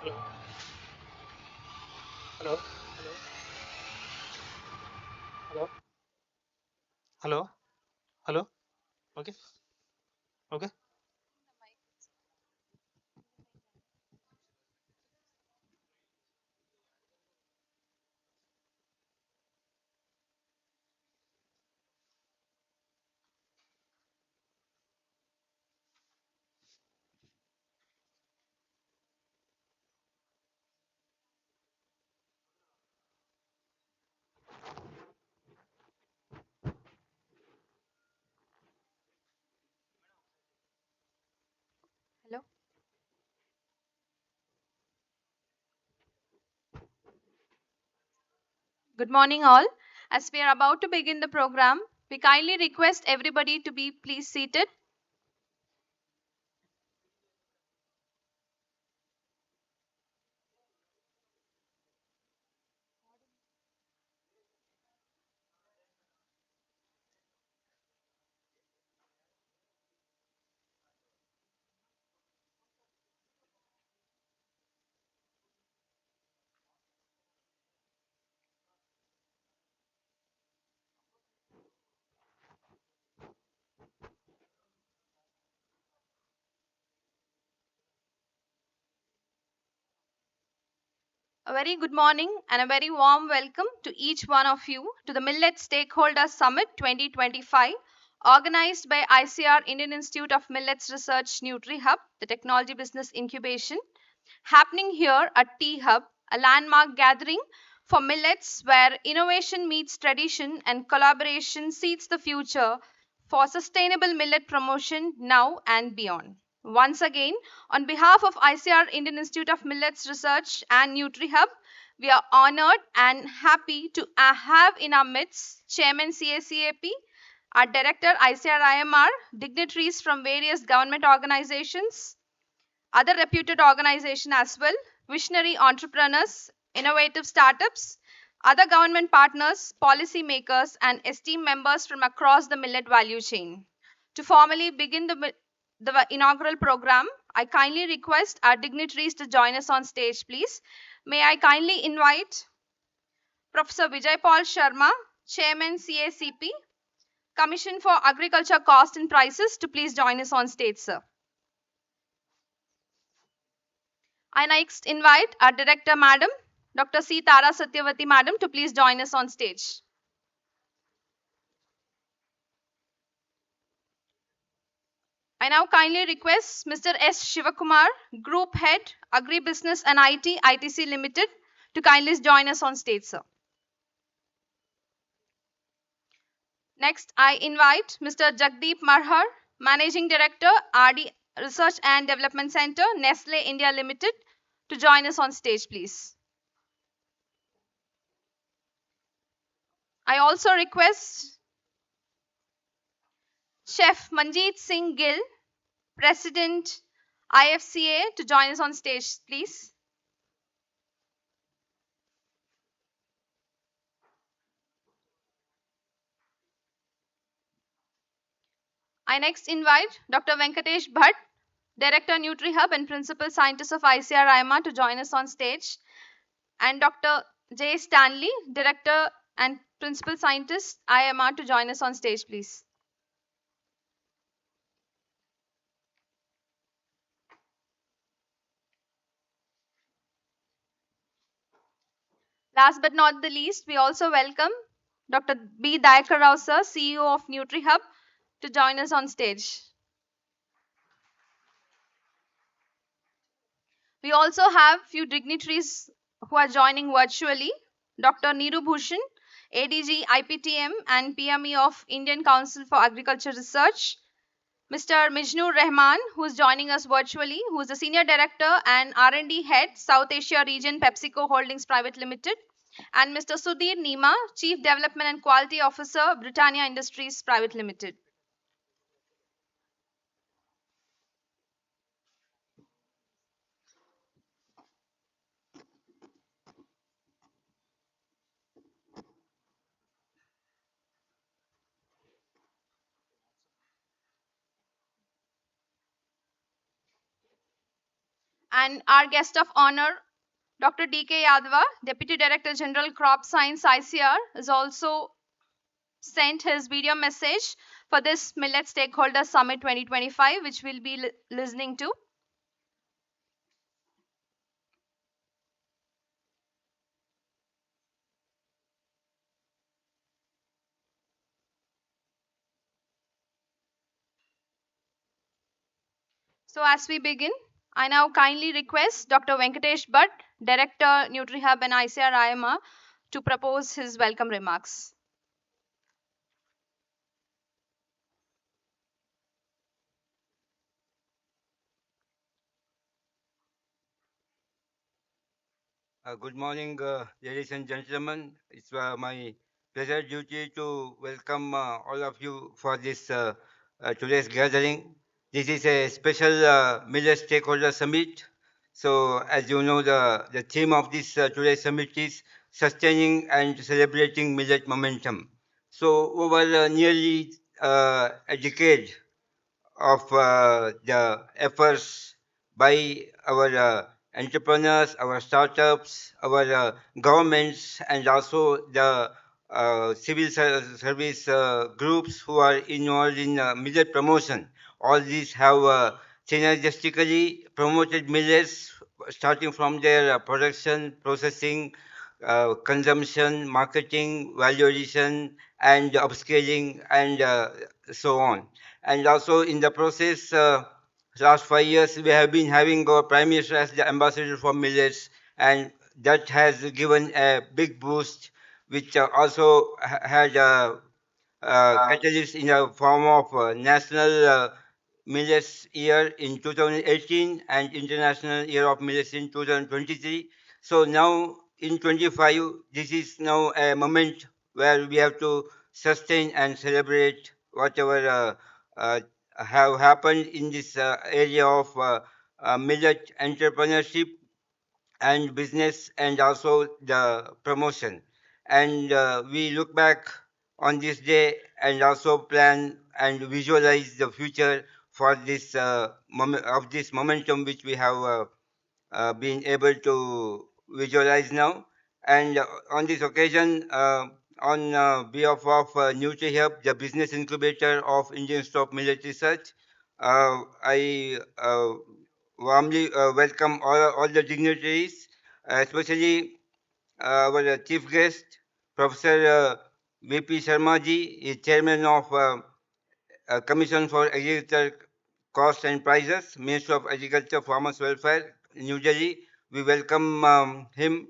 Hello, hello, hello, hello, hello. Okay, okay. Hello. Good morning, all. As we are about to begin the program, we kindly request everybody to be please seated. A very good morning and a very warm welcome to each one of you to the Millet Stakeholder Summit 2025, organized by ICR Indian Institute of Millets Research Nutri Hub, the Technology Business Incubation, happening here at T Hub, a landmark gathering for millets where innovation meets tradition and collaboration seeds the future for sustainable millet promotion now and beyond. Once again, on behalf of ICR Indian Institute of Millets Research and NutriHub, we are honored and happy to have in our midst Chairman CACAP, our Director ICR-IMR, dignitaries from various government organizations, other reputed organizations as well, visionary entrepreneurs, innovative startups, other government partners, policy makers, and esteemed members from across the millet value chain. To formally begin the inaugural program, I kindly request our dignitaries to join us on stage, please. May I kindly invite Professor Vijay Paul Sharma, Chairman CACP, Commission for Agriculture Cost and Prices, to please join us on stage, sir. I next invite our director, Madam, Dr. C. Tara Satyavati, Madam, to please join us on stage. I now kindly request Mr. S. Shivakumar, Group Head, Agribusiness and IT, ITC Limited, to kindly join us on stage, sir. Next, I invite Mr. Jagdeep Marhar, Managing Director, RD Research and Development Center, Nestle India Limited, to join us on stage, please. I also request Chef Manjeet Singh Gill, President IFCA, to join us on stage, please. I next invite Dr. Venkatesh Bhatt, Director NutriHub and Principal Scientist of ICR-IMR, to join us on stage, and Dr. J. Stanley, Director and Principal Scientist IMR, to join us on stage, please. Last but not the least, we also welcome Dr. B. Dayakar Rao, sir, CEO of NutriHub, to join us on stage. We also have few dignitaries who are joining virtually. Dr. Neeru Bhushan, ADG IPTM and PME of Indian Council for Agriculture Research. Mr. Mijnur Rahman, who is joining us virtually, who is the Senior Director and R&D Head, South Asia Region, PepsiCo Holdings Private Limited. And Mr. Sudhir Nima, Chief Development and Quality Officer, Britannia Industries Private Limited. And our guest of honor, Dr. D.K. Yadava, Deputy Director General Crop Science ICR, is also sent his video message for this Millet Stakeholder Summit 2025, which we'll be listening to. So as we begin, I now kindly request Dr. Venkatesh Bhatt, Director NutriHub and ICR IMR, to propose his welcome remarks. Good morning, ladies and gentlemen. It's my pleasure duty to welcome all of you for this today's gathering. This is a special Millet Stakeholder Summit. So, as you know, the theme of this today's summit is sustaining and celebrating millet momentum. So, over nearly a decade, of the efforts by our entrepreneurs, our startups, our governments, and also the civil service groups who are involved in millet promotion. All these have synergistically promoted millets, starting from their production, processing, consumption, marketing, value addition, and upscaling, and so on. And also in the process, last 5 years, we have been having our Prime Minister as the ambassador for millets, and that has given a big boost, which also had catalyst in the form of National Millets Year in 2018 and International Year of Millets in 2023. So now in 25, this is now a moment where we have to sustain and celebrate whatever have happened in this area of millet entrepreneurship and business and also the promotion. And we look back on this day and also plan and visualize the future for this moment of this momentum which we have been able to visualize now. And on this occasion, on behalf of NutriHub, the business incubator of Indian Stock Millet Research, I warmly welcome all the dignitaries, especially our chief guest, Professor V.P. Sharma ji, is chairman of Commission for Agriculture Cost and Prices, Ministry of Agriculture, Farmers Welfare, New Delhi. We welcome him,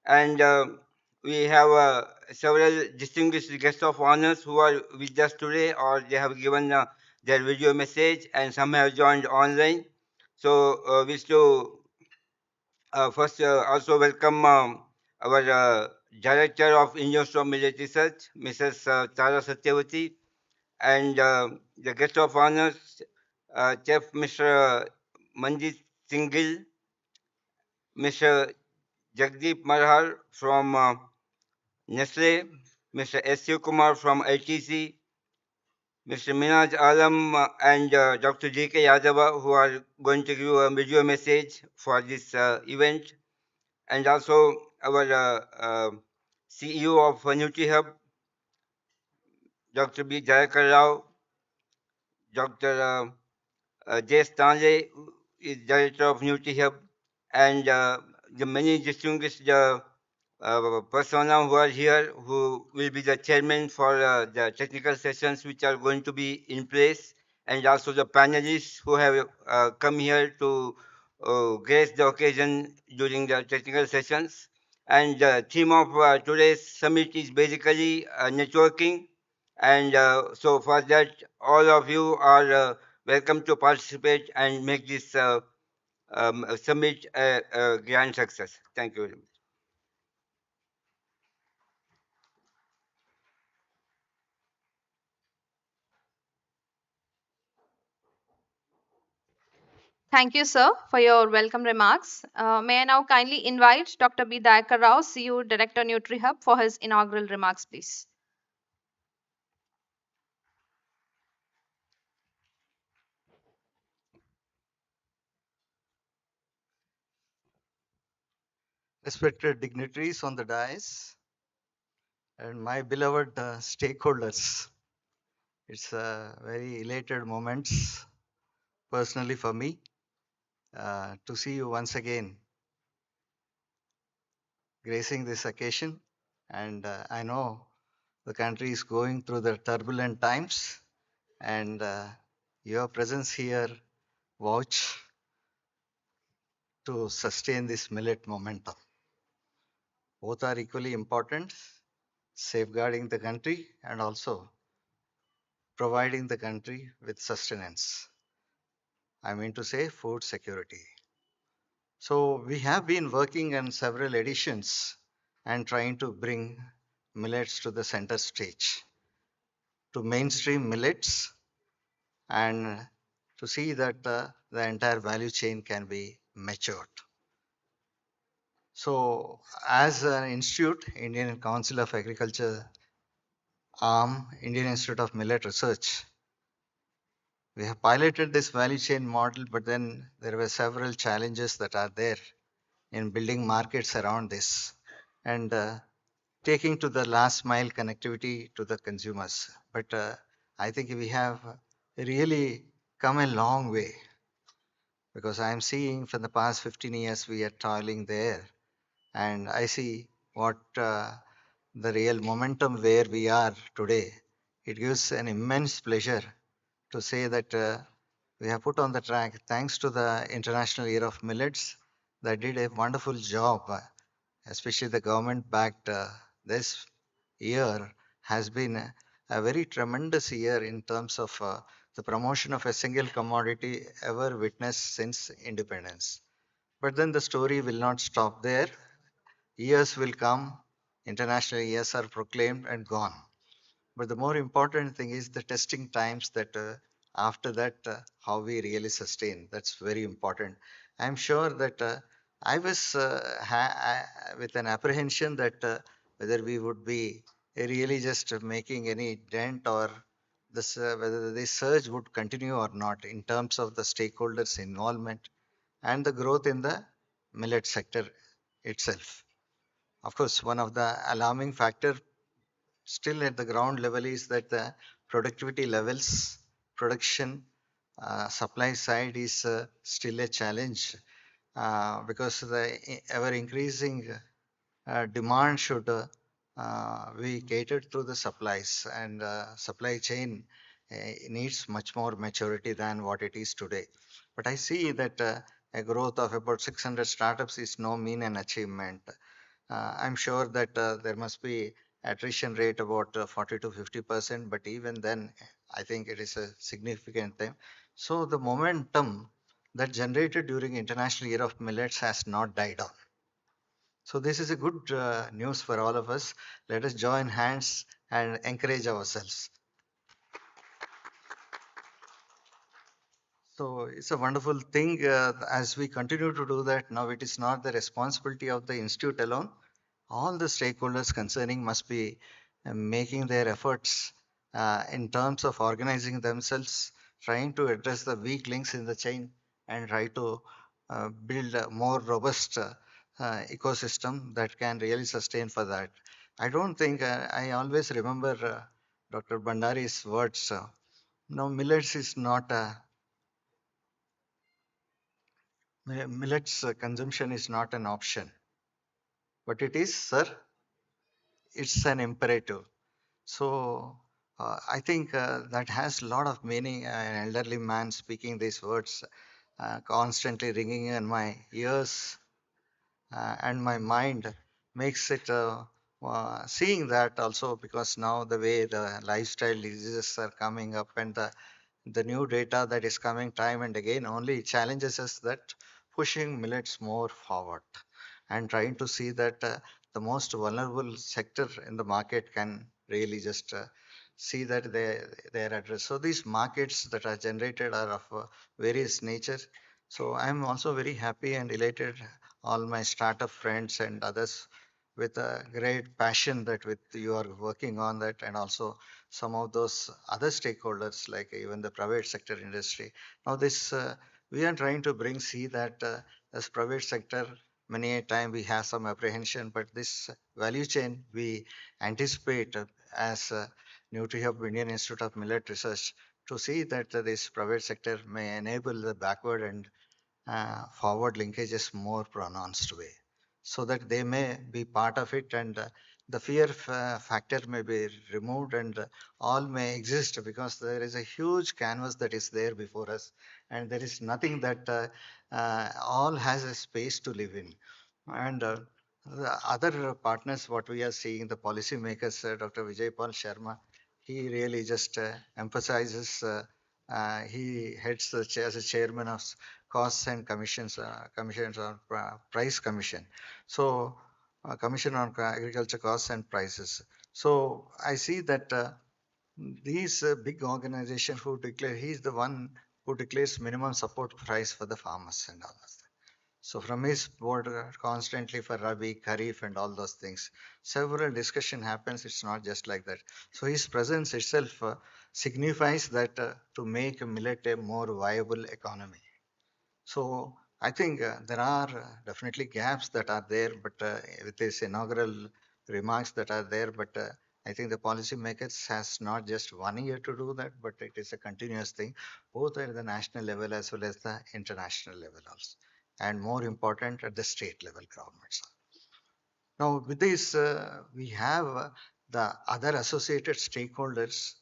and we have several distinguished guests of honors who are with us today, or they have given their video message, and some have joined online. So, wish to first also welcome our Director of Indian Store Millet Research, Mrs. Tara Satyavati, and the guest of honors, Chef Mr. Manjit Singhil, Mr. Jagdeep Marhar from Nestle, Mr. S.U. Kumar from ITC, Mr. Minaj Alam and Dr. J.K. Yadava, who are going to give a video message for this event, and also our CEO of NutriHub, Dr. B. Jayakar Rao, Dr. Jay Stanley is director of NutriHub, and the many distinguished persona who are here, who will be the chairman for the technical sessions which are going to be in place, and also the panelists who have come here to grace the occasion during the technical sessions. And the theme of today's summit is basically networking. And so for that, all of you are welcome to participate and make this summit a grand success. Thank you very much. Thank you, sir, for your welcome remarks. May I now kindly invite Dr. B. Dayakar Rao, CEO, Director NutriHub, for his inaugural remarks, please. respected dignitaries on the dais, and my beloved stakeholders. It's a very elated moment personally for me to see you once again gracing this occasion. And I know the country is going through the turbulent times, and your presence here vouch to sustain this millet momentum. Both are equally important, safeguarding the country and also providing the country with sustenance. I mean to say food security. So we have been working on several editions and trying to bring millets to the center stage, to mainstream millets and to see that the entire value chain can be matured. So as an institute, Indian Council of Agriculture arm, Indian Institute of Millet Research, we have piloted this value chain model, but then there were several challenges that are there in building markets around this and taking to the last mile connectivity to the consumers. But I think we have really come a long way because I am seeing from the past 15 years we are toiling there, and I see what the real momentum where we are today. It gives an immense pleasure to say that we have put on the track thanks to the International Year of Millets that did a wonderful job, especially the government backed this year has been a very tremendous year in terms of the promotion of a single commodity ever witnessed since independence. But then the story will not stop there. Years will come, international years are proclaimed and gone. But the more important thing is the testing times that after that, how we really sustain. That's very important. I'm sure that I was with an apprehension that whether we would be really just making any dent or this, whether this surge would continue or not in terms of the stakeholders' involvement and the growth in the millet sector itself. Of course, one of the alarming factor still at the ground level is that the productivity levels, production, supply side is still a challenge because the ever increasing demand should be catered through the supplies, and supply chain needs much more maturity than what it is today. But I see that a growth of about 600 startups is no mean an achievement. I'm sure that there must be attrition rate about 40 to 50%, but even then, I think it is a significant thing. So the momentum that generated during International Year of Millets has not died down. So this is a good news for all of us. Let us join hands and encourage ourselves. So it's a wonderful thing as we continue to do that. Now it is not the responsibility of the institute alone. All the stakeholders concerning must be making their efforts in terms of organizing themselves, trying to address the weak links in the chain, and try to build a more robust ecosystem that can really sustain for that. I don't think I always remember Dr. Bandari's words. No, millets is not a millets consumption is not an option, but it is, sir, it's an imperative. So I think that has a lot of meaning. An elderly man speaking these words constantly ringing in my ears and my mind makes it seeing that also because now the way the lifestyle diseases are coming up and the new data that is coming time and again only challenges us that pushing millets more forward and trying to see that the most vulnerable sector in the market can really just see that they are addressed. So these markets that are generated are of various nature. So I'm also very happy and elated all my startup friends and others with a great passion that with you are working on that, and also some of those other stakeholders like even the private sector industry. Now this we are trying to bring see that as private sector many a time we have some apprehension, but this value chain we anticipate as NutriHub Indian Institute of Millet Research to see that this private sector may enable the backward and forward linkages more pronounced way so that they may be part of it and the fear factor may be removed and all may exist because there is a huge canvas that is there before us and there is nothing that all has a space to live in and the other partners what we are seeing the policy makers Dr. Vijay Paul Sharma he really just emphasizes he heads as a chairman of costs and commissions on price commission. So, commission on agriculture costs and prices. So, I see that these big organizations who declare, he's the one who declares minimum support price for the farmers and all that. So from his board constantly for Rabi, Kharif and all those things, several discussion happens. It's not just like that. So his presence itself signifies that to make millet a more viable economy. So I think there are definitely gaps that are there, but with his inaugural remarks that are there, but I think the policymakers has not just 1 year to do that, but it is a continuous thing, both at the national level as well as the international level also, and more important at the state level governments. Now, with this, we have the other associated stakeholders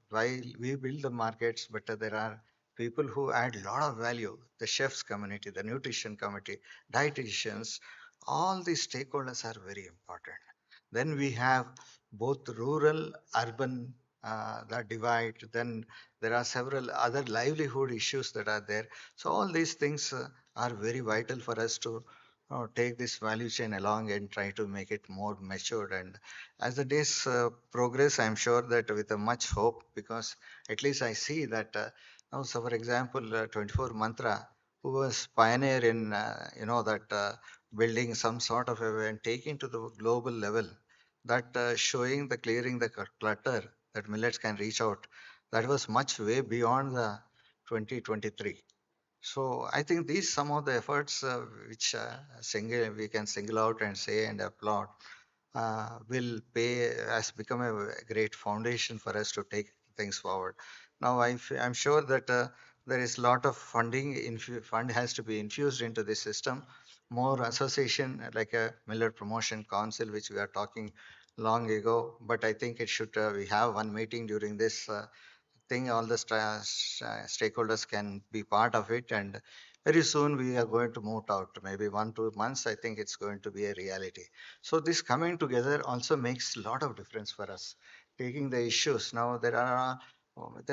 while we build the markets, but there are people who add a lot of value the chefs community, the nutrition committee, dietitians, all these stakeholders are very important. Then we have both rural, urban, the divide. Then there are several other livelihood issues that are there. So all these things are very vital for us to take this value chain along and try to make it more matured. And as the days progress, I'm sure that with a much hope, because at least I see that now, so for example, 24 Mantra, who was pioneer in that building some sort of event, taking to the global level, that showing the clearing the clutter that millets can reach out, that was much way beyond the 2023. So I think these some of the efforts which we can single out and say and applaud will pay has become a great foundation for us to take things forward. Now I'm sure that there is a lot of funding. Fund has to be infused into this system. More association like a Miller Promotion Council, which we are talking long ago. But I think it should we have one meeting during this think all the stakeholders can be part of it and very soon we are going to move out maybe 1 2 months I think it's going to be a reality. So this coming together also makes a lot of difference for us taking the issues. Now there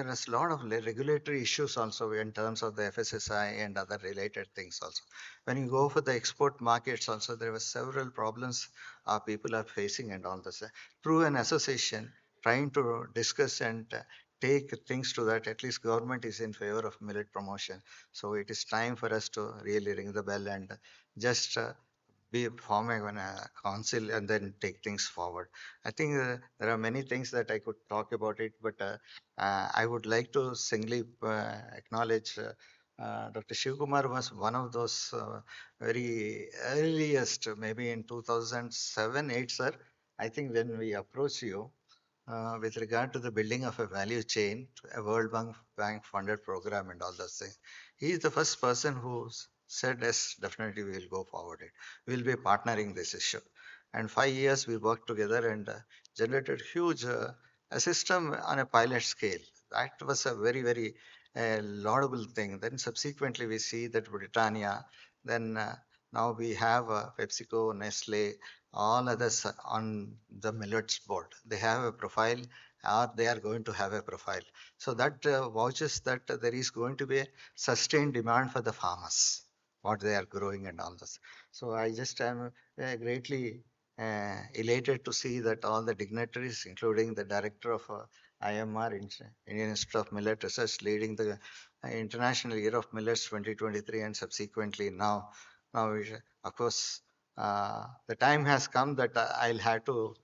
is a lot of regulatory issues also in terms of the FSSI and other related things also. When you go for the export markets also there were several problems people are facing and all this through an association trying to discuss and take things to that. At least government is in favor of millet promotion. So it is time for us to really ring the bell and just be forming a council and then take things forward. I think there are many things that I could talk about it, but I would like to singly acknowledge Dr. Shivkumar was one of those very earliest, maybe in 2007, 8, sir. I think when we approached you, with regard to the building of a value chain, a World Bank funded program and all those things. He is the first person who said, yes, definitely we will go forward it. We will be partnering this issue. And 5 years we worked together and generated huge a system on a pilot scale. That was a very, very laudable thing. Then subsequently we see that Britannia, then now we have PepsiCo, Nestle, all others on the millets board. They have a profile or they are going to have a profile. So that vouches that there is going to be a sustained demand for the farmers, what they are growing and all this. So I just am greatly elated to see that all the dignitaries, including the director of IMR, Indian Institute of Millet Research, leading the International Year of Millets 2023 and subsequently of course, the time has come that I'll have to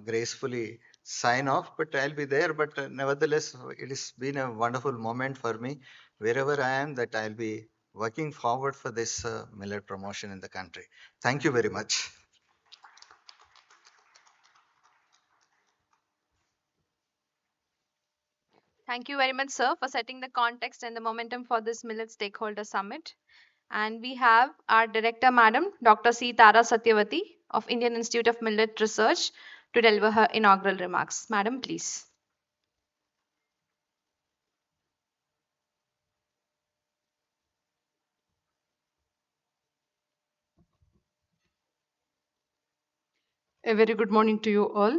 gracefully sign off, but I'll be there. But nevertheless, it has been a wonderful moment for me. Wherever I am, that I'll be working forward for this millet promotion in the country. Thank you very much. Thank you very much, sir, for setting the context and the momentum for this Millet Stakeholder Summit. And we have our director, Madam Dr. C. Tara Satyavati of Indian Institute of Millet Research to deliver her inaugural remarks. Madam, please. A very good morning to you all,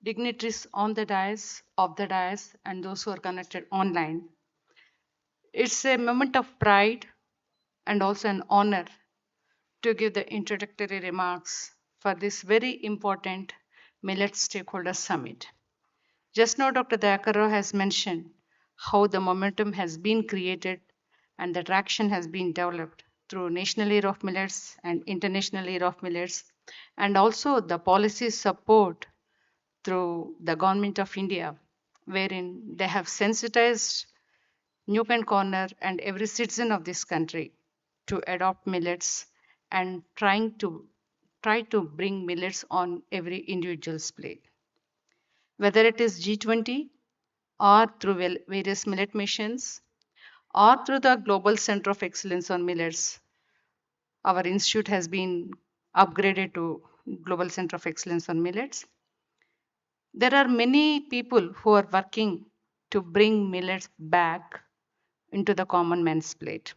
dignitaries on the dais, off the dais, and those who are connected online. It's a moment of pride and also an honor to give the introductory remarks for this very important Millet Stakeholder Summit. Just now, Dr. Dayakar has mentioned how the momentum has been created and the traction has been developed through National Year of Millets and International Year of Millets, and also the policy support through the Government of India, wherein they have sensitized Nook and Corner and every citizen of this country to adopt millets and try to bring millets on every individual's plate. Whether it is G20 or through various millet missions or through the Global Center of Excellence on Millets, our institute has been upgraded to Global Center of Excellence on Millets. There are many people who are working to bring millets back into the common man's plate.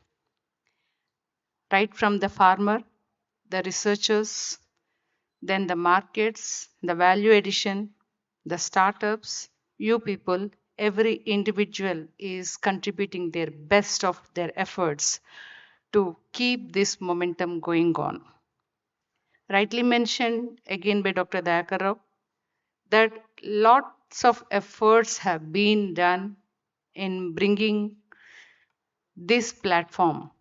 Right from the farmer, the researchers, then the markets, the value addition, the startups, you people, every individual is contributing their best of their efforts to keep this momentum going on. Rightly mentioned again by Dr. Dayakar that lots of efforts have been done in bringing this platform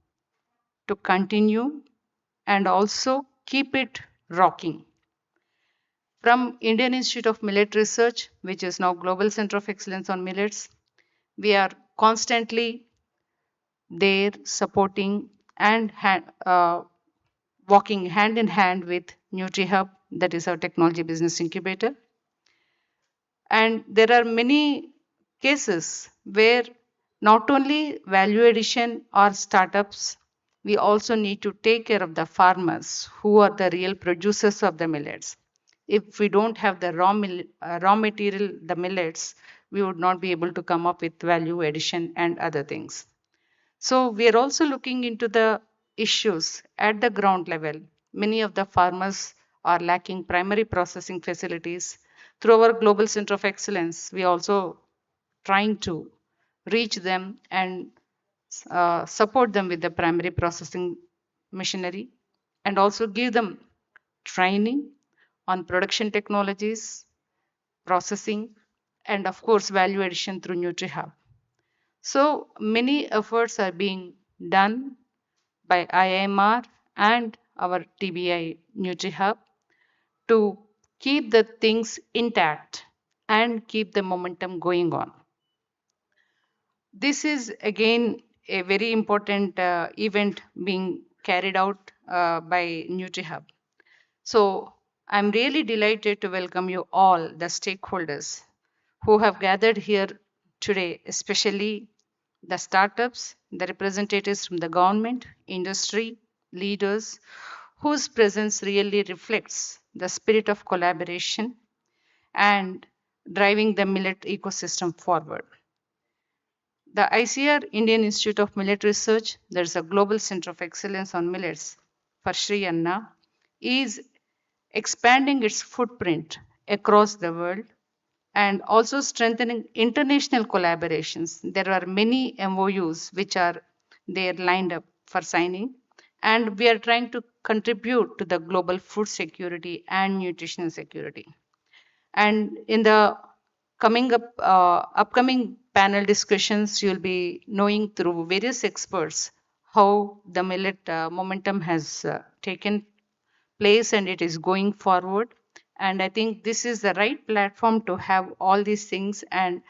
to continue and also keep it rocking. From Indian Institute of Millet Research, which is now Global Center of Excellence on Millets, we are constantly there supporting and walking hand in hand with NutriHub, that is our technology business incubator. And there are many cases where not only value addition or startups, we also need to take care of the farmers who are the real producers of the millets. If we don't have the raw material, the millets, we would not be able to come up with value addition and other things. So we are also looking into the issues at the ground level. Many of the farmers are lacking primary processing facilities. Through our Global Center of Excellence, we are also trying to reach them and support them with the primary processing machinery and also give them training on production technologies, processing, and of course, value addition through NutriHub. So many efforts are being done by IMR and our TBI NutriHub to keep the things intact and keep the momentum going on. This is again a very important event being carried out by NutriHub. So I'm really delighted to welcome you all, the stakeholders who have gathered here today, especially the startups, the representatives from the government, industry, leaders, whose presence really reflects the spirit of collaboration and driving the millet ecosystem forward. The ICR Indian Institute of Millet Research, there's a Global Center of Excellence on Millets for Sri Anna, is expanding its footprint across the world and also strengthening international collaborations. There are many MOUs which are there lined up for signing, and we are trying to contribute to the global food security and nutritional security. And in the upcoming panel discussions, you'll be knowing through various experts how the millet momentum has taken place and it is going forward. And I think this is the right platform to have all these things and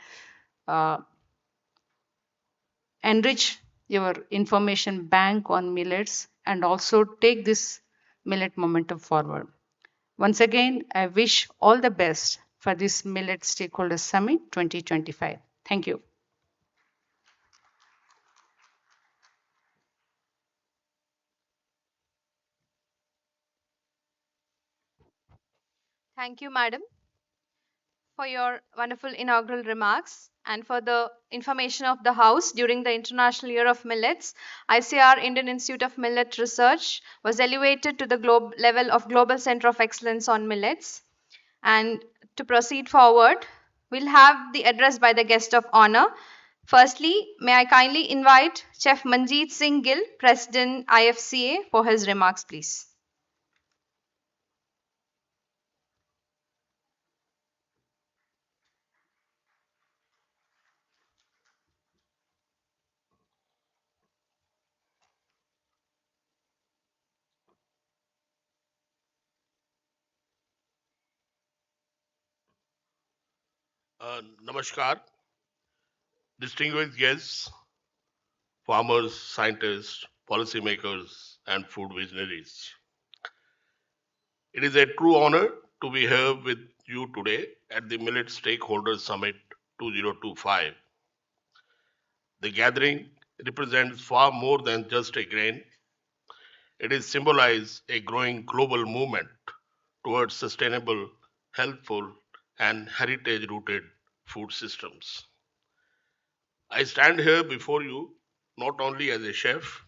enrich your information bank on millets and also take this millet momentum forward. Once again, I wish all the best for this Millet Stakeholder Summit 2025. Thank you. Thank you, madam, for your wonderful inaugural remarks and for the information of the House. During the International Year of Millets, ICR Indian Institute of Millet Research was elevated to the level of Global Center of Excellence on Millets. And to proceed forward, we'll have the address by the guest of honor. Firstly, may I kindly invite Chef Manjeet Singh Gill, President IFCA, for his remarks, please. Namaskar, distinguished guests, farmers, scientists, policymakers, and food visionaries. It is a true honor to be here with you today at the Millet Stakeholder Summit 2025. The gathering represents far more than just a grain. It is symbolized a growing global movement towards sustainable, healthful, and heritage-rooted food systems. I stand here before you not only as a chef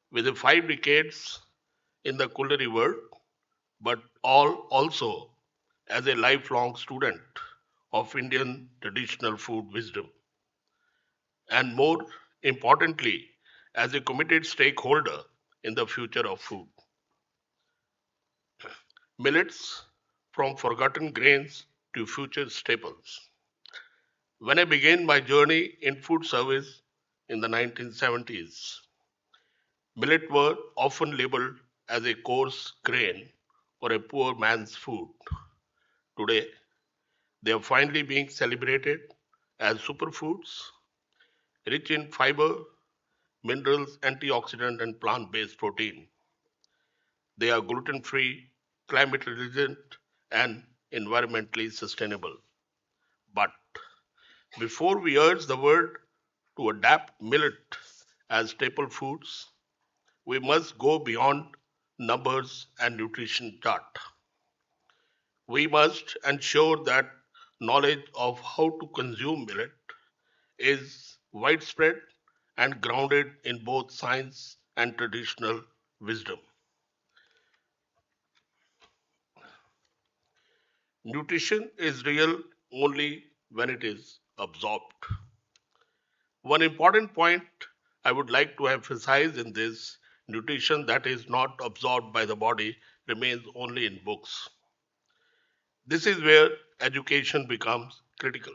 with the 5 decades in the culinary world, but also as a lifelong student of Indian traditional food wisdom, and more importantly, as a committed stakeholder in the future of food. Millets, from forgotten grains to future staples. When I began my journey in food service in the 1970s, millet were often labeled as a coarse grain or a poor man's food. Today, they are finally being celebrated as superfoods, rich in fiber, minerals, antioxidant, and plant based protein. They are gluten free, climate resilient, and environmentally sustainable. But before we urge the world to adapt millet as staple foods, we must go beyond numbers and nutrition chart. We must ensure that knowledge of how to consume millet is widespread and grounded in both science and traditional wisdom. Nutrition is real only when it is absorbed. One important point I would like to emphasize in this: nutrition that is not absorbed by the body remains only in books. This is where education becomes critical.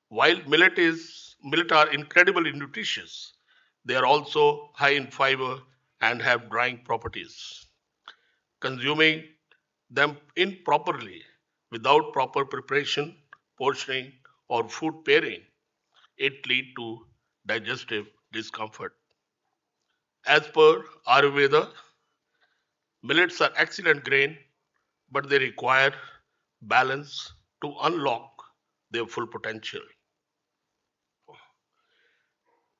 While millet are incredibly nutritious, they are also high in fiber and have drying properties. Consuming them improperly without proper preparation, portioning, or food pairing, it lead to digestive discomfort. As per Ayurveda, millets are excellent grain, but they require balance to unlock their full potential.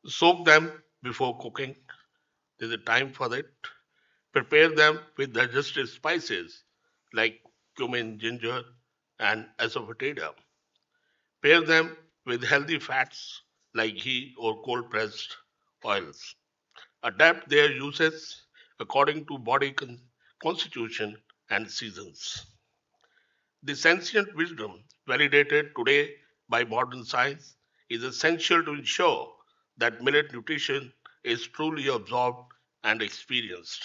Soak them before cooking. There's a time for it. Prepare them with digestive spices like cumin, ginger, and asafoetida. Pair them with healthy fats like ghee or cold pressed oils. Adapt their uses according to body constitution and seasons. This ancient wisdom, validated today by modern science, is essential to ensure that millet nutrition is truly absorbed and experienced.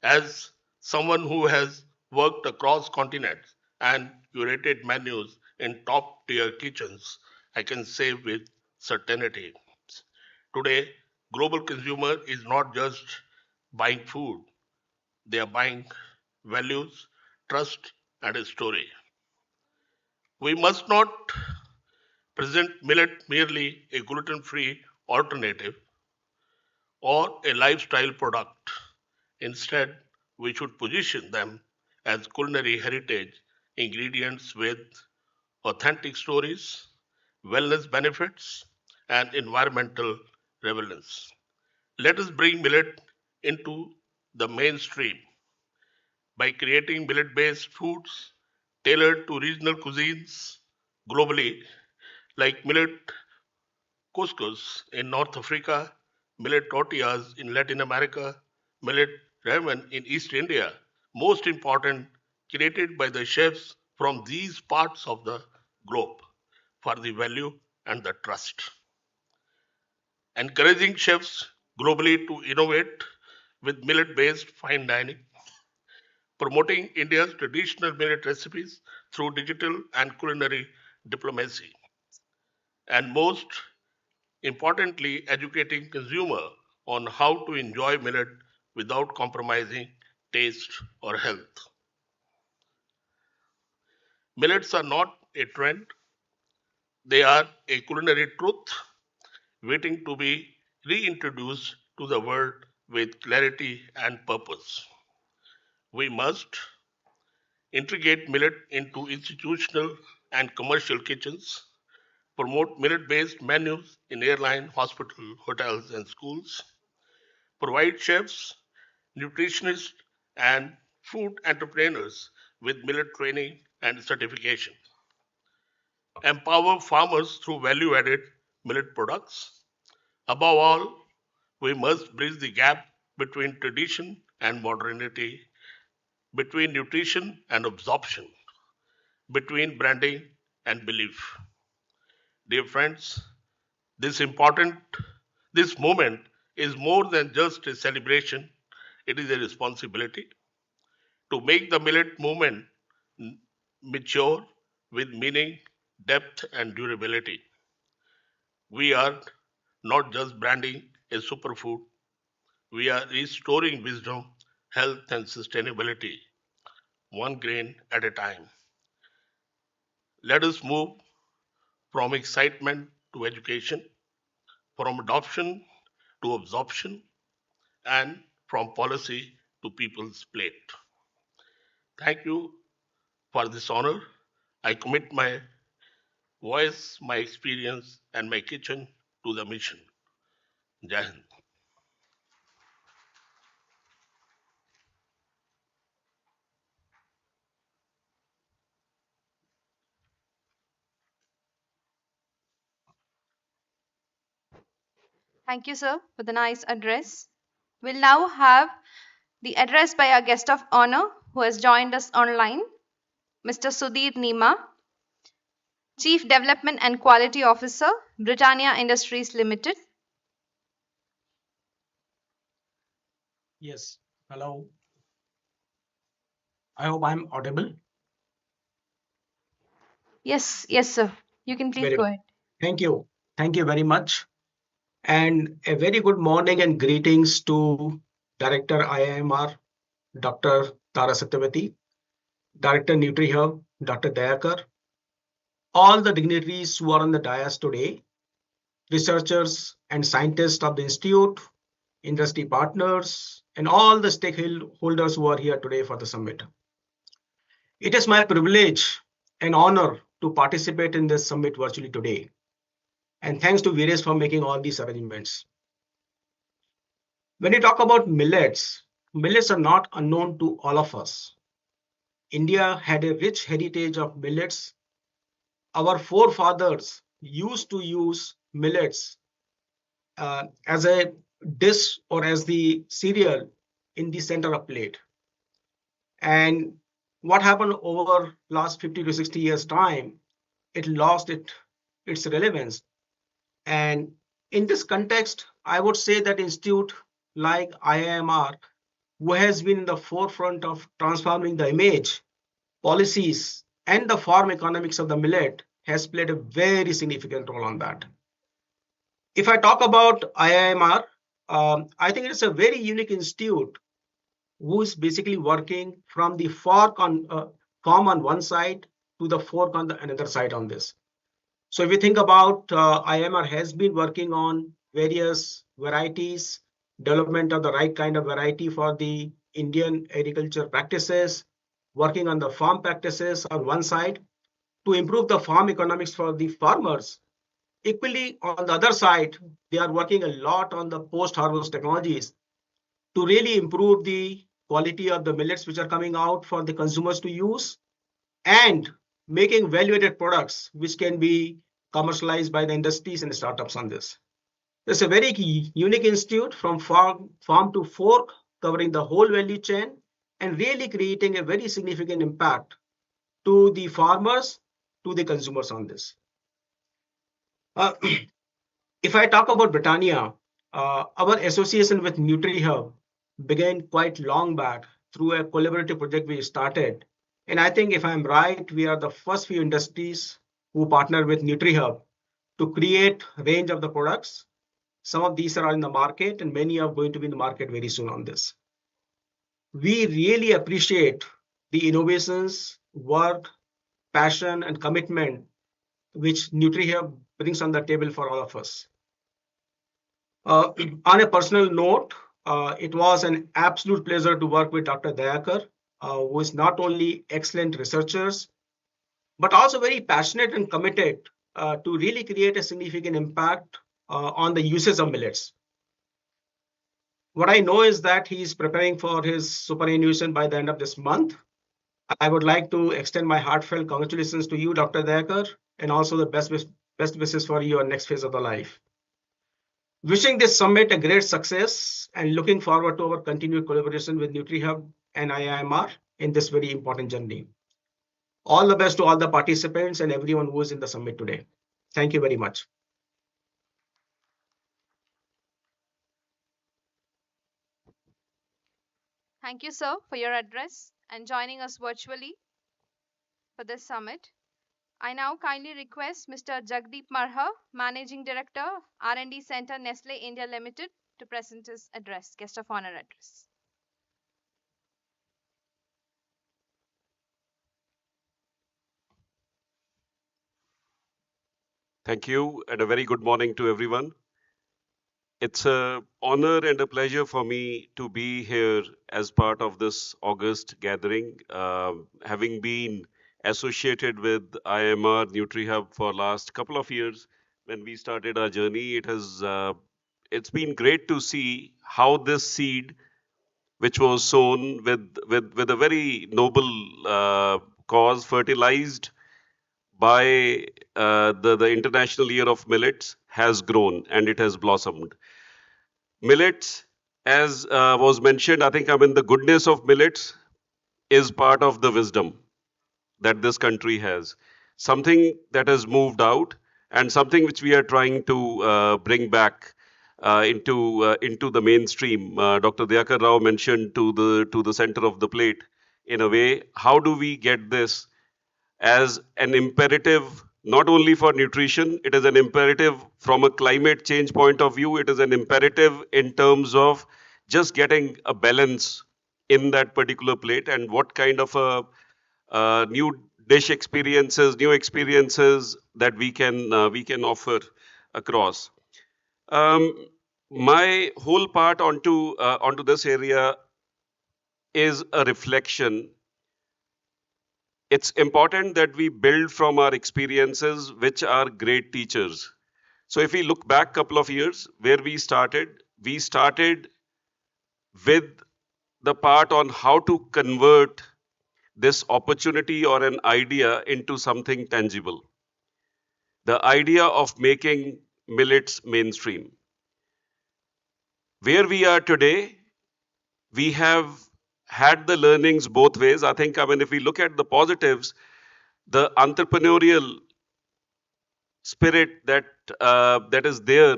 As someone who has worked across continents and curated menus in top tier kitchens, I can say with certainty today, global consumer is not just buying food, they are buying values, trust, and a story. We must not present millet merely a gluten-free alternative or a lifestyle product. Instead, we should position them as culinary heritage ingredients with authentic stories, wellness benefits, and environmental relevance. Let us bring millet into the mainstream by creating millet based foods tailored to regional cuisines globally, like millet couscous in North Africa, millet tortillas in Latin America, millet ramen in East India. Most important, created by the chefs from these parts of the globe for the value and the trust. Encouraging chefs globally to innovate with millet based fine dining, promoting India's traditional millet recipes through digital and culinary diplomacy, and most importantly, educating consumer on how to enjoy millet without compromising taste or health. Millets are not a trend, they are a culinary truth waiting to be reintroduced to the world with clarity and purpose. We must integrate millet into institutional and commercial kitchens, promote millet based menus in airline, hospital, hotels, and schools, provide chefs, nutritionists, and food entrepreneurs with millet training and certification, empower farmers through value added millet products. Above all, we must bridge the gap between tradition and modernity, between nutrition and absorption, between branding and belief. Dear friends, this important this moment is more than just a celebration, it is a responsibility to make the millet movement mature with meaning, depth, and durability. We are not just branding a superfood, we are restoring wisdom, health, and sustainability, one grain at a time. Let us move from excitement to education, from adoption to absorption, and from policy to people's plate. Thank you for this honor. I commit my voice, my experience, and my kitchen to the mission. Jai Hind. Thank you, sir, for the nice address. We'll now have the address by our guest of honor who has joined us online, Mr. Sudhir Nima, Chief Development and Quality Officer, Britannia Industries Limited. Yes. Hello. I hope I'm audible. Yes, sir. You can please Very go good. ahead. Thank you. Thank you very much. And a very good morning and greetings to Director IIMR, Dr. Tara Satyavati, Director NutriHub, Dr. Dayakar, all the dignitaries who are on the dais today, researchers and scientists of the Institute, industry partners, and all the stakeholders who are here today for the summit. It is my privilege and honor to participate in this summit virtually today. And thanks to Veeresh for making all these arrangements. When you talk about millets, millets are not unknown to all of us. India had a rich heritage of millets. Our forefathers used to use millets as a dish or as the cereal in the center of plate. And what happened over last 50 to 60 years time, it lost its relevance. And in this context, I would say that institute like IIMR, who has been in the forefront of transforming the image, policies, and the farm economics of the millet, has played a very significant role on that. If I talk about IIMR, I think it's a very unique institute who is basically working from the farm on one side to the fork on the another side on this. So if you think about IMR has been working on various varieties, development of the right kind of variety for the Indian agriculture practices, working on the farm practices on one side to improve the farm economics for the farmers. Equally, on the other side, they are working a lot on the post-harvest technologies to really improve the quality of the millets which are coming out for the consumers to use and making value-added products which can be commercialized by the industries and startups on this. It's a very unique institute from farm to fork, covering the whole value chain and really creating a very significant impact to the farmers, to the consumers on this. Uh, if I talk about Britannia, our association with NutriHub began quite long back through a collaborative project we started. And I think if I'm right, we are the first few industries who partner with NutriHub to create range of the products. Some of these are in the market and many are going to be in the market very soon on this. We really appreciate the innovations, work, passion, and commitment which NutriHub brings on the table for all of us. On a personal note, it was an absolute pleasure to work with Dr. Dayakar, who is not only excellent researchers, but also very passionate and committed to really create a significant impact on the uses of millets. What I know is that he is preparing for his superannuation by the end of this month. I would like to extend my heartfelt congratulations to you, Dr. Dayakar, and also the best wishes for your next phase of the life. Wishing this summit a great success and looking forward to our continued collaboration with NutriHub and IIMR in this very important journey. All the best to all the participants and everyone who is in the summit today. Thank you very much. Thank you, sir, for your address and joining us virtually for this summit. I now kindly request Mr. Jagdeep Marha, Managing Director, R&D Center, Nestle India Limited, to present his address, guest of honor address. Thank you, and a very good morning to everyone. It's an honor and a pleasure for me to be here as part of this August gathering. Having been associated with IMR NutriHub for last couple of years, when we started our journey, it's been great to see how this seed, which was sown with a very noble cause, fertilized by the International Year of Millets, has grown and it has blossomed. Millets, as was mentioned, I think, I mean, the goodness of millets is part of the wisdom that this country has. Something that has moved out and something which we are trying to bring back into the mainstream. Dr. Dayakar Rao mentioned to the center of the plate. In a way, how do we get this as an imperative not only for nutrition, it is an imperative from a climate change point of view, it is an imperative in terms of just getting a balance in that particular plate and what kind of new dish experiences, new experiences that we can offer across. My whole part onto this area is a reflection. It's important that we build from our experiences, which are great teachers. So if we look back a couple of years where we started with the part on how to convert this opportunity or an idea into something tangible. The idea of making millets mainstream. Where we are today, we have had the learnings both ways. I think, I mean, if we look at the positives, the entrepreneurial spirit that is there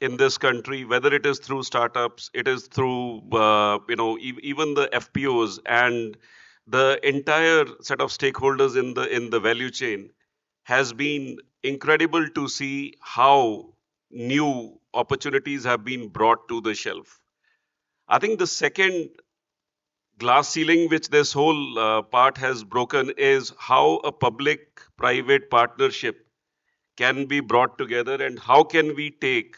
in this country, whether it is through startups, it is through even the FPOs and the entire set of stakeholders in the value chain, has been incredible to see how new opportunities have been brought to the shelf. I think the second glass ceiling which this whole part has broken is how a public private partnership can be brought together, and how can we take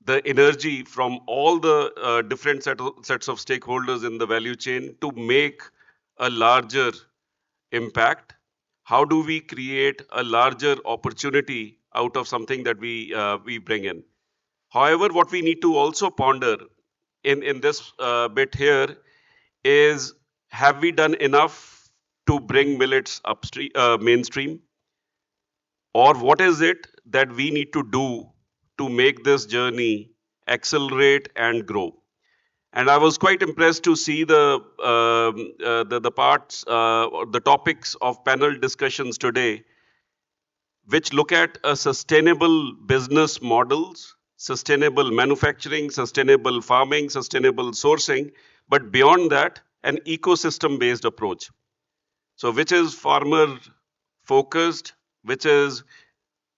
the energy from all the different sets of stakeholders in the value chain to make a larger impact? How do we create a larger opportunity out of something that we bring in? However, what we need to also ponder in this bit here is, have we done enough to bring millets upstream, mainstream? Or what is it that we need to do to make this journey accelerate and grow? And I was quite impressed to see the parts, or the topics of panel discussions today, which look at a sustainable business models, sustainable manufacturing, sustainable farming, sustainable sourcing, but beyond that, an ecosystem-based approach. So, which is farmer focused, which is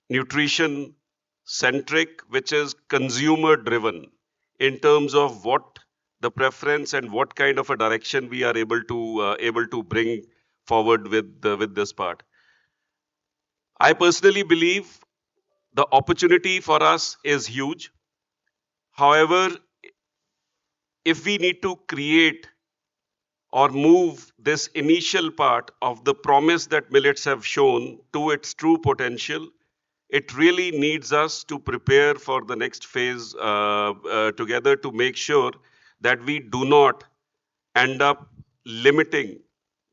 nutrition centric, which is consumer driven in terms of what the preference and what kind of a direction we are able to bring forward with this part. I personally believe the opportunity for us is huge. However, if we need to create or move this initial part of the promise that millets have shown to its true potential, it really needs us to prepare for the next phase together, to make sure that we do not end up limiting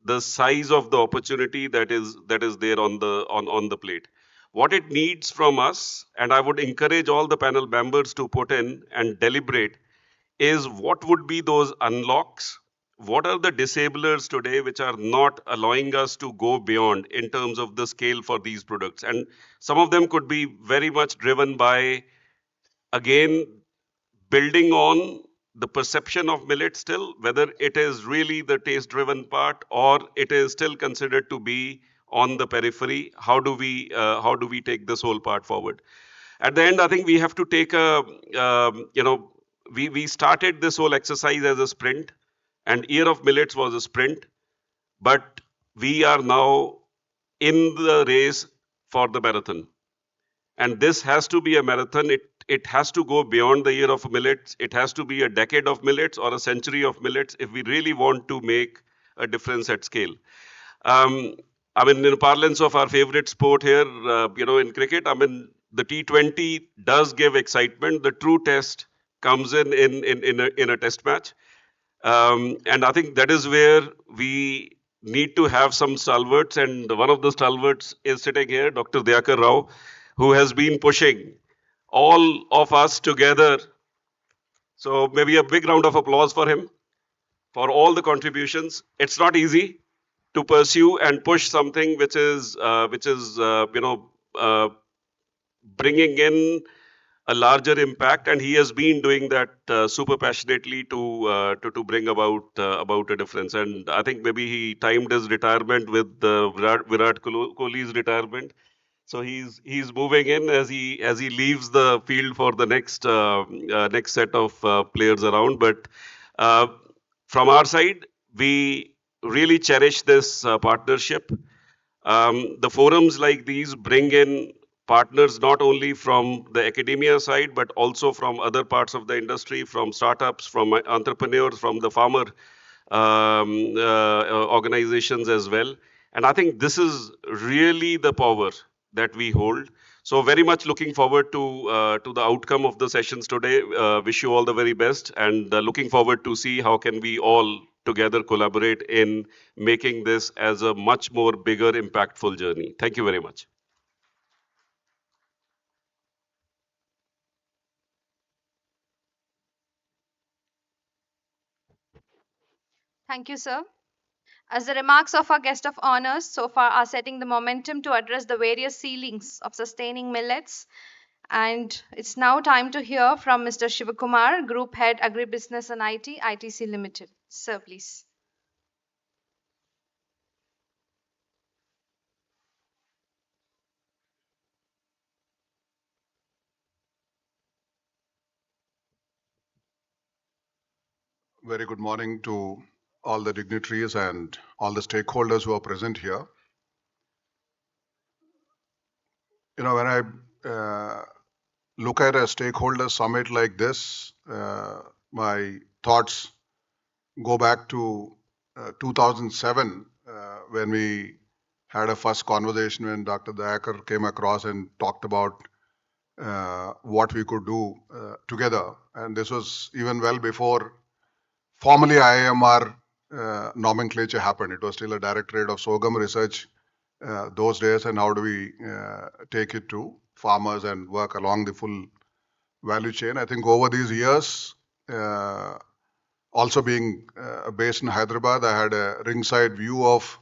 the size of the opportunity that is there on the plate. What it needs from us, and I would encourage all the panel members to put in and deliberate, is what would be those unlocks? What are the disablers today which are not allowing us to go beyond in terms of the scale for these products? And some of them could be very much driven by, again, building on the perception of millet still, whether it is really the taste driven part or it is still considered to be on the periphery. How do we take this whole part forward? At the end, I think we have to take a, we started this whole exercise as a sprint, and Year of Millets was a sprint, but we are now in the race for the marathon. And this has to be a marathon. It has to go beyond the year of millets. It has to be a decade of millets or a century of millets if we really want to make a difference at scale. Um, I mean, in parlance of our favorite sport here, in cricket, I mean, the T20 does give excitement. The true test comes in a test match. And I think that is where we need to have some stalwarts. And one of the stalwarts is sitting here, Dr. Dayakar Rao, who has been pushing all of us together. So maybe a big round of applause for him for all the contributions. It's not easy to pursue and push something which is bringing in a larger impact, and he has been doing that super passionately to bring about a difference. And I think maybe he timed his retirement with Virat Kohli's retirement, so he's moving in as he leaves the field for the next set of players around. But uh, from our side, we really cherish this partnership. The forums like these bring in partners not only from the academia side, but also from other parts of the industry, from startups, from entrepreneurs, from the farmer organizations as well. And I think this is really the power that we hold. So very much looking forward to the outcome of the sessions today. Wish you all the very best, and looking forward to see how can we all together collaborate in making this as a much more bigger, impactful journey. Thank you very much. Thank you, sir. As the remarks of our guest of honors so far are setting the momentum to address the various ceilings of sustaining millets, and it's now time to hear from Mr. Shivakumar, Group Head Agribusiness and IT, ITC Limited. Sir, please. Very good morning to all the dignitaries and all the stakeholders who are present here. When I look at a stakeholder summit like this, my thoughts go back to 2007 when we had a first conversation when Dr. Dayakar came across and talked about what we could do together. And this was even well before formally IIMR nomenclature happened. It was still a directorate of Sogam Research those days, and how do we take it to farmers and work along the full value chain. I think over these years, also being based in Hyderabad, I had a ringside view of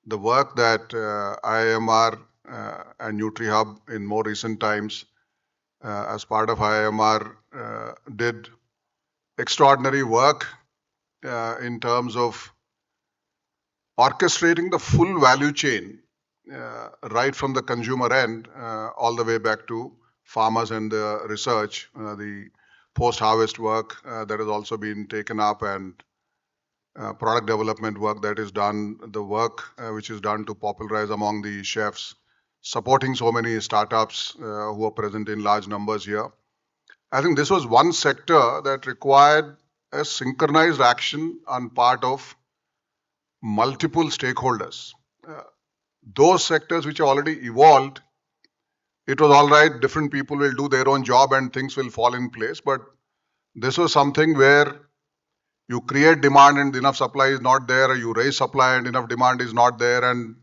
the work that IIMR and NutriHub in more recent times as part of IIMR did extraordinary work in terms of orchestrating the full value chain right from the consumer end all the way back to farmers and the research, the post-harvest work that has also been taken up, and product development work that is done, the work which is done to popularize among the chefs, supporting so many startups who are present in large numbers here. I think this was one sector that required a synchronized action on part of multiple stakeholders. Those sectors which are already evolved, it was all right, different people will do their own job and things will fall in place. But this was something where you create demand and enough supply is not there, or you raise supply and enough demand is not there, and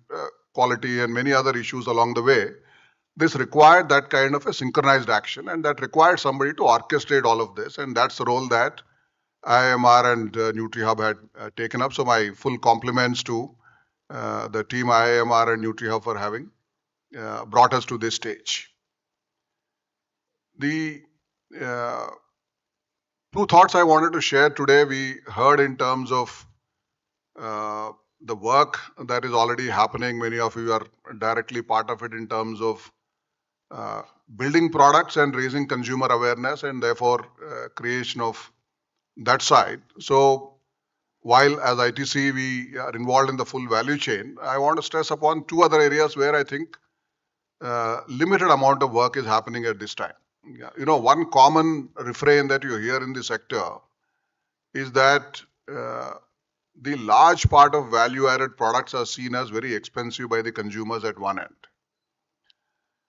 quality and many other issues along the way. This required that kind of a synchronized action, and that required somebody to orchestrate all of this. And that's the role that IIMR and NutriHub had taken up. So my full compliments to the team IIMR and NutriHub for having brought us to this stage. The two thoughts I wanted to share today, we heard in terms of the work that is already happening. Many of you are directly part of it in terms of building products and raising consumer awareness, and therefore creation of that side. So while as ITC we are involved in the full value chain, I want to stress upon two other areas where I think limited amount of work is happening at this time. One common refrain that you hear in the sector is that the large part of value-added products are seen as very expensive by the consumers at one end.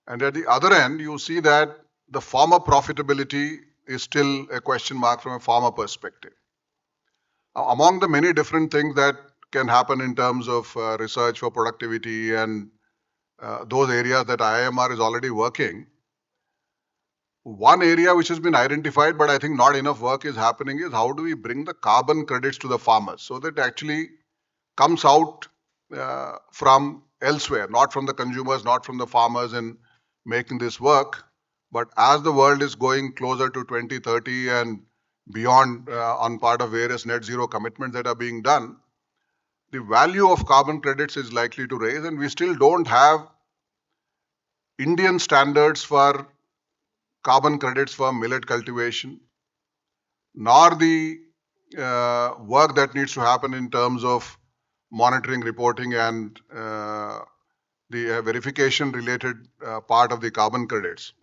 And at the other end, you see that the farmer profitability is still a question mark from a farmer perspective. Among the many different things that can happen in terms of research for productivity and those areas that IIMR is already working, one area which has been identified, but I think not enough work is happening, is how do we bring the carbon credits to the farmers so that it actually comes out from elsewhere, not from the consumers, not from the farmers in making this work. But as the world is going closer to 2030 and beyond on part of various net zero commitments that are being done, the value of carbon credits is likely to raise, and we still don't have Indian standards for carbon credits for millet cultivation, nor the work that needs to happen in terms of monitoring, reporting, and the verification related part of the carbon credits.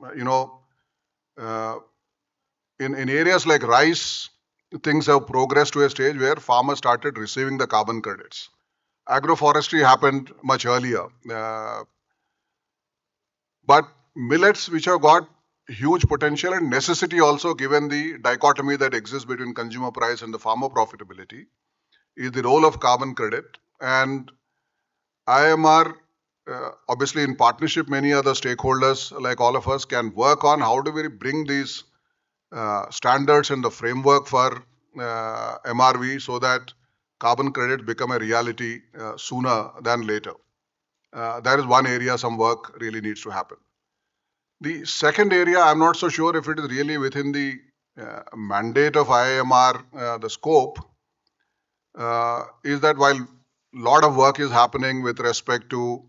In areas like rice, things have progressed to a stage where farmers started receiving the carbon credits. Agroforestry happened much earlier. But millets, which have got huge potential and necessity also, given the dichotomy that exists between consumer price and the farmer profitability, is the role of carbon credit. And IIMR, obviously in partnership, many other stakeholders like all of us can work on how do we bring these standards and the framework for MRV so that carbon credits become a reality sooner than later. That is one area some work really needs to happen. The second area, I'm not so sure if it is really within the mandate of IIMR, the scope, is that while a lot of work is happening with respect to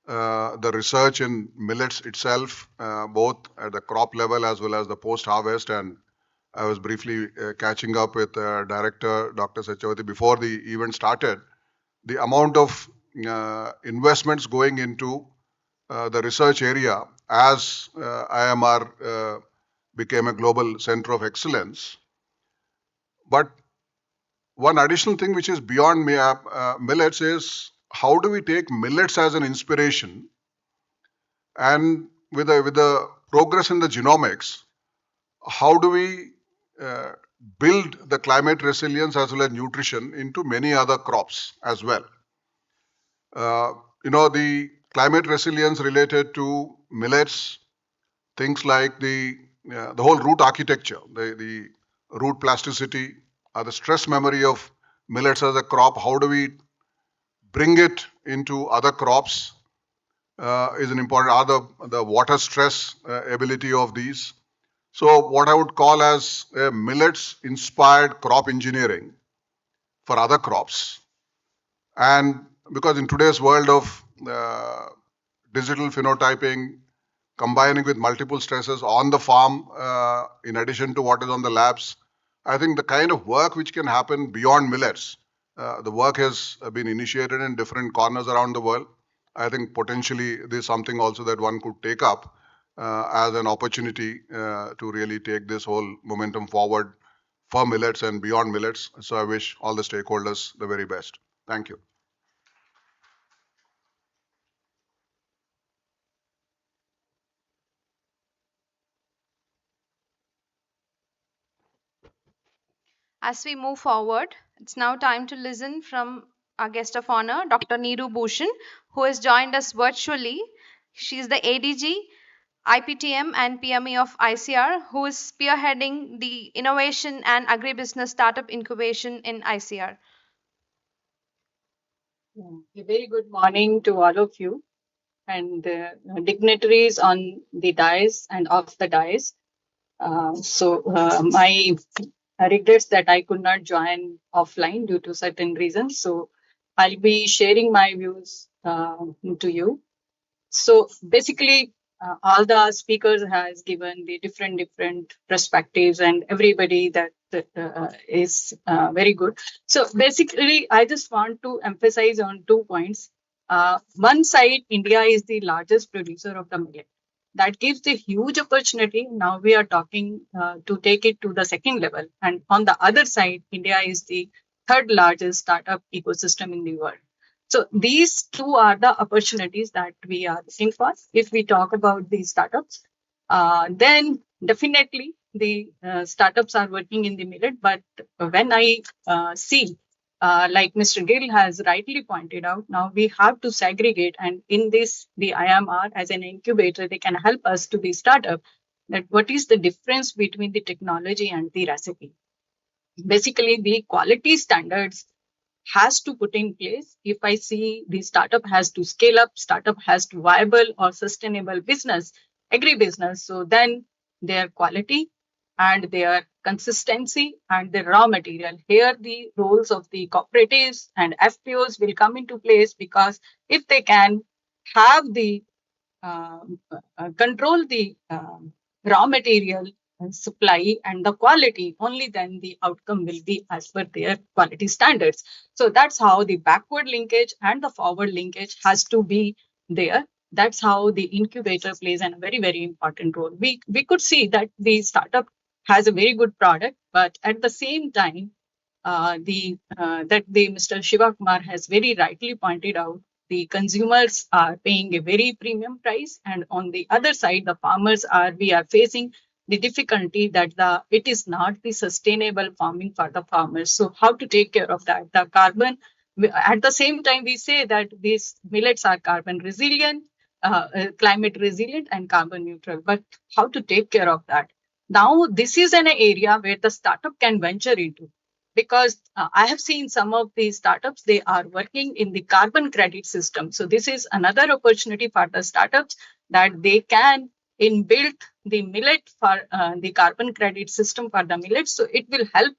the research in millets itself, both at the crop level as well as the post-harvest, and I was briefly catching up with Director Dr. Sachavati before the event started, the amount of investments going into the research area as IMR became a global center of excellence. But one additional thing which is beyond millets is how do we take millets as an inspiration, and with the progress in the genomics, how do we uh, build the climate resilience as well as nutrition into many other crops as well. The climate resilience related to millets, things like the whole root architecture, the root plasticity, the stress memory of millets as a crop, how do we bring it into other crops is an important, the water stress ability of these. So what I would call as a millets inspired crop engineering for other crops. And because in today's world of digital phenotyping, combining with multiple stresses on the farm, in addition to what is on the labs, I think the kind of work which can happen beyond millets, the work has been initiated in different corners around the world. I think potentially this is something also that one could take up as an opportunity to really take this whole momentum forward for millets and beyond millets. So I wish all the stakeholders the very best. Thank you. As we move forward, it's now time to listen from our guest of honor, Dr. Neeru Bhushan, who has joined us virtually. She is the ADG, IPTM, and PME of ICR, who is spearheading the innovation and agribusiness startup incubation in ICR. A very good morning to all of you and dignitaries on the dais and off the dais. My regrets that I could not join offline due to certain reasons. So I'll be sharing my views to you. So basically, all the speakers has given the different perspectives, and everybody that is very good. So basically, I just want to emphasize on 2 points. One side, India is the largest producer of the millet. That gives a huge opportunity. Now we are talking to take it to the second level. And on the other side, India is the third largest startup ecosystem in the world. So these two are the opportunities that we are looking for. If we talk about the startups, then definitely the startups are working in the millet. But when I see, like Mr. Gill has rightly pointed out, now we have to segregate. And in this, the IMR as an incubator, they can help us to the startup that what is the difference between the technology and the recipe. Basically, the quality standards has to put in place. If I see the startup has to scale up, startup has to viable or sustainable business, agribusiness, so then their quality and their consistency and the raw material. Here the roles of the cooperatives and FPOs will come into place, because if they can have the uh, control the raw material supply and the quality, only then the outcome will be as per their quality standards. So that's how the backward linkage and the forward linkage has to be there. That's how the incubator plays a very important role. We could see that the startup has a very good product, but at the same time, the Mr. Shiva Kumar has very rightly pointed out, the consumers are paying a very premium price, and on the other side, the farmers we are facing the difficulty that it is not the sustainable farming for the farmers. So how to take care of that? The carbon, at the same time, we say that these millets are carbon resilient, climate resilient, and carbon neutral. But how to take care of that? Now, this is an area where the startup can venture into, because I have seen some of these startups, they are working in the carbon credit system. So this is another opportunity for the startups that they can inbuild the millet for the carbon credit system for the millet. So it will help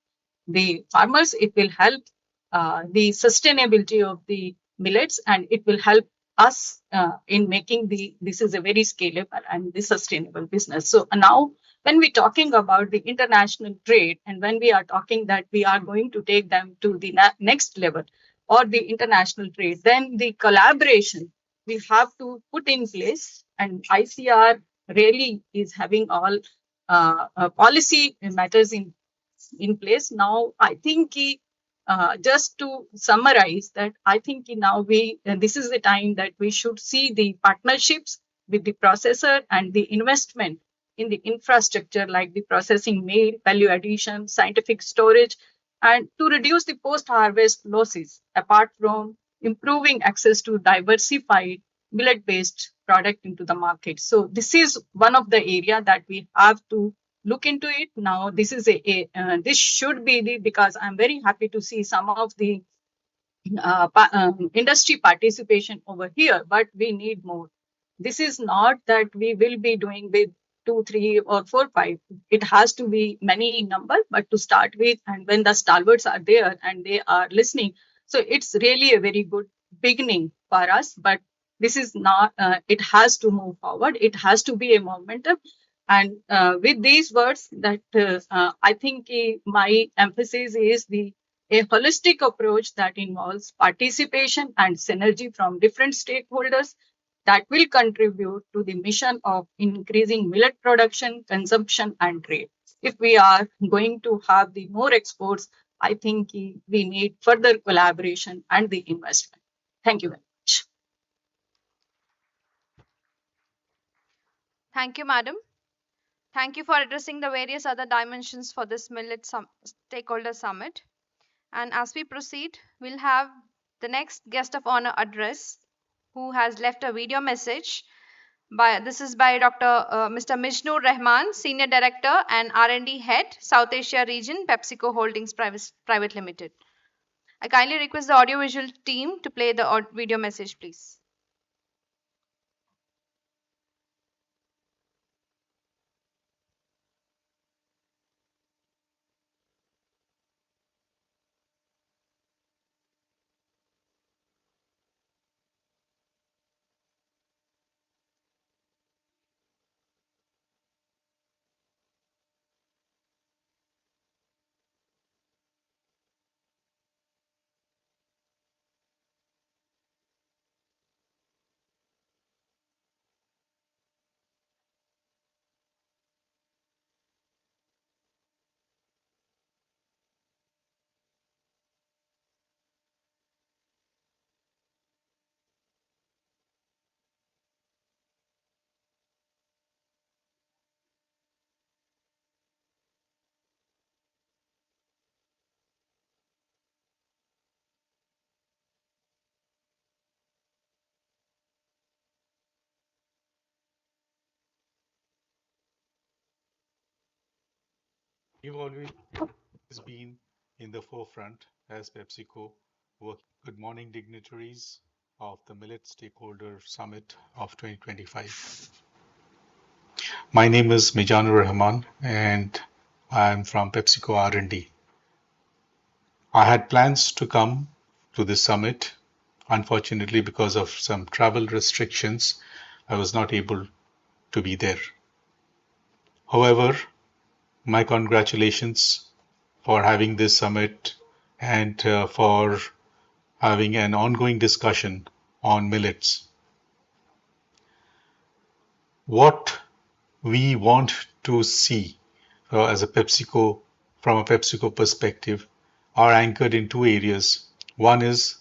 the farmers, it will help the sustainability of the millets, and it will help us in making this is a very scalable and the sustainable business. So now when we're talking about the international trade, and when we are talking that we are going to take them to the next level or the international trade, then the collaboration we have to put in place, and ICR really is having all policy matters in place. Now, I think just to summarize that, I think now this is the time that we should see the partnerships with the processor and the investment in the infrastructure like the processing mill, value addition, scientific storage, and to reduce the post-harvest losses, apart from improving access to diversified millet-based product into the market. So this is one of the area that we have to look into it now. This is this should be the, because I'm very happy to see some of the industry participation over here, but we need more. This is not that we will be doing with 2, 3, or 4, 5. It has to be many in number, but to start with, and when the stalwarts are there and they are listening, so it's really a very good beginning for us. But this is not, it has to move forward. It has to be a momentum. And with these words, that I think my emphasis is a holistic approach that involves participation and synergy from different stakeholders that will contribute to the mission of increasing millet production, consumption, and trade. If we are going to have the more exports, I think we need further collaboration and the investment. Thank you very much. Thank you, madam. Thank you for addressing the various other dimensions for this Stakeholder Summit. And as we proceed, we'll have the next guest of honor address, who has left a video message. This is by Mr. Mijnur Rahman, Senior Director and R&D Head, South Asia Region, PepsiCo Holdings Private Limited. I kindly request the audiovisual team to play the video message, please. You've always been in the forefront as PepsiCo. Good morning, dignitaries of the Millet Stakeholder Summit of 2025. My name is Mijnur Rahman, and I'm from PepsiCo R&D. I had plans to come to this summit. Unfortunately, because of some travel restrictions, I was not able to be there. However, my congratulations for having this summit and for having an ongoing discussion on millets. What we want to see as a PepsiCo, from a PepsiCo perspective, are anchored in two areas. One is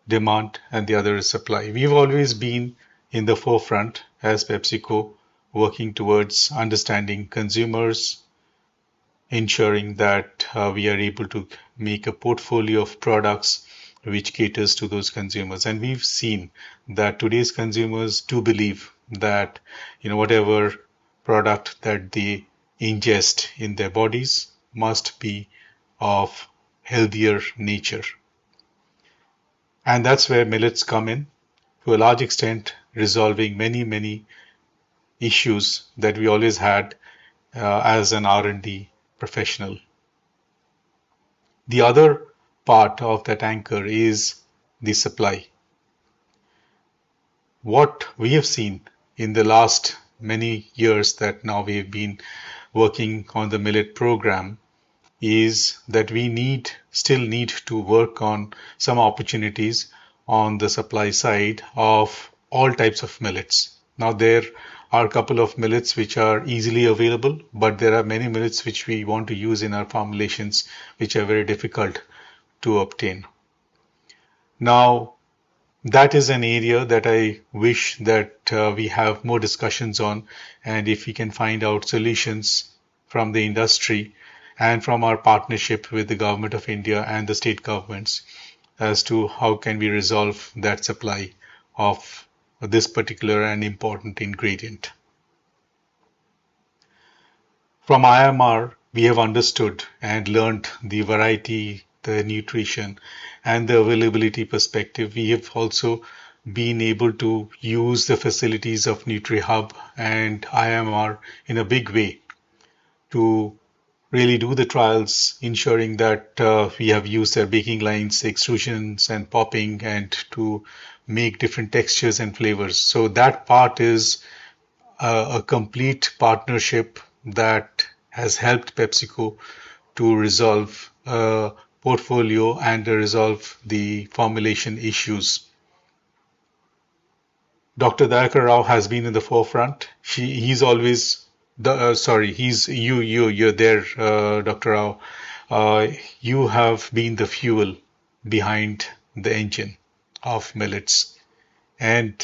demand and the other is supply. We've always been in the forefront as PepsiCo, working towards understanding consumers, ensuring that we are able to make a portfolio of products which caters to those consumers. And we've seen that today's consumers do believe that whatever product that they ingest in their bodies must be of healthier nature. And that's where millets come in, to a large extent resolving many issues that we always had as an R&D professional. The other part of that anchor is the supply. What we have seen in the last many years that now we have been working on the millet program is that we still need to work on some opportunities on the supply side of all types of millets. Now, there are a couple of millets which are easily available, but there are many millets which we want to use in our formulations, which are very difficult to obtain. Now, that is an area that I wish that we have more discussions on, and if we can find out solutions from the industry and from our partnership with the government of India and the state governments as to how can we resolve that supply of this particular and important ingredient. From IMR, we have understood and learned the variety, the nutrition, and the availability perspective. We have also been able to use the facilities of NutriHub and IMR in a big way to really do the trials, ensuring that we have used their baking lines, extrusions, and popping, and to make different textures and flavors. So that part is a complete partnership that has helped PepsiCo to resolve portfolio and resolve the formulation issues. Dr. Dayakar Rao has been in the forefront. He's always you're there, Dr. Rao. You have been the fuel behind the engine of millets. And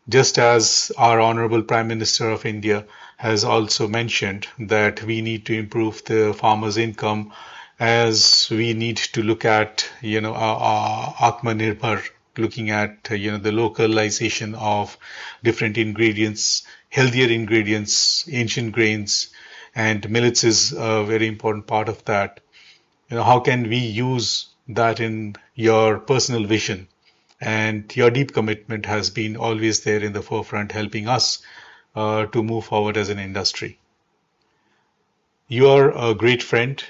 just as our Honorable Prime Minister of India has also mentioned that we need to improve the farmers' income, as we need to look at, Atmanirbhar, looking at, the localization of different ingredients, healthier ingredients, ancient grains, and millets is a very important part of that. How can we use that in your personal vision? And your deep commitment has been always there in the forefront, helping us to move forward as an industry. You are a great friend,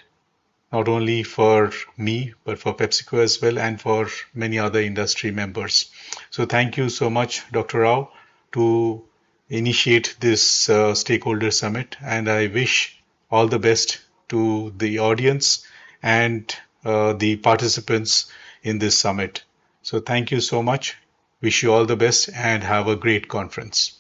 not only for me, but for PepsiCo as well, and for many other industry members. So thank you so much, Dr. Rao, to initiate this stakeholder summit. And I wish all the best to the audience and the participants in this summit. So thank you so much. Wish you all the best and have a great conference.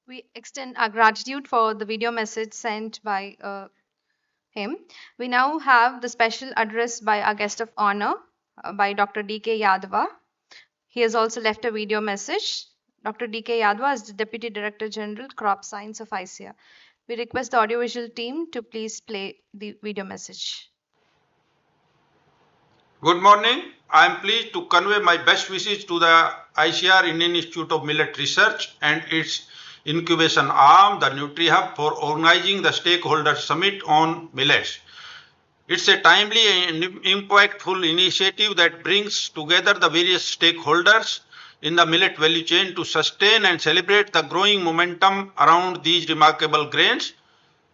We extend our gratitude for the video message sent by him. We now have the special address by our guest of honor, by Dr. D.K. Yadava. He has also left a video message. Dr. D.K. Yadava is the Deputy Director General, Crop Science of ICAR. We request the audiovisual team to please play the video message. Good morning. I am pleased to convey my best wishes to the ICR Indian Institute of Millet Research and its incubation arm, the NutriHub, for organizing the Stakeholder Summit on Millets. It's a timely and impactful initiative that brings together the various stakeholders in the millet value chain to sustain and celebrate the growing momentum around these remarkable grains.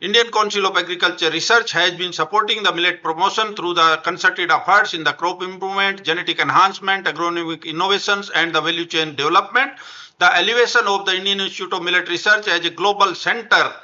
Indian Council of Agriculture Research has been supporting the millet promotion through the concerted efforts in the crop improvement, genetic enhancement, agronomic innovations, and the value chain development. The elevation of the Indian Institute of Millet Research as a global center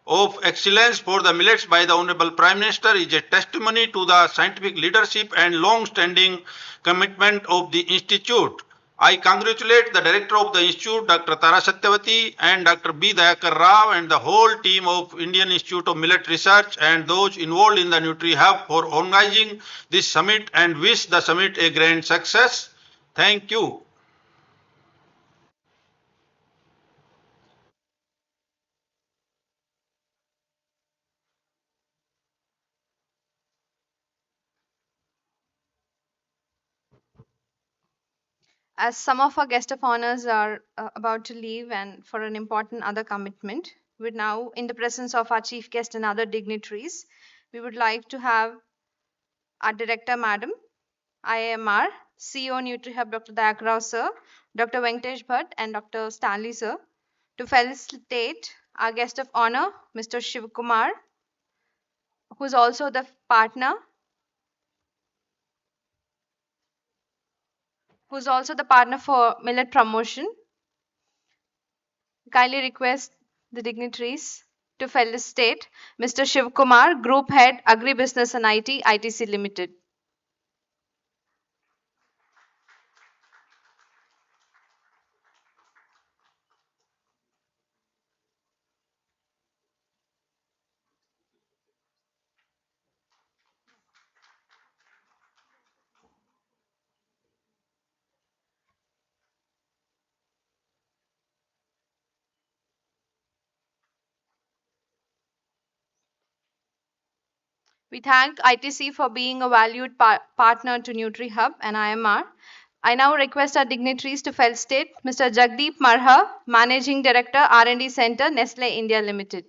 of excellence for the millets by the Honorable Prime Minister is a testimony to the scientific leadership and long-standing commitment of the Institute. I congratulate the Director of the Institute, Dr. Tara Satyavati, and Dr. B. Dayakar Rao, and the whole team of Indian Institute of Millet Research and those involved in the NutriHub for organizing this summit, and wish the summit a grand success. Thank you. As some of our guest of honors are about to leave and for an important other commitment, we're now in the presence of our chief guest and other dignitaries. We would like to have our director, Madam, IMR, CEO NutriHub, Dr. Dayak Rao sir, Dr. Venkatesh Bhatt, and Dr. Stanley sir, to felicitate our guest of honor, Mr. Shiv Kumar, who's also the partner for millet promotion. Kindly request the dignitaries to felicitate Mr. Shiv Kumar, Group Head, Agribusiness and IT, ITC Limited. We thank ITC for being a valued partner to NutriHub and IMR. I now request our dignitaries to felicitate Mr. Jagdeep Marha, Managing Director, R&D Center, Nestle India Limited.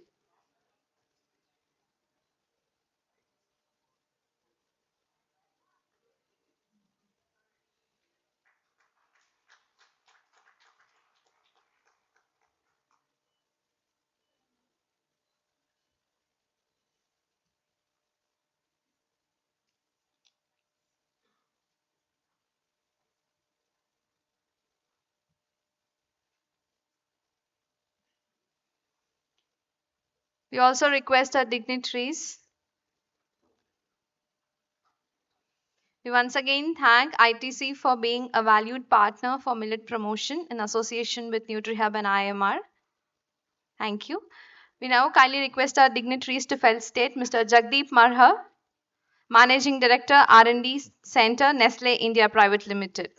We also request our dignitaries. We once again thank ITC for being a valued partner for millet promotion in association with NutriHub and IMR. Thank you. We now kindly request our dignitaries to felicitate Mr. Jagdeep Marha, Managing Director, R&D Center, Nestle India Private Limited.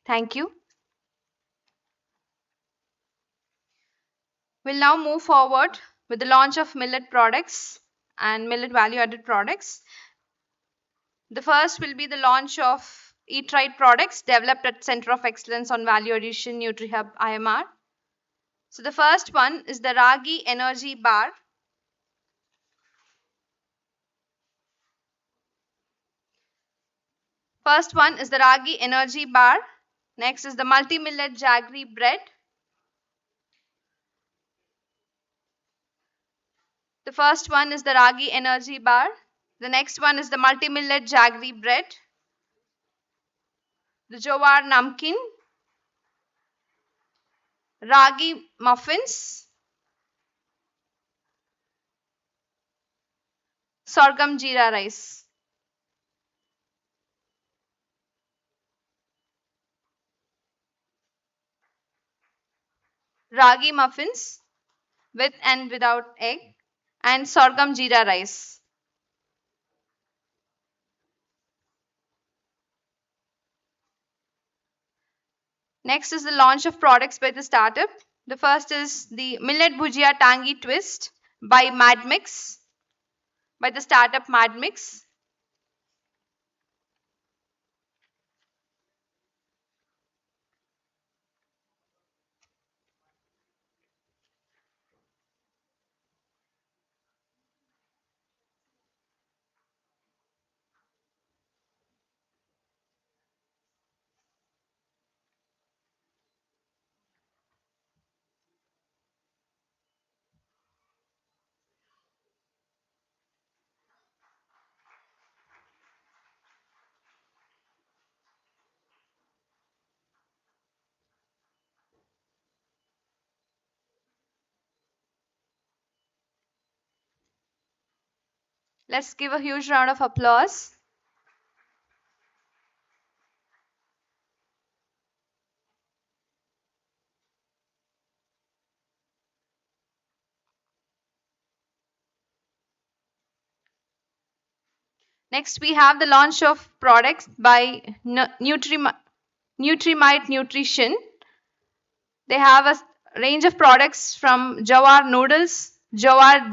Thank you. We'll now move forward with the launch of millet products and millet value-added products. The first will be the launch of Eat Right products developed at Center of Excellence on Value Addition NutriHub IMR. So the first one is the Ragi Energy Bar. First one is the Ragi Energy Bar. Next is the multi-millet jaggery bread. The first one is the Ragi Energy Bar. The next one is the multi-millet jaggery bread. The Jowar Namkin. Ragi Muffins. Sorghum Jeera Rice. Ragi Muffins with and without egg. And Sorghum Jeera Rice. Next is the launch of products by the startup. The first is the Millet Bhujia Tangy Twist by Madmix, by the startup Madmix. Let's give a huge round of applause. Next, we have the launch of products by Nutrimite Nutrition. They have a range of products from Jawar noodles, Jawar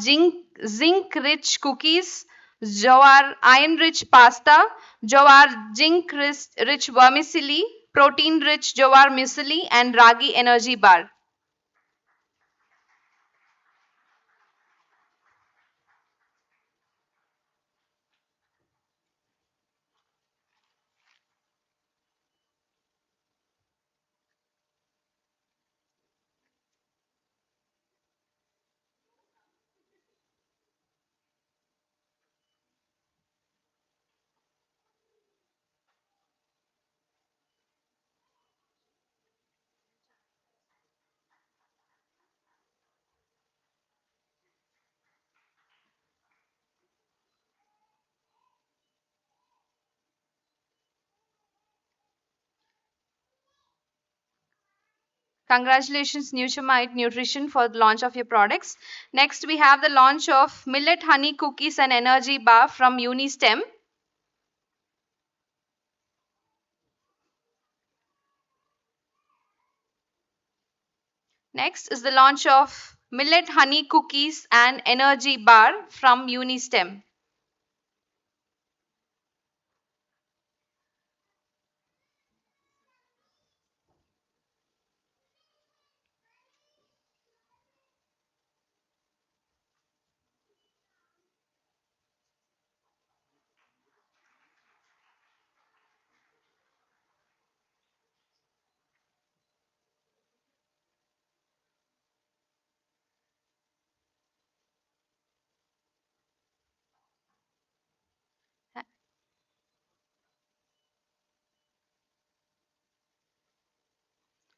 zinc-rich cookies, Jawar iron-rich pasta, Jawar zinc-rich vermicelli, protein-rich Jawar muesli, and Ragi energy bar. Congratulations, Nutrimite Nutrition, for the launch of your products. Next, we have the launch of Millet Honey Cookies and Energy Bar from Unistem. Next is the launch of Millet Honey Cookies and Energy Bar from Unistem.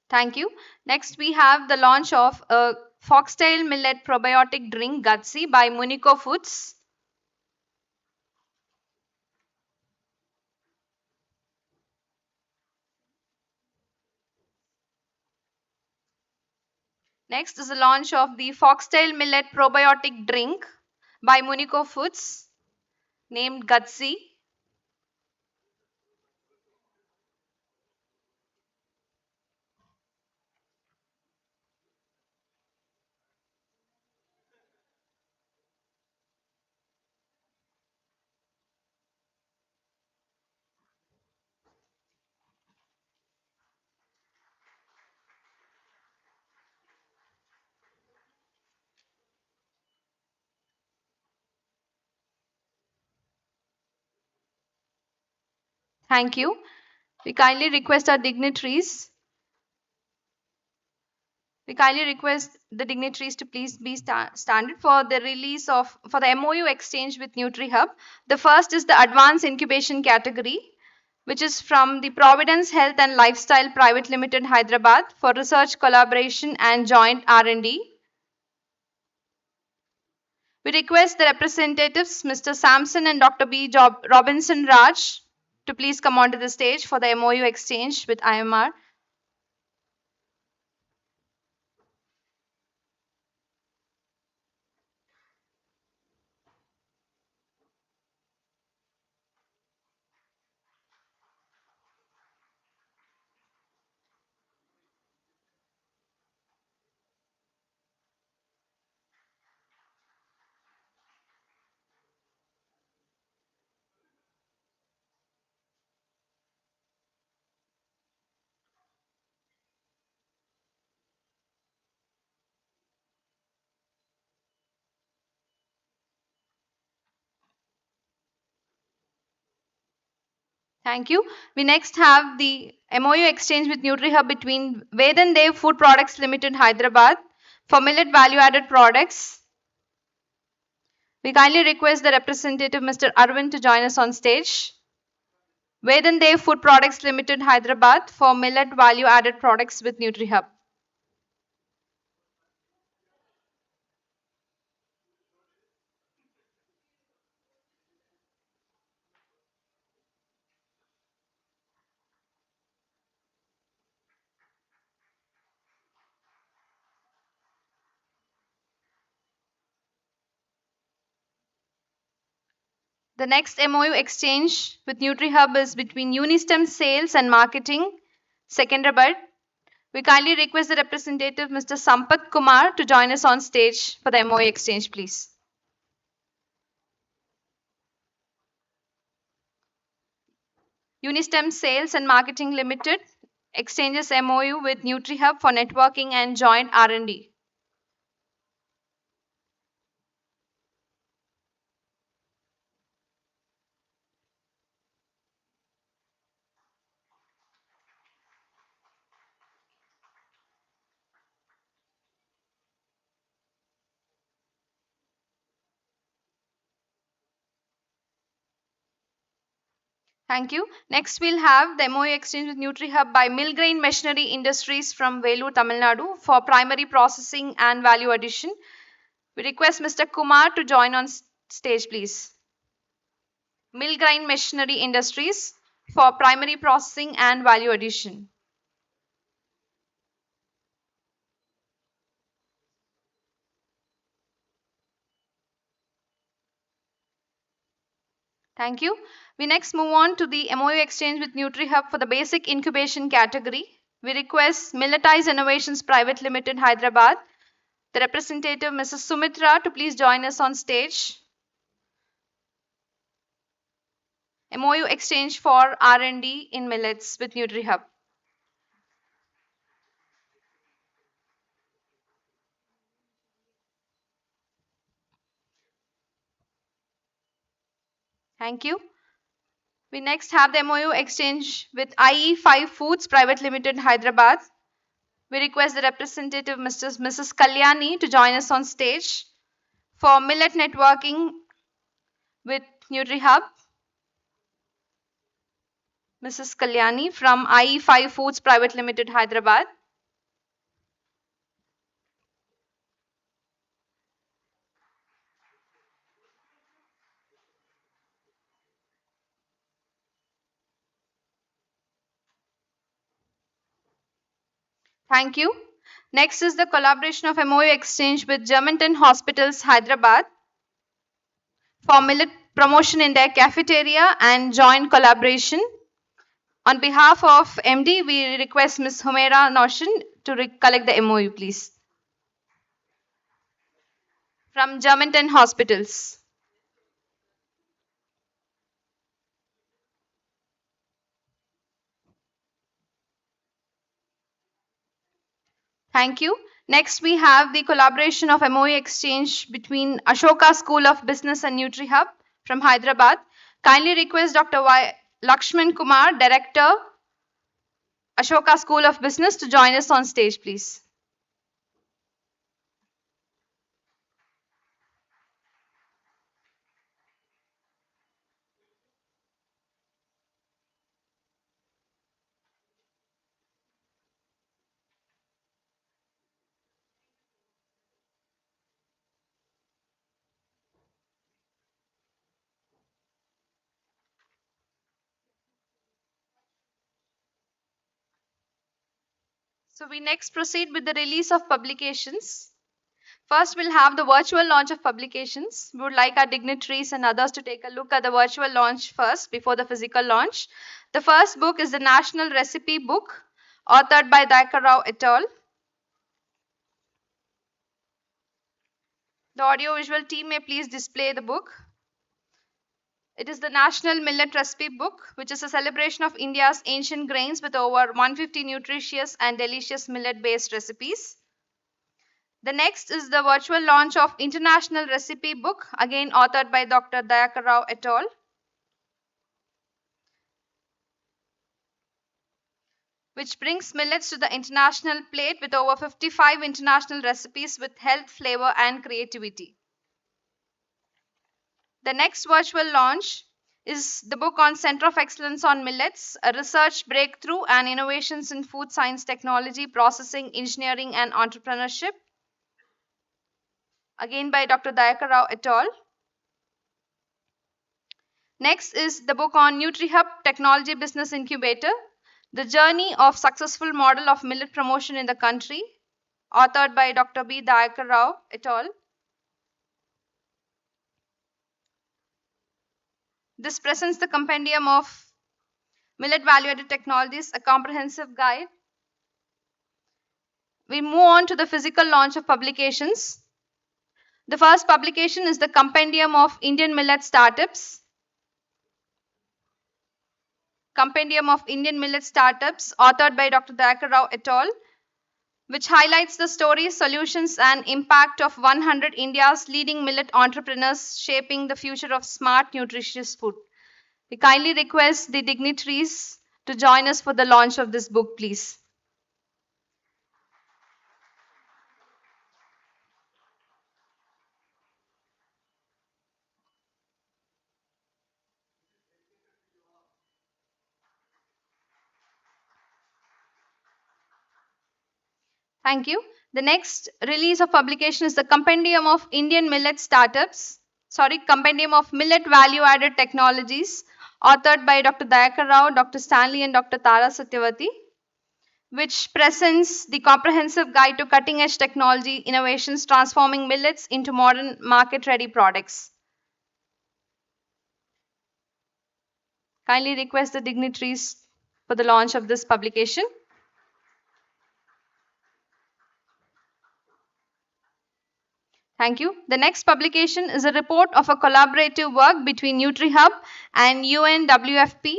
Thank you. Next, we have the launch of a Foxtail Millet Probiotic Drink Gutsy by Munico Foods. Next is the launch of the Foxtail Millet Probiotic Drink by Munico Foods, named Gutsy. Thank you. We kindly request our dignitaries. We kindly request the dignitaries to please be standard for the release of for the MOU exchange with NutriHub. The first is the advanced incubation category, which is from the Providence Health and Lifestyle Private Limited, Hyderabad, for research collaboration and joint R&D. We request the representatives, Mr. Sampson and Dr. B. Robinson Raj, to please come onto the stage for the MOU exchange with IMR. Thank you. We next have the MOU exchange with NutriHub between Vedan Dev Food Products Limited, Hyderabad, for millet value-added products. We kindly request the representative, Mr. Arvind, to join us on stage. Vedan Dev Food Products Limited, Hyderabad, for millet value-added products with NutriHub. The next MOU exchange with NutriHub is between Unistem Sales and Marketing, Secunderabad. We kindly request the representative, Mr. Sampath Kumar, to join us on stage for the MOU exchange, please. Unistem Sales and Marketing Limited exchanges MOU with NutriHub for networking and joint R&D. Thank you. Next, we'll have the MOU exchange with NutriHub by Millgrain Machinery Industries from Vellore, Tamil Nadu, for primary processing and value addition. We request Mr. Kumar to join on stage, please. Millgrain Machinery Industries for primary processing and value addition. Thank you. We next move on to the MOU exchange with NutriHub for the basic incubation category. We request Milletize Innovations Private Limited, Hyderabad, the representative Mrs. Sumitra, to please join us on stage. MOU exchange for R&D in millets with NutriHub. Thank you. We next have the MOU exchange with IE5 Foods Private Limited, Hyderabad. We request the representative Mrs. Kalyani to join us on stage for millet networking with NutriHub. Mrs. Kalyani from IE5 Foods Private Limited, Hyderabad. Thank you. Next is the collaboration of MOU exchange with Germantown Hospitals, Hyderabad for millet promotion in their cafeteria and joint collaboration. On behalf of MD, we request Ms. Humaira Noshin to collect the MOU, please. From Germantown Hospitals. Thank you. Next, we have the collaboration of MOU exchange between Ashoka School of Business and NutriHub from Hyderabad. Kindly request Dr. Lakshman Kumar, Director, Ashoka School of Business, to join us on stage, please. So we next proceed with the release of publications. First, we'll have the virtual launch of publications. We would like our dignitaries and others to take a look at the virtual launch first before the physical launch. The first book is the National Recipe Book, authored by Dayakar Rao et al. The audio-visual team may please display the book. It is the National Millet Recipe Book, which is a celebration of India's ancient grains with over 150 nutritious and delicious millet-based recipes. The next is the virtual launch of International Recipe Book, again authored by Dr. Dayakar Rao et al. Which brings millets to the international plate with over 55 international recipes with health, flavor, and creativity. The next virtual launch is the book on Center of Excellence on Millets, a research breakthrough and innovations in food science technology, processing, engineering, and entrepreneurship, again by Dr. Dayakar Rao et al. Next is the book on NutriHub Technology Business Incubator, the journey of successful model of millet promotion in the country, authored by Dr. B. Dayakar Rao et al. This presents the compendium of millet value-added technologies, a comprehensive guide. We move on to the physical launch of publications. The first publication is the Compendium of Indian Millet Startups. Compendium of Indian Millet Startups, authored by Dr. Dayakar Rao et al., which highlights the stories, solutions, and impact of 100 India's leading millet entrepreneurs shaping the future of smart, nutritious food. We kindly request the dignitaries to join us for the launch of this book, please. Thank you. The next release of publication is the Compendium of Indian Millet Startups. Compendium of Millet Value Added Technologies, authored by Dr. Dayakar Rao, Dr. Stanley, and Dr. Tara Satyavati, which presents the comprehensive guide to cutting-edge technology innovations transforming millets into modern market-ready products. Kindly request the dignitaries for the launch of this publication. Thank you. The next publication is a report of a collaborative work between NutriHub and UNWFP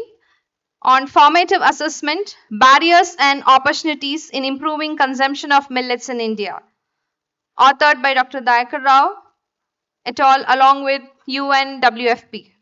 on formative assessment, barriers and opportunities in improving consumption of millets in India, authored by Dr. Dayakar Rao et al. Along with UNWFP.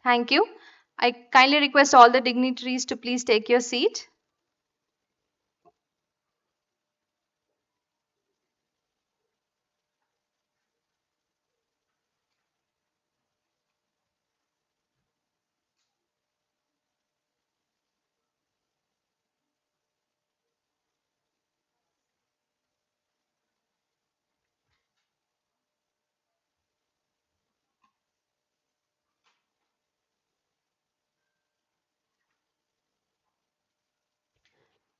Thank you. I kindly request all the dignitaries to please take your seat.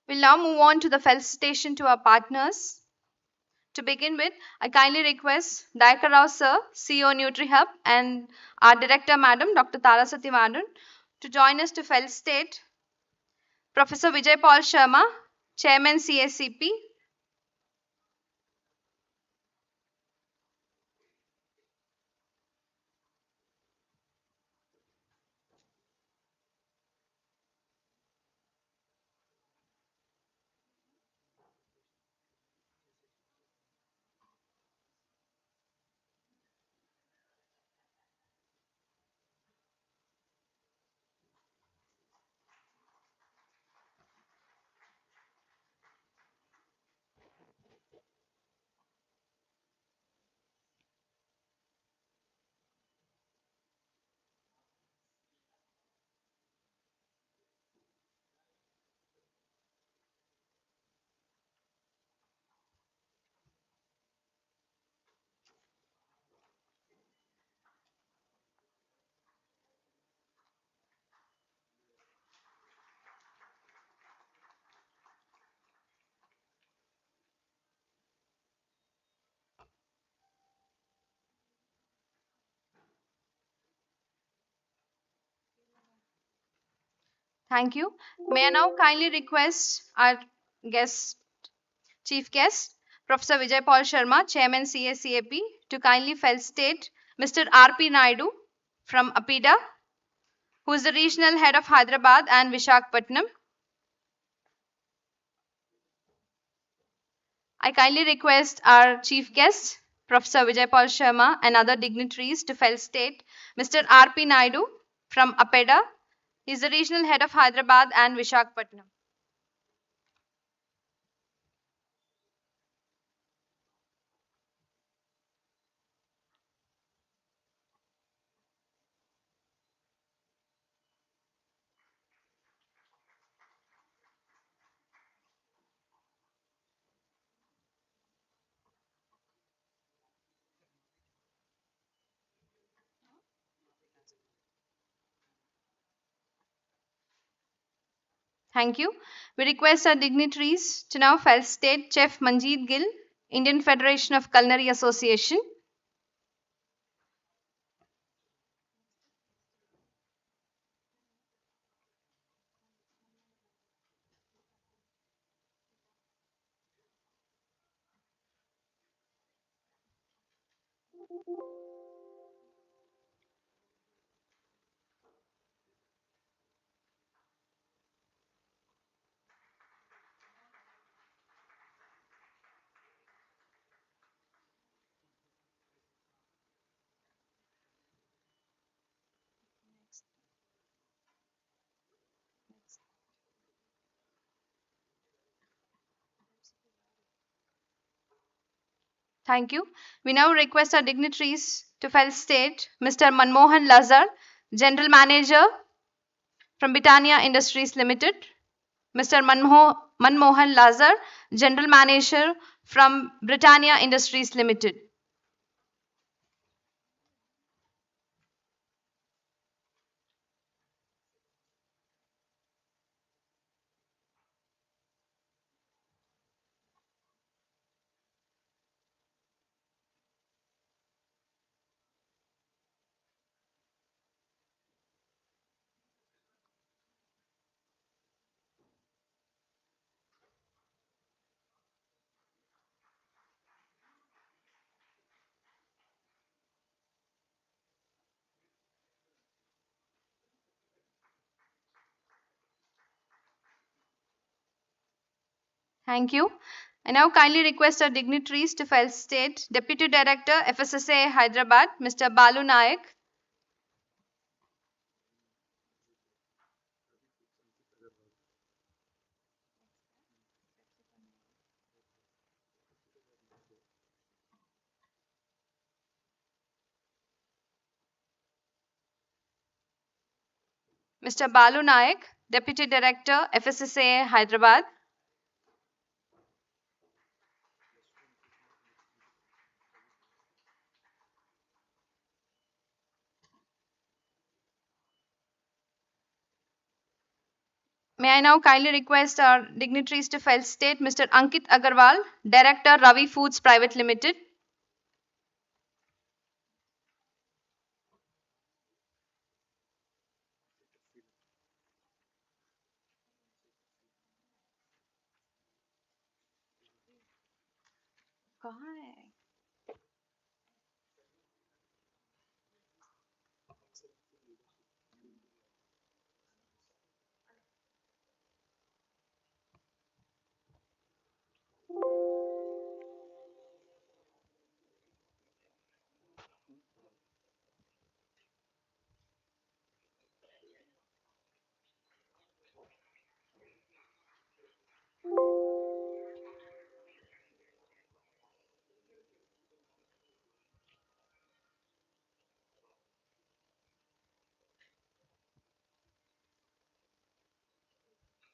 We'll now move on to the felicitation to our partners. To begin with, I kindly request Dayakar Rao Sir, CEO NutriHub, and our Director Madam, Dr. Tarasati Madam, to join us to felicitate Professor Vijay Paul Sharma, Chairman CACP. Thank you. May I now kindly request our guest, Chief Guest, Professor Vijay Paul Sharma, Chairman CACAP, to kindly felicitate Mr. R.P. Naidu from APIDA, who is the Regional Head of Hyderabad and Visakhapatnam. I kindly request our Chief Guest, Professor Vijay Paul Sharma, and other dignitaries to felicitate Mr. R.P. Naidu from APEDA. He is the Regional Head of Hyderabad and Visakhapatnam. Thank you. We request our dignitaries to now felicitate Chef Manjeet Gill, Indian Federation of Culinary Association. Thank you. We now request our dignitaries to file state Mr. Manmohan Lazar, General Manager from Britannia Industries Limited. Mr. Manmohan Lazar, General Manager from Britannia Industries Limited. Thank you. I now kindly request our dignitaries to file state Deputy Director, FSSA Hyderabad, Mr. Balu Naik. Mr. Balu Naik, Deputy Director, FSSA Hyderabad. May I now kindly request our dignitaries to file state Mr. Ankit Agarwal, Director, Ravi Foods Private Limited.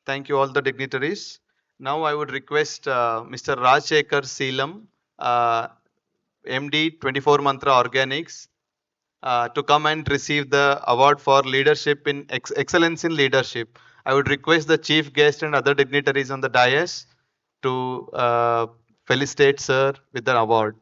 Thank you all the dignitaries. Now I would request Mr. Rajshekar Seelam, MD 24 Mantra Organics, to come and receive the award for leadership in excellence in leadership. I would request the chief guest and other dignitaries on the dais to felicitate sir with the award.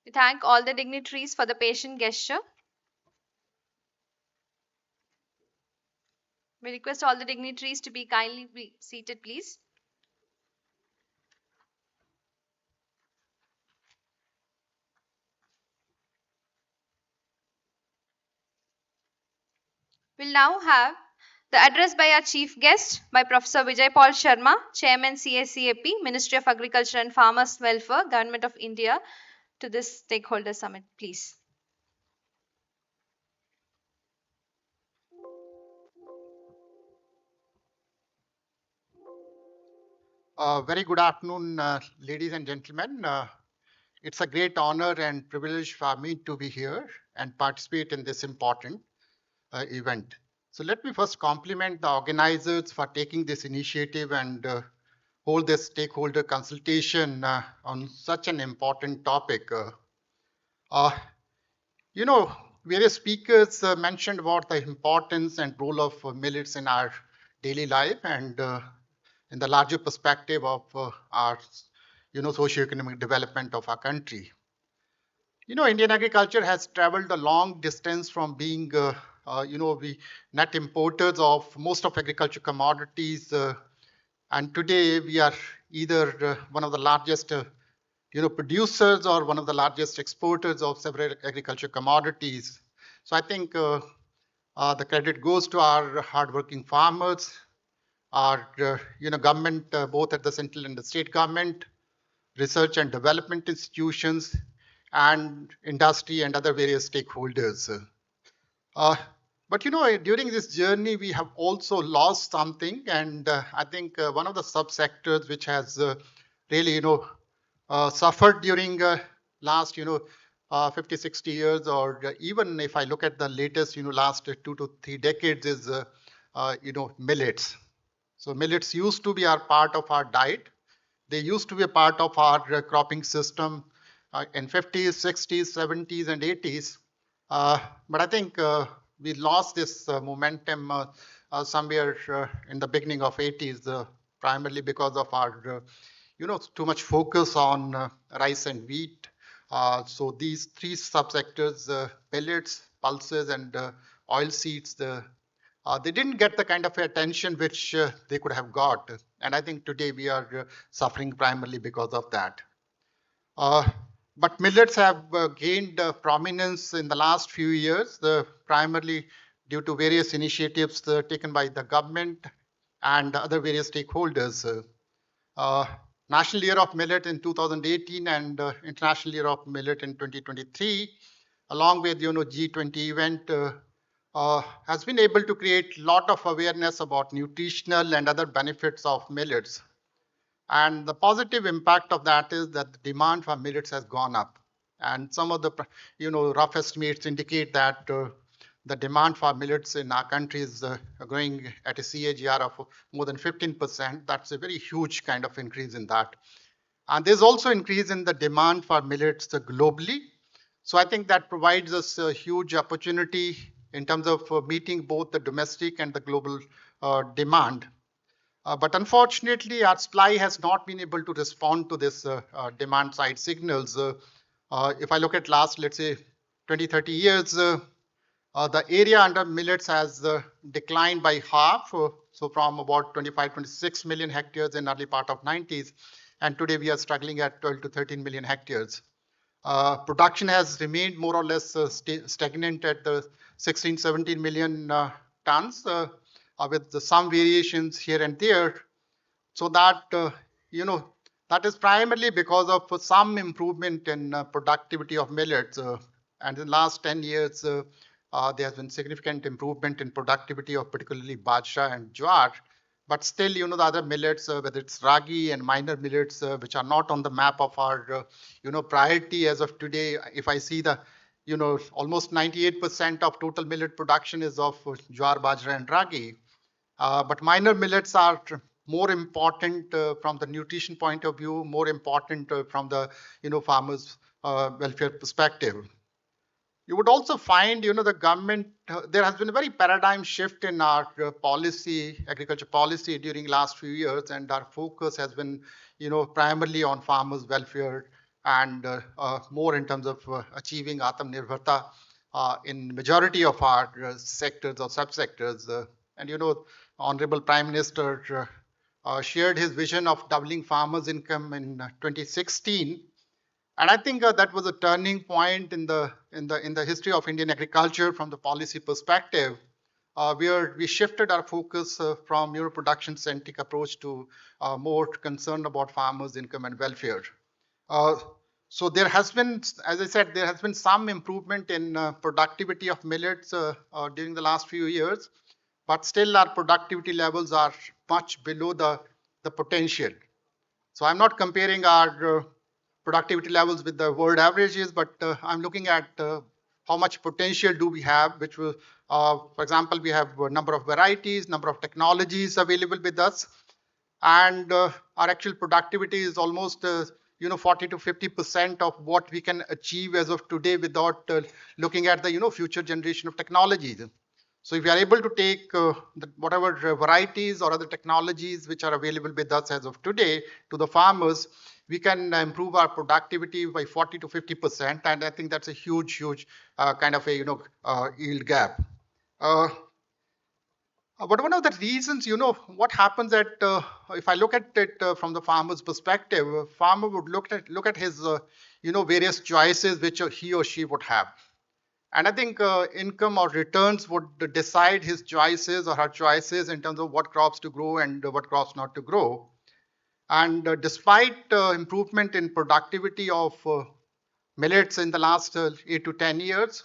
We thank all the dignitaries for the patient gesture. We request all the dignitaries to be kindly be seated, please. We'll now have the address by our chief guest by Professor Vijay Paul Sharma, Chairman CACAP, Ministry of Agriculture and Farmers Welfare, Government of India, to this stakeholder summit, please. Very good afternoon, ladies and gentlemen. It's a great honor and privilege for me to be here and participate in this important event. So let me first compliment the organizers for taking this initiative and hold this stakeholder consultation on such an important topic. You know, various speakers mentioned about the importance and role of millets in our daily life and in the larger perspective of our, socioeconomic development of our country. Indian agriculture has traveled a long distance from being, we net importers of most of agriculture commodities And today we are either one of the largest producers or one of the largest exporters of several agriculture commodities. So I think the credit goes to our hardworking farmers, our government, both at the central and the state government, research and development institutions, and industry and other various stakeholders. Uh, but during this journey, we have also lost something, and I think one of the subsectors which has really, suffered during last, 50, 60 years, or even if I look at the latest, last 2 to 3 decades, is, millets. So millets used to be our part of our diet. They used to be a part of our cropping system in 50s, 60s, 70s, and 80s. But I think we lost this momentum somewhere in the beginning of 80s, primarily because of our, too much focus on rice and wheat. So these three subsectors, pellets, pulses, and oil seeds, they didn't get the kind of attention which they could have got. And I think today we are suffering primarily because of that. Uh, but millets have gained prominence in the last few years, primarily due to various initiatives taken by the government and other various stakeholders. Uh, National Year of Millet in 2018 and International Year of Millet in 2023, along with G20 event, has been able to create a lot of awareness about nutritional and other benefits of millets. And the positive impact of that is that the demand for millets has gone up. And some of the rough estimates indicate that the demand for millets in our country is growing at a CAGR of more than 15%. That's a very huge kind of increase in that. And there's also increase in the demand for millets globally. So I think that provides us a huge opportunity in terms of meeting both the domestic and the global demand. But unfortunately, our supply has not been able to respond to this demand side signals. If I look at last, let's say, 20, 30 years, the area under millets has declined by half. So from about 25, 26 million hectares in early part of 90s, and today we are struggling at 12 to 13 million hectares. Production has remained more or less stagnant at 16, 17 million tons, with some variations here and there. So that, that is primarily because of some improvement in productivity of millets. And in the last 10 years, there has been significant improvement in productivity of particularly bajra and jowar. But still, the other millets, whether it's ragi and minor millets, which are not on the map of our, priority as of today. If I see the, almost 98% of total millet production is of jowar, bajra, and ragi. But minor millets are more important from the nutrition point of view, more important from the, farmers' welfare perspective. You would also find, the government, there has been a very paradigm shift in our policy, agriculture policy during last few years, and our focus has been, primarily on farmers' welfare and more in terms of achieving Atmanirbharta in majority of our sectors or subsectors. And, Honorable Prime Minister shared his vision of doubling farmers' income in 2016. And I think that was a turning point in the history of Indian agriculture from the policy perspective, where we shifted our focus from production-centric approach to more concerned about farmers' income and welfare. So there has been, as I said, there has been some improvement in productivity of millets during the last few years, but still our productivity levels are much below the potential. So I'm not comparing our productivity levels with the world averages, but I'm looking at how much potential do we have, which will, for example, we have a number of varieties, number of technologies available with us, and our actual productivity is almost 40 to 50% of what we can achieve as of today without looking at the future generation of technologies. So if we are able to take whatever varieties or other technologies which are available with us as of today to the farmers, we can improve our productivity by 40 to 50%, and I think that's a huge kind of a yield gap. But one of the reasons, what happens that if I look at it from the farmer's perspective, a farmer would look at his, various choices which he or she would have. And I think income or returns would decide his choices or her choices in terms of what crops to grow and what crops not to grow. And despite improvement in productivity of millets in the last 8 to 10 years,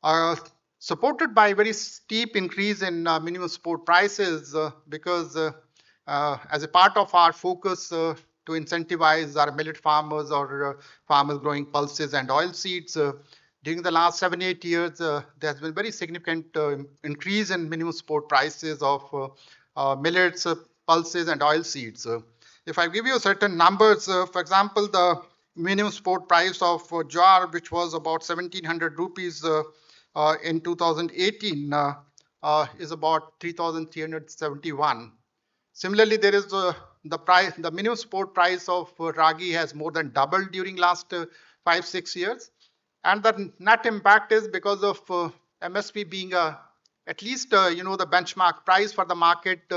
uh, supported by very steep increase in minimum support prices because as a part of our focus to incentivize our millet farmers or farmers growing pulses and oil seeds, during the last 7-8 years, there has been very significant increase in minimum support prices of millets, pulses, and oil seeds. If I give you certain numbers, for example, the minimum support price of jowar, which was about 1700 rupees in 2018, is about 3,371. Similarly, there is the minimum support price of ragi has more than doubled during last 5-6 years, and the net impact is because of MSP being at least the benchmark price for the market.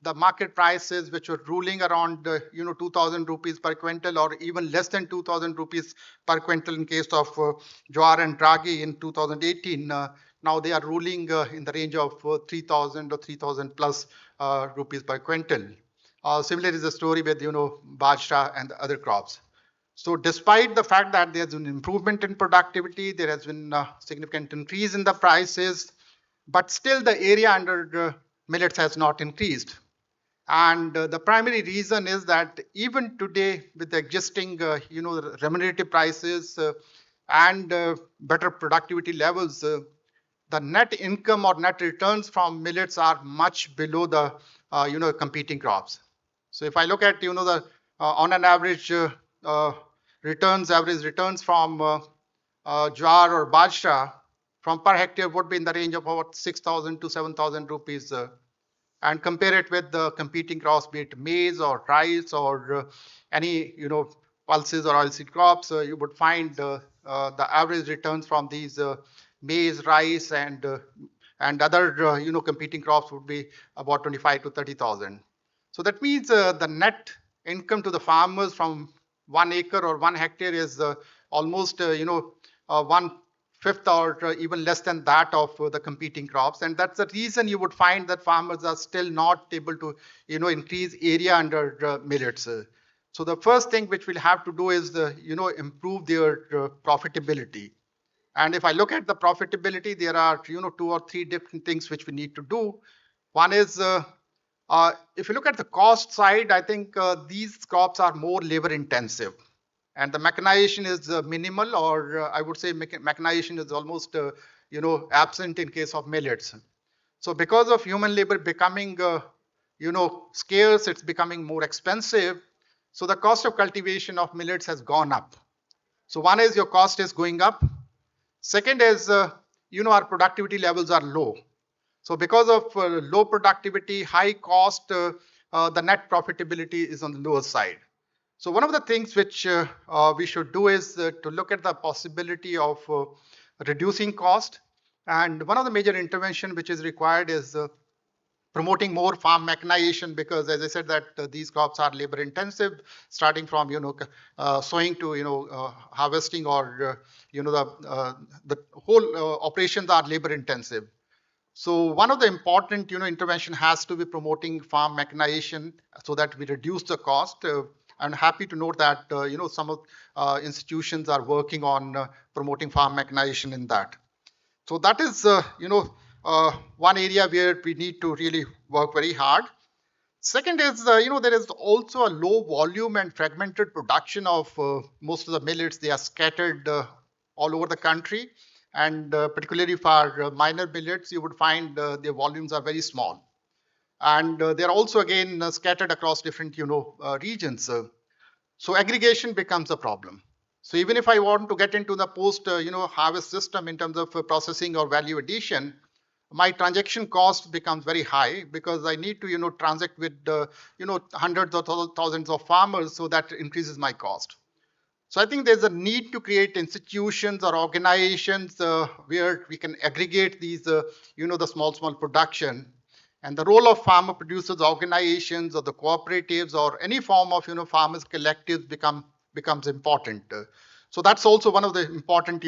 The market prices which were ruling around 2,000 rupees per quintal or even less than 2,000 rupees per quintal in case of jowar and ragi in 2018. Now they are ruling in the range of 3,000 or 3,000 plus rupees per quintal. Similar is the story with bajra and other crops. So despite the fact that there's an improvement in productivity, there has been a significant increase in the prices, but still the area under millets has not increased. And the primary reason is that even today, with the existing, remunerative prices and better productivity levels, the net income or net returns from millets are much below the, competing crops. So if I look at, the on an average average returns from jowar or bajra from per hectare would be in the range of about 6,000 to 7,000 rupees and compare it with the competing crops, be it maize or rice or any pulses or oilseed crops, you would find the average returns from these maize, rice, and other competing crops would be about 25 to 30,000. So that means the net income to the farmers from 1 acre or 1 hectare is almost 1/5 or even less than that of the competing crops, and that's the reason you would find that farmers are still not able to increase area under millets. So the first thing which we'll have to do is improve their profitability. And if I look at the profitability, there are 2 or 3 different things which we need to do. One is if you look at the cost side, I think these crops are more labor intensive, and the mechanization is minimal, or I would say mechanization is almost absent in case of millets. So because of human labor becoming scarce, it's becoming more expensive. So the cost of cultivation of millets has gone up. So one is your cost is going up. Second is our productivity levels are low. So because of low productivity, high cost, the net profitability is on the lower side. So one of the things which we should do is to look at the possibility of reducing cost. And one of the major intervention which is required is promoting more farm mechanization, because as I said that these crops are labor intensive, starting from sowing to harvesting, or the whole operations are labor intensive. So one of the important intervention has to be promoting farm mechanization so that we reduce the cost. I'm happy to note that some of institutions are working on promoting farm mechanization in that. So that is one area where we need to really work very hard. Second is there is also a low volume and fragmented production of most of the millets. They are scattered all over the country, and particularly for minor millets, you would find their volumes are very small, and they're also again scattered across different regions. So aggregation becomes a problem. So even if I want to get into the post harvest system in terms of processing or value addition, my transaction cost becomes very high, because I need to transact with hundreds or thousands of farmers, so that increases my cost. So I think there's a need to create institutions or organizations where we can aggregate these the small production, And the role of farmer producers organizations or the cooperatives or any form of farmers collectives becomes important. So that's also one of the important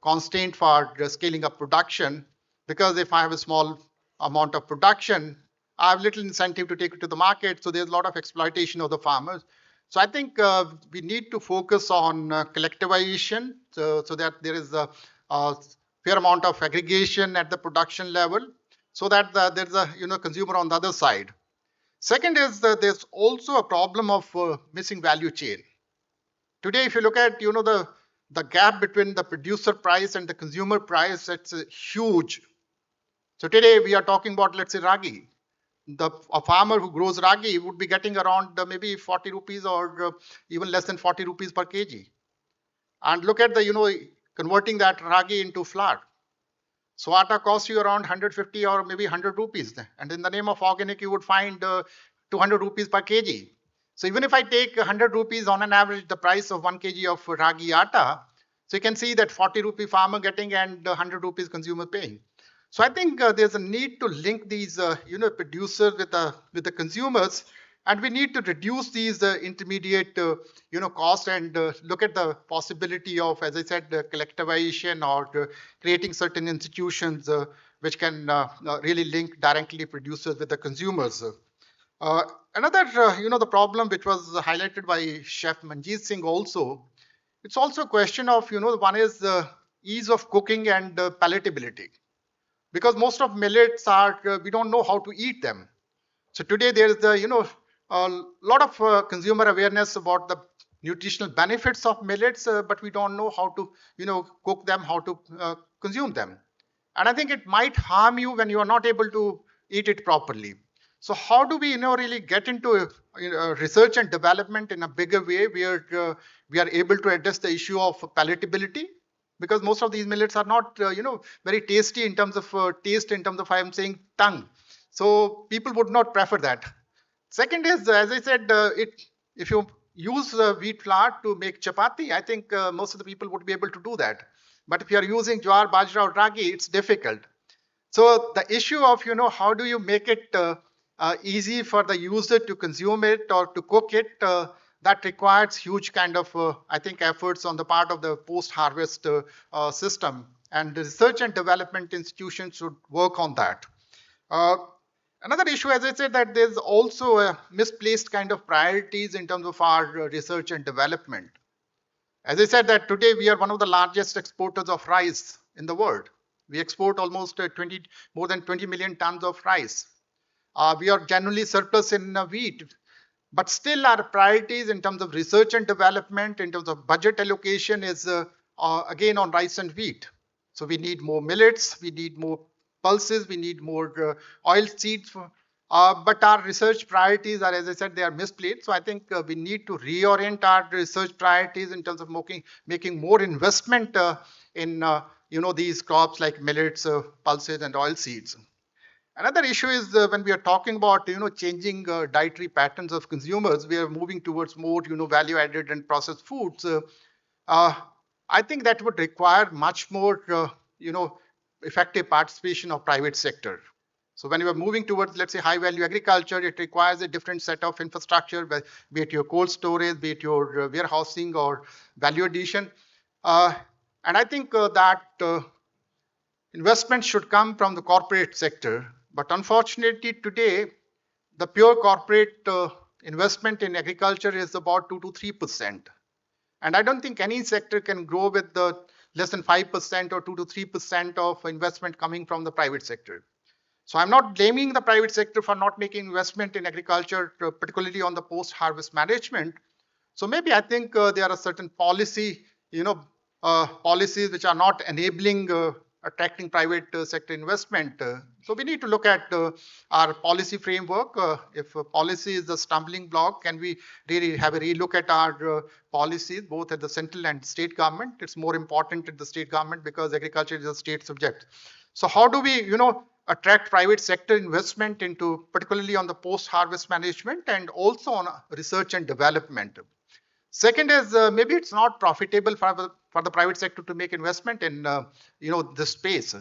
constraint for scaling up production, because if I have a small amount of production, I have little incentive to take it to the market. So there's a lot of exploitation of the farmers. So I think we need to focus on collectivization, so that there is a fair amount of aggregation at the production level, so that there's a consumer on the other side. Second is that there's also a problem of missing value chain. Today, if you look at the gap between the producer price and the consumer price, it's huge. So today we are talking about, let's say, ragi. A farmer who grows ragi would be getting around maybe 40 rupees or even less than 40 rupees per kg. And look at the converting that ragi into flour. So atta costs you around 150 or maybe 100 rupees. And in the name of organic, you would find 200 rupees per kg. So even if I take 100 rupees on an average, the price of 1 kg of ragi atta, so you can see that 40 rupee farmer getting and 100 rupees consumer paying. So I think there's a need to link these producers with the consumers, and we need to reduce these intermediate costs and look at the possibility of, as I said, collectivization or creating certain institutions which can really link directly producers with the consumers. Another the problem which was highlighted by Chef Manjeet Singh also, it's also a question of one is ease of cooking and palatability, because most of millets are we don't know how to eat them. So today there is a lot of consumer awareness about the nutritional benefits of millets, but we don't know how to cook them, how to consume them. And I think it might harm you when you are not able to eat it properly. So how do we really get into research and development in a bigger way where we are able to address the issue of palatability? Because most of these millets are not very tasty in terms of taste, in terms of, I'm saying, tongue. So people would not prefer that. Second is, as I said, if you use wheat flour to make chapati, I think most of the people would be able to do that. But if you are using jowar, bajra or ragi, it's difficult. So the issue of how do you make it easy for the user to consume it or to cook it, that requires huge kind of I think efforts on the part of the post-harvest system, and the research and development institutions should work on that. Another issue, as I said, that there's also a misplaced kind of priorities in terms of our research and development. As I said, that today we are one of the largest exporters of rice in the world. We export almost more than 20 million tons of rice. We are generally surplus in wheat, but still our priorities in terms of research and development, in terms of budget allocation, is again on rice and wheat. So we need more millets, we need more pulses, we need more oil seeds. But our research priorities are, as I said, they are misplaced. So I think we need to reorient our research priorities in terms of making more investment in these crops like millets, pulses, and oil seeds. Another issue is when we are talking about changing dietary patterns of consumers, we are moving towards more value-added and processed foods. I think that would require much more effective participation of private sector. So when you are moving towards, let's say, high-value agriculture, it requires a different set of infrastructure, be it your cold storage, be it your warehousing or value addition. And I think that investment should come from the corporate sector. But unfortunately, today, the pure corporate investment in agriculture is about 2 to 3%. And I don't think any sector can grow with the less than 5% or 2 to 3% of investment coming from the private sector. So I'm not blaming the private sector for not making investment in agriculture, particularly on the post-harvest management. So maybe I think there are certain policies which are not enabling attracting private sector investment. So we need to look at our policy framework. If policy is a stumbling block, can we really have a relook at our policies, both at the central and state government? It's more important at the state government because agriculture is a state subject. So how do we, attract private sector investment into, particularly on the post-harvest management and also on research and development? Second is maybe it's not profitable for the private sector to make investment in this space.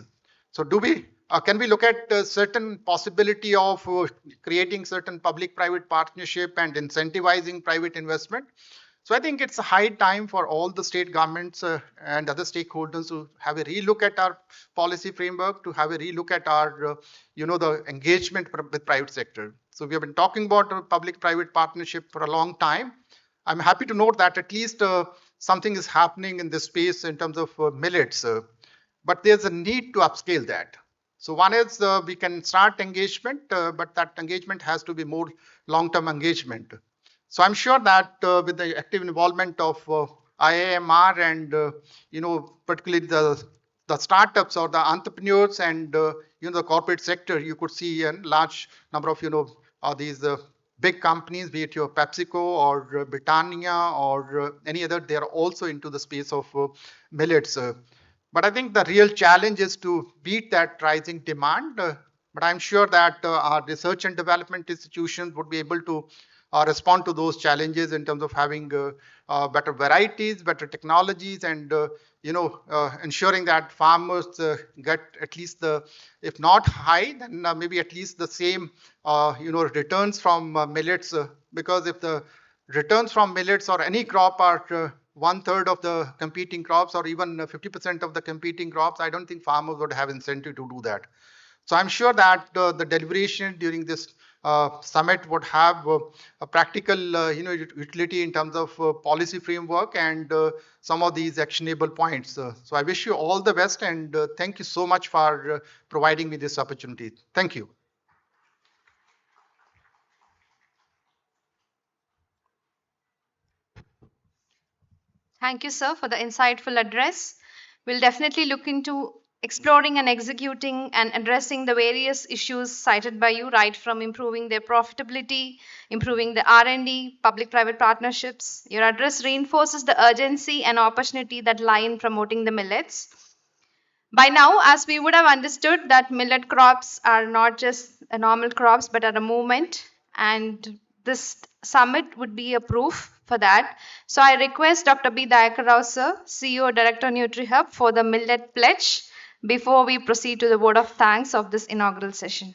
So do we Can we look at certain possibility of creating certain public-private partnership and incentivizing private investment? So I think it's a high time for all the state governments and other stakeholders to have a relook at our policy framework, to have a relook at our, the engagement with private sector. So we have been talking about public-private partnership for a long time. I'm happy to note that at least something is happening in this space in terms of millets, but there's a need to upscale that. So one is we can start engagement, but that engagement has to be more long-term engagement. So I'm sure that with the active involvement of IIMR and particularly the startups or the entrepreneurs and the corporate sector, you could see a large number of these big companies, be it your PepsiCo or Britannia or any other, they are also into the space of millets. But I think the real challenge is to beat that rising demand. But I'm sure that our research and development institutions would be able to respond to those challenges in terms of having better varieties, better technologies, and ensuring that farmers get at least the, if not high, then maybe at least the same returns from millets. Because if the returns from millets or any crop are 1/3 of the competing crops or even 50% of the competing crops, I don't think farmers would have incentive to do that. So I'm sure that the deliberation during this summit would have a practical utility in terms of policy framework and some of these actionable points. So I wish you all the best and thank you so much for providing me this opportunity. Thank you. Thank you, sir, for the insightful address. We'll definitely look into exploring and executing and addressing the various issues cited by you, right from improving their profitability, improving the R&D, public-private partnerships. Your address reinforces the urgency and opportunity that lie in promoting the millets. By now, as we would have understood, that millet crops are not just a normal crops but are a movement, and this summit would be a proof for that. So I request Dr. B. Dayakar Rao sir, CEO Director NutriHub, for the millet pledge before we proceed to the word of thanks of this inaugural session.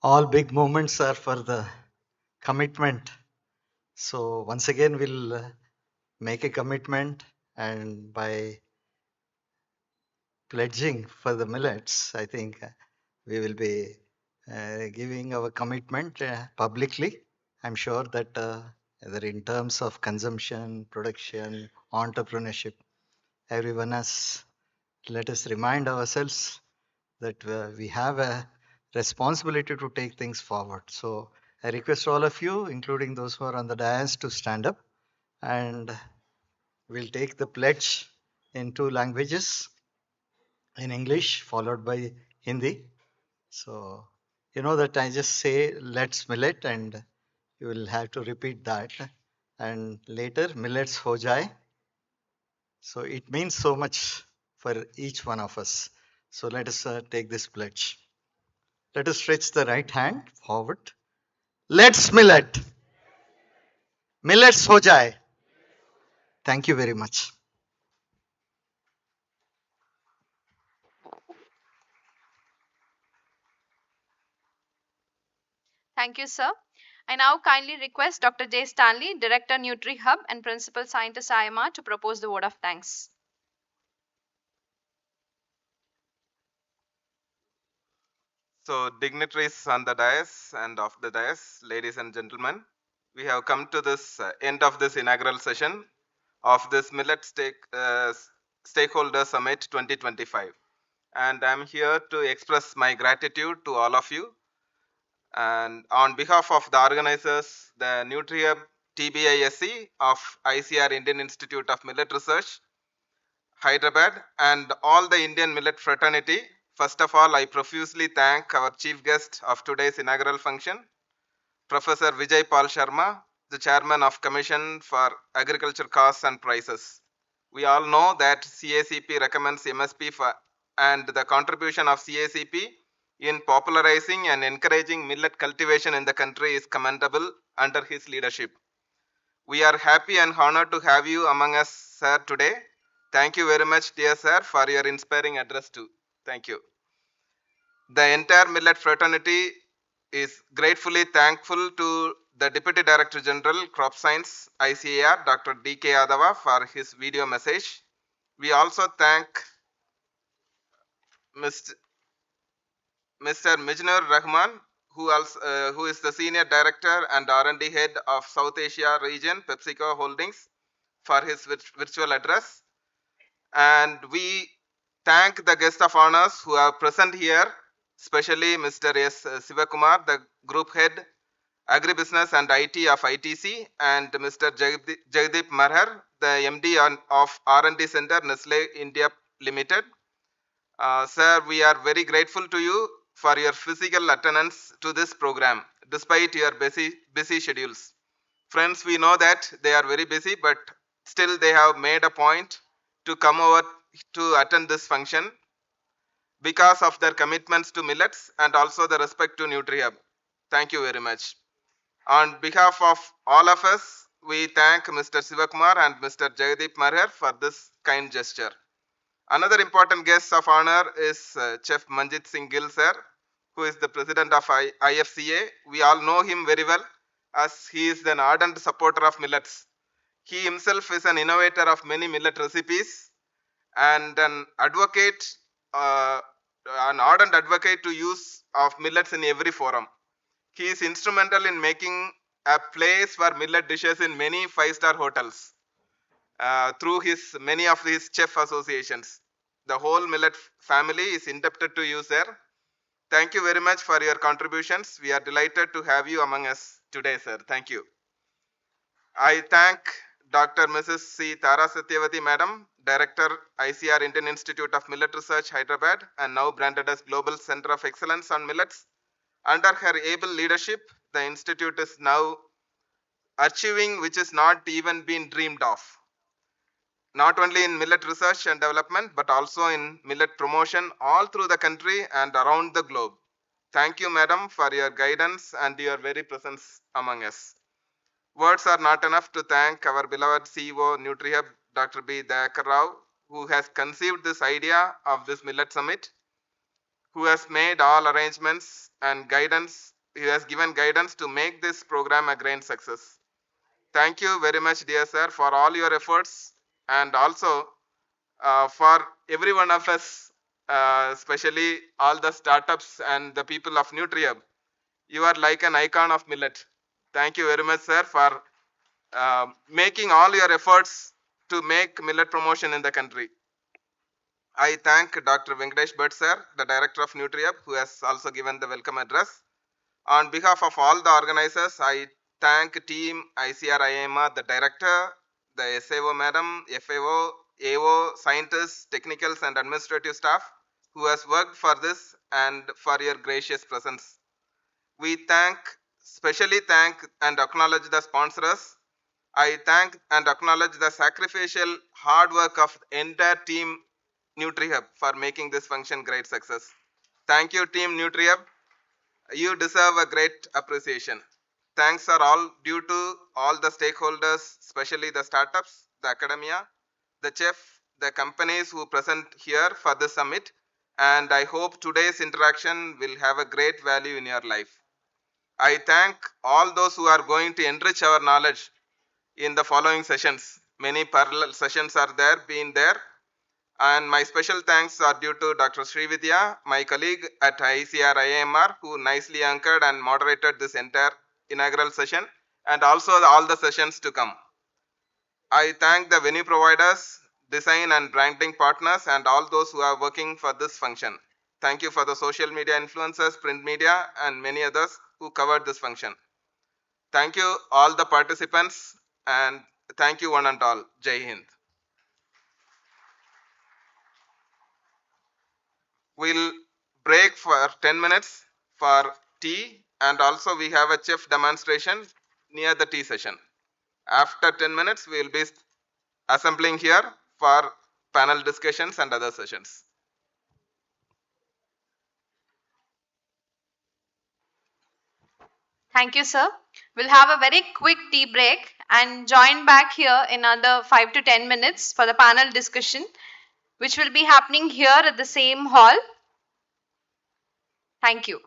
All big moments are for the commitment. So once again, we'll make a commitment, and by pledging for the millets, I think we will be giving our commitment publicly. I'm sure that whether in terms of consumption, production, entrepreneurship, everyone has, let us remind ourselves that we have a responsibility to take things forward. So I request all of you, including those who are on the dais, to stand up, and we'll take the pledge in two languages, in English followed by Hindi. So you know that I just say let's millet, and you will have to repeat that, and later millets ho jaye. So it means so much for each one of us. So let us take this pledge. Let us stretch the right hand forward. Let's millet. Millets ho jaye. Thank you very much. Thank you, sir. I now kindly request Dr. J. Stanley, Director NutriHub and Principal Scientist IMR, to propose the word of thanks. So, dignitaries on the dais and off the dais, ladies and gentlemen, we have come to this end of this inaugural session of this Millet Stakeholder Summit 2025. And I'm here to express my gratitude to all of you. And on behalf of the organizers, the NutriHub TBISC of ICR Indian Institute of Millet Research, Hyderabad, and all the Indian millet fraternity, first of all, I profusely thank our chief guest of today's inaugural function, Professor Vijay Pal Sharma, the chairman of Commission for Agriculture Costs and Prices. We all know that CACP recommends MSP and the contribution of CACP in popularizing and encouraging millet cultivation in the country is commendable under his leadership. We are happy and honored to have you among us, sir, today. Thank you very much, dear sir, for your inspiring address too. Thank you. The entire Millet fraternity is gratefully thankful to the Deputy Director General, Crop Science, ICAR, Dr. D.K. Yadava, for his video message. We also thank Mr. Mijnur Rahman, who is the Senior Director and R&D Head of South Asia Region, PepsiCo Holdings, for his virtual address. And we thank the guest of honors who are present here, especially Mr. S. Sivakumar, the Group Head, Agribusiness and IT of ITC, and Mr. Jagdeep Marhar, the MD of R&D Center, Nestle India Limited. Sir, we are very grateful to you for your physical attendance to this program, despite your busy schedules. Friends, we know that they are very busy, but still they have made a point to come over to attend this function because of their commitments to millets and also the respect to NutriHub. Thank you very much. On behalf of all of us, we thank Mr. Sivakumar and Mr. Jagdeep Marhar for this kind gesture. Another important guest of honor is Chef Manjit Singh Gill, sir, who is the president of IFCA. We all know him very well as he is an ardent supporter of millets. He himself is an innovator of many millet recipes and an advocate, an ardent advocate to use of millets in every forum. He is instrumental in making a place for millet dishes in many five-star hotels through many of his chef associations. The whole Millet family is indebted to you, sir. Thank you very much for your contributions. We are delighted to have you among us today, sir. Thank you. I thank Dr. Mrs. C. Tara Satyavati, Madam, Director, ICR Indian Institute of Millet Research, Hyderabad, and now branded as Global Center of Excellence on Millets. Under her able leadership, the institute is now achieving which is not even been dreamed of. Not only in millet research and development, but also in millet promotion all through the country and around the globe. Thank you, Madam, for your guidance and your very presence among us. Words are not enough to thank our beloved CEO, NutriHub, Dr. B. Dayakar Rao, who has conceived this idea of this Millet Summit, who has made all arrangements and guidance, he has given guidance to make this program a grand success. Thank you very much, dear sir, for all your efforts and also for every one of us, especially all the startups and the people of NutriHub. You are like an icon of millet. Thank you very much, sir, for making all your efforts to make millet promotion in the country. I thank Dr. Venkatesh Bhatt, sir, the director of NutriHub, who has also given the welcome address. On behalf of all the organizers, I thank team ICR IMR, the director, the SAO madam, FAO, AO, scientists, technicals and administrative staff who has worked for this and for your gracious presence. We especially thank and acknowledge the sponsors. I thank and acknowledge the sacrificial hard work of the entire team NutriHub for making this function great success. Thank you, team NutriHub. You deserve a great appreciation. Thanks are all due to all the stakeholders, especially the startups, the academia, the chef, the companies who present here for this summit. And I hope today's interaction will have a great value in your life. I thank all those who are going to enrich our knowledge in the following sessions. Many parallel sessions are being there. And my special thanks are due to Dr. Srividya, my colleague at ICR IMR, who nicely anchored and moderated this entire inaugural session and also all the sessions to come. I thank the venue providers, design and branding partners, and all those who are working for this function. Thank you for the social media influencers, print media, and many others who covered this function. Thank you all the participants and thank you one and all. Jai Hind. We'll break for 10 minutes for tea and also we have a chef demonstration near the tea session. After 10 minutes, we will be assembling here for panel discussions and other sessions. Thank you, sir. We'll have a very quick tea break and join back here in another 5 to 10 minutes for the panel discussion, which will be happening here at the same hall. Thank you.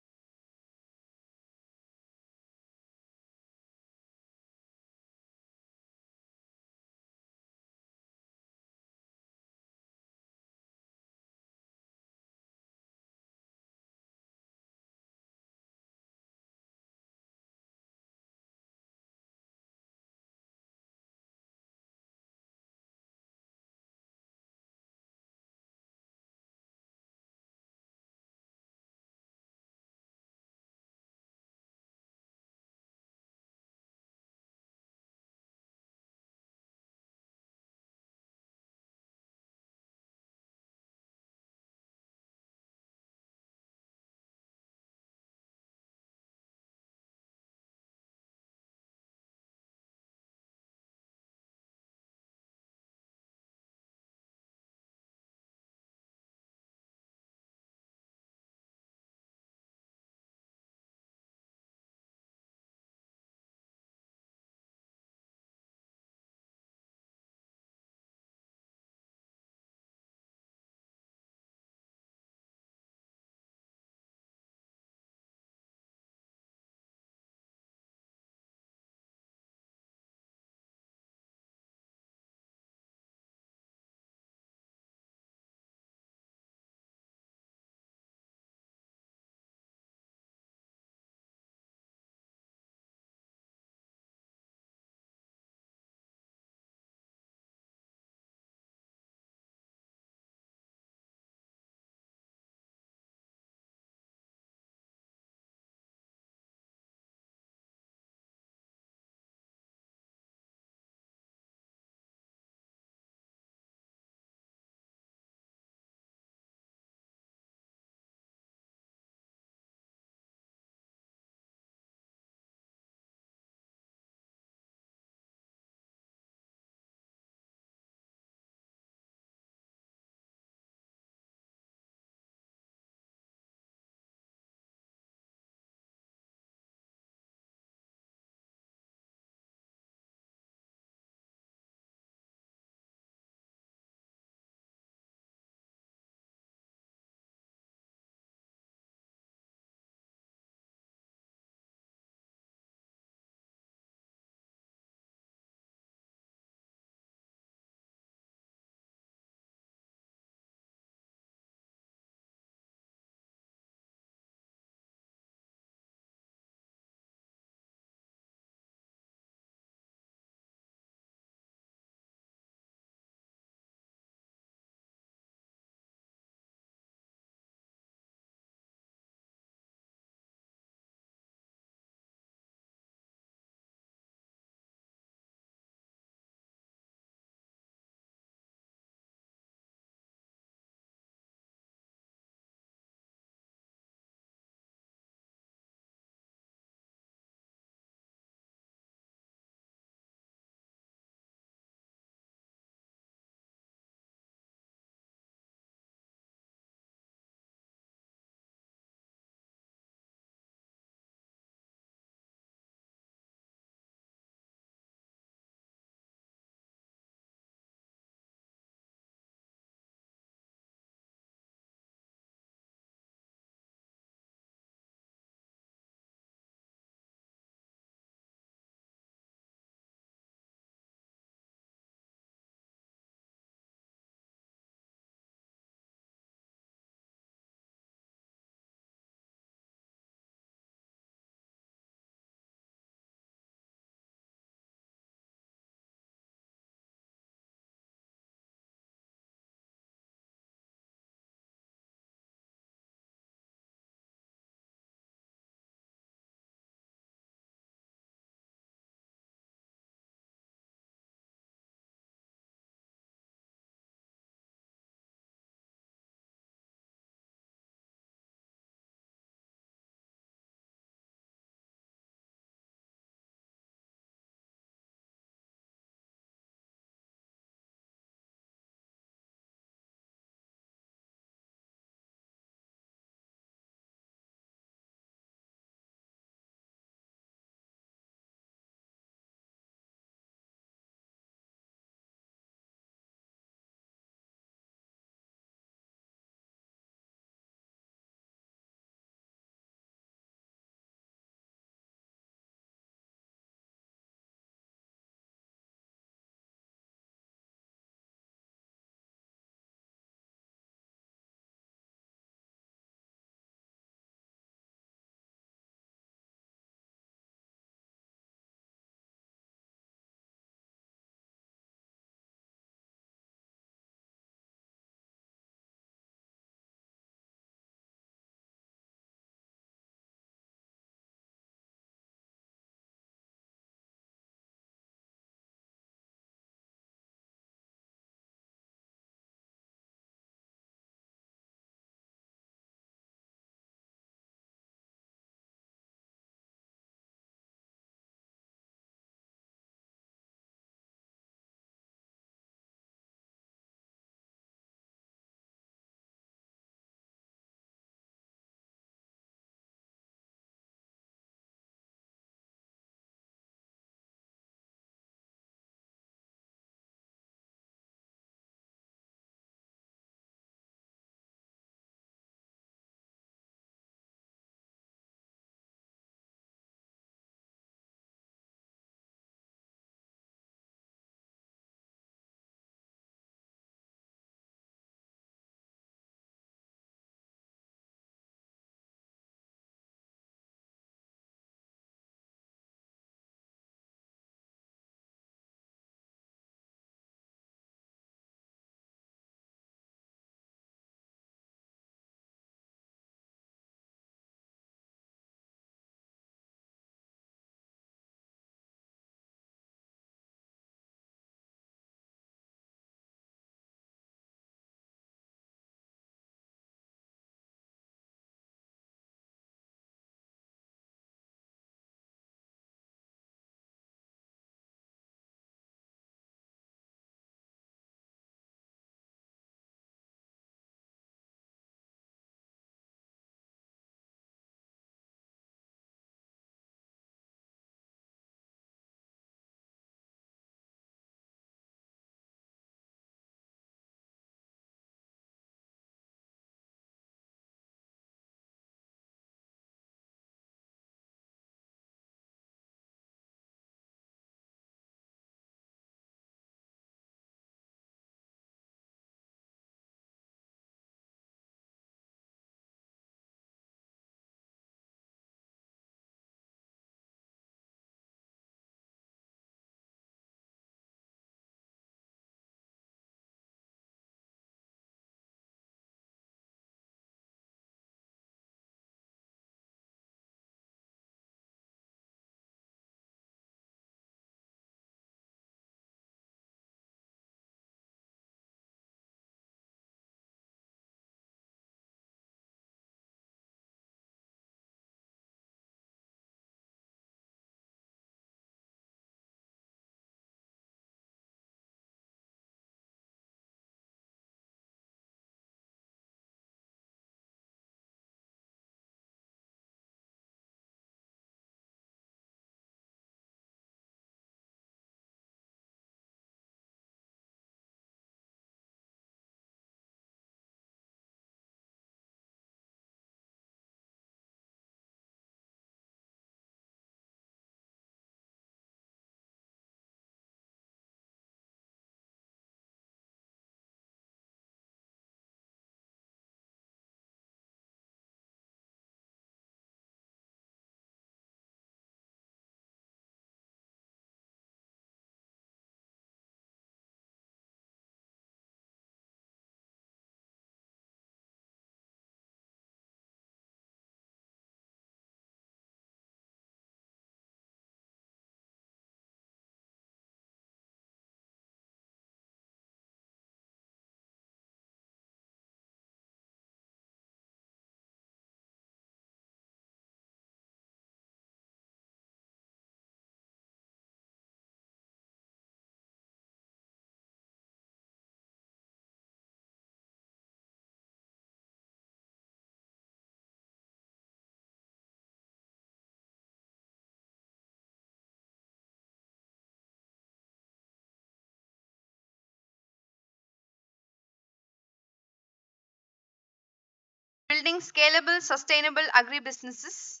building scalable, sustainable agribusinesses,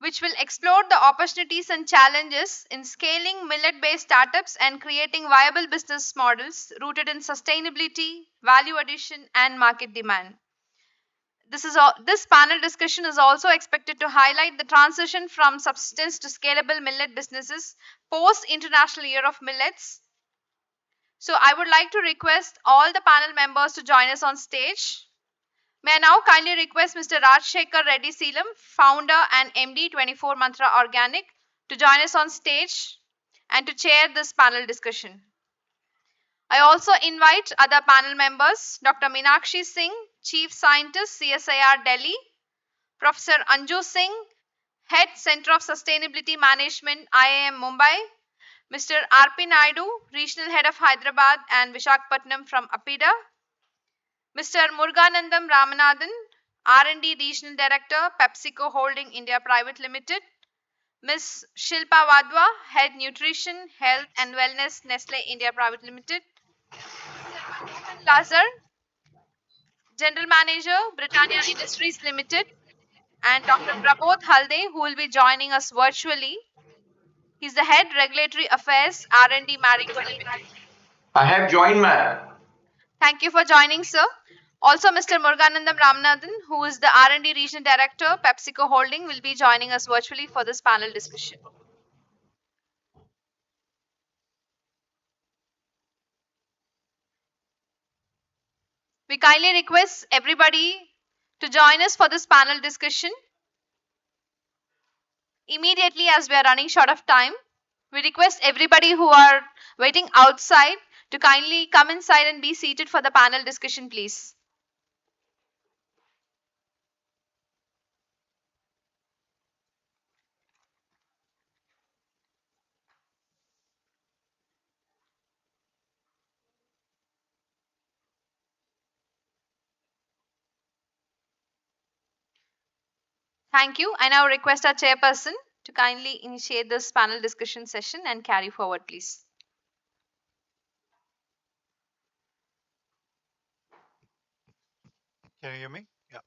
which will explore the opportunities and challenges in scaling millet-based startups and creating viable business models rooted in sustainability, value addition, and market demand. This panel discussion is also expected to highlight the transition from subsistence to scalable millet businesses post International Year of Millets. So I would like to request all the panel members to join us on stage. May I now kindly request Mr. Rajshekhar Reddy Seelam, founder and MD 24 Mantra Organic, to join us on stage and to chair this panel discussion. I also invite other panel members, Dr. Meenakshi Singh, Chief Scientist, CSIR Delhi, Professor Anju Singh, Head Center of Sustainability Management, IIM Mumbai, Mr. R.P. Naidu, Regional Head of Hyderabad and Visakhapatnam from APIDA, Mr. Muruganandam Ramanathan, R&D Regional Director, PepsiCo Holding India Private Limited, Ms. Shilpa Wadhwa, Head Nutrition, Health and Wellness, Nestle India Private Limited, Mr. Manmohan Lazar, General Manager, Britannia Industries Limited, and Dr. Prabodh Halde, who will be joining us virtually. He's the Head Regulatory Affairs, R&D Marico Limited. I have joined, ma'am. Thank you for joining, sir. Also, Mr. Muruganandam Ramanathan, who is the R&D Regional Director, PepsiCo Holding, will be joining us virtually for this panel discussion. We kindly request everybody to join us for this panel discussion. Immediately, as we are running short of time, we request everybody who are waiting outside to kindly come inside and be seated for the panel discussion, please. Thank you. I now request our chairperson to kindly initiate this panel discussion session and carry forward, please. Can you hear me? Yeah.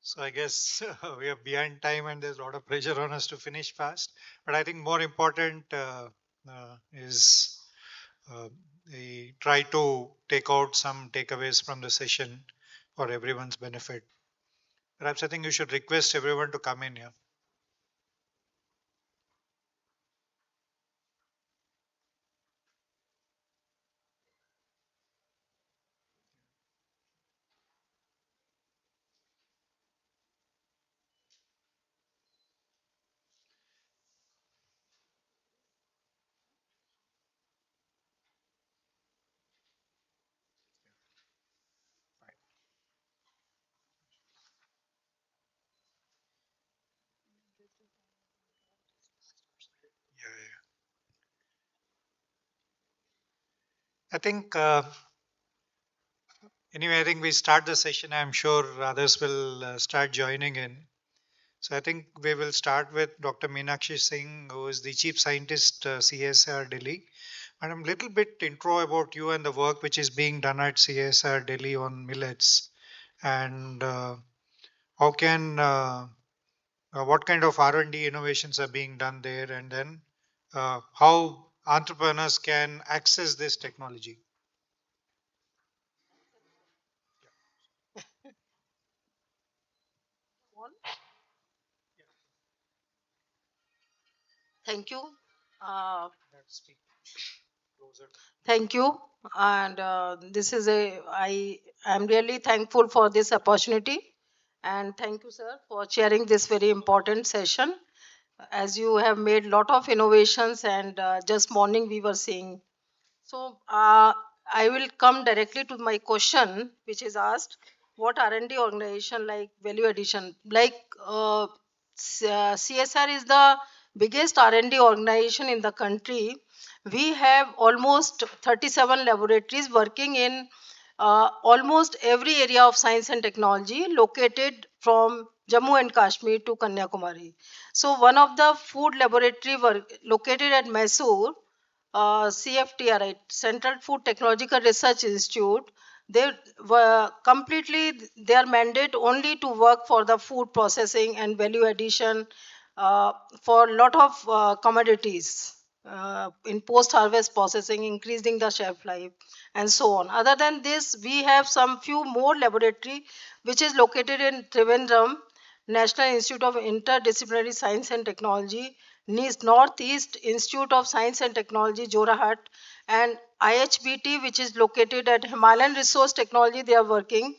So I guess we are behind time and there's a lot of pressure on us to finish fast. But I think more important is we try to take out some takeaways from the session for everyone's benefit. Perhaps I think you should request everyone to come in here. I think anyway, I think we start the session. I'm sure others will start joining in. So I think we will start with Dr. Meenakshi Singh, who is the Chief Scientist, CSR Delhi. Madam, little bit intro about you and the work which is being done at CSR Delhi on millets, and how can what kind of R&D innovations are being done there, and then how entrepreneurs can access this technology. Thank you. Thank you. And this is I am really thankful for this opportunity. And thank you, sir, for chairing this very important session. As you have made lot of innovations, and just morning we were seeing. So I will come directly to my question, which is asked: what R&D organization like value addition? Like CSR is the biggest R&D organization in the country. We have almost 37 laboratories working in almost every area of science and technology, located from Jammu and Kashmir to Kanyakumari. So one of the food laboratory located at Mysore CFTR, right, Central Food Technological Research Institute, they were completely their mandate only to work for the food processing and value addition uh, for a lot of commodities in post harvest processing, increasing the shelf life and so on. Other than this, we have some few more laboratory which is located in Trivandrum, National Institute of Interdisciplinary Science and Technology, Northeast Institute of Science and Technology, Jorahat, and IHBT, which is located at Himalayan Resource Technology. They are working,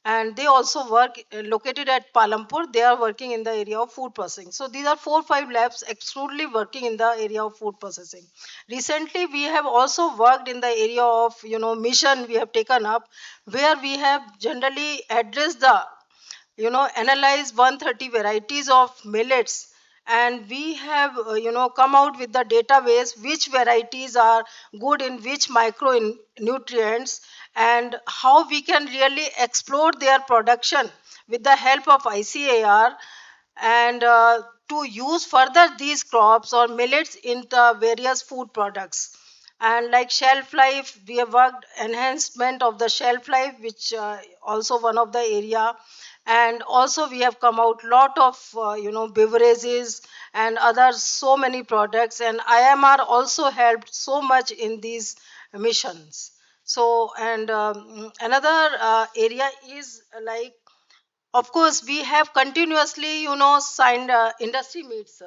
and they also work located at Palampur. They are working in the area of food processing. So these are 4 or 5 labs exclusively working in the area of food processing. Recently, we have also worked in the area of mission we have taken up, where we have generally addressed the analyze 130 varieties of millets, and we have come out with the database which varieties are good in which nutrients, and how we can really explore their production with the help of ICAR, and to use further these crops or millets in the various food products. And like shelf life, we have worked enhancement of the shelf life, which also one of the area. And also we have come out lot of beverages and other so many products, and IMR also helped so much in these missions. So, and another area is like, of course, we have continuously signed industry meets,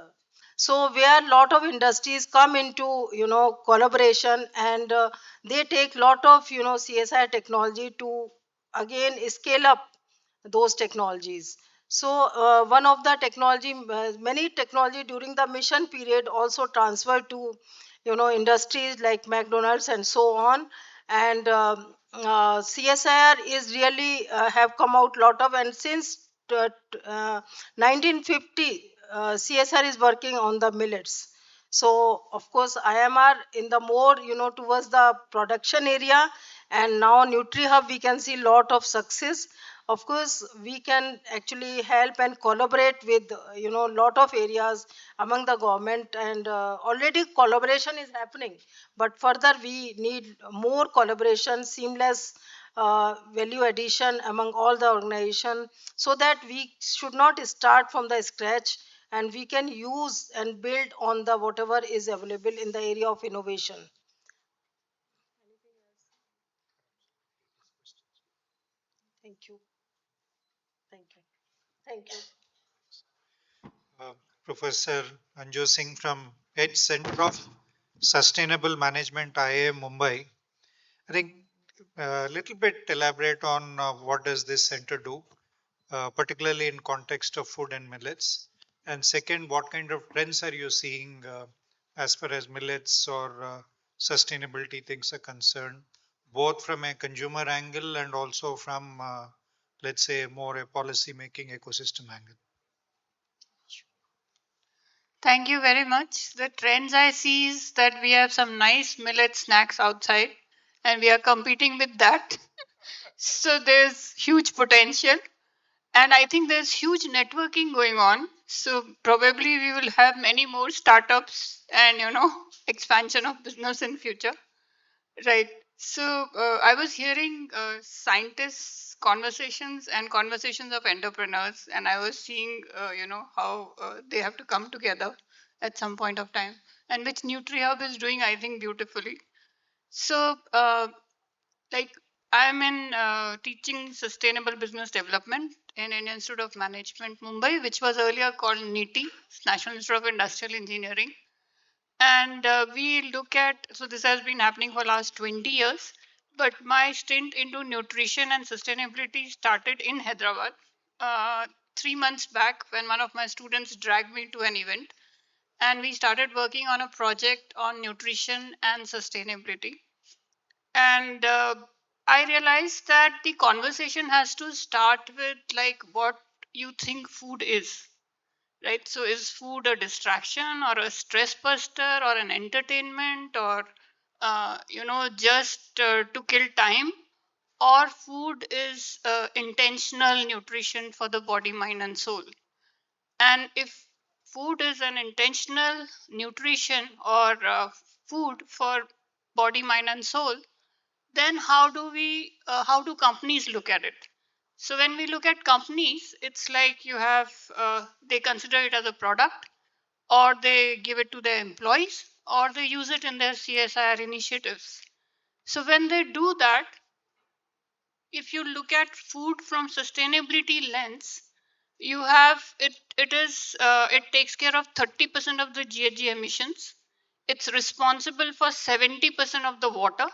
so where lot of industries come into collaboration, and they take lot of CSI technology to again scale up those technologies. So one of the technology, many technology during the mission period also transferred to industries like McDonald's and so on. And CSIR is really have come out lot of, and since 1950 CSR is working on the millets. So of course IMR in the more towards the production area, and now NutriHub we can see lot of success. Of course we can actually help and collaborate with lot of areas among the government, and already collaboration is happening, but further we need more collaboration, seamless value addition among all the organization, so that we should not start from the scratch, and we can use and build on the whatever is available in the area of innovation. Thank you. Thank you. Thank you. Professor Anju Singh from Edge Center of Sustainable Management, IIM Mumbai. I think a little bit elaborate on what does this center do, particularly in context of food and millets. And second, what kind of trends are you seeing as far as millets or sustainability things are concerned, both from a consumer angle and also from, let's say, more a policy making ecosystem angle? Thank you very much. The trends I see is that we have some nice millet snacks outside and we are competing with that. So there's huge potential. And I think there's huge networking going on. So probably we will have many more startups and, expansion of business in future. Right. So I was hearing scientists' conversations and conversations of entrepreneurs, and I was seeing, how they have to come together at some point of time, and which NutriHub is doing, I think, beautifully. So, like, I'm in teaching sustainable business development in Indian Institute of Management, Mumbai, which was earlier called NITI, National Institute of Industrial Engineering. And we look at, so this has been happening for last 20 years, but my stint into nutrition and sustainability started in Hyderabad 3 months back, when one of my students dragged me to an event, and we started working on a project on nutrition and sustainability. And I realized that the conversation has to start with like what you think food is, right? So is food a distraction or a stress buster or an entertainment, or just to kill time, or food is intentional nutrition for the body, mind and soul? And if food is an intentional nutrition, or food for body, mind, and soul, then how do companies look at it? So when we look at companies, it's like you have they consider it as a product, or they give it to their employees, or they use it in their CSR initiatives. So when they do that, if you look at food from sustainability lens, you have it takes care of 30% of the GHG emissions. It's responsible for 70% of the water.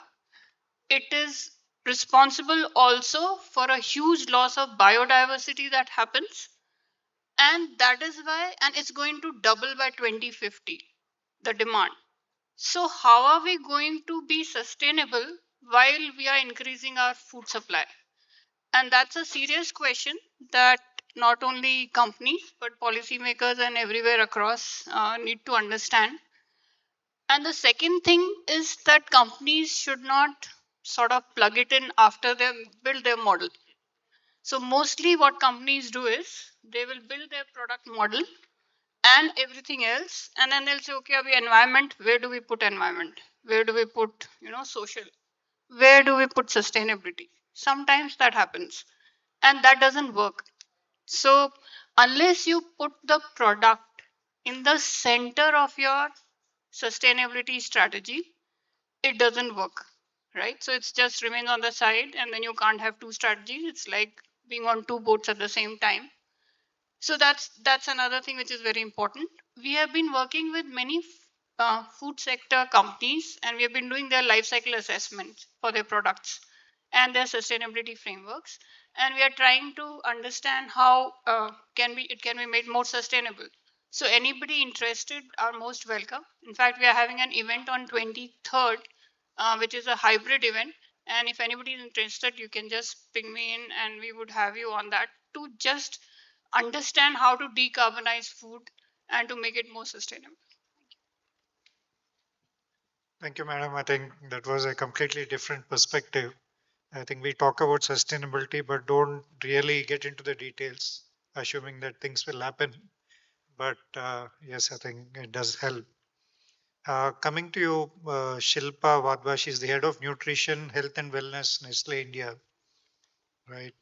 It is responsible also for a huge loss of biodiversity that happens, and that is why, and it's going to double by 2050, the demand. So how are we going to be sustainable while we are increasing our food supply? And that's a serious question that not only companies but policymakers and everywhere across need to understand. And the second thing is that companies should not sort of plug it in after they build their model. So mostly what companies do is they will build their product model and everything else, and then they'll say, okay, we environment, where do we put environment? Where do we put, social? Where do we put sustainability? Sometimes that happens, and that doesn't work. So unless you put the product in the center of your sustainability strategy, it doesn't work, right? So it's just remains on the side, and then you can't have two strategies. It's like being on two boats at the same time. So that's another thing which is very important. We have been working with many food sector companies, and we have been doing their life cycle assessment for their products and their sustainability frameworks, and we are trying to understand how it can be made more sustainable. So anybody interested are most welcome. In fact, we are having an event on 23rd, which is a hybrid event. And if anybody is interested, you can just ping me in, and we would have you on that to just understand how to decarbonize food and to make it more sustainable. Thank you, madam. I think that was a completely different perspective. I think we talk about sustainability, but don't really get into the details, assuming that things will happen. But yes, I think it does help. Coming to you, Shilpa Wadhwa, she's the head of nutrition, health and wellness, Nestle India, right?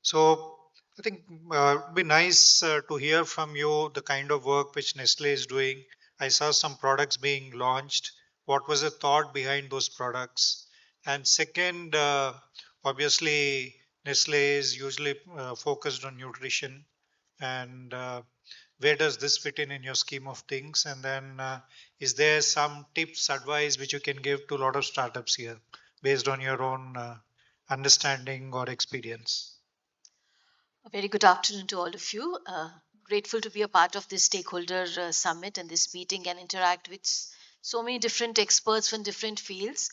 So I think it'd be nice to hear from you the kind of work which Nestle is doing. I saw some products being launched. What was the thought behind those products? And second, obviously, Nestle is usually focused on nutrition. And where does this fit in your scheme of things? And then is there some tips, advice which you can give to a lot of startups here based on your own understanding or experience? A very good afternoon to all of you. Grateful to be a part of this stakeholder summit and this meeting and interact with so many different experts from different fields.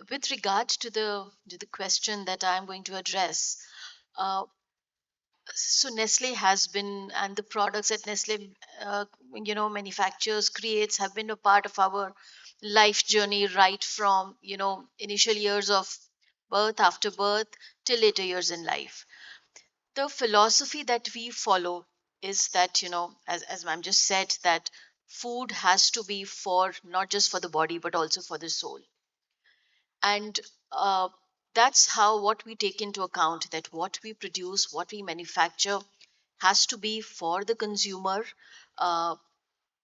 With regard to the question that I'm going to address, so Nestle has been, and the products that Nestle, manufactures, creates, have been a part of our life journey right from initial years of birth, after birth, till later years in life. The philosophy that we follow is that as ma'am just said, that food has to be for not just for the body but also for the soul. And that's how what we take into account, that what we produce, what we manufacture has to be for the consumer.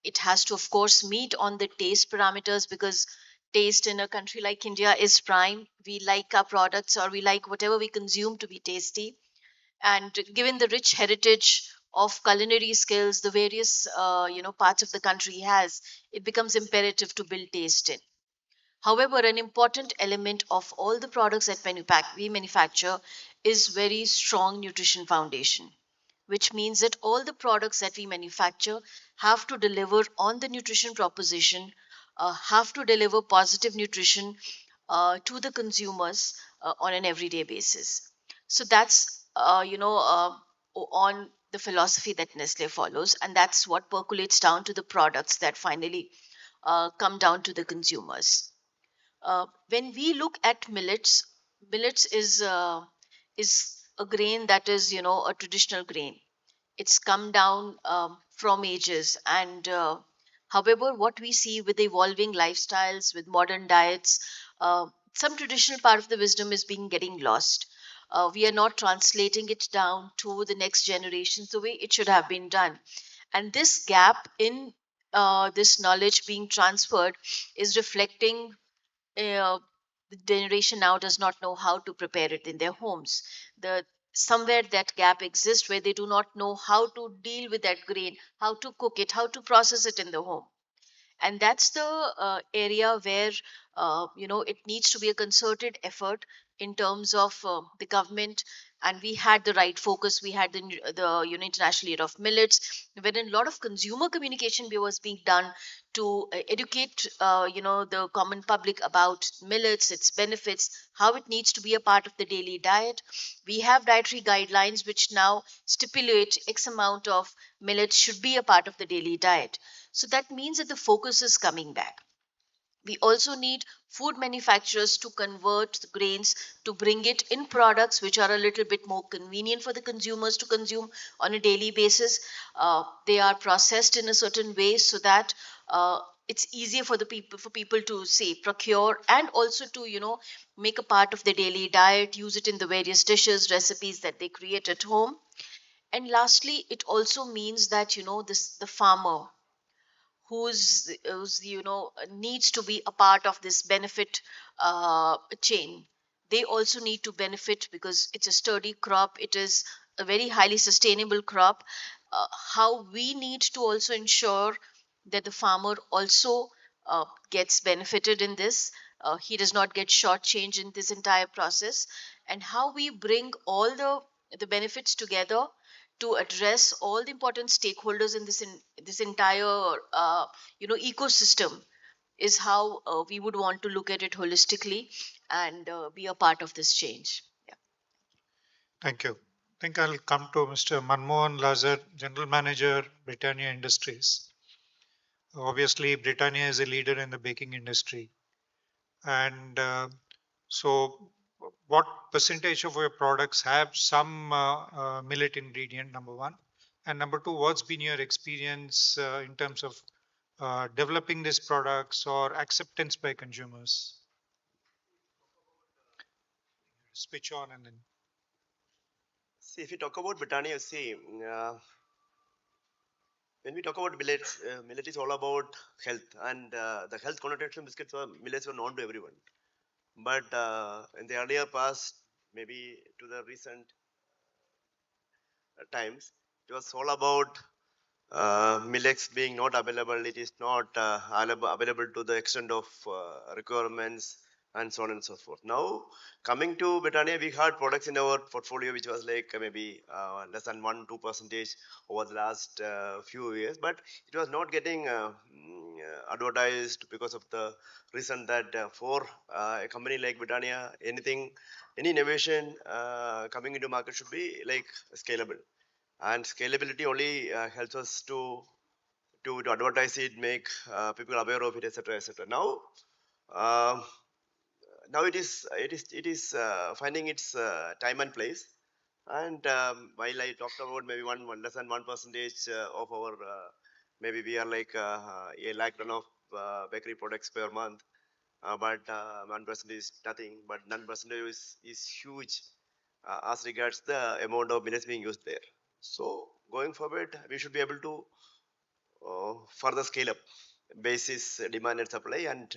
It has to, of course, meet on the taste parameters, because taste in a country like India is prime. We like our products, or we like whatever we consume to be tasty. And given the rich heritage of culinary skills the various parts of the country has, it becomes imperative to build taste in. However, an important element of all the products that we manufacture is very strong nutrition foundation, which means that all the products that we manufacture have to deliver on the nutrition proposition, have to deliver positive nutrition to the consumers on an everyday basis. So that's on the philosophy that Nestle follows, and that's what percolates down to the products that finally come down to the consumers. When we look at millets is a grain that is a traditional grain. it's come down from ages. And however, what we see with the evolving lifestyles, with modern diets, some traditional part of the wisdom is being getting lost. We are not translating it down to the next generations the way it should have been done. And this gap in this knowledge being transferred is reflecting the generation now does not know how to prepare it in their homes. The Somewhere that gap exists where they do not know how to deal with that grain, how to cook it, how to process it in the home. And that's the area where it needs to be a concerted effort in terms of the government. And we had the right focus. We had the international year of millets, wherein a lot of consumer communication was being done to educate the common public about millets, its benefits, how it needs to be a part of the daily diet. We have dietary guidelines which now stipulate x amount of millets should be a part of the daily diet. So that means that the focus is coming back. We also need food manufacturers to convert the grains to bring it in products which are a little bit more convenient for the consumers to consume on a daily basis. They are processed in a certain way so that it's easier for people to say procure, and also to make a part of their daily diet, use it in the various dishes recipes that they create at home. And lastly, it also means that the farmer who's needs to be a part of this benefit chain. They also need to benefit because it's a sturdy crop, it is a very highly sustainable crop. How we need to also ensure that the farmer also gets benefited in this, he does not get shortchanged in this entire process. And how we bring all the benefits together to address all the important stakeholders in this entire ecosystem is how we would want to look at it holistically and be a part of this change. Thank you. I think I'll come to Mr. Manmohan Lazar, General Manager, Britannia Industries. Obviously, Britannia is a leader in the baking industry. And so, what percentage of your products have some millet ingredient, number one? And number two, what's been your experience in terms of developing these products or acceptance by consumers? Switch on and then. See, if you talk about Britannia, when we talk about millets, millet is all about health, and the health connotation biscuits or millets were known to everyone. But in the earlier past, maybe to the recent times, it was all about millets being not available. It is not available to the extent of requirements and so on and so forth. Now, coming to Britannia, we had products in our portfolio which was like maybe less than 1-2% over the last few years, but it was not getting advertised because of the reason that for a company like Britannia, any innovation coming into market should be like scalable, and scalability only helps us to advertise it, make people aware of it, etc., etc. Now, now it is finding its time and place. And while I talked about maybe one less than 1% of our maybe we are like a lakh ton of bakery products per month, but 1% is nothing, but 9% is huge as regards the amount of millets being used there. So going forward, we should be able to further scale up basis demand and supply, and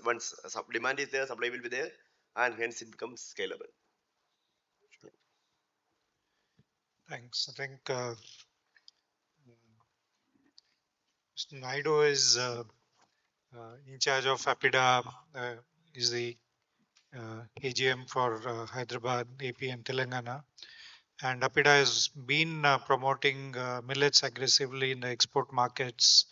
once demand is there, supply will be there, and hence it becomes scalable. Thanks. I think Mr. Naidu is in charge of APIDA, is the AGM for Hyderabad, AP and Telangana. And APIDA has been promoting millets aggressively in the export markets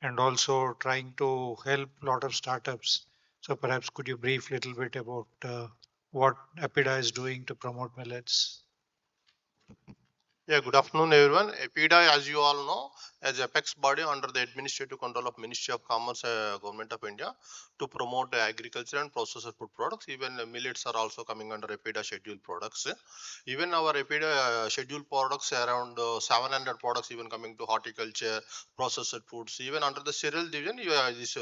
and also trying to help a lot of startups. So perhaps could you brief a little bit about what APIDA is doing to promote millets? Yeah, good afternoon, everyone. EPIDA, as you all know, as apex body under the administrative control of Ministry of Commerce, Government of India, to promote agriculture and processed food products. Even millets are also coming under EPIDA scheduled products. Even our EPIDA scheduled products around 700 products, even coming to horticulture, processed foods. Even under the cereal division, these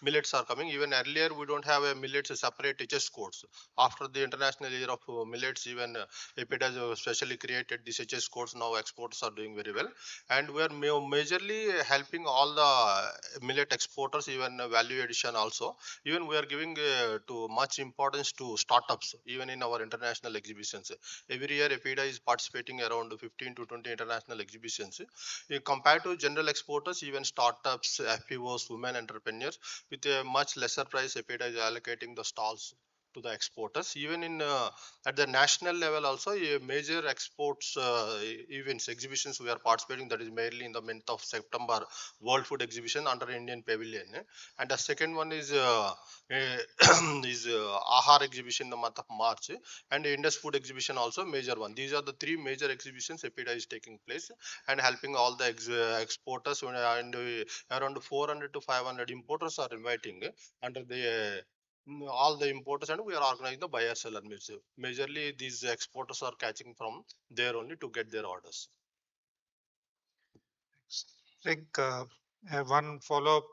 millets are coming. Even earlier, we don't have a millets separate HS codes. After the international year of millets, even EPID has specially created these HS codes. Now exporters are doing very well, and we are majorly helping all the millet exporters, even value addition also. Even we are giving to much importance to startups, even in our international exhibitions. Every year, EPIDA is participating around 15 to 20 international exhibitions. Compared to general exporters, even startups, FPOs, women entrepreneurs, with a much lesser price, EPIDA is allocating the stalls to the exporters. Even in at the national level also, major exports events, exhibitions we are participating, that is mainly in the month of September, World Food Exhibition under Indian Pavilion. And the second one is is Ahar exhibition in the month of March, and Indus Food Exhibition also major one. These are the three major exhibitions EPIDA is taking place and helping all the exporters, and around 400 to 500 importers are inviting under the all the importers, and we are organizing the buyer seller meets. Majorly these exporters are catching from there only to get their orders. I think I have one follow-up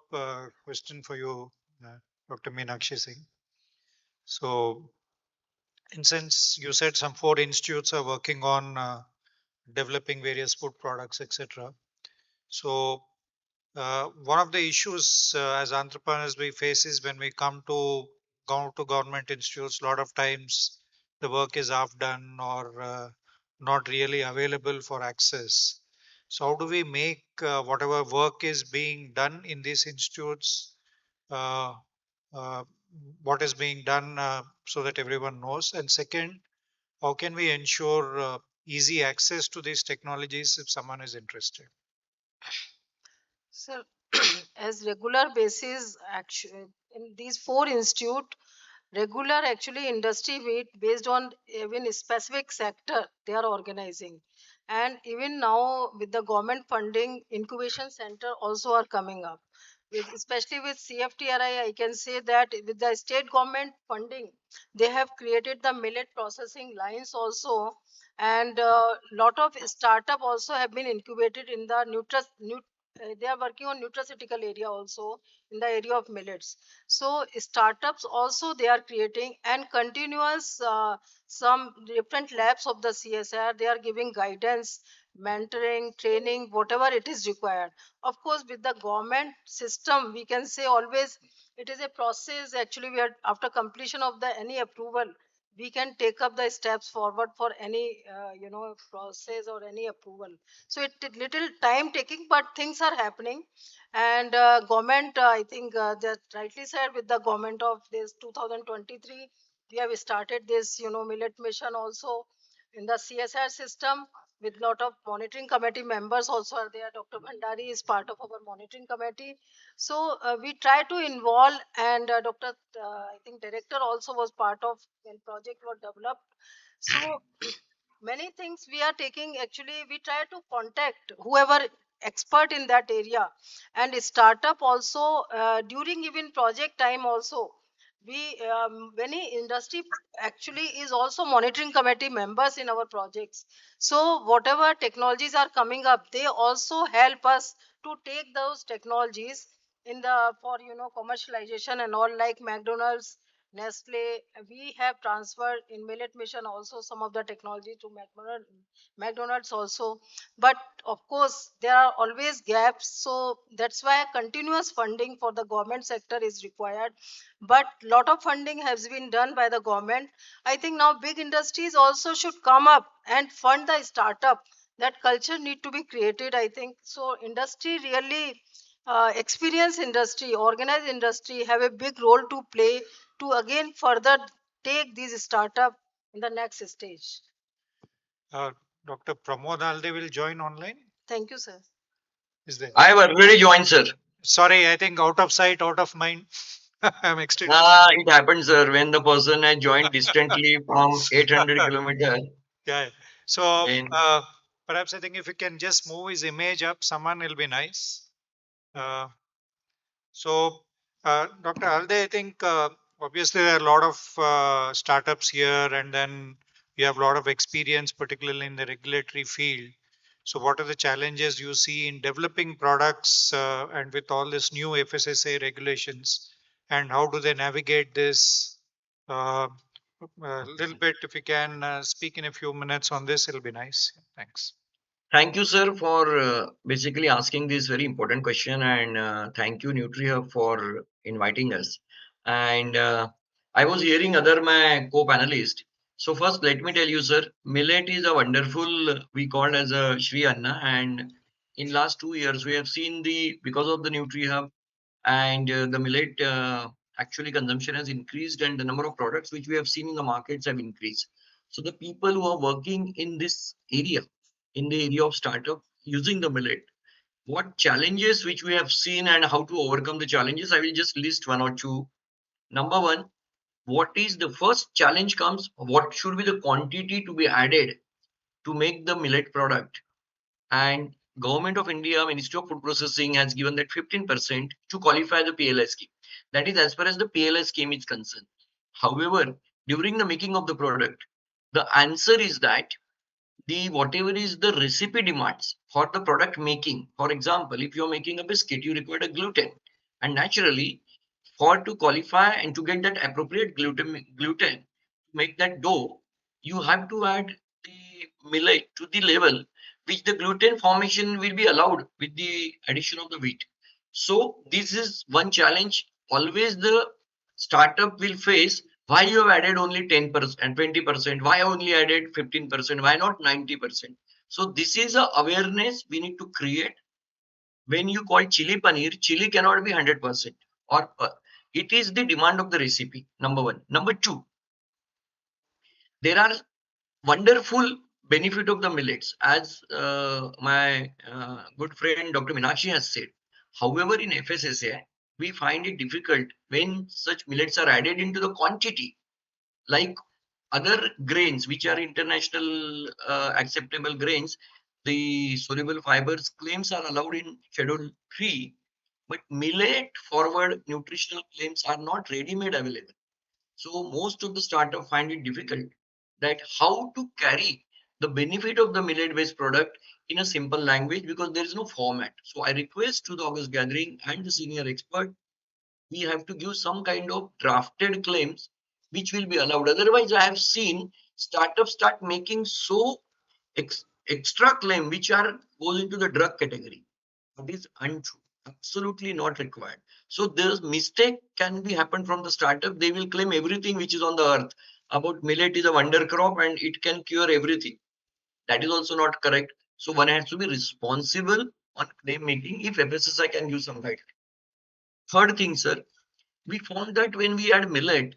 question for you, Dr. Meenakshi Singh. So, in sense, you said some 4 institutes are working on developing various food products, etc. So, one of the issues as entrepreneurs we face is when we go to government institutes, a lot of times the work is half done or not really available for access. So how do we make whatever work is being done in these institutes, uh, uh, what is being done so that everyone knows? And second, how can we ensure easy access to these technologies if someone is interested? So, as regular basis, actually, in these 4 institute, regular actually industry meet based on even specific sector they are organizing, and even now with the government funding, incubation center also are coming up. With especially with CFTRI, I can say that with the state government funding, they have created the millet processing lines also, and lot of startup also have been incubated in the they are working on nutraceutical area also in the area of millets. So startups also they are creating and continuous some different labs of the CSR. They are giving guidance, mentoring, training, whatever it is required. Of course, with the government system, we can say always it is a process. Actually, we are after completion of the any approval, we can take up the steps forward for any process or any approval. So it little time taking, but things are happening. And government, I think that rightly said, with the government of this 2023, we have started this millet mission also in the CSR system, with lot of monitoring committee members also are there. Dr. Bhandari is part of our monitoring committee. So we try to involve, and Dr. I think director also was part of when project was developed. So many things we are taking, actually we try to contact whoever expert in that area, and startup also during even project time also, we many industry actually is also monitoring committee members in our projects. So whatever technologies are coming up, they also help us to take those technologies in the for commercialization and all, like McDonald's, Nestle, we have transferred in Millet Mission also some of the technology to McDonald's also. But of course, there are always gaps. So that's why continuous funding for the government sector is required. But lot of funding has been done by the government. I think now big industries also should come up and fund the startup. That culture need to be created, I think. So industry really experienced industry, organized industry have a big role to play to again further take these startup in the next stage. Dr. Pramod Alde will join online. Thank you, sir. Is there? I have already joined, sir. Sorry, I think out of sight, out of mind. I'm extremely It happens, sir, when the person has joined distantly from 800 kilometers. yeah. So In Perhaps I think if you can just move his image up, someone will be nice. Uh, Dr. Alde, I think obviously there are a lot of startups here, and then you have a lot of experience, particularly in the regulatory field. So, what are the challenges you see in developing products and with all this new FSSA regulations, and how do they navigate this? A little bit, if you can speak in a few minutes on this, it'll be nice. Thanks. Thank you, sir, for basically asking this very important question, and thank you, NutriHub, for inviting us. And I was hearing other my co-panelists. So first, let me tell you, sir, millet is a wonderful, we call as a Shri Anna, and in last 2 years we have seen the because of the NutriHub and the millet actually consumption has increased, and the number of products which we have seen in the markets have increased. So the people who are working in this area, in the area of startup using the millet, what challenges which we have seen and how to overcome the challenges, I will just list one or two. Number one, what is the first challenge comes, what should be the quantity to be added to make the millet product? And Government of India, Ministry of Food Processing has given that 15% to qualify the PLI scheme. That is as far as the PLI scheme is concerned. However, during the making of the product, the answer is that the whatever is the recipe demands for the product making. For example, if you're making a biscuit, you require a gluten, and naturally, for to qualify and to get that appropriate gluten to make that dough, you have to add the millet to the level which the gluten formation will be allowed with the addition of the wheat. So this is one challenge always the startup will face. Why you have added only 10% and 20%? Why only added 15%? Why not 90%? So this is a awareness we need to create. When you call chili paneer, chili cannot be 100%, or it is the demand of the recipe. Number one. Number two, there are wonderful benefit of the millets, as my good friend Dr. Meenakshi has said. However, in FSSA, we find it difficult when such millets are added into the quantity, like other grains which are international acceptable grains. The soluble fibers claims are allowed in schedule 3, but millet forward nutritional claims are not ready made available. So most of the startup find it difficult that how to carry the benefit of the millet based product in a simple language, because there is no format. So I request to the August gathering and the senior expert, we have to give some kind of drafted claims which will be allowed. Otherwise, I have seen startups start making so extra claim which are goes into the drug category. That is untrue. Absolutely not required. So this mistake can be happen from the startup. They will claim everything which is on the earth about millet is a wonder crop and it can cure everything. That is also not correct. So one has to be responsible on claim making if FSSI can give some guide. Third thing, sir, we found that when we add millet,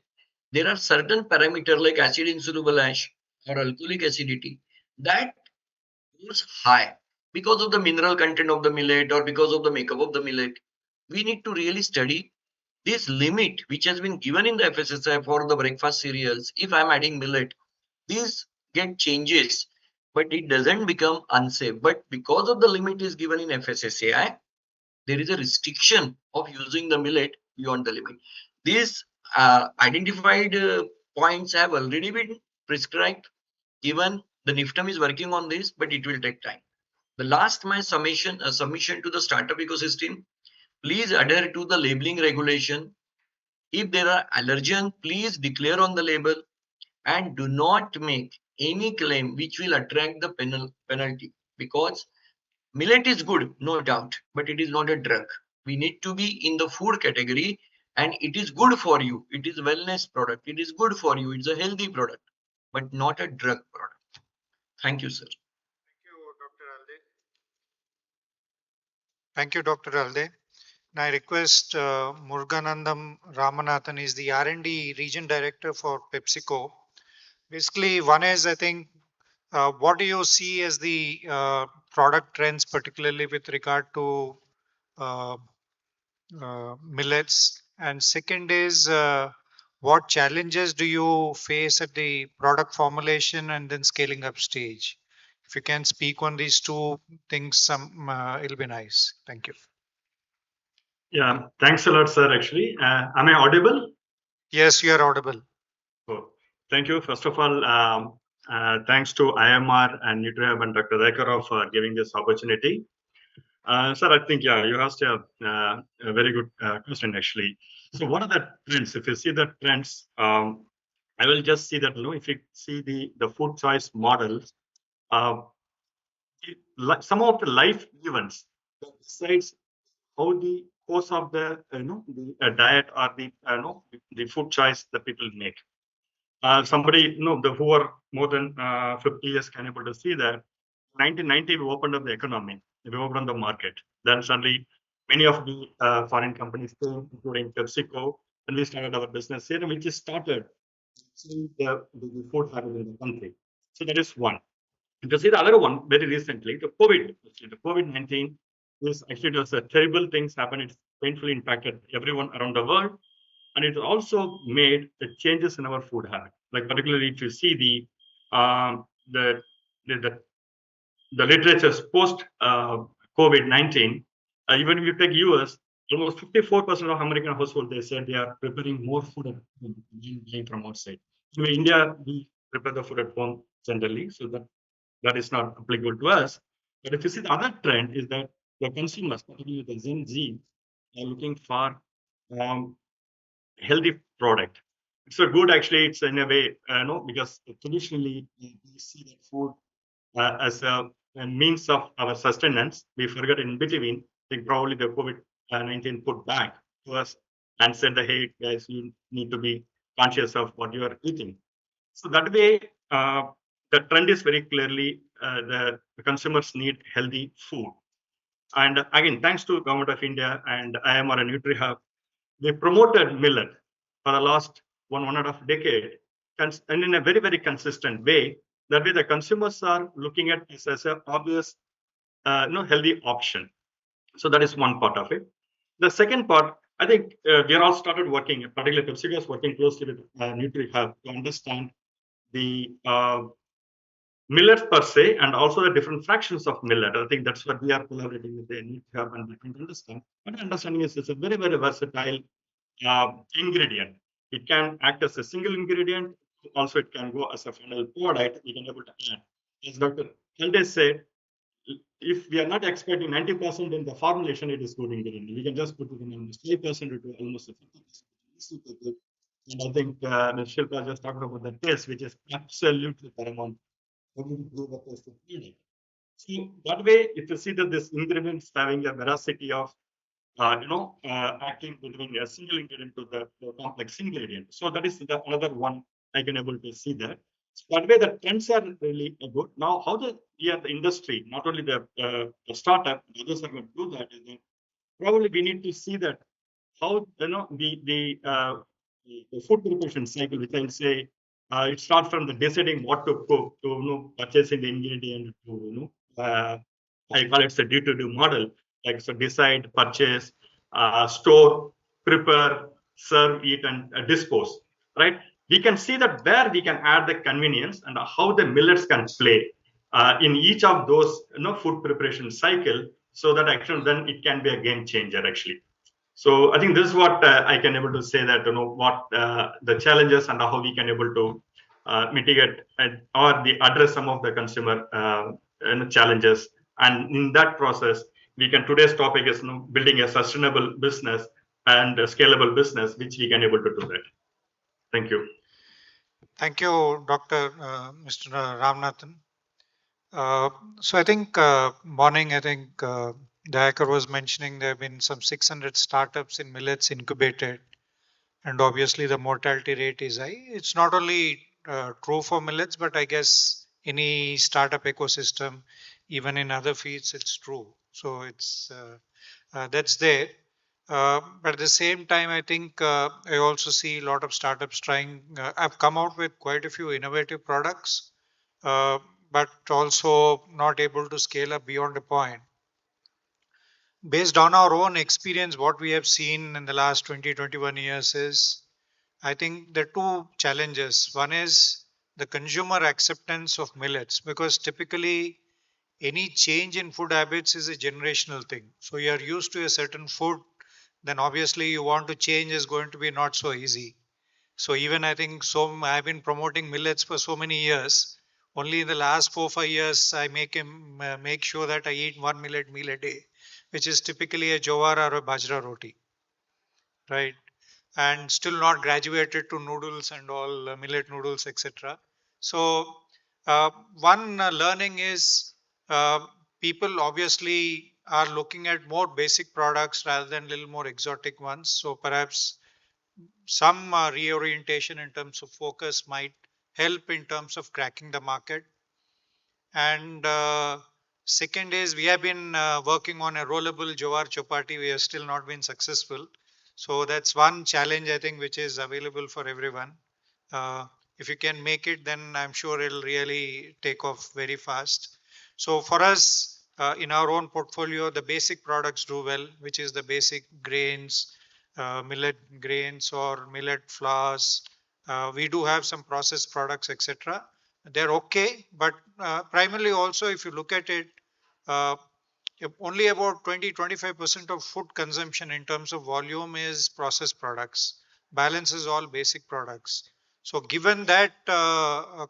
there are certain parameters like acid insoluble ash or alcoholic acidity that goes high because of the mineral content of the millet or because of the makeup of the millet. We need to really study this limit which has been given in the FSSI for the breakfast cereals. If I'm adding millet, these get changes, but it doesn't become unsafe. But because of the limit is given in FSSAI, there is a restriction of using the millet beyond the limit. These identified points have already been prescribed. Even the NIFTAM is working on this, but it will take time. The last my submission to the startup ecosystem, please adhere to the labeling regulation. If there are allergen, please declare on the label and do not make any claim which will attract the penalty, because millet is good, no doubt, but it is not a drug. We need to be in the food category, and it is good for you. It is a wellness product. It is good for you. It's a healthy product, but not a drug product. Thank you, sir. Thank you, Dr. Alde. And I request Muruganandam Ramanathan is the R&D Region Director for PepsiCo. Basically, one is, I think, what do you see as the product trends, particularly with regard to uh, millets? And second is, what challenges do you face at the product formulation and then scaling up stage? If you can speak on these two things, it'll be nice. Thank you. Yeah, thanks a lot, sir. Actually, am I audible? Yes, you are audible. Oh, thank you. First of all, thanks to IMR and NutriHub and Dr. Dekarov for giving this opportunity. Sir, I think, yeah, you asked a very good question, actually. So what are the trends? If you see the trends, I will just see that, if you see the food choice models, uh, some of the life events that decides how the course of the, the diet or the, the food choice that people make. Somebody, who are more than 50 years can able to see that 1990 we opened up the economy, we opened up the market. Then suddenly many of the foreign companies came, including PepsiCo, and we started our business here, which is started seeing the food habit in the country. So that is one. And to see the other one, very recently, the COVID-19 is actually it was a terrible things happened. It's painfully impacted everyone around the world, and it also made the changes in our food habit. Like particularly if you see the the literatures post COVID-19, even if you take US, almost 54% of American households, they said they are preparing more food at home than buying from outside. In India, we prepare the food at home generally, so that is not applicable to us. But if you see the other trend is that the consumers, particularly the Gen Z, are looking for um, healthy product. It's a good, actually, it's in a way, because traditionally we see that food as a means of our sustenance. We forgot in between, I think probably the COVID-19 put back to us and said that, hey, guys, you need to be conscious of what you are eating. So that way, the trend is very clearly the consumers need healthy food. And again, thanks to Government of India and IMR and NutriHub, they promoted millet for the last one and a half decade, and in a very, very consistent way. That way, the consumers are looking at this as an obvious, healthy option. So that is one part of it. The second part, I think we are all started working, particularly PepsiCo is working closely with NutriHub to understand the millets per se, and also the different fractions of millet. I think that's what we are collaborating with the NutriHub and we can understand. But understanding is it's a very, very versatile ingredient. It can act as a single ingredient. Also, it can go as a final product. We can able to add. As Dr. Halde said, if we are not expecting 90% in the formulation, it is good ingredient. We can just put it in almost 5% to almost 50%. And I think Ms. Shilpa just talked about the taste, which is absolutely paramount. So that way, if you see that this ingredient is having a veracity of acting between a single ingredient to the complex ingredient. So that is the another one I can able to see that. So that way, the trends are really good. Now, how we are the industry, not only the startup, others are going to do that. Is that probably we need to see that how the food preparation cycle, which I'll say, it starts from the deciding what to cook to purchasing the ingredient to I call it the D2D model, like so decide, purchase, store, prepare, serve, eat, and dispose. Right? We can see that where we can add the convenience and how the millets can play in each of those food preparation cycle, so that actually then it can be a game changer actually. So I think this is what I can able to say that what the challenges and how we can able to mitigate or address some of the consumer challenges. And in that process, we can today's topic is building a sustainable business and a scalable business, which we can able to do that. Thank you. Thank you, Dr. Mr. Ramnathan. So I think morning, I think Dayakar was mentioning there have been some 600 startups in millets incubated, and obviously the mortality rate is high. It's not only true for millets, but I guess any startup ecosystem, even in other fields, it's true. So it's that's there. But at the same time, I think I also see a lot of startups trying. I've come out with quite a few innovative products, but also not able to scale up beyond a point. Based on our own experience, what we have seen in the last 20, 21 years is, I think there are two challenges. One is the consumer acceptance of millets, because typically any change in food habits is a generational thing. So you are used to a certain food, then obviously you want to change is going to be not so easy. So even I think I've been promoting millets for so many years. Only in the last 4 5 years I make sure that I eat one millet meal a day, which is typically a jowar or a bajra roti, right? And still not graduated to noodles and all millet noodles, etc. So uh, one learning is people obviously are looking at more basic products rather than little more exotic ones. So perhaps some reorientation in terms of focus might help in terms of cracking the market. And second is we have been working on a rollable jowar chapati. We have still not been successful. So that's one challenge I think which is available for everyone. If you can make it, then I'm sure it'll really take off very fast. So for us, in our own portfolio, the basic products do well, which is the basic grains, millet grains or millet flours. We do have some processed products, etc. They're okay, but primarily also if you look at it, uh, only about 20-25% of food consumption in terms of volume is processed products. Balance is all basic products. So given that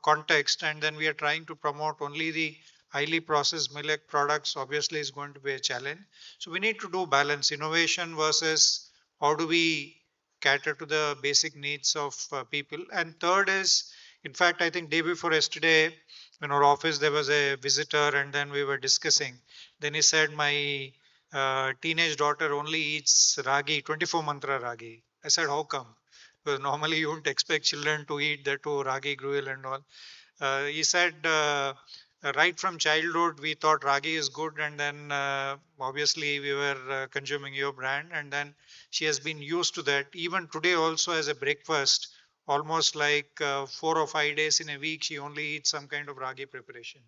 context, and then we are trying to promote only the highly processed millet products, obviously is going to be a challenge. So we need to do balance, innovation versus how do we cater to the basic needs of people. And third is, in fact, I think day before yesterday in our office there was a visitor, and then we were discussing. Then he said, my teenage daughter only eats ragi, 24 mantra ragi. I said, how come? Because normally you wouldn't expect children to eat that to ragi gruel and all. He said, right from childhood, we thought ragi is good, and then obviously we were consuming your brand, and then she has been used to that. Even today, also as a breakfast, almost like 4 or 5 days in a week, she only eats some kind of ragi preparation.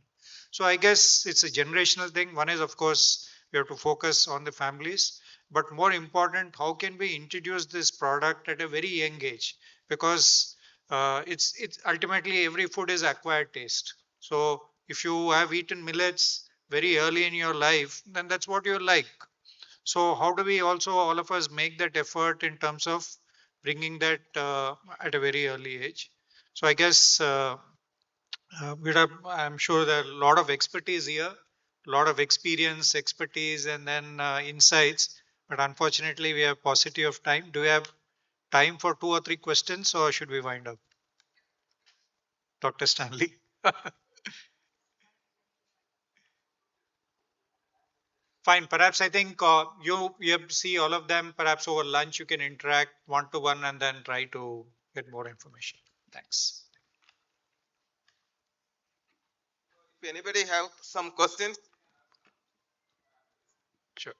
So I guess it's a generational thing. One is, of course, we have to focus on the families, but more important, how can we introduce this product at a very young age? Because it's ultimately every food is acquired taste. So if you have eaten millets very early in your life, then that's what you like. So how do we also all of us make that effort in terms of bringing that at a very early age? So I guess I'm sure there are a lot of expertise here, a lot of experience, expertise, and then insights. But unfortunately, we have paucity of time. Do we have time for 2 or 3 questions, or should we wind up, Dr. Stanley? Fine. Perhaps I think you have to see all of them. Perhaps over lunch you can interact one to one and then try to get more information. Thanks. If anybody have some questions, Sure.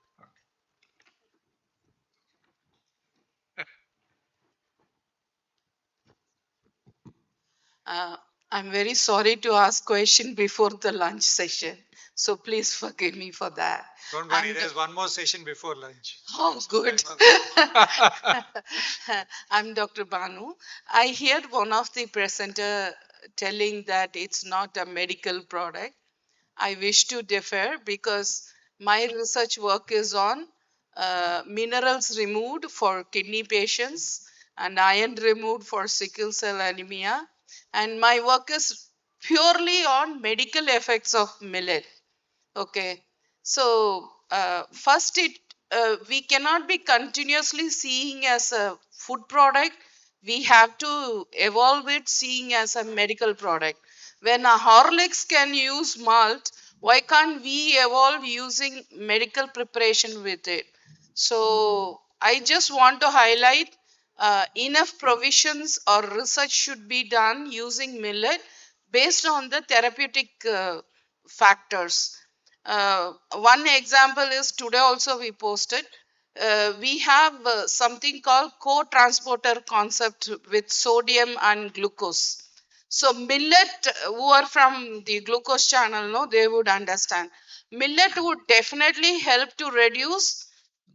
I'm very sorry to ask question before the lunch session, so please forgive me for that. Don't worry, there's one more session before lunch. Oh, good. I'm Dr. Banu. I heard one of the presenter telling that it's not a medical product. I wish to differ because my research work is on minerals removed for kidney patients and iron removed for sickle cell anemia. And my work is purely on medical effects of millet. Okay. So first, it we cannot be continuously seeing as a food product. We have to evolve it seeing as a medical product. When a Horlicks can use malt, why can't we evolve using medical preparation with it? So I just want to highlight enough provisions or research should be done using millet based on the therapeutic factors. One example is today also we posted. We have something called co-transporter concept with sodium and glucose. So millet, who are from the glucose channel, no, they would understand. Millet would definitely help to reduce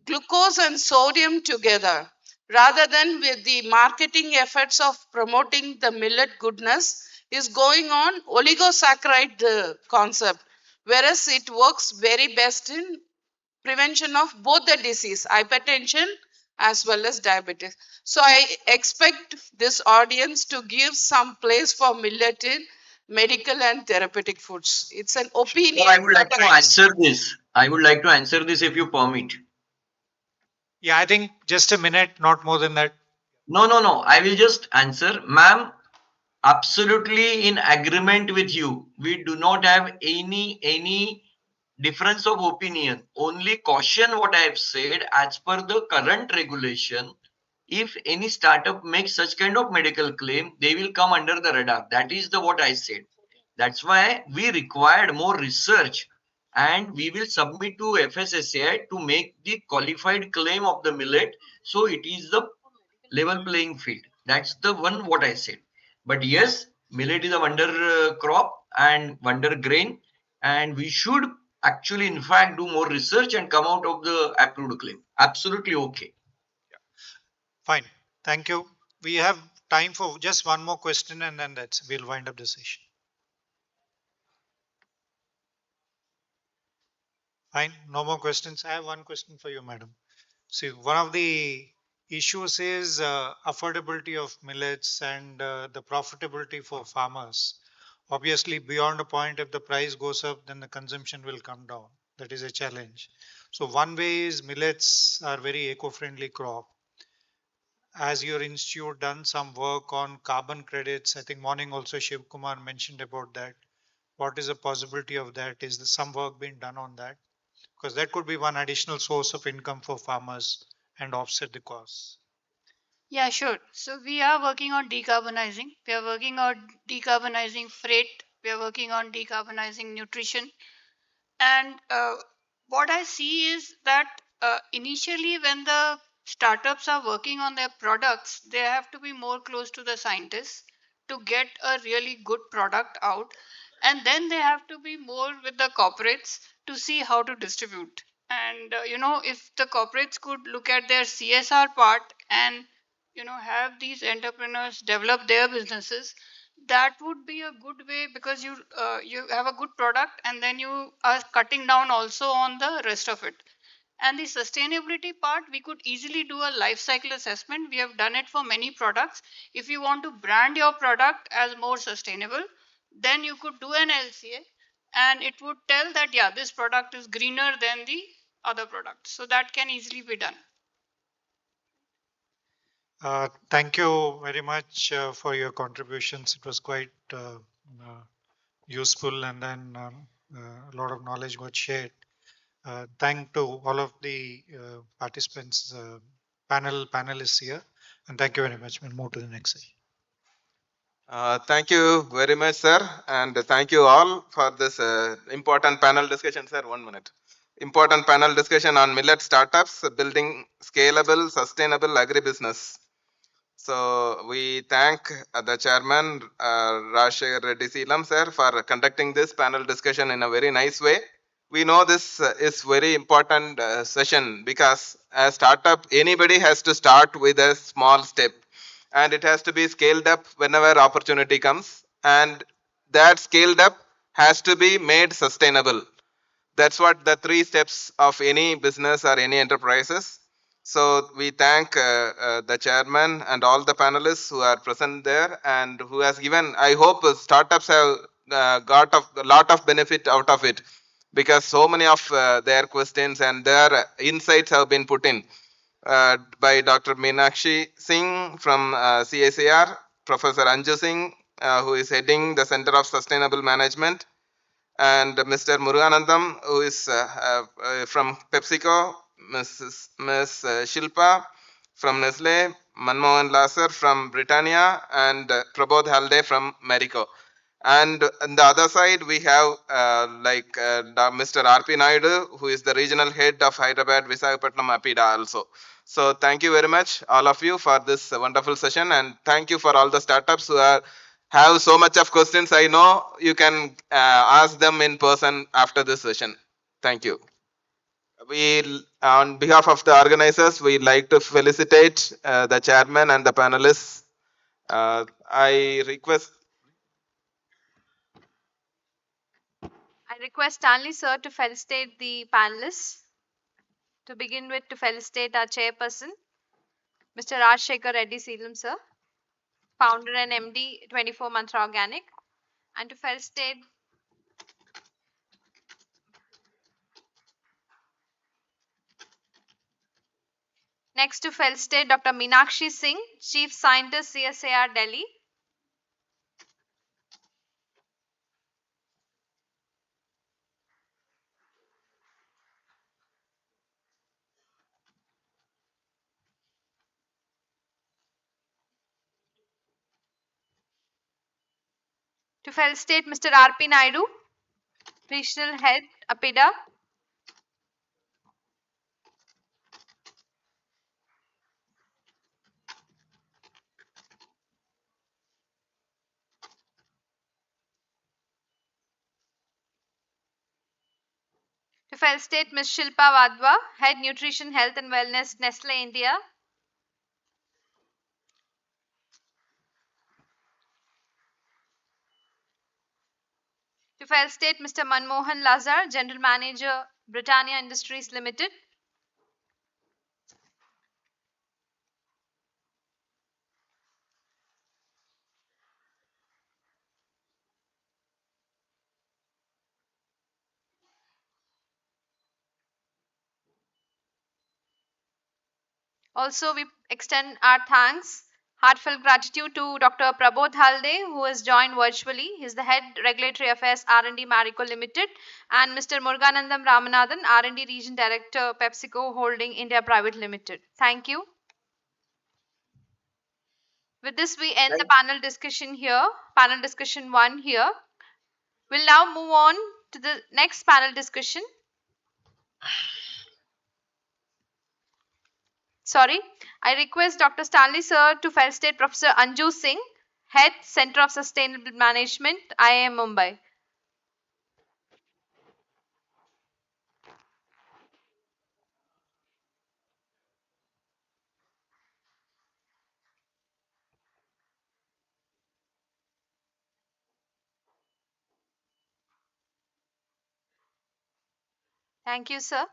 glucose and sodium together, rather than with the marketing efforts of promoting the millet goodness is going on oligosaccharide concept, whereas it works very best in prevention of both the disease, hypertension as well as diabetes. So I expect this audience to give some place for millet in medical and therapeutic foods. It's an opinion. So I would like to answer this. I would like to answer this if you permit. Yeah, I think just a minute, not more than that. No, no, no. I will just answer. Ma'am, absolutely in agreement with you. We do not have any difference of opinion. Only caution what I have said, as per the current regulation, if any startup makes such kind of medical claim, they will come under the radar. That is the what I said. That's why we required more research, and we will submit to FSSAI to make the qualified claim of the millet. So it is the level playing field. That's the one what I said. But yes, millet is a wonder crop and wonder grain, and we should actually, in fact, do more research and come out of the approved claim. Absolutely okay. Fine. Thank you. We have time for just one more question, and then we'll wind up the session. Fine. No more questions. I have one question for you, madam. See, one of the issues is affordability of millets and the profitability for farmers. Obviously, beyond a point, if the price goes up, then the consumption will come down. That is a challenge. So one way is millets are very eco-friendly crop. Has your institute done some work on carbon credits? I think morning also Shiv Kumar mentioned about that. What is the possibility of that? Is there some work being done on that? Because that could be one additional source of income for farmers and offset the costs. Yeah, sure. So we are working on decarbonizing. We are working on decarbonizing freight. We are working on decarbonizing nutrition. And what I see is that initially, when the startups are working on their products, they have to be more close to the scientists to get a really good product out. And then they have to be more with the corporates to see how to distribute. And, if the corporates could look at their CSR part and, have these entrepreneurs develop their businesses, that would be a good way, because you have a good product and then you are cutting down also on the rest of it. And the sustainability part, we could easily do a life cycle assessment. We have done it for many products. If you want to brand your product as more sustainable, then you could do an LCA, and it would tell that, yeah, this product is greener than the other product. So that can easily be done. Thank you very much for your contributions. It was quite useful, and then a lot of knowledge was shared. Thank to all of the participants, panelists here, and thank you very much. We'll move to the next session. Thank you very much, sir, and thank you all for this important panel discussion, sir. 1 minute. Important panel discussion on millet startups, building scalable, sustainable agribusiness. So we thank the chairman, Rajshekhar Reddy Seelam, sir, for conducting this panel discussion in a very nice way. We know this is very important session, because as startup, anybody has to start with a small step, and it has to be scaled up whenever opportunity comes, and that scaled up has to be made sustainable. That's what the 3 steps of any business or any enterprises. So we thank the chairman and all the panelists who are present there, and who has given, I hope startups have got a lot of benefit out of it, because so many of their questions and their insights have been put in by Dr. Meenakshi Singh from CSAR, Professor Anju Singh, who is heading the Center of Sustainable Management, and Mr. Muruganandam, who is from PepsiCo, Ms. Shilpa from Nestle, Manmohan Lasar from Britannia, and Prabodh Halde from Marico. And on the other side, we have Mr. R.P. Naidu, who is the regional head of Hyderabad, Visakhapatnam, APIDA also. So thank you very much, all of you, for this wonderful session, and thank you for all the startups who have so much of questions. I know you can ask them in person after this session. Thank you. On behalf of the organizers, we'd like to felicitate the chairman and the panelists. I request I request Stanley sir to felicitate the panelists. To begin with, to felicitate our chairperson, Mr. Rajshekhar Reddy Seelam sir, founder and MD 24 Mantra Organic, and to felicitate next to felicitate Dr. Meenakshi Singh, Chief Scientist CSAR Delhi. To felicitate Mr. R.P. Naidu, Regional Head, APIDA. To felicitate Ms. Shilpa Wadhwa, Head Nutrition, Health and Wellness, Nestle India. To felicitate Mr. Manmohan Lazar, General Manager, Britannia Industries Limited. Also, we extend our thanks, heartfelt gratitude to Dr. Prabodh Halde, who has joined virtually. He's the Head Regulatory Affairs R&D Marico Limited, and Mr. Muruganandam Ramanathan, R&D Region Director, PepsiCo Holding India Private Limited. Thank you. With this, we end the panel discussion here, panel discussion 1 here. We'll now move on to the next panel discussion. Sorry, I request Dr. Stanley sir to felicitate Professor Anju Singh, Head Center of Sustainable Management, IIM Mumbai. Thank you, sir.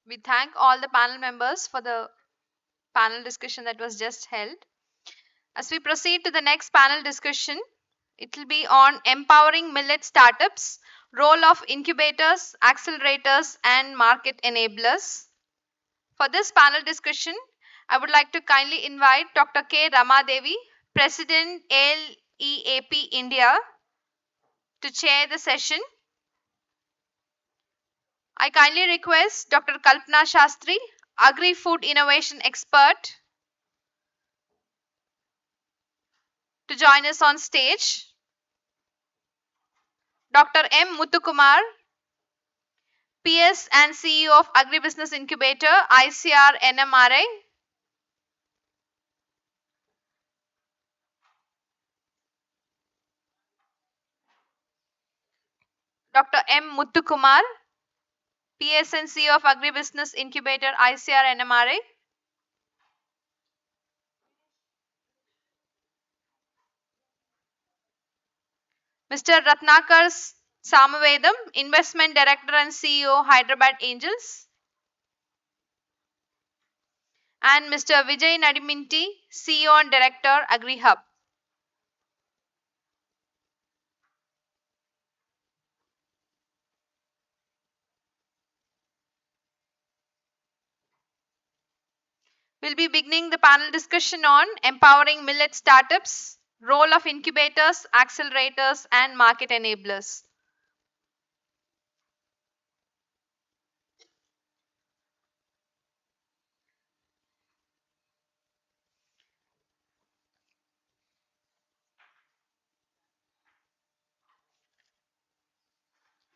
We thank all the panel members for the panel discussion that was just held. As we proceed to the next panel discussion, it will be on empowering millet startups, role of incubators, accelerators, and market enablers. For this panel discussion, I would like to kindly invite Dr. K. Ramadevi, President ALEAP India, to chair the session. I kindly request Dr. Kalpana Shastri, Agri-Food Innovation Expert, to join us on stage. Dr. M. Muthukumar, PS and CEO of Agribusiness Incubator, ICR NMRI. Dr. M. Muthukumar, PS and CEO of Agribusiness Incubator, ICR NMRI. Mr. Ratnakar Samavedam, Investment Director and CEO, Hyderabad Angels. And Mr. Vijay Nadiminti, CEO and Director, AgriHub. We'll be beginning the panel discussion on empowering millet startups, role of incubators, accelerators, and market enablers.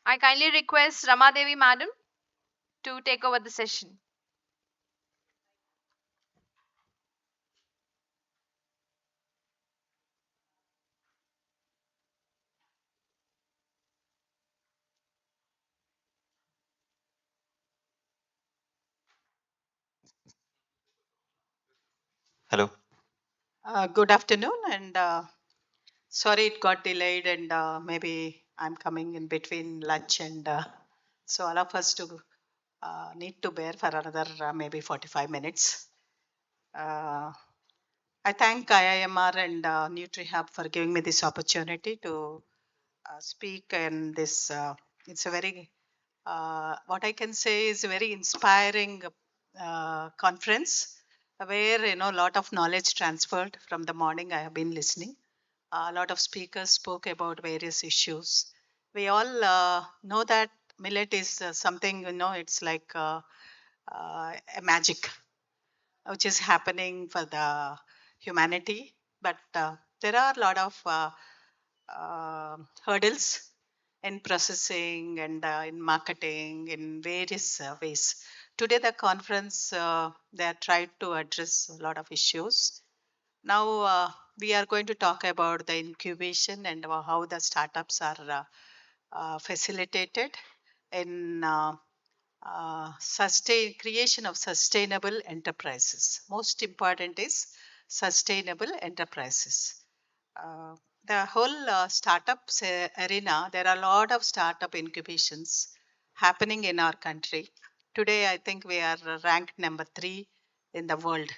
I kindly request Ramadevi Madam to take over the session. Hello. Good afternoon, and sorry it got delayed, and maybe I'm coming in between lunch, and so all of us to need to bear for another maybe 45 minutes. I thank IIMR and NutriHub for giving me this opportunity to speak, and this it's a very what I can say is a very inspiring conference where a lot of knowledge transferred from the morning. I have been listening. A lot of speakers spoke about various issues. We all know that millet is something, it's like a magic which is happening for the humanity. But there are a lot of hurdles in processing and in marketing in various ways. Today, the conference, they are tried to address a lot of issues. Now, we are going to talk about the incubation and how the startups are facilitated in creation of sustainable enterprises. Most important is sustainable enterprises. Uh, the whole startups arena, there are a lot of startup incubations happening in our country. Today, I think we are ranked number 3 in the world.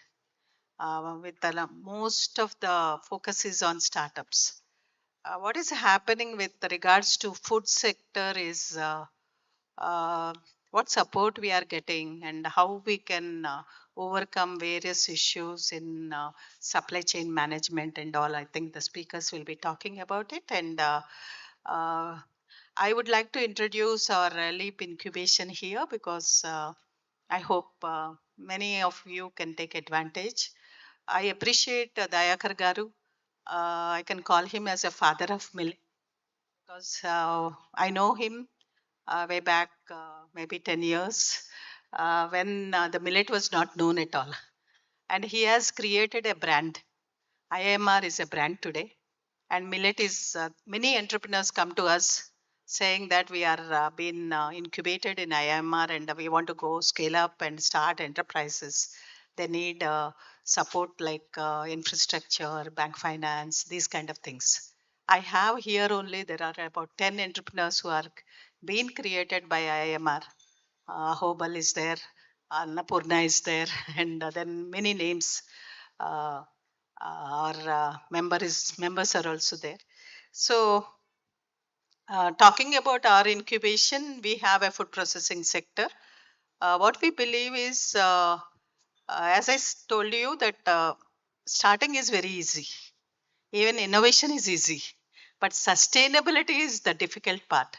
With most of the focus is on startups. What is happening with regards to food sector is uh, what support we are getting and how we can overcome various issues in supply chain management and all. I think the speakers will be talking about it. And uh, I would like to introduce our Leap incubation here because I hope many of you can take advantage. I appreciate Dayakar Garu. I can call him as a father of millet because I know him way back maybe 10 years when the millet was not known at all. And he has created a brand. IMR is a brand today. And millet is, many entrepreneurs come to us saying that we are being incubated in IMR and we want to go scale up and start enterprises. They need support like infrastructure, bank finance, these kind of things. I have here only, there are about 10 entrepreneurs who are being created by IMR. Hobal is there, Annapurna is there, and then many names. Uh, our members are also there. So, talking about our incubation, we have a food processing sector. What we believe is, as told you, that starting is very easy. Even innovation is easy, but sustainability is the difficult part.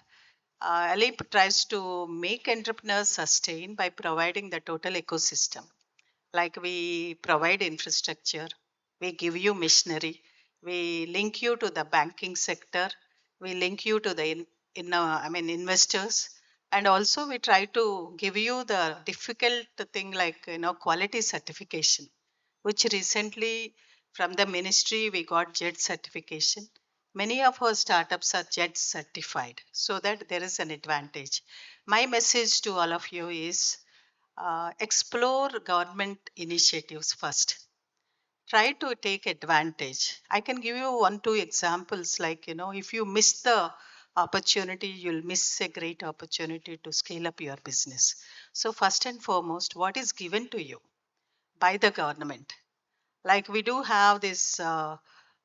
Alip tries to make entrepreneurs sustain by providing the total ecosystem. Like we provide infrastructure, we give you machinery, we link you to the banking sector, we link you to the investors, and also we try to give you the difficult thing like quality certification, which recently from the ministry we got JET certification. Many of our startups are JET certified, so that there is an advantage. My message to all of you is explore government initiatives first. Try to take advantage. I can give you 1, 2 examples. Like, if you miss the opportunity, you'll miss a great opportunity to scale up your business. So, first and foremost, what is given to you by the government? Like, we do have this.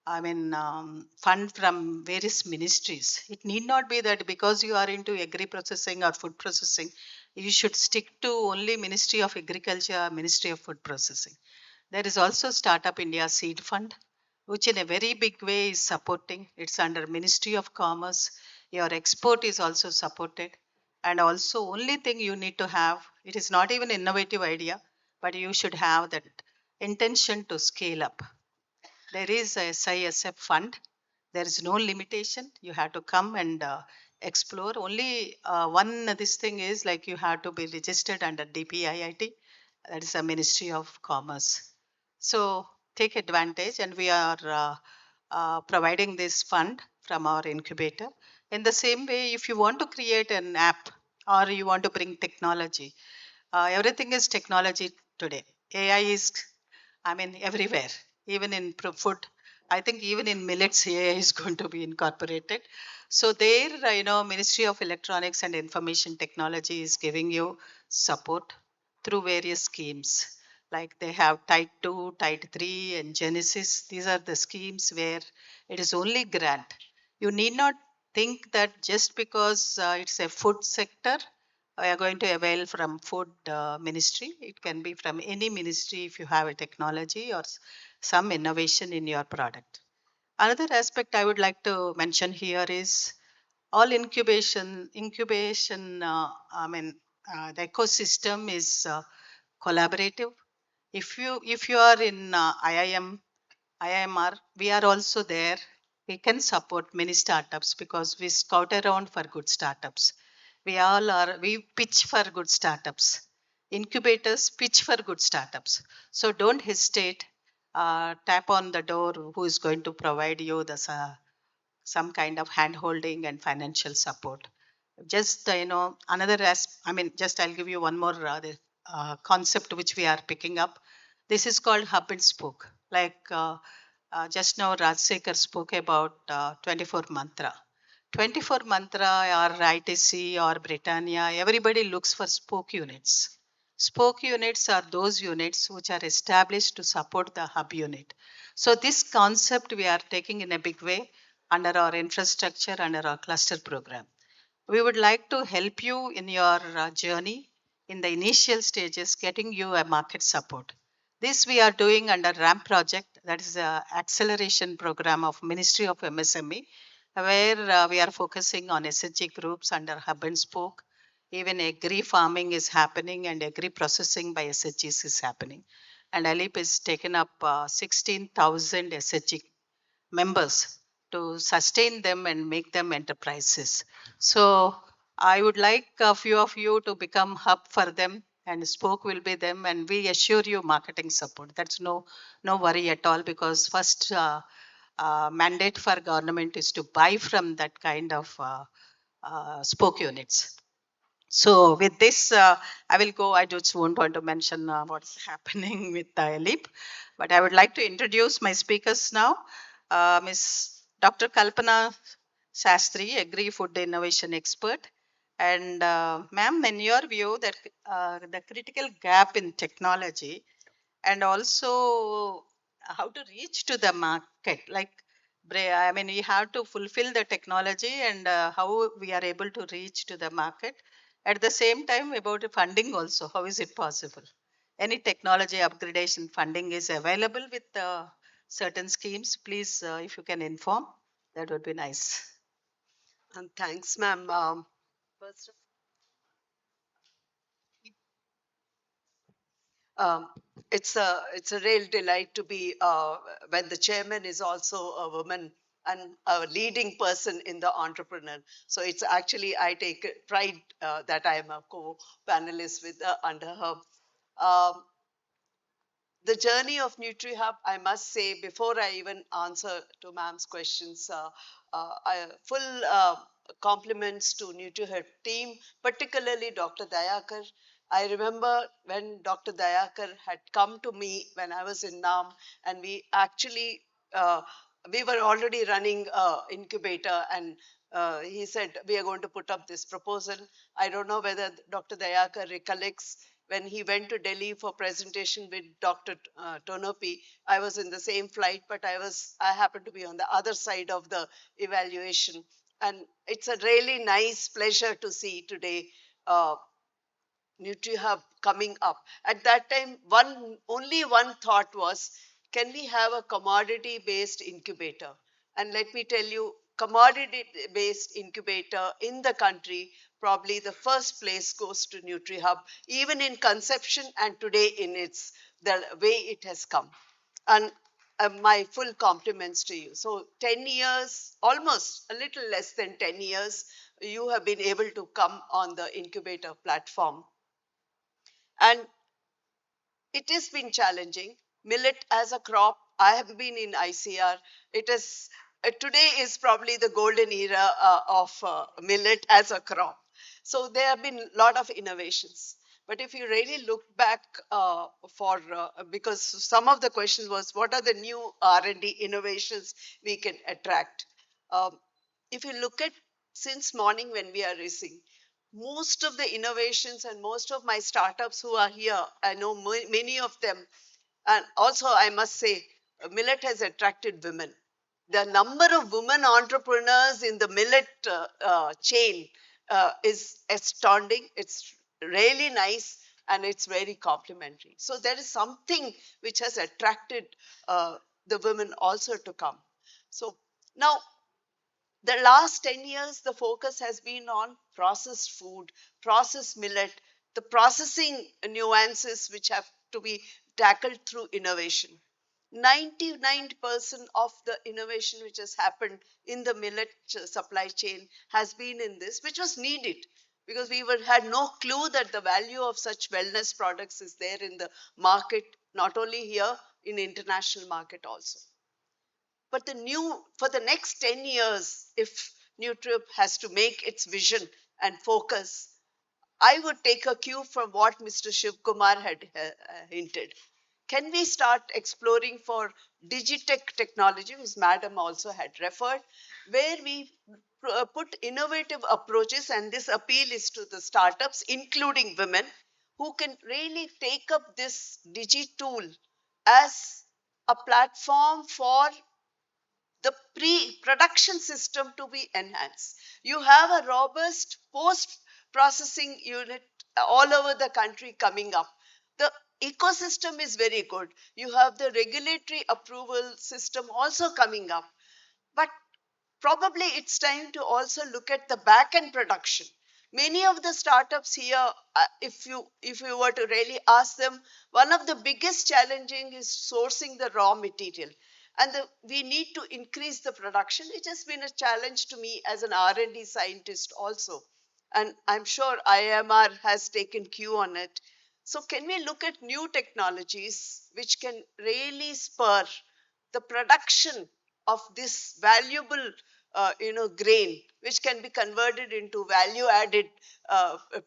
Fund from various ministries. It need not be that because you are into agri processing or food processing, you should stick to only Ministry of Agriculture, Ministry of Food Processing. There is also Startup India Seed Fund, which in a very big way is supporting. It's under Ministry of Commerce. Your export is also supported. And also only thing you need to have, it is not even innovative idea, but you should have that intention to scale up. There is a SISF fund. There is no limitation. You have to come and explore. Only one this thing is like you have to be registered under DPIIT, that is a Ministry of Commerce. So take advantage, and we are providing this fund from our incubator. In the same way, if you want to create an app or you want to bring technology, everything is technology today. AI is, I mean, everywhere, even in food. I think even in millets, AI is going to be incorporated. So there, Ministry of Electronics and Information Technology is giving you support through various schemes. Like they have Tide 2, Tide 3, and Genesis. These are the schemes where it is only grant. You need not think that just because it's a food sector, we are going to avail from food ministry. It can be from any ministry if you have a technology or some innovation in your product. Another aspect I would like to mention here is all incubation, the ecosystem is collaborative. If you are in IIMR, we are also there. We can support many startups because we scout around for good startups. We pitch for good startups. Incubators pitch for good startups. So don't hesitate. Tap on the door who is going to provide you some kind of hand holding and financial support. Just another just I'll give you one more concept which we are picking up. This is called hub and spoke. Like just now Rajsekhar spoke about 24 mantra. 24 mantra or ITC or Britannia, everybody looks for spoke units. Spoke units are those units which are established to support the hub unit. So this concept we are taking in a big way under our infrastructure, under our cluster program. We would like to help you in your journey in the initial stages, getting you a market support. This we are doing under RAM project, that is a acceleration program of Ministry of MSME, where we are focusing on SHG groups under hub and spoke. Even agri farming is happening and agri processing by SHGs is happening. And ALIP is taken up 16,000 SHG members to sustain them and make them enterprises. So I would like a few of you to become hub for them, and spoke will be them, and we assure you marketing support. That's no worry at all, because first mandate for government is to buy from that kind of spoke units. So with this, I will go. I just won't want to mention what's happening with the ELIP, but I would like to introduce my speakers now. Ms. Dr. Kalpana Shastri, Agri Food Innovation Expert. And ma'am, in your view, that the critical gap in technology and also how to reach to the market, like we have to fulfill the technology and how we are able to reach to the market. At the same time, about funding also, how is it possible? Any technology upgradation funding is available with certain schemes. Please, if you can inform, that would be nice. And thanks, ma'am. First of it's a real delight to be when the chairman is also a woman and a leading person in the entrepreneur. So it's actually I take pride that I am a co-panelist with under her. Um, the journey of NutriHub, I must say, before I even answer to ma'am's questions, full compliments to NutriHub team, particularly Dr. Dayakar. I remember when Dr. Dayakar had come to me when I was in NAM, and we actually we were already running incubator, and he said we are going to put up this proposal. I don't know whether Dr. Dayakar recollects when he went to Delhi for presentation with Dr. Tonopi. I was in the same flight, but I happened to be on the other side of the evaluation. And it's a really nice pleasure to see today NutriHub coming up. At that time, only one thought was, can we have a commodity-based incubator? And let me tell you, commodity-based incubator in the country, probably the first place goes to NutriHub, even in conception and today in the way it has come. And my full compliments to you. So 10 years, almost a little less than 10 years, you have been able to come on the incubator platform. And it has been challenging. Millet as a crop, I have been in ICR. It is today is probably the golden era of millet as a crop. So there have been a lot of innovations. But if you really look back because some of the questions was what are the new R&D innovations we can attract. Um, if you look at since morning when we are racing, most of the innovations and most of my startups who are here, I know many of them. And also, I must say, Millet has attracted women. The number of women entrepreneurs in the millet chain is astounding. It's really nice and it's very complimentary. So, there is something which has attracted the women also to come. So, now the last 10 years, the focus has been on processed food, processed millet, the processing nuances which have to be tackled through innovation. 99% of the innovation which has happened in the millet supply chain has been in this, which was needed because had no clue that the value of such wellness products is there in the market, not only here, in international market also. But for the next 10 years, if Nutrip has to make its vision and focus, I would take a cue from what Mr. Shiv Kumar had hinted. Can we start exploring for digitech technology, which Madam also had referred, where we put innovative approaches, and this appeal is to the startups, including women, who can really take up this digi tool as a platform for the pre-production system to be enhanced. You have a robust post-processing unit all over the country coming up. The ecosystem is very good. You have the regulatory approval system also coming up. But probably it's time to also look at the back end production. Many of the startups here, if you were to really ask them, one of the biggest challenging is sourcing the raw material, and we need to increase the production. It has been a challenge to me as an R&D scientist also, and I'm sure IMR has taken cue on it. So can we look at new technologies which can really spur the production of this valuable grain, which can be converted into value added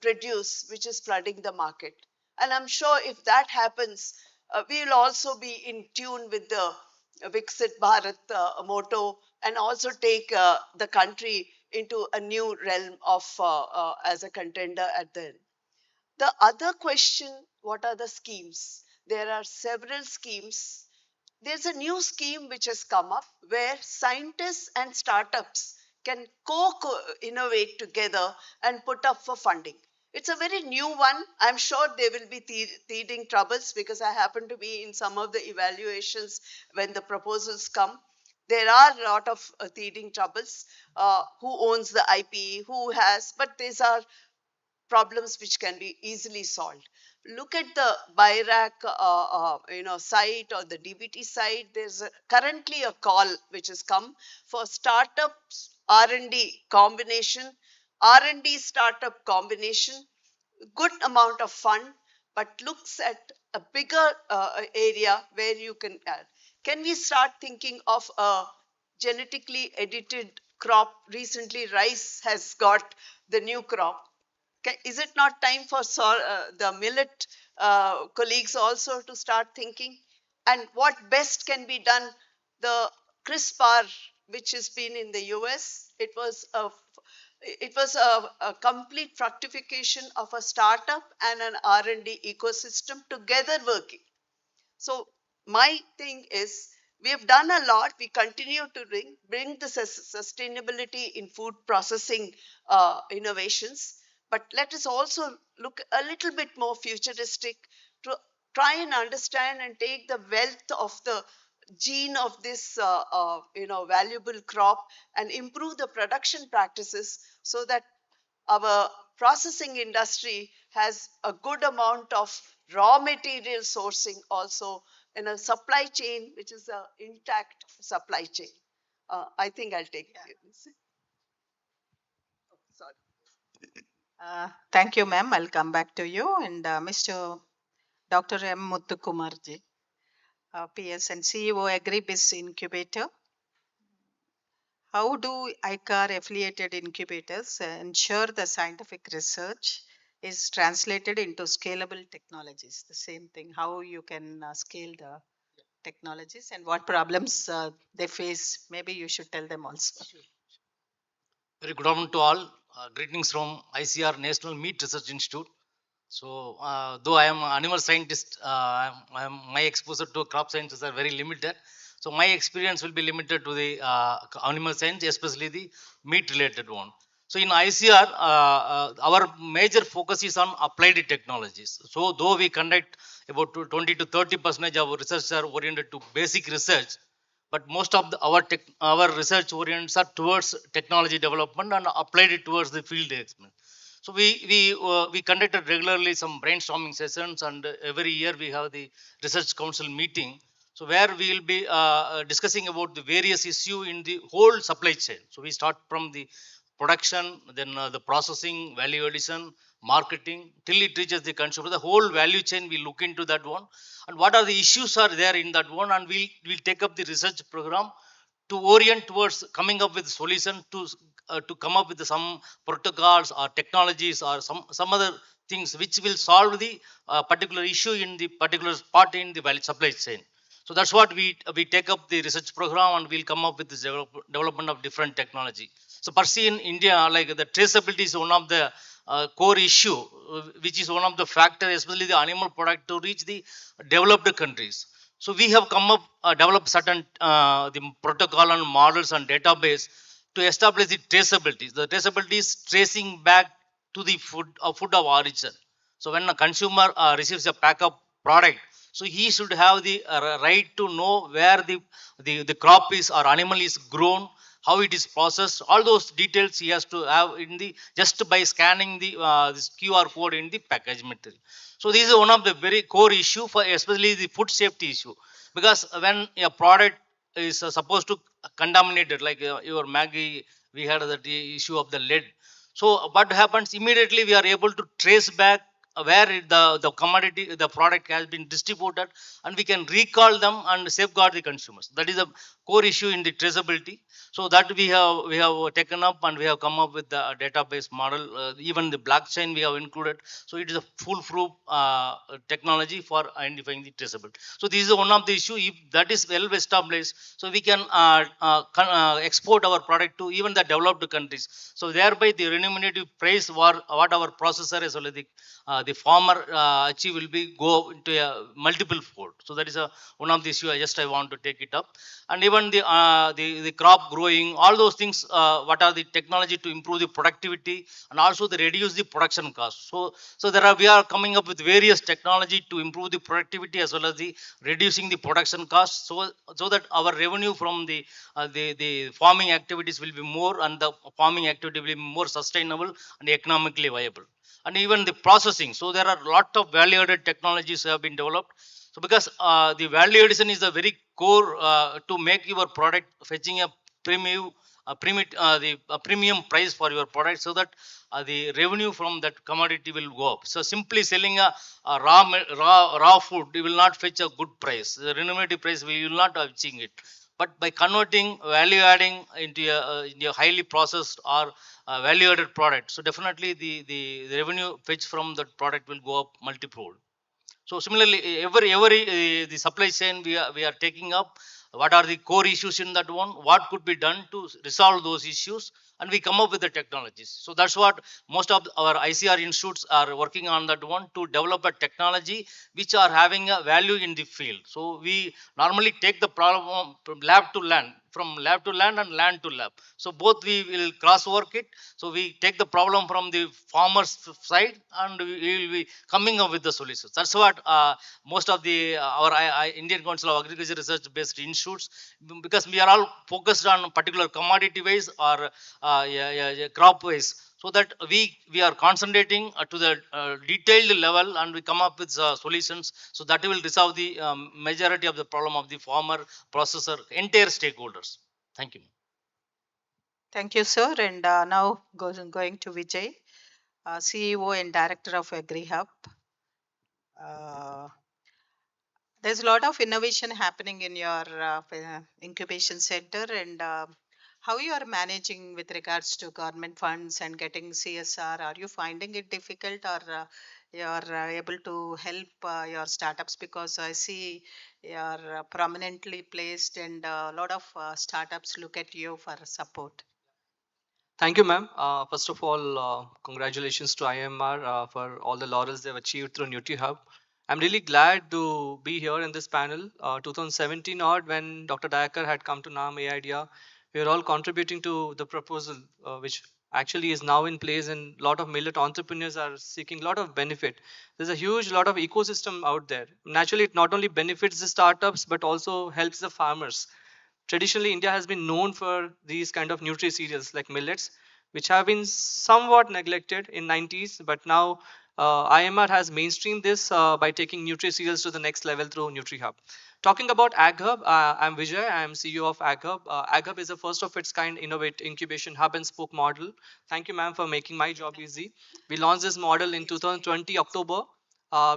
produce, which is flooding the market. And I'm sure if that happens, we will also be in tune with the Viksit Bharat motto, and also take the country into a new realm of as a contender at the end. The other question, what are the schemes? There are several schemes. There's a new scheme which has come up where scientists and startups can co-innovate together and put up for funding. It's a very new one. I'm sure there will be teething troubles because I happen to be in some of the evaluations when the proposals come. There are a lot of teething troubles. Who owns the IP? Who has? But these are problems which can be easily solved. Look at the BIRAC site or the DBT site. There's currently a call which has come for startups R&D combination, R&D startup combination, good amount of fund, but looks at a bigger area where you can add. Can we start thinking of a genetically edited crop? Recently, rice has got the new crop. Is it not time for the millet colleagues also to start thinking? And what best can be done? The CRISPR, which has been in the US, it was a complete fructification of a startup and an R&D ecosystem together working. So my thing is, we have done a lot. We continue to bring the sustainability in food processing innovations. But let us also look a little bit more futuristic to try and understand and take the wealth of the gene of this valuable crop and improve the production practices so that our processing industry has a good amount of raw material sourcing also in a supply chain which is an intact supply chain. I think I'll take this. Sorry. Thank you, ma'am. I'll come back to you. And Mr. Dr. M. Muthukumarji, PS and CEO Agribis Incubator. How do ICAR affiliated incubators ensure the scientific research is translated into scalable technologies? The same thing, how you can scale the technologies and what problems they face. Maybe you should tell them also. Very good afternoon to all. Greetings from ICR National Meat Research Institute. So, though I am an animal scientist, my exposure to crop sciences are very limited. So, my experience will be limited to the animal science, especially the meat related one. So, in ICR, our major focus is on applied technologies. So, though we conduct about 20 to 30% of our research are oriented to basic research, but most of our research orients are towards technology development and applied it towards the field experiment. So we conducted regularly some brainstorming sessions, and every year we have the research council meeting. So where we will be discussing about the various issue in the whole supply chain. So we start from the production, then the processing, value addition, marketing, till it reaches the consumer. The whole value chain we look into that one, and what are the issues are there in that one, and we'll take up the research program to orient towards coming up with solution to come up with some protocols or technologies or some other things which will solve the particular issue in the particular part in the value supply chain. So that's what we take up the research program, and we'll come up with the development of different technology. So per se in India, like the traceability is one of the core issue, which is one of the factors, especially the animal product, to reach the developed countries. So we have come up, developed certain the protocol and models and database to establish the traceability. The traceability is tracing back to the food of origin. So when a consumer receives a pack of product, so he should have the right to know where the crop is or animal is grown, how it is processed. All those details he has to have in the just by scanning the this QR code in the package material. So this is one of the very core issue for especially the food safety issue, because when a product is supposed to contaminated, like your Maggie, we had that issue of the lead. So what happens immediately, we are able to trace back where the commodity, the product has been distributed, and we can recall them and safeguard the consumers. That is a core issue in the traceability. So that we have taken up, and we have come up with the database model. Even the blockchain we have included. So it is a foolproof technology for identifying the traceability. So this is one of the issue. If that is well established, so we can export our product to even the developed countries. So thereby the remunerative price what our processor as well as the farmer achieve will be go into a multiple fold. So that is one of the issue I want to take it up. And even the crop growing, all those things, what are the technology to improve the productivity and also the reduce the production cost. So we are coming up with various technology to improve the productivity as well as the reducing the production cost, so that our revenue from the farming activities will be more, and the farming activity will be more sustainable and economically viable. And even the processing. So there are a lot of value-added technologies have been developed. So because the value addition is a very core to make your product fetching a premium, premium price for your product, so that the revenue from that commodity will go up. So simply selling a raw food, it will not fetch a good price. The remunerative price we will not achieve it. But by converting value adding into a highly processed or value added product, so definitely the revenue fetch from that product will go up multifold. So similarly, every the supply chain we are taking up. What are the core issues in that one? What could be done to resolve those issues? And we come up with the technologies. So that's what most of our ICR institutes are working on, that one, to develop a technology which are having a value in the field. So we normally take the problem from lab to land, and land to lab. So both we will cross work it. So we take the problem from the farmer's side, and we will be coming up with the solutions. That's what most of the our Indian Council of Agriculture Research based institutes, because we are all focused on particular commodity wise or crop wise. so that we are concentrating to the detailed level, and we come up with solutions, so that will resolve the majority of the problem of the farmer, processor, entire stakeholders. Thank you. Thank you, sir. And now going to Vijay, CEO and Director of AgriHub. Uh, there's a lot of innovation happening in your incubation center, and how you are managing with regards to government funds and getting CSR. Are you finding it difficult, or you're able to help your startups? Because I see you're prominently placed, and a lot of startups look at you for support. Thank you, ma'am. First of all, congratulations to IMR for all the laurels they've achieved through NutriHub. I'm really glad to be here in this panel. 2017 odd, when Dr. Dayakar had come to NAM idea, we were all contributing to the proposal, which actually is now in place, and a lot of millet entrepreneurs are seeking a lot of benefit. There's a huge lot of ecosystem out there. Naturally, it not only benefits the startups, but also helps the farmers. Traditionally, India has been known for these kind of nutri cereals like millets, which have been somewhat neglected in 90s, but now IMR has mainstreamed this by taking nutri cereals to the next level through NutriHub. Talking about AgHub, I'm Vijay. I'm CEO of AgHub. AgHub is a first of its kind innovate incubation hub and spoke model. Thank you, ma'am, for making my job easy. We launched this model in 2020 October.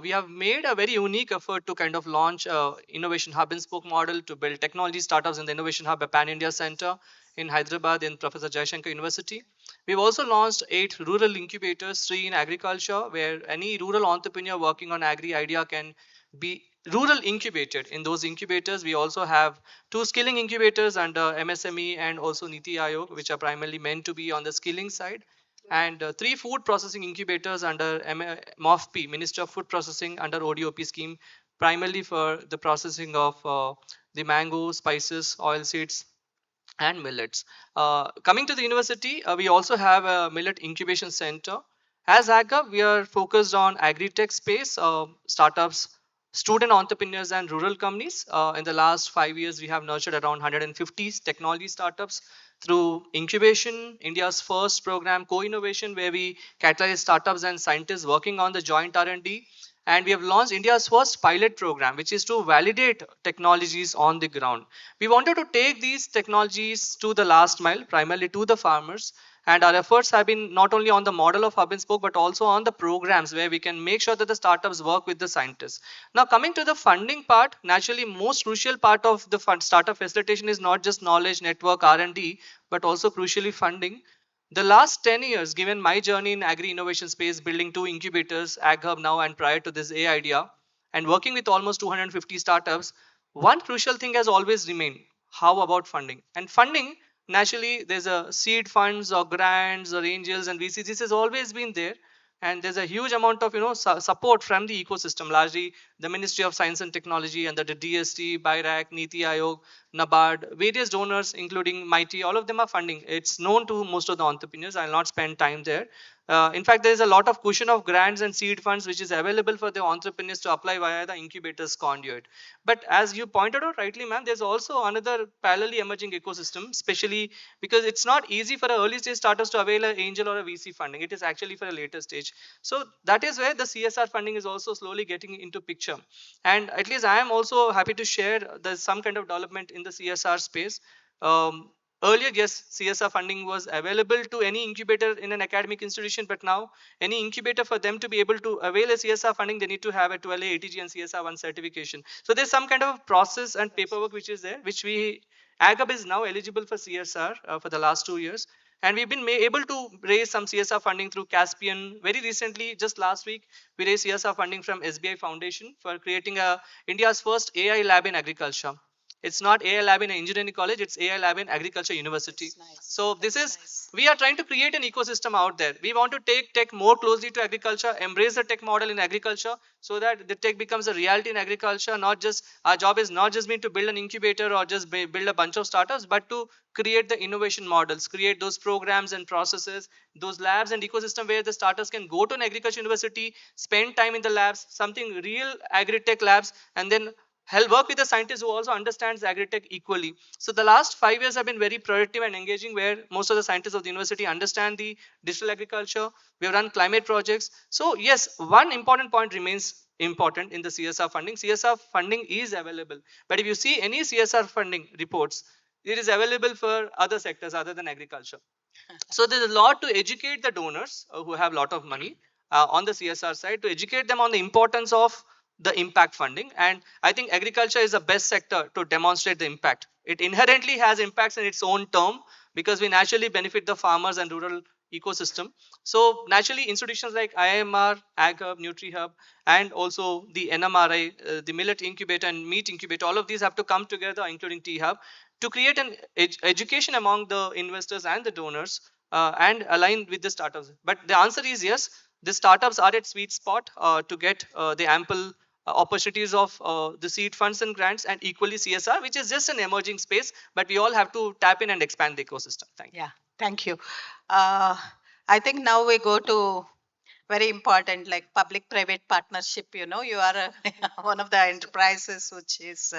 We have made a very unique effort to kind of launch a innovation hub and spoke model to build technology startups in the innovation hub at Pan India Center in Hyderabad in Professor Jaishankar University. We've also launched 8 rural incubators, 3 in agriculture, where any rural entrepreneur working on agri idea can be rural incubated. In those incubators, we also have 2 skilling incubators under MSME and also Niti Aayog, which are primarily meant to be on the skilling side, and 3 food processing incubators under MOFP, Minister of Food Processing, under ODOP scheme, primarily for the processing of the mango, spices, oil seeds, and millets. Coming to the university, we also have a millet incubation center. As AGA, we are focused on agri-tech space, startups, student entrepreneurs, and rural companies. In the last 5 years, we have nurtured around 150 technology startups through incubation, India's first program, co-innovation, where we catalyze startups and scientists working on the joint R&D. And we have launched India's first pilot program, which is to validate technologies on the ground. We wanted to take these technologies to the last mile, primarily to the farmers. And our efforts have been not only on the model of hub and spoke, but also on the programs where we can make sure that the startups work with the scientists. Now, coming to the funding part, naturally, most crucial part of the startup facilitation is not just knowledge, network, R&D, but also crucially funding. The last 10 years, given my journey in agri innovation space, building 2 incubators, AgHub now, and prior to this A idea, and working with almost 250 startups, one crucial thing has always remained: how about funding? And funding, naturally, there's a seed funds or grants or angels and VCs. This has always been there, and there's a huge amount of support from the ecosystem, largely the Ministry of Science and Technology and the DST, BIRAC, Niti Aayog, NABARD, various donors, including MIT, all of them are funding. It's known to most of the entrepreneurs. I'll not spend time there. In fact, there is a lot of cushion of grants and seed funds which is available for the entrepreneurs to apply via the incubators conduit. But as you pointed out rightly, ma'am, there's also another parallelly emerging ecosystem, especially because it's not easy for early stage startups to avail an angel or a VC funding. It is actually for a later stage. So that is where the CSR funding is also slowly getting into picture. And at least I am also happy to share there's some kind of development in the CSR space. Um, Earlier, yes, CSR funding was available to any incubator in an academic institution, but now any incubator, for them to be able to avail a CSR funding, they need to have a 12A ATG and CSR 1 certification. So there's some kind of process and paperwork which is there, which AGAB is now eligible for CSR for the last 2 years. And we've been able to raise some CSR funding through Caspian. Very recently, just last week, we raised CSR funding from SBI Foundation for creating India's first AI lab in agriculture. It's not AI lab in an engineering college, it's AI lab in agriculture university. Nice. So this is, we are trying to create an ecosystem out there. We want to take tech more closely to agriculture, embrace the tech model in agriculture, so that the tech becomes a reality in agriculture. Not just, our job is not just been to build an incubator or just build a bunch of startups, but to create the innovation models, create those programs and processes, those labs and ecosystem where the startups can go to an agriculture university, spend time in the labs, something real agri-tech labs, and then work with the scientists who also understands agri-tech equally. So the last 5 years have been very productive and engaging, where most of the scientists of the university understand the digital agriculture. We have run climate projects. So yes, one important point remains important in the CSR funding. CSR funding is available, but if you see any CSR funding reports, it is available for other sectors other than agriculture. So there's a lot to educate the donors who have a lot of money on the CSR side, to educate them on the importance of the impact funding. And I think agriculture is the best sector to demonstrate the impact. It inherently has impacts in its own term, because we naturally benefit the farmers and rural ecosystem. So naturally institutions like IMR, AgHub, NutriHub, and also the NMRI, the Millet Incubator and Meat Incubator, all of these have to come together, including T-Hub, to create an education among the investors and the donors, and align with the startups. But the answer is yes, the startups are at sweet spot to get the ample opportunities of the seed funds and grants, and equally CSR, which is just an emerging space, but we all have to tap in and expand the ecosystem. Thank you. Yeah, thank you. I think now we go to very important, like public-private partnership. You know, you are one of the enterprises which is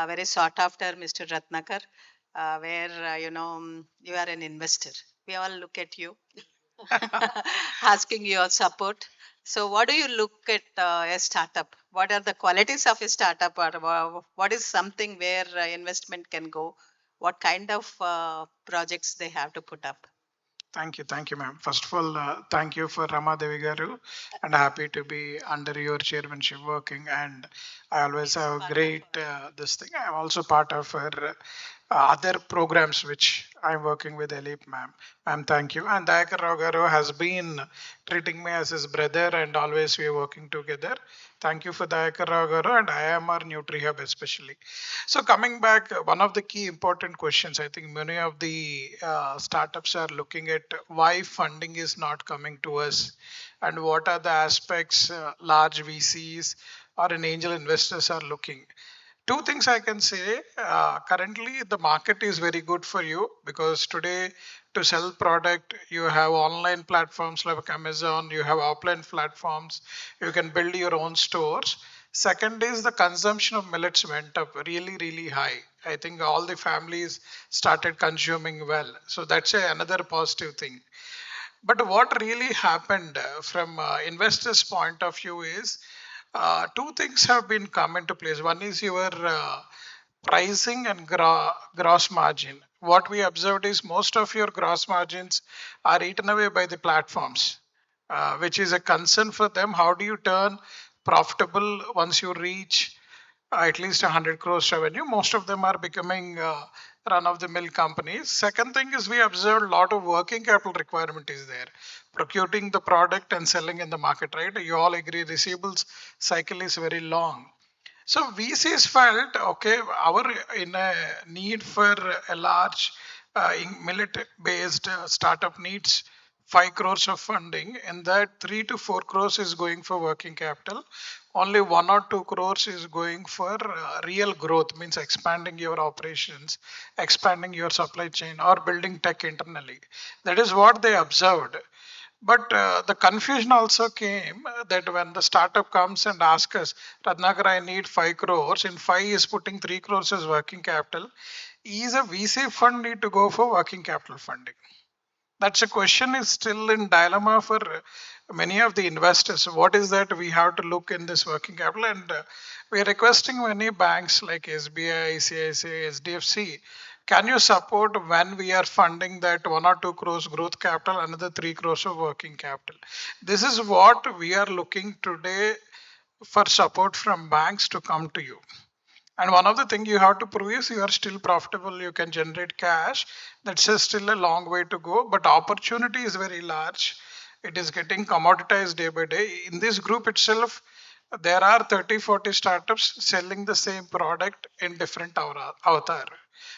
very sought after, Mr. Ratnakar, where you are an investor. We all look at you, asking your support. So, what do you look at a startup? What are the qualities of a startup, or what is something where investment can go? What kind of projects they have to put up? Thank you, ma'am. First of all, thank you for Rama Devi Garu, and happy to be under your chairmanship working. And I always have great this thing. I'm also part of her other programs which I'm working with Elite, ma'am. Ma'am, thank you. And Dayakar Rao Garu has been treating me as his brother, and always we are working together. Thank you for Dayakar Rao Garu and IMR NutriHub especially. So coming back, one of the key important questions, I think many of the startups are looking at why funding is not coming to us, and what are the aspects large VCs or an angel investors are looking. Two things I can say. Currently, the market is very good for you, because today to sell product, you have online platforms like Amazon, you have offline platforms, you can build your own stores. Second is the consumption of millets went up really, really high. I think all the families started consuming well. So that's another positive thing. But what really happened from investors' point of view is two things have been come into place. One is your pricing and gross margin. What we observed is most of your gross margins are eaten away by the platforms, which is a concern for them. How do you turn profitable once you reach at least 100 crores revenue? Most of them are becoming run-of-the-mill companies. Second thing is we observed a lot of working capital requirement is there. Procuring the product and selling in the market, right? You all agree receivables cycle is very long. So VCs felt, okay, our in a need for a large millet-based startup needs 5 crores of funding, and that 3 to 4 crores is going for working capital. Only 1 or 2 crores is going for real growth, means expanding your operations, expanding your supply chain, or building tech internally. That is what they observed. But the confusion also came that when the startup comes and asks us, Ratnakar, I need 5 crores, in 5 is putting 3 crores as working capital. Is a VC fund need to go for working capital funding? That's a question is still in dilemma for many of the investors. What is that we have to look in this working capital? And we are requesting many banks like SBI, ICICI, SDFC. Can you support when we are funding that 1 or 2 crores growth capital, another 3 crores of working capital? This is what we are looking today for support from banks to come to you. And one of the things you have to prove is you are still profitable, you can generate cash. That's still a long way to go, but opportunity is very large. It is getting commoditized day by day. In this group itself, there are 30, 40 startups selling the same product in different avatar.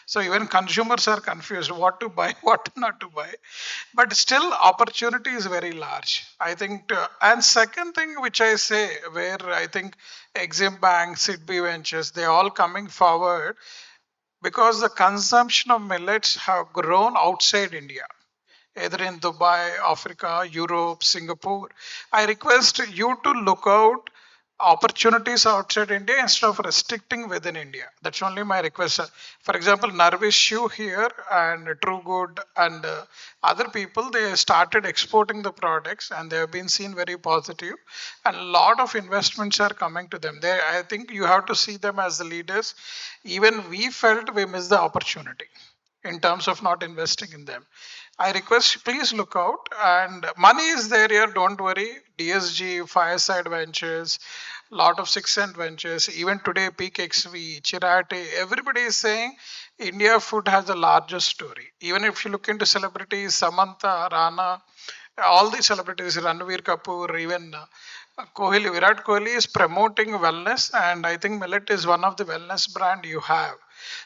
So even consumers are confused what to buy, what not to buy. But still opportunity is very large. I think, and second thing which I say, where I think Exim Bank, Sidbi Ventures, they all coming forward because the consumption of millets have grown outside India, either in Dubai, Africa, Europe, Singapore. I request you to look out opportunities outside India instead of restricting within India. That's only my request, sir. For example, Narvish, you here and True Good and other people, they started exporting the products and they have been seen very positive, and a lot of investments are coming to them. They, I think you have to see them as the leaders. Even we felt we missed the opportunity in terms of not investing in them. I request please look out, and money is there here, don't worry. DSG, Fireside Ventures, lot of Six Cent Ventures, even today Peak XV, Chirate, everybody is saying India food has the largest story. Even if you look into celebrities, Samantha, Rana, all the celebrities, Ranveer Kapoor, even Kohli, Virat Kohli is promoting wellness, and I think Millet is one of the wellness brand you have.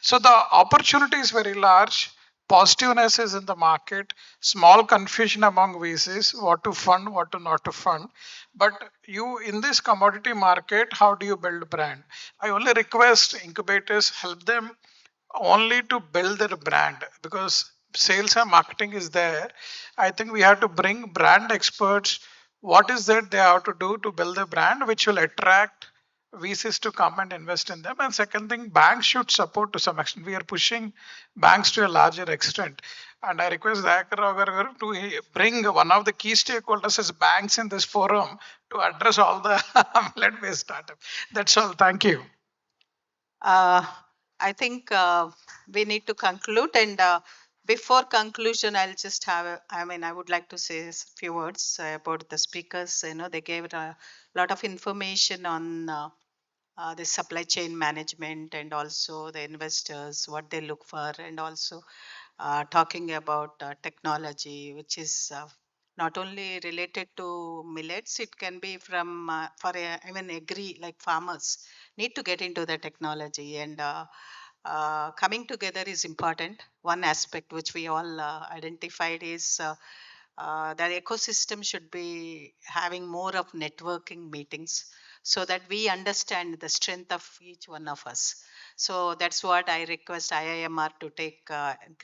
So the opportunity is very large. Positiveness is in the market. Small confusion among VCs, what to fund, what to not to fund. But you in this commodity market, how do you build brand? I only request incubators help them only to build their brand, because sales and marketing is there. I think we have to bring brand experts. What is that they have to do to build a brand which will attract VCs to come and invest in them? And second thing, banks should support to some extent. We are pushing banks to a larger extent. And I request Dayakar Rao garu to bring one of the key stakeholders as banks in this forum to address all the millet-based startup. That's all. Thank you. Uh, I think we need to conclude, and before conclusion, I'll just have. I would like to say a few words about the speakers. They gave a lot of information on the supply chain management and also the investors, what they look for, and also talking about technology, which is not only related to millets, it can be from even agri, like farmers need to get into the technology, and coming together is important. One aspect which we all identified is the ecosystem should be having more of networking meetings so that we understand the strength of each one of us. So that's what I request IIMR to take,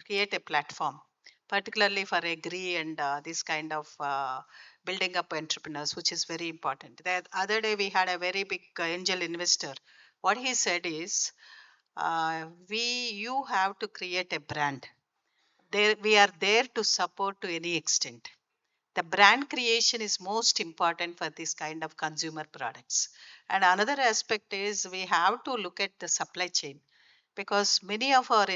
create a platform, particularly for agri and this kind of building up entrepreneurs, which is very important. The other day we had a very big angel investor. What he said is, you have to create a brand. There, we are there to support to any extent. The brand creation is most important for this kind of consumer products. And another aspect is we have to look at the supply chain, because many of our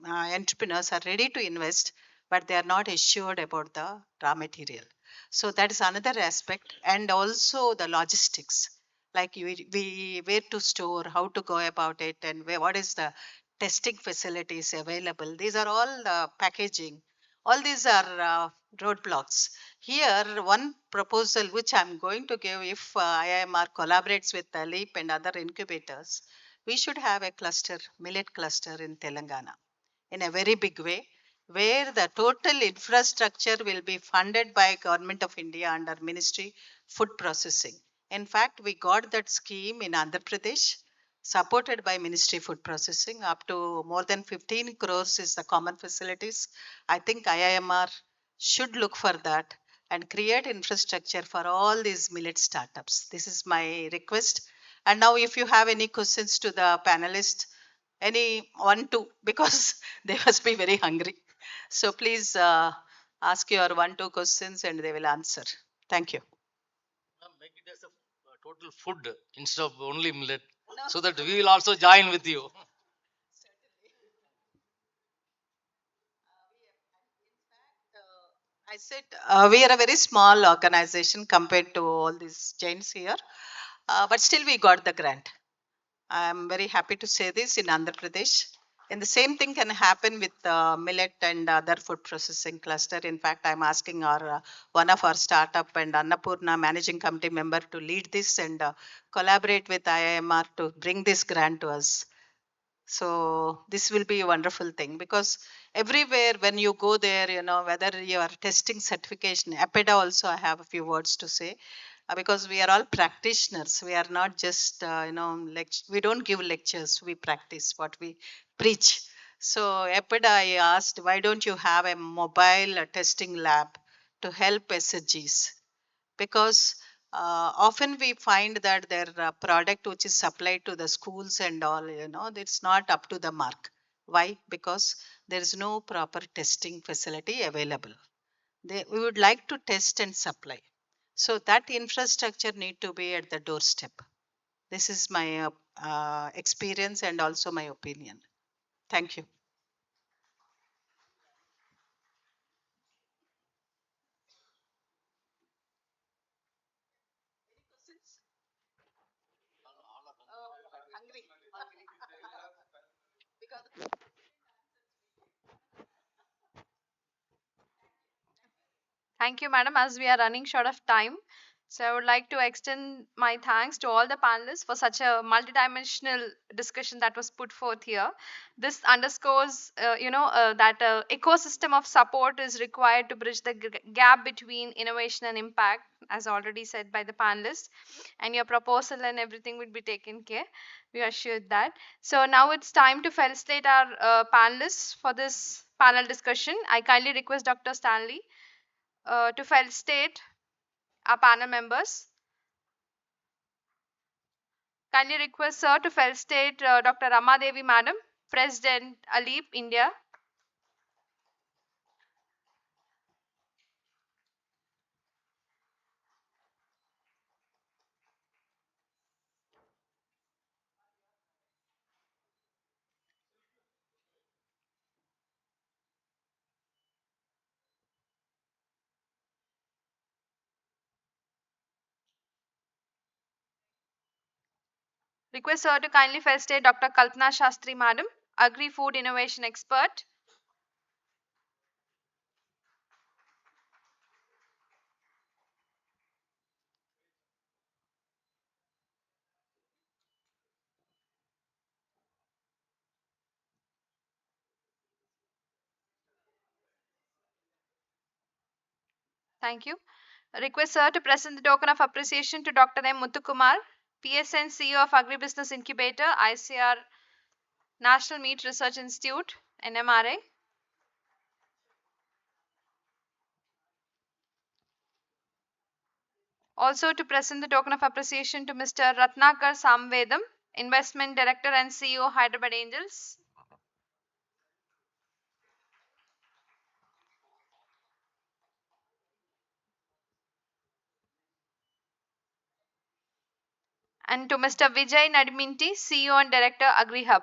entrepreneurs are ready to invest, but they are not assured about the raw material. So that is another aspect, and also the logistics, like where to store, how to go about it, and what is the testing facilities available. These are all packaging. All these are roadblocks. Here, one proposal which I'm going to give, if IIMR collaborates with the LEAP and other incubators, we should have a cluster, millet cluster in Telangana in a very big way, where the total infrastructure will be funded by Government of India under Ministry Food Processing. In fact, we got that scheme in Andhra Pradesh, supported by Ministry Food Processing. Up to more than 15 crores is the common facilities. I think IIMR should look for that and create infrastructure for all these millet startups. This is my request. And now if you have any questions to the panelists, any one, two, because they must be very hungry. So please ask your one, two questions and they will answer. Thank you. Make it as a total food instead of only millet, so that we will also join with you. I said we are a very small organization compared to all these giants here, but still we got the grant. I am very happy to say this in Andhra Pradesh. And the same thing can happen with millet and other food processing cluster. In fact, I'm asking our one of our startup and Annapurna managing committee member to lead this and collaborate with IIMR to bring this grant to us. So this will be a wonderful thing, because everywhere when you go there, whether you are testing certification, APEDA also I have a few words to say, because we are all practitioners. We are not just, we don't give lectures, we practice what we preach. So APEDA, I asked, why don't you have a mobile testing lab to help SHGs? Because Often we find that their product which is supplied to the schools and all, it's not up to the mark. Why? Because there is no proper testing facility available. We would like to test and supply. So that infrastructure need to be at the doorstep. This is my experience and also my opinion. Thank you. Thank you, madam. As we are running short of time, so I would like to extend my thanks to all the panelists for such a multidimensional discussion that was put forth here. This underscores, that ecosystem of support is required to bridge the gap between innovation and impact, as already said by the panelists. And your proposal and everything will be taken care. We are assured that. So now it's time to felicitate our panelists for this panel discussion. I kindly request Dr. Stanley to felicitate our panel members. Kindly request sir to felicitate Dr. Rama Devi Madam, President Alip, India. Request sir to kindly felicitate Dr. Kalpana Shastri Madam, Agri-Food Innovation Expert. Thank you. Request sir to present the token of appreciation to Dr. M. Muthukumar, PSN CEO of Agribusiness Incubator, ICR National Meat Research Institute, NMRA. Also to present the token of appreciation to Mr. Ratnakar Samvedam, Investment Director and CEO, Hyderabad Angels. And to Mr. Vijay Nadiminti, CEO and Director, AgriHub.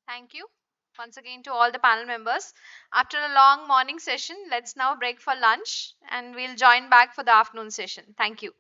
Thank you once again to all the panel members. After a long morning session, let's now break for lunch and we'll join back for the afternoon session. Thank you.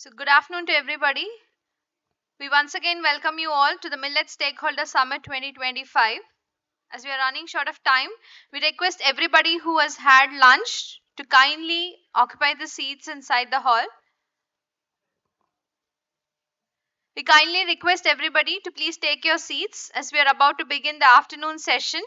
So, good afternoon to everybody. We once again welcome you all to the Millet Stakeholder Summit 2025. As we are running short of time, we request everybody who has had lunch to kindly occupy the seats inside the hall. We kindly request everybody to please take your seats as we are about to begin the afternoon session.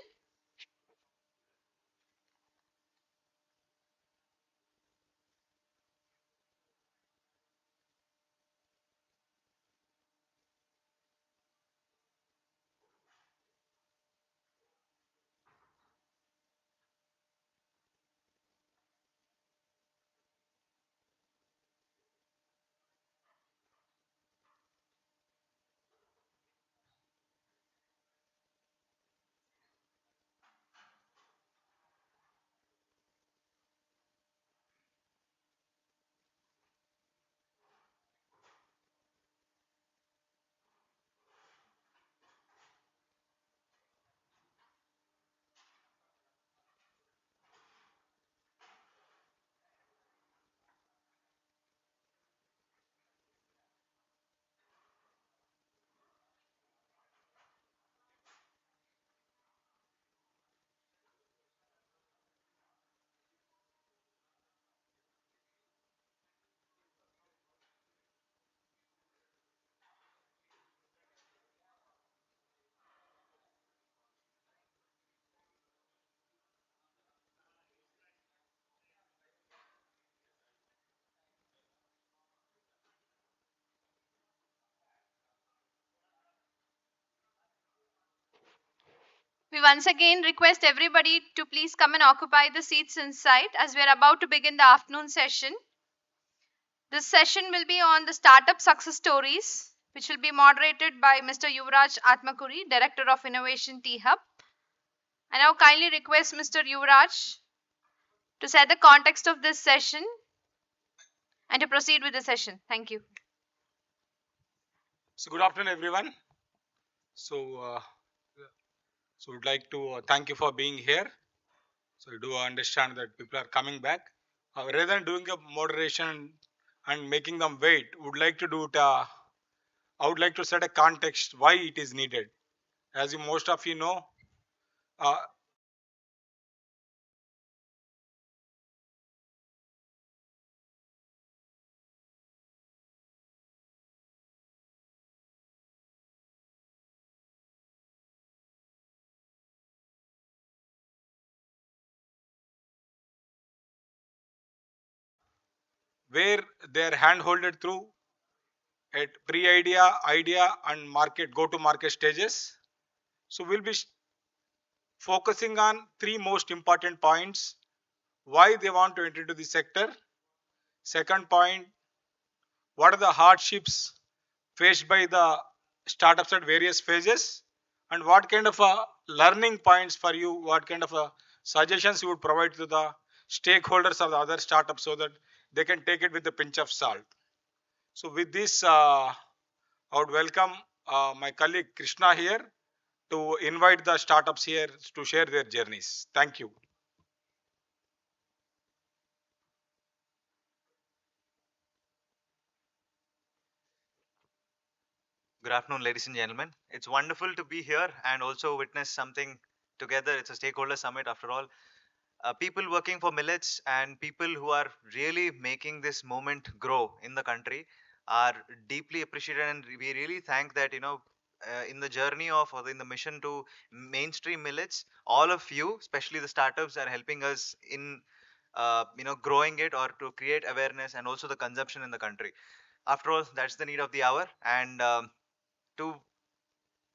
We once again request everybody to please come and occupy the seats inside as we are about to begin the afternoon session. This session will be on the startup success stories, which will be moderated by Mr. Yuvraj Atmakuri, Director of Innovation T-Hub. I now kindly request Mr. Yuvraj to set the context of this session and to proceed with the session. Thank you. So good afternoon, everyone. So, would like to thank you for being here. So I do understand that people are coming back. Rather than doing a moderation and making them wait, would like to do it. I would like to set a context why it is needed. As you most of you know, uh, where they are hand-holded through at pre-idea, idea, and market go-to-market stages. So we'll be focusing on three most important points: why they want to enter into the sector. Second point, what are the hardships faced by the startups at various phases, and what kind of learning points for you, what kind of suggestions you would provide to the stakeholders of the other startups so that they can take it with a pinch of salt. So with this, I would welcome my colleague Krishna here to invite the startups here to share their journeys. Thank you. Good afternoon, ladies and gentlemen. It's wonderful to be here and also witness something together. It's a stakeholder summit after all. People working for millets and people who are really making this movement grow in the country are deeply appreciated, and we really thank that, in the journey of or in the mission to mainstream millets, all of you, especially the startups, are helping us in growing it or to create awareness and also the consumption in the country. After all, that's the need of the hour. And to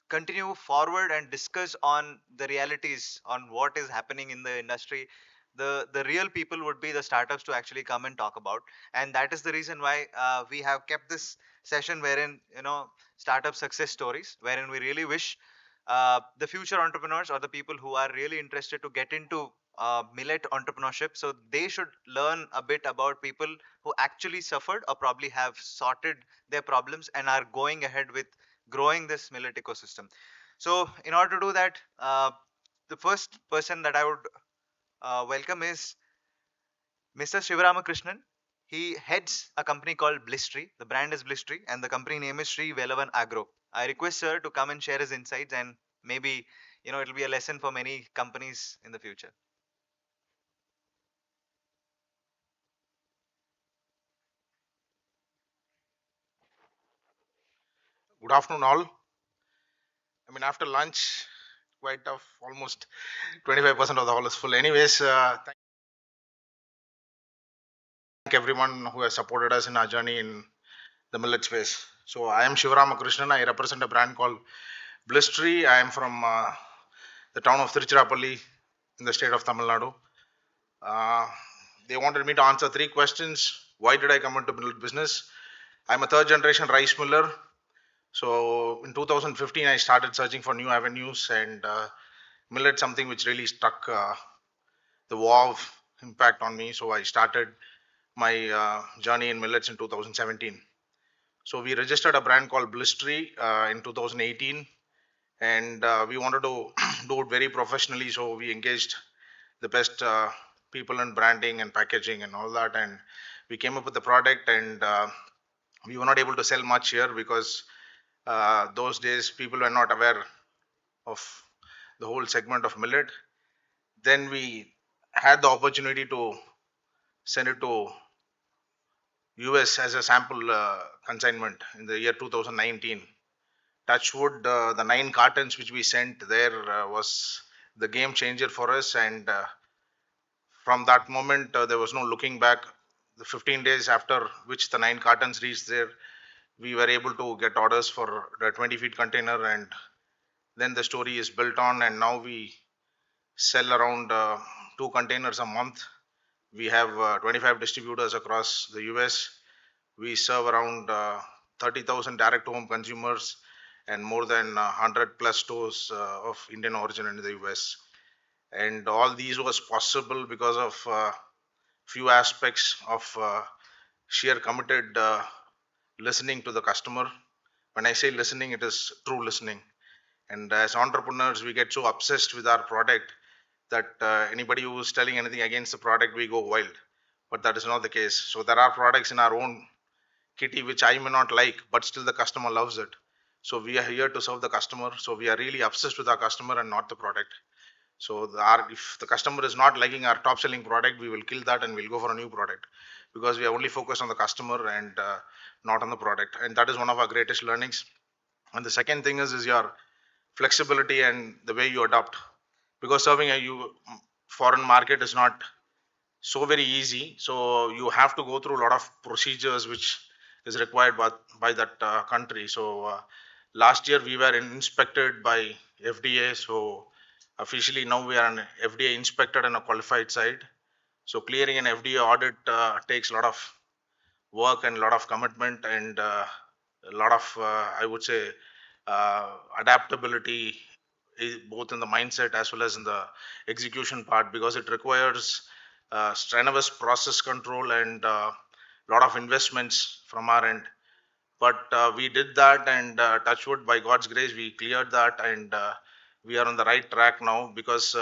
continue forward and discuss on the realities on what is happening in the industry, the real people would be the startups to actually come and talk about. And that is the reason why we have kept this session wherein, startup success stories, wherein we really wish the future entrepreneurs or the people who are really interested to get into millet entrepreneurship, so they should learn a bit about people who actually suffered or probably have sorted their problems and are going ahead with growing this millet ecosystem. So in order to do that, the first person that I would welcome is Mr. Shivaramakrishnan. He heads a company called Blistry. The brand is Blistry, and the company name is Sri Velavan Agro. I request sir to come and share his insights, and maybe it'll be a lesson for many companies in the future. Good afternoon, all. I mean, after lunch, quite tough. Almost 25% of the hall is full. Anyways, thank everyone who has supported us in our journey in the millet space. So, I am Shivaramakrishnan. I represent a brand called Blistry. I am from the town of Tiruchirappalli in the state of Tamil Nadu. They wanted me to answer 3 questions. Why did I come into millet business? I'm a third generation rice miller. So in 2015, I started searching for new avenues, and millet something which really struck the wow impact on me. So I started my journey in millets in 2017. So we registered a brand called Blistry in 2018, and we wanted to do it very professionally. So we engaged the best people in branding and packaging and all that, and we came up with the product. And we were not able to sell much here because those days people were not aware of the whole segment of millet. Then we had the opportunity to send it to US as a sample consignment in the year 2019. Touchwood, the 9 cartons which we sent there was the game changer for us, and from that moment there was no looking back. The 15 days after which the 9 cartons reached there, we were able to get orders for the 20 feet container, and then the story is built on, and now we sell around 2 containers a month. We have 25 distributors across the US. We serve around 30,000 direct to home consumers and more than 100 plus stores of Indian origin in the US. And all these was possible because of few aspects of sheer committed listening to the customer. When I say listening, it is true listening. And as entrepreneurs, we get so obsessed with our product that anybody who is telling anything against the product, we go wild. But that is not the case. So there are products in our own kitty which I may not like, but still the customer loves it. So we are here to serve the customer. So we are really obsessed with our customer and not the product. So if the customer is not liking our top selling product, we will kill that and we'll go for a new product, because we are only focused on the customer and not on the product. And that is one of our greatest learnings. And the second thing is your flexibility and the way you adapt, because serving a foreign market is not so very easy. So you have to go through a lot of procedures which is required by that country. So last year we were inspected by FDA. So officially now we are an FDA inspected and a qualified side. So clearing an FDA audit takes a lot of work and a lot of commitment and a lot of I would say adaptability, both in the mindset as well as in the execution part, because it requires strenuous process control and a lot of investments from our end. But we did that, and touchwood, by God's grace, we cleared that, and we are on the right track now, because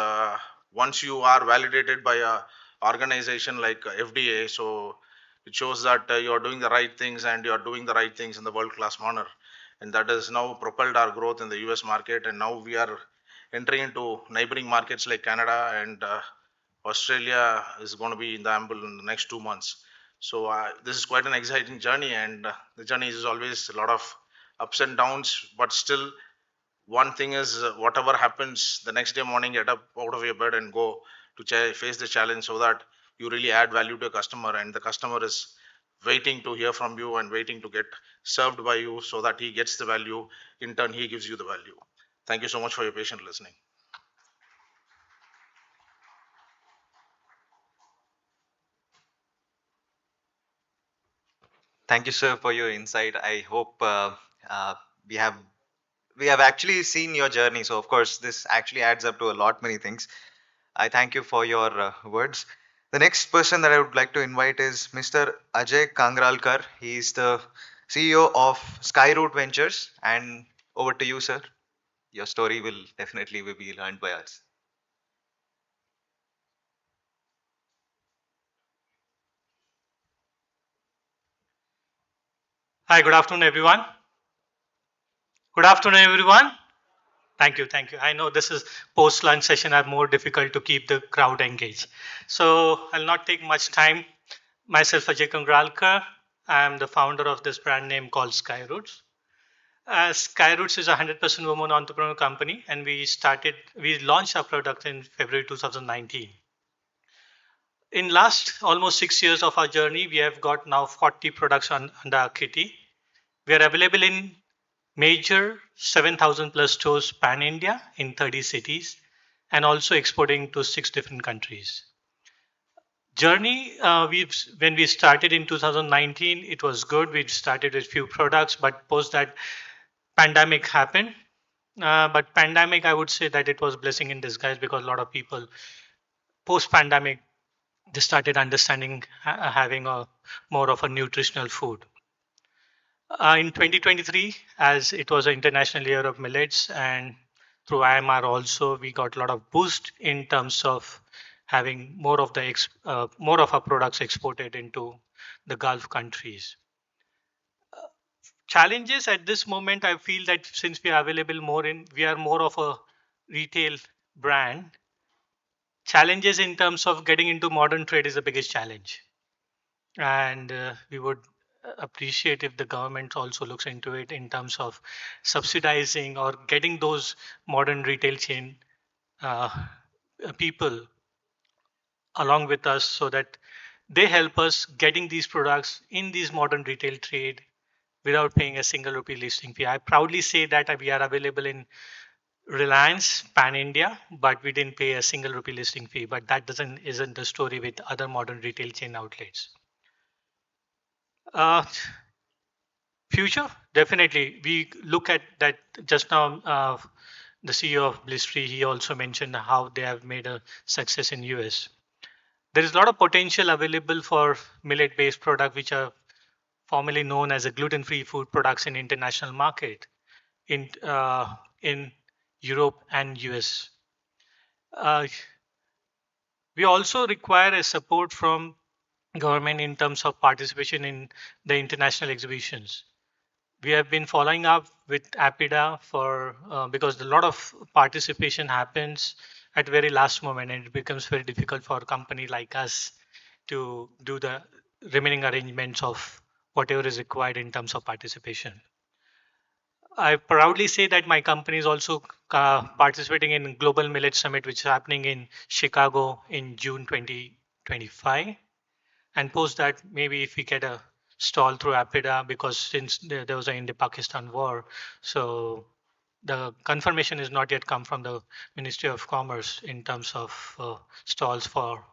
once you are validated by a organization like FDA, so it shows that you are doing the right things and you are doing the right things in the world class manner. And that has now propelled our growth in the US market. And now we are entering into neighboring markets like Canada, and Australia is going to be in the amble in the next 2 months. So this is quite an exciting journey, and the journey is always a lot of ups and downs. But still, one thing is, whatever happens, the next day morning, get up out of your bed and go to face the challenge, so that you really add value to a customer, and the customer is waiting to hear from you and waiting to get served by you, so that he gets the value. In turn, he gives you the value. Thank you so much for your patient listening. Thank you, sir, for your insight. I hope uh, we have we have actually seen your journey. So, of course, this actually adds up to a lot many things. I thank you for your words. The next person that I would like to invite is Mr. Ajay Kangralkar. He is the CEO of Skyroot Ventures. And over to you, sir. Your story will definitely be learned by us. Hi, good afternoon, everyone. Good afternoon, everyone. Thank you, thank you. I know this is post-lunch session are more difficult to keep the crowd engaged. So I'll not take much time. Myself, Ajay Kangralkar. I am the founder of this brand name called Skyroots. Skyroots is a 100% woman entrepreneur company, and we launched our product in February 2019. In last almost 6 years of our journey, we have got now 40 products under our kitty. We are available in major 7,000 plus stores pan India in 30 cities and also exporting to 6 different countries. Journey, when we started in 2019, it was good. We started with few products, but post that pandemic happened. But pandemic, I would say that it was blessing in disguise because a lot of people post pandemic they started understanding having a more of a nutritional food. In 2023, as it was an international year of millets, and through IMR also, we got a lot of boost in terms of having more of more of our products exported into the Gulf countries. Challenges at this moment, I feel that since we are available we are more of a retail brand. Challenges in terms of getting into modern trade is the biggest challenge, and we would appreciate if the government also looks into it in terms of subsidizing or getting those modern retail chain uh, people along with us so that they help us getting these products in these modern retail trade without paying a single rupee listing fee. I proudly say that we are available in Reliance Pan India, but we didn't pay a single rupee listing fee. But that doesn't isn't the story with other modern retail chain outlets. Uh, Future, definitely. We look at that just now. The CEO of Blistry, he also mentioned how they have made a success in US. There is a lot of potential available for millet-based products, which are formerly known as a gluten-free food products in international market in Europe and US. Uh, we also require a support from government in terms of participation in the international exhibitions. We have been following up with Apida for because a lot of participation happens at very last moment, and it becomes very difficult for a company like us to do the remaining arrangements of whatever is required in terms of participation. I proudly say that my company is also participating in Global Millet Summit, which is happening in Chicago in June 2025. And post that, maybe if we get a stall through Apida, because since there was an India-Pakistan war, so the confirmation is not yet come from the Ministry of Commerce in terms of stalls for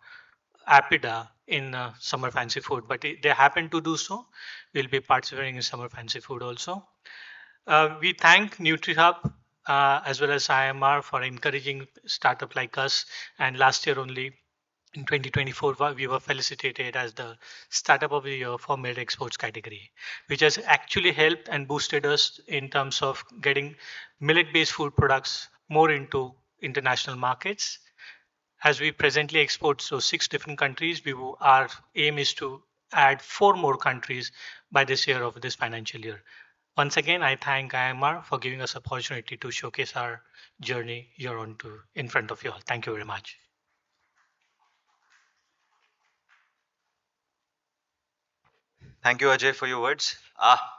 Apida in summer fancy food. But they happen to do so. We'll be participating in summer fancy food also. We thank NutriHub as well as IMR for encouraging startup like us. And last year only, in 2024, we were felicitated as the Startup of the Year for Millet Exports category, which has actually helped and boosted us in terms of getting millet-based food products more into international markets. As we presently export to 6 different countries, our aim is to add 4 more countries by this year of this financial year. Once again, I thank IMR for giving us opportunity to showcase our journey here on to in front of you all. Thank you very much. Thank you, Ajay, for your words.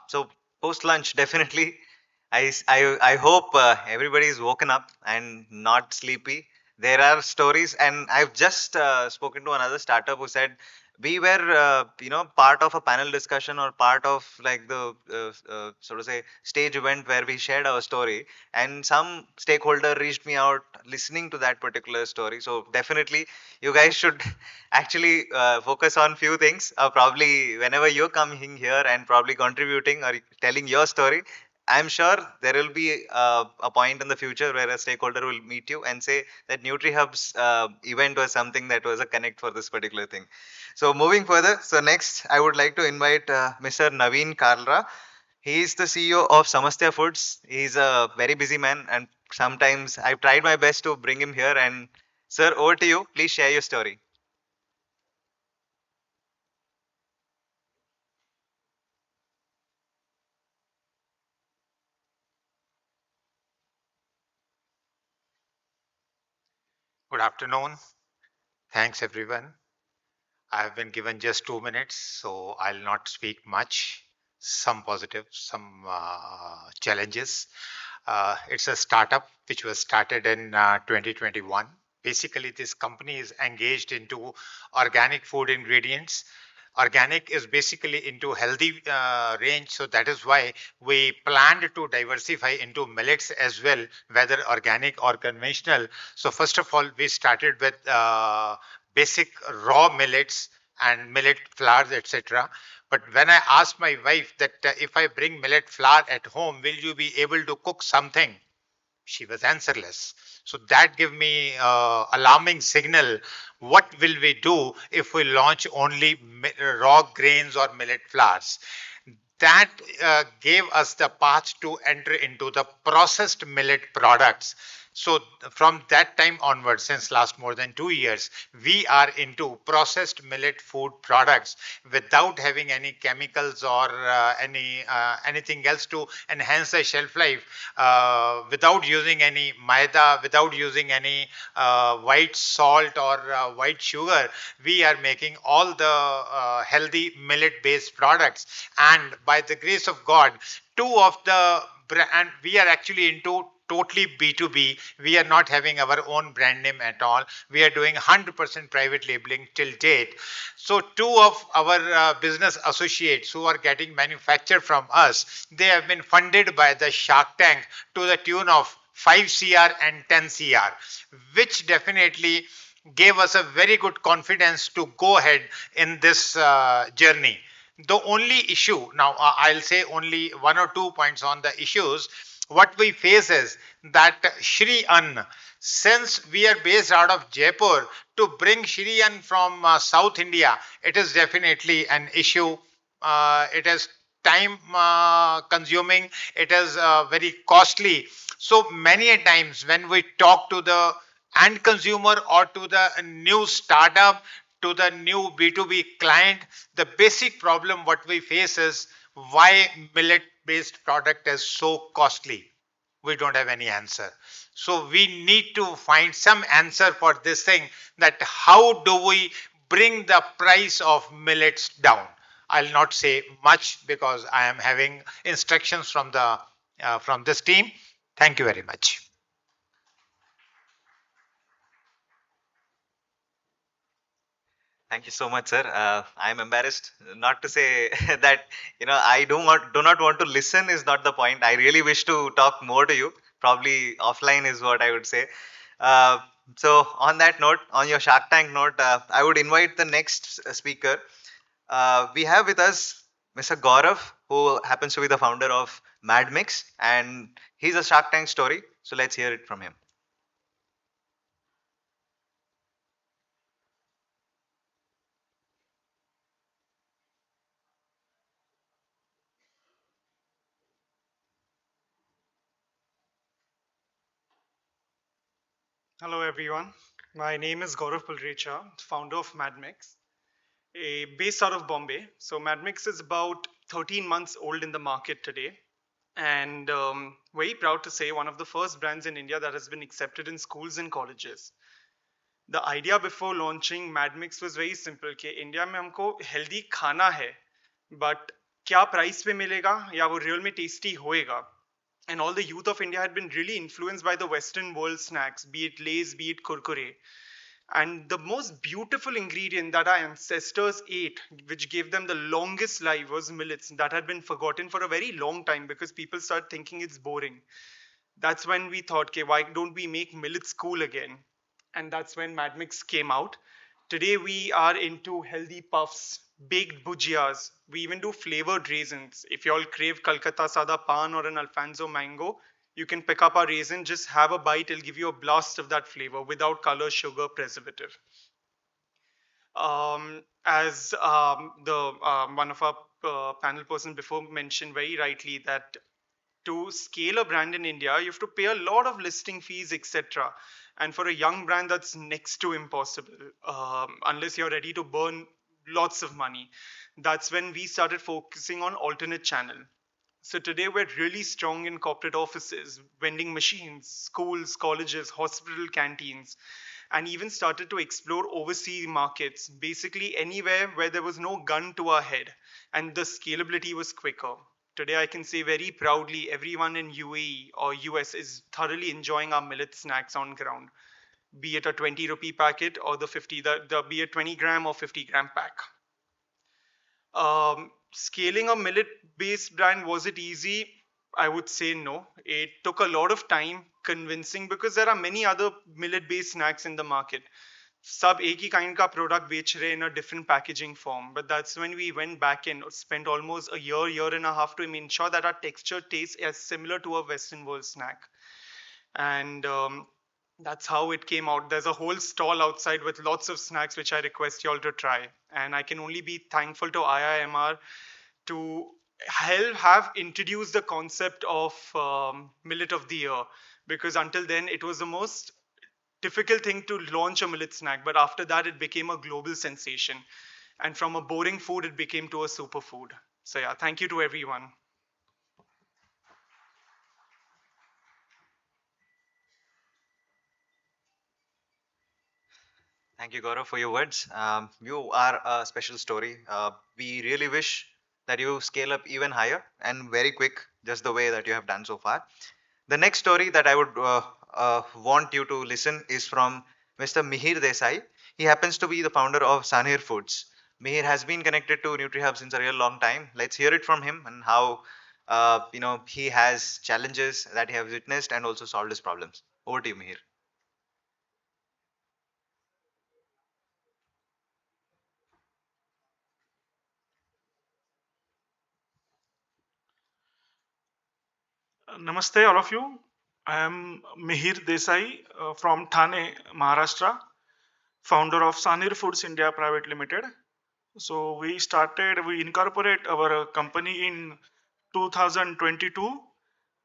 So post lunch, definitely. I hope everybody is woken up and not sleepy. There are stories, and I've just spoken to another startup who said we were, part of a panel discussion or part of like the so to say stage event where we shared our story, and some stakeholder reached me out listening to that particular story. So definitely, you guys should actually focus on few things. Probably whenever you're coming here and probably contributing or telling your story, I'm sure there will be a point in the future where a stakeholder will meet you and say that NutriHub's event was something that was a connect for this particular thing. So moving further, so next I would like to invite Mr. Naveen Kalra. He is the CEO of Samastya Foods. He's a very busy man, and sometimes I've tried my best to bring him here. And sir, over to you. Please share your story. Good afternoon. Thanks, everyone. I have been given just 2 minutes, so I'll not speak much. Some positives, some challenges. It's a startup which was started in 2021. Basically, this company is engaged into organic food ingredients. Organic is basically into healthy range, so that is why we planned to diversify into millets as well, whether organic or conventional. So first of all, we started with basic raw millets and millet flours, etc. But when I asked my wife that if I bring millet flour at home, will you be able to cook something? She was answerless. So that gave me alarming signal. What will we do if we launch only raw grains or millet flours? That gave us the path to enter into the processed millet products. So from that time onwards, since last more than 2 years, we are into processed millet food products without having any chemicals or anything else to enhance the shelf life, without using any maida, without using any white salt or white sugar. We are making all the healthy millet based products, and by the grace of God, two of the and we are actually into totally B2B. We are not having our own brand name at all. We are doing 100% private labeling till date. So two of our business associates who are getting manufactured from us, they have been funded by the Shark Tank to the tune of 5 CR and 10 CR, which definitely gave us a very good confidence to go ahead in this journey. The only issue, now I'll say only one or 2 points on the issues. What we face is that Shri Ann, since we are based out of Jaipur, to bring Shri Ann from South India, it is definitely an issue. It is time consuming, it is very costly. So many a times when we talk to the end consumer or to the new startup, to the new B2B client, the basic problem what we face is why millet based product is so costly. We don't have any answer. So we need to find some answer for this thing, that how do we bring the price of millets down. I'll not say much because I am having instructions from the from this team. Thank you very much. Thank you so much, sir. I'm embarrassed not to say that, I do not want to listen is not the point. I really wish to talk more to you. Probably offline is what I would say. Uh, so on that note, on your Shark Tank note, I would invite the next speaker. We have with us Mr. Gaurav, who happens to be the founder of MadMix, and he's a Shark Tank story. So let's hear it from him. Hello, everyone. My name is Gaurav Pulrecha, founder of MadMix, based out of Bombay. So, MadMix is about 13 months old in the market today. And very proud to say one of the first brands in India that has been accepted in schools and colleges. The idea before launching MadMix was very simple कि India में हमको healthy खाना है, but क्या price पे मिलेगा या वो real में tasty होएगा. And all the youth of India had been really influenced by the Western world snacks, be it Lay's, be it Kurkure. And the most beautiful ingredient that our ancestors ate, which gave them the longest life, was millets. That had been forgotten for a very long time because people started thinking it's boring. That's when we thought, okay, why don't we make millets cool again? And that's when Madmix came out. Today we are into healthy puffs, baked bhujiyas. We even do flavored raisins. If you all crave Calcutta Sada Pan or an Alfonso mango, you can pick up our raisin, just have a bite, it'll give you a blast of that flavor without color, sugar, preservative. As the one of our panel person before mentioned very rightly, that to scale a brand in India, you have to pay a lot of listing fees, etc. And for a young brand, that's next to impossible, unless you're ready to burn lots of money. That's when we started focusing on alternate channel. So today we're really strong in corporate offices, vending machines, schools, colleges, hospital canteens. and even started to explore overseas markets, basically anywhere where there was no gun to our head and the scalability was quicker. Today, I can say very proudly everyone in UAE or US is thoroughly enjoying our millet snacks on ground, be it a 20 rupee packet or the 50, be it 20 gram or 50-gram pack. Scaling a millet based brand, was it easy? I would say no. It took a lot of time convincing because there are many other millet based snacks in the market. सब एक ही kind का product बेच रहे in a different packaging form. But that's when we went back and spent almost a year and a half to ensure that our texture tastes as similar to a Western world snack. And that's how it came out. There's a whole stall outside with lots of snacks, which I request you all to try. And I can only be thankful to IIMR to have introduced the concept of Millet of the Year, because until then it was the most difficult thing to launch a millet snack, but after that it became a global sensation, and from a boring food it became to a superfood. So yeah, thank you to everyone. Thank you, Gaurav, for your words. You are a special story. We really wish that you scale up even higher and very quick, just the way that you have done so far. The next story that I would want you to listen is from Mr. Mihir Desai. He happens to be the founder of Sanhir Foods. Mihir has been connected to NutriHub since a real long time. Let's hear it from him and how he has challenges that he has witnessed and also solved his problems. Over to you, Mihir. Namaste, all of you. I am Mihir Desai from Thane, Maharashtra, founder of Sanhir Foods India Private Limited. So we incorporate our company in 2022.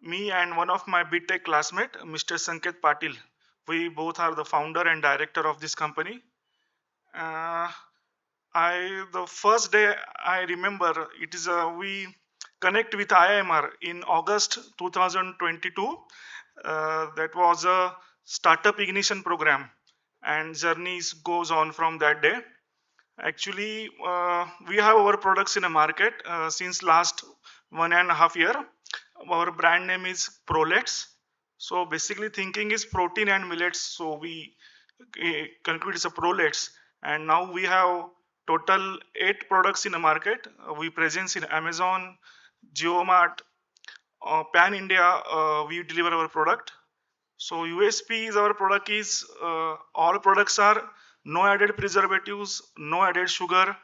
Me and one of my BTech classmate, Mr. Sanket Patil, we both are the founder and director of this company. The first day I remember it is we connect with IIMR in August 2022. That was a startup ignition program, and journeys goes on from that day. Actually, we have our products in the market since last 1.5 years. Our brand name is Prolets. So basically, thinking is protein and millets. So we conclude it's a Prolets, and now we have total 8 products in the market. We presence in Amazon, JioMart, Pan India. We deliver our product. So USP is our product is all products are no added preservatives, no added sugar.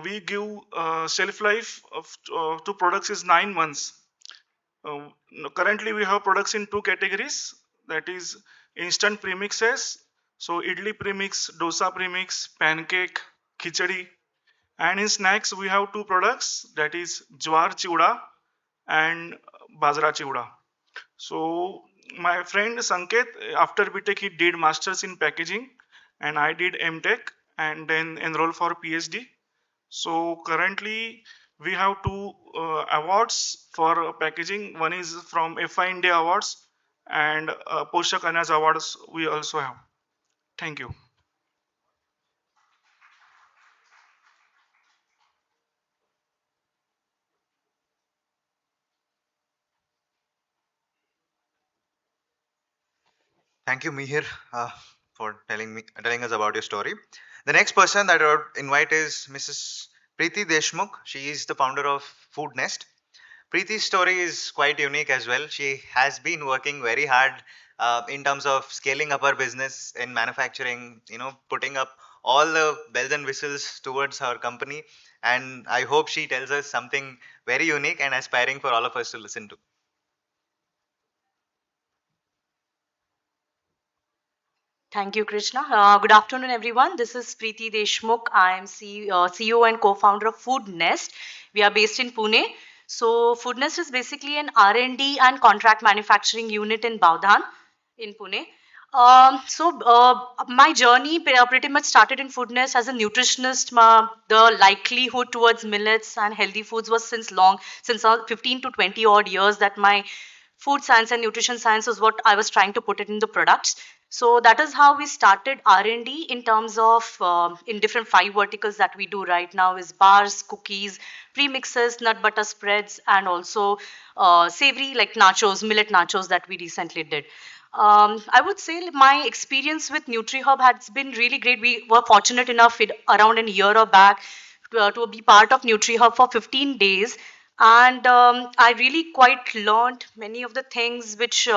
We give shelf life of to products is 9 months. Currently, we have products in 2 categories. That is instant premixes. So idli premix, dosa premix, pancake, khichdi. And in snacks, we have 2 products. That is jwar chiuda and bajra chiuda. So my friend Sanket, after BTech, he did masters in packaging, and I did MTech, and then enrolled for PhD. So currently we have 2 awards for packaging. One is from FI India Awards, and Poshak Anaj Awards we also have. Thank you. Thank you, Mihir, for telling us about your story. The next person that I would invite is Mrs. Preeti Deshmukh. She is the founder of Food Nest. Preeti's story is quite unique as well. She has been working very hard in terms of scaling up her business in manufacturing, putting up all the bells and whistles towards her company. And I hope she tells us something very unique and aspiring for all of us to listen to. Thank you, Krishna. Good afternoon, everyone. This is Preeti Deshmukh. I am CEO and co-founder of Food Nest. We are based in Pune. So Food Nest is basically an R&D and contract manufacturing unit in Bavdhan in Pune. My journey pretty much started in Food Nest as a nutritionist. The likelihood towards millets and healthy foods was since 15 to 20 odd years that my food science and nutrition science was what I was trying to put it in the products. So that is how we started R&D in terms of in different 5 verticals that we do right now is bars, cookies, premixes, nut butter spreads, and also savory like nachos, millet nachos that we recently did. I would say my experience with NutriHub has been really great. We were fortunate enough around a year or back to be part of NutriHub for 15 days. And I really quite learned many of the things which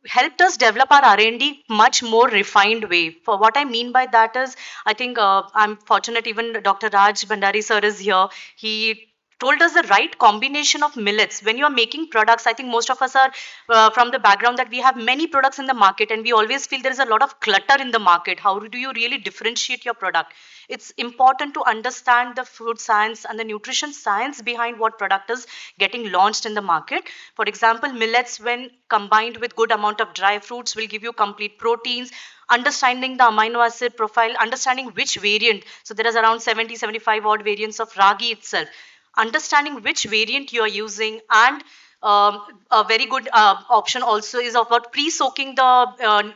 helped us develop our R&D much more refined way. For what I mean by that is, I think I'm fortunate even Dr. Raj Bhandari sir is here. He told us the right combination of millets. When you are making products, I think most of us are from the background that we have many products in the market and we always feel there is a lot of clutter in the market. How do you really differentiate your product? It's important to understand the food science and the nutrition science behind what product is getting launched in the market. For example, millets when combined with good amount of dry fruits will give you complete proteins. Understanding the amino acid profile, understanding which variant. So there is around 70, 75 odd variants of ragi itself. Understanding which variant you are using, and a very good option also is about pre-soaking the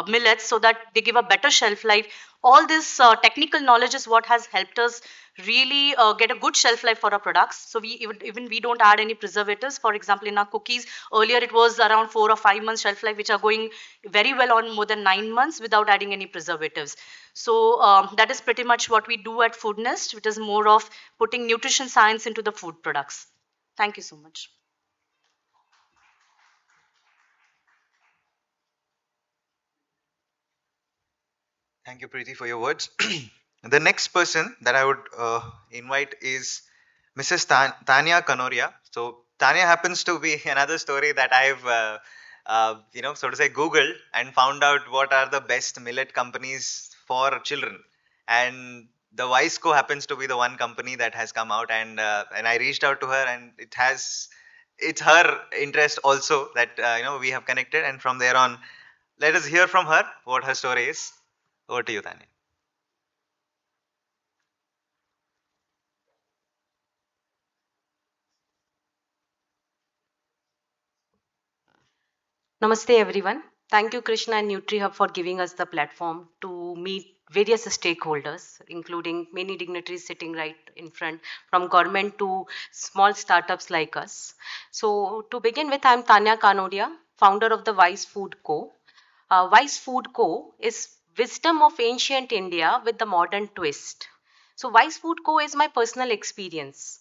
millets so that they give a better shelf life. All this technical knowledge is what has helped us really get a good shelf life for our products. So we even we don't add any preservatives. For example, in our cookies, earlier it was around 4 or 5 months shelf life, which are going very well on more than 9 months without adding any preservatives. So that is pretty much what we do at Food Nest, which is more of putting nutrition science into the food products. Thank you so much. Thank you, Preeti, for your words. The next person that I would invite is Mrs. Tanya Kanoria. So Tanya happens to be another story that I've, so to say, Googled and found out what are the best millet companies for children. And the Wiseco happens to be the one company that has come out, and I reached out to her, and it's her interest also that we have connected, and from there on, let us hear from her what her story is. Over to you, Tanya. Namaste everyone. Thank you Krishna and NutriHub for giving us the platform to meet various stakeholders, including many dignitaries sitting right in front, from government to small startups like us. So to begin with, I'm Tanya Kanodia, founder of the Wise Food Co. Wise Food Co. is wisdom of ancient India with the modern twist. So Wise Food Co. is my personal experience.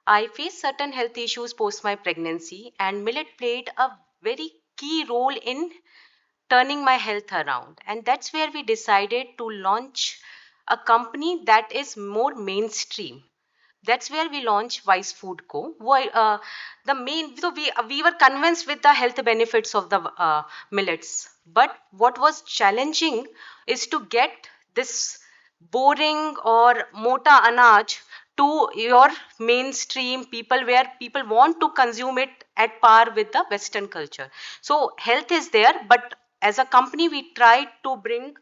I faced certain health issues post my pregnancy, and millet played a very key role in turning my health around. And that's where we decided to launch a company that is more mainstream. That's where we launched Wise Food Co. The main, so we were convinced with the health benefits of the millets. But what was challenging is to get this boring or mota anaj to your mainstream people where people want to consume it at par with the Western culture. So health is there, but as a company, we try to bring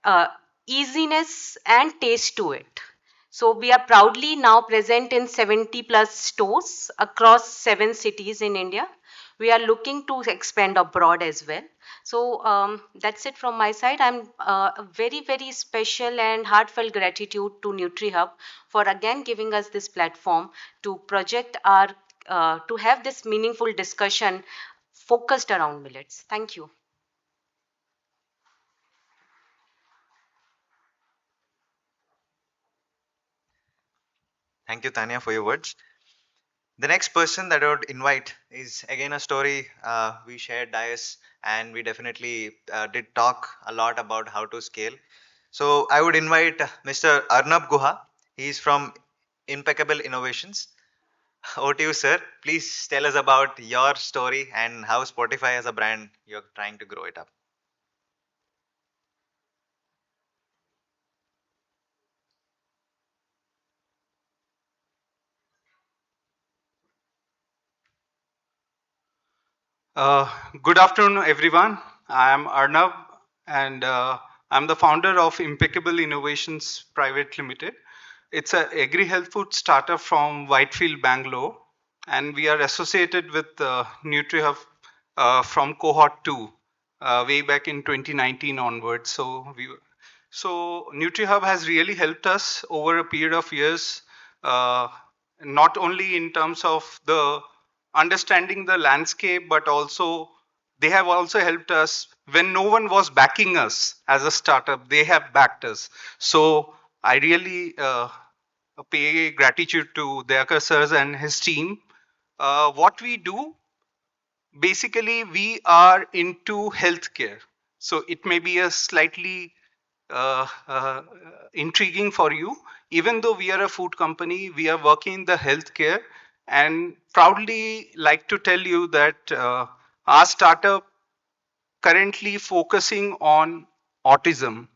uh, easiness and taste to it. So we are proudly now present in 70 plus stores across 7 cities in India. We are looking to expand abroad as well. So that's it from my side. I'm very, very special and heartfelt gratitude to NutriHub for again giving us this platform to project our, to have this meaningful discussion focused around millets. Thank you. Thank you, Tanya, for your words. The next person that I would invite is again a story we shared dais, and we definitely did talk a lot about how to scale. So I would invite Mr. Arnab Guha. He's from Impeccable Innovations. Over to you, sir. Please tell us about your story and how Spotify as a brand you're trying to grow it up. Good afternoon, everyone. I am Arnav, and I'm the founder of Impeccable Innovations Private Limited. It's an agri-health food startup from Whitefield, Bangalore, and we are associated with NutriHub from cohort 2. way back in 2019 onwards. So NutriHub has really helped us over a period of years, uh, not only in terms of the understanding the landscape, but also they have also helped us when no one was backing us as a startup. They have backed us. So I really pay gratitude to Dayakar sirs and his team. What we do, basically, we are into healthcare. So it may be a slightly intriguing for you. Even though we are a food company, we are working in the healthcare, and proudly like to tell you that our startup currently focusing on autism.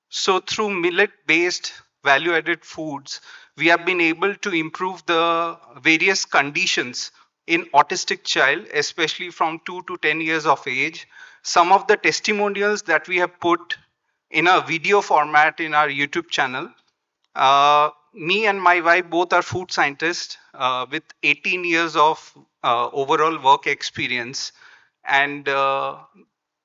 So through millet-based value-added foods, we have been able to improve the various conditions in autistic child, especially from 2 to 10 years of age. Some of the testimonials that we have put in a video format in our YouTube channel. Me and my wife both are food scientists with 18 years of overall work experience. And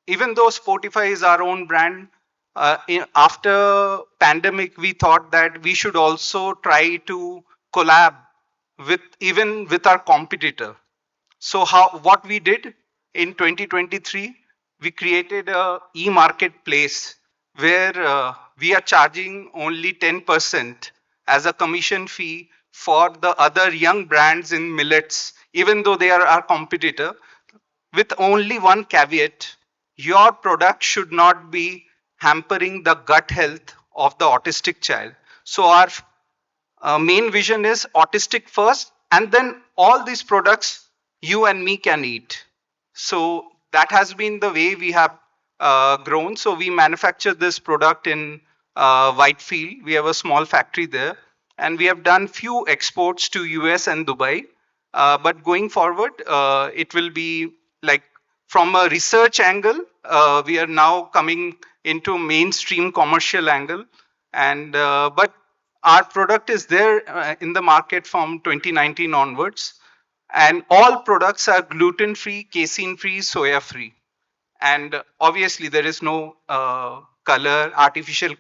even though Spotify is our own brand, after pandemic, we thought that we should also try to collab with even with our competitor. So what we did in 2023, we created a e-marketplace where we are charging only 10% as a commission fee for the other young brands in millets, even though they are our competitor, with only one caveat: your product should not be hampering the gut health of the autistic child. So our main vision is autistic first, and then all these products you and me can eat. So that has been the way we have grown. So we manufacture this product in Whitefield. We have a small factory there, and we have done few exports to US and Dubai. But going forward, it will be like from a research angle, we are now coming into mainstream commercial angle, and but our product is there in the market from 2019 onwards, and all products are gluten free, casein free, soya free, and obviously there is no color, artificial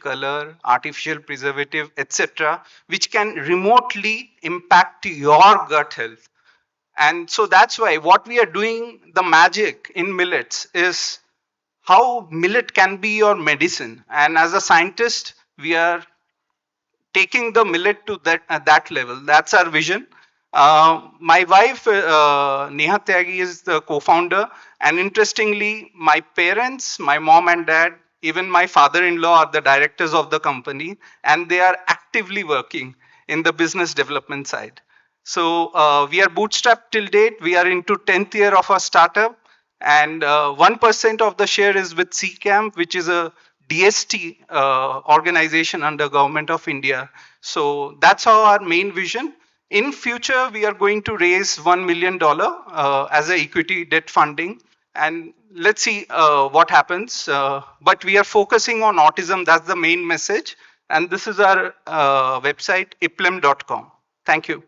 preservative, etc., which can remotely impact your gut health. And so that's why what we are doing, the magic in millets, is how millet can be your medicine. And as a scientist, we are taking the millet to that level. That's our vision. My wife, Neha Tyagi, is the co-founder, and interestingly, my parents, my mom and dad, even my father-in-law are the directors of the company, and they are actively working in the business development side. So we are bootstrapped till date. We are into 10th year of our startup, and 1% of the share is with CCAM, which is a DST organization under Government of India. So that's how our main vision. In future, we are going to raise $1 million as a equity debt funding, and let's see what happens. But we are focusing on autism. That's the main message. And this is our website, iplem.com. Thank you.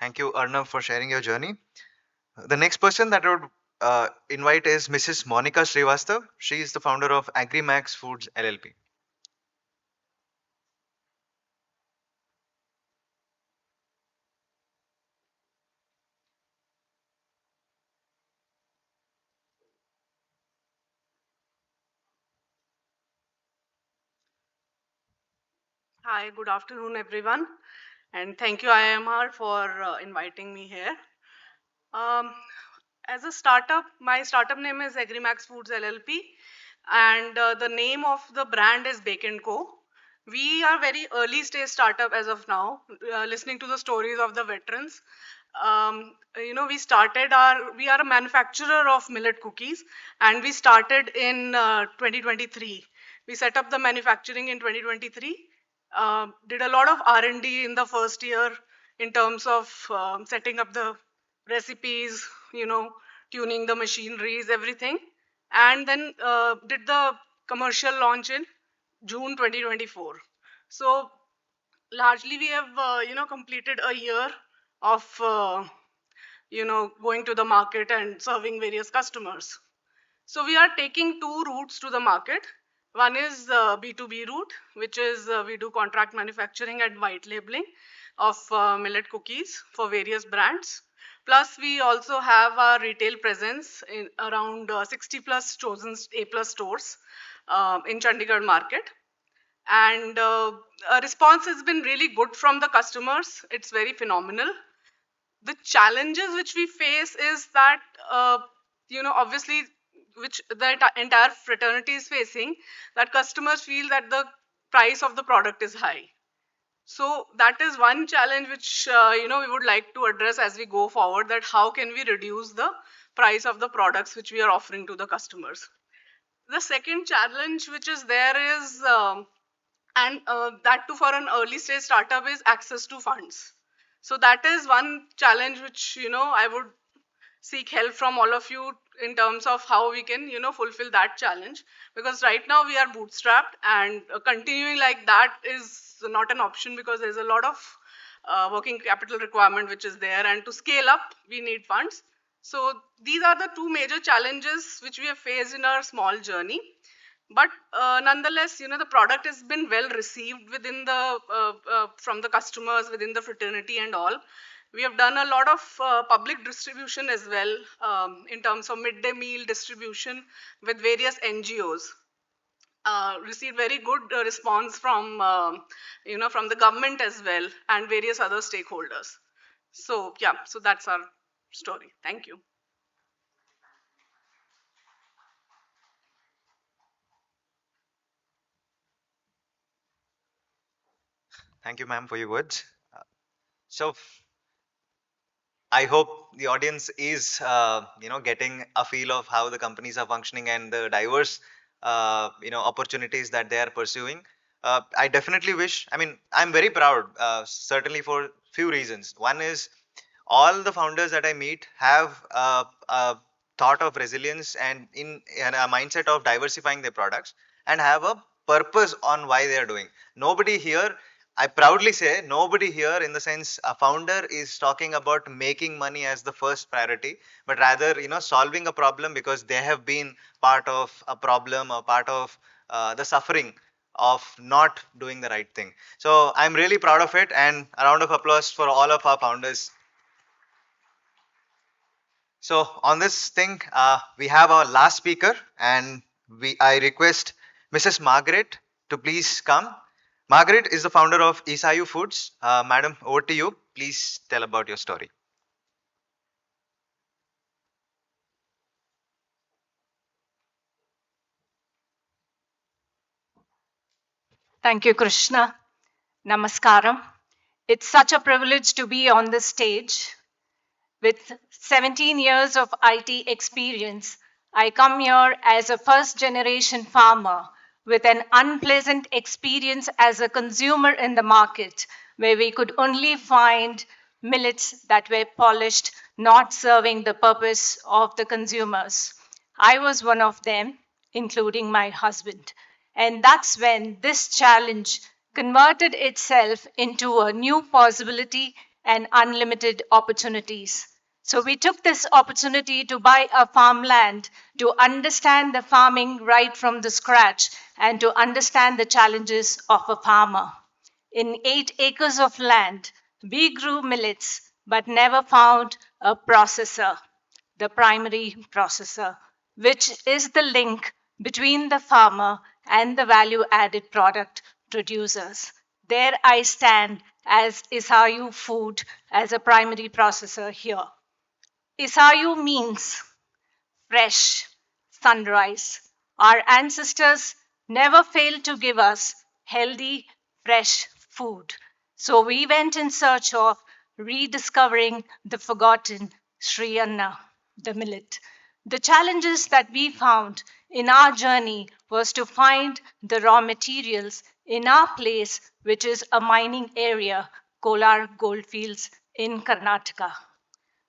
Thank you, Arnav, for sharing your journey. The next person that I would invite is Mrs. Monica Srivastav. She is the founder of AgriMax Foods LLP. Hi, good afternoon, everyone. And thank you, IMR, for inviting me here. Um, as a startup, my startup name is AgriMax Foods LLP, and the name of the brand is Bake & Co. We are very early stage startup as of now, listening to the stories of the veterans. We are a manufacturer of millet cookies, and we started in 2023. We set up the manufacturing in 2023, did a lot of R&D in the first year in terms of setting up the recipes, tuning the machineries, everything, and then did the commercial launch in June 2024. So largely we have, completed a year of, going to the market and serving various customers. So we are taking two routes to the market. One is B2B route, which is we do contract manufacturing and white labeling of millet cookies for various brands. Plus, we also have our retail presence in around 60 plus chosen A plus stores in Chandigarh market. And response has been really good from the customers. It's very phenomenal. The challenges which we face is that, obviously, which the entire fraternity is facing, that customers feel that the price of the product is high. So that is one challenge which, we would like to address as we go forward, that how can we reduce the price of the products which we are offering to the customers. The second challenge which is there is, and that too for an early stage startup, is access to funds. So that is one challenge which, I would seek help from all of you in terms of how we can, fulfill that challenge. Because right now we are bootstrapped, and continuing like that is not an option, because there's a lot of working capital requirement which is there, and to scale up we need funds. So these are the two major challenges which we have faced in our small journey. But nonetheless, the product has been well received within the from the customers within the fraternity and all. We have done a lot of public distribution as well, in terms of midday meal distribution with various NGOs. Received very good response from, from the government as well, and various other stakeholders. So yeah, so that's our story. Thank you. Thank you, ma'am, for your words. So I hope the audience is, getting a feel of how the companies are functioning and the diverse, opportunities that they are pursuing. I definitely wish. I mean, I'm very proud, certainly for few reasons. One is all the founders that I meet have a thought of resilience and a mindset of diversifying their products and have a purpose on why they are doing. Nobody here, I proudly say, nobody here in the sense a founder is talking about making money as the first priority, but rather, solving a problem because they have been part of a problem or part of the suffering of not doing the right thing. So I'm really proud of it, and a round of applause for all of our founders. So on this thing, we have our last speaker, and I request Mrs. Margaret to please come. Margaret is the founder of Isayu Foods. Madam, over to you. Please tell about your story. Thank you, Krishna. Namaskaram. It's such a privilege to be on this stage. With 17 years of IT experience, I come here as a first generation farmer with an unpleasant experience as a consumer in the market, where we could only find millets that were polished, not serving the purpose of the consumers. I was one of them, including my husband. And that's when this challenge converted itself into a new possibility and unlimited opportunities. So we took this opportunity to buy a farmland, to understand the farming right from the scratch, and to understand the challenges of a farmer. In 8 acres of land, we grew millets, but never found a processor, the primary processor, which is the link between the farmer and the value added product producers. There I stand as Isayu Food as a primary processor here. Isayu means fresh, sunrise. Our ancestors never failed to give us healthy, fresh food. So we went in search of rediscovering the forgotten Sri Anna, the millet. The challenges that we found in our journey was to find the raw materials in our place, which is a mining area, Kolar Goldfields in Karnataka.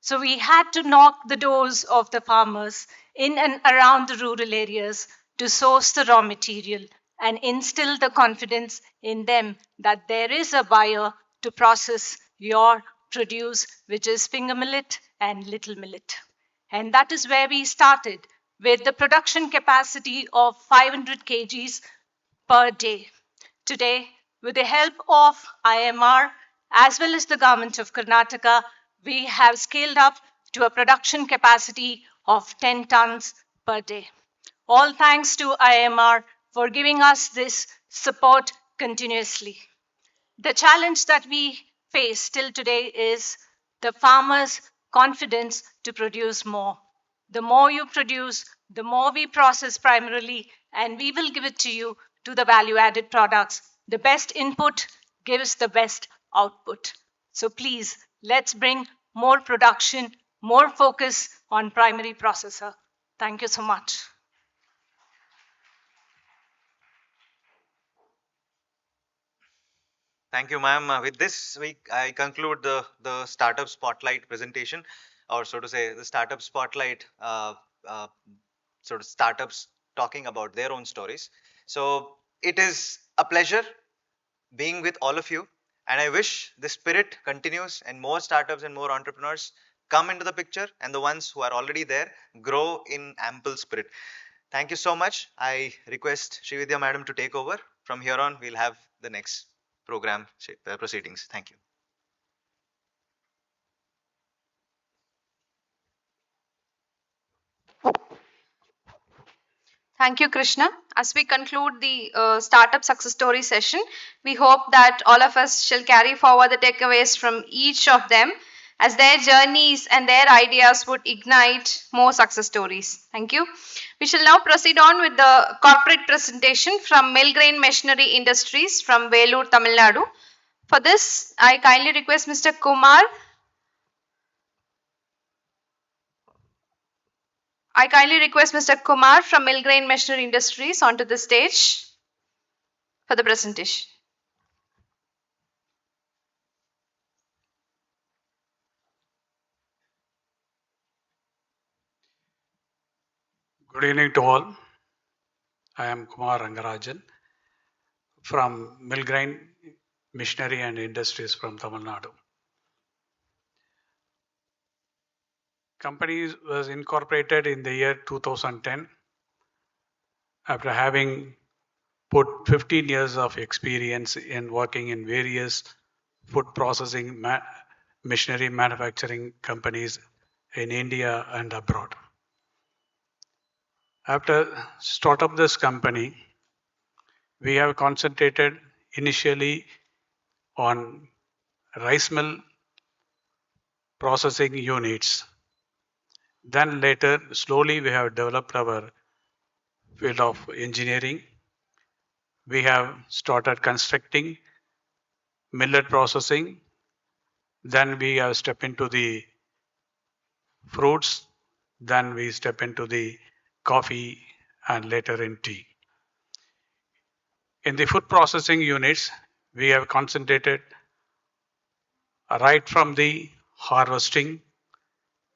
So we had to knock the doors of the farmers in and around the rural areas to source the raw material and instill the confidence in them that there is a buyer to process your produce, which is finger millet and little millet. And that is where we started with the production capacity of 500 kgs per day. Today, with the help of IMR as well as the government of Karnataka, we have scaled up to a production capacity of 10 tons per day. All thanks to IMR for giving us this support continuously. The challenge that we face till today is the farmers' confidence to produce more. The more you produce, the more we process primarily, and we will give it to you to the value added products. The best input gives the best output. So please, let's bring more production, more focus on primary processor. Thank you so much. Thank you, ma'am. With this, I conclude the startup spotlight presentation, or so to say, the startup spotlight, uh, sort of startups talking about their own stories. So it is a pleasure being with all of you, and I wish the spirit continues and more startups and more entrepreneurs come into the picture, and the ones who are already there grow in ample spirit. Thank you so much. I request Srividya madam to take over. From here on, we'll have the next program proceedings. Thank you. Thank you, Krishna. As we conclude the startup success story session, we hope that all of us shall carry forward the takeaways from each of them, as their journeys and their ideas would ignite more success stories. Thank you. We shall now proceed on with the corporate presentation from Millgrain Machinery Industries from Vellore, Tamil Nadu. For this, I kindly request Mr. Kumar. I kindly request Mr. Kumar from Millgrain Machinery Industries onto the stage for the presentation. Good evening to all. I am Kumar Rangarajan from Millgrain Machinery and Industries from Tamil Nadu. Company was incorporated in the year 2010 after having put 15 years of experience in working in various food processing machinery manufacturing companies in India and abroad. After start up this company, we have concentrated initially on rice mill processing units. Then later, slowly we have developed our field of engineering. We have started constructing millet processing. Then we have stepped into the fruits. Then we step into the coffee and later in tea. In the food processing units, we have concentrated right from the harvesting.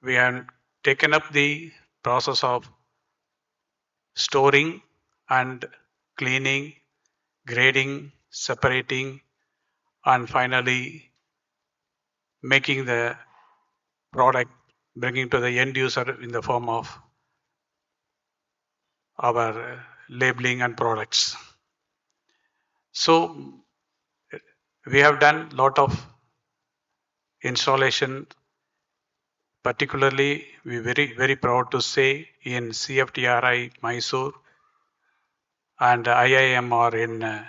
We have taken up the process of storing and cleaning, grading, separating, and finally making the product, bringing to the end user in the form of our labeling and products. So we have done a lot of installation, particularly we very proud to say in CFTRI Mysore and IIMR in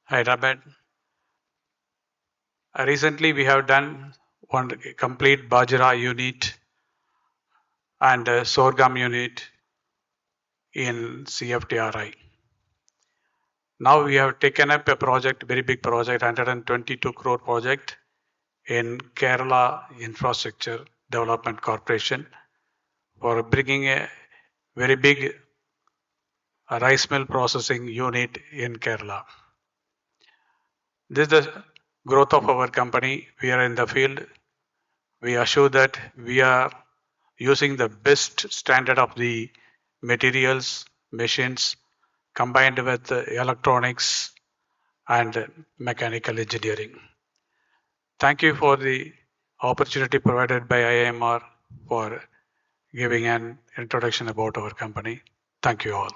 Hyderabad. Recently we have done one complete Bajra unit and sorghum unit in CFTRI. Now we have taken up a project, very big project, 122 crore project in Kerala Infrastructure Development Corporation for bringing a very big rice mill processing unit in Kerala. This is the growth of our company. We are in the field. We assure that we are using the best standard of the materials, machines, combined with electronics and mechanical engineering. Thank you for the opportunity provided by IIMR for giving an introduction about our company. Thank you all.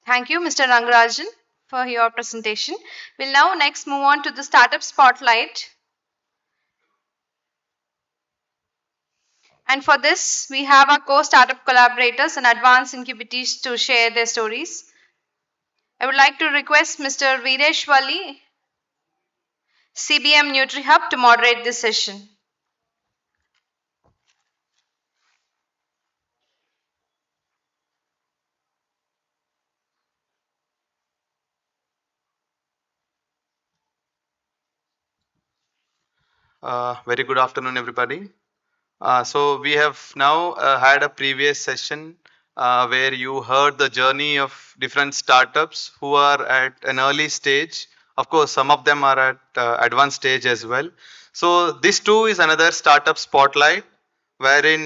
Thank you, Mr. Rangarajan, for your presentation. We'll now next move on to the Startup Spotlight. And for this, we have our co-startup collaborators and advanced incubatees to share their stories. I would like to request Mr. Videsh Valli, CBM NutriHub, to moderate this session. Very good afternoon, everybody. So we have now had a previous session where you heard the journey of different startups who are at an early stage. Of course, some of them are at advanced stage as well. So this too is another startup spotlight wherein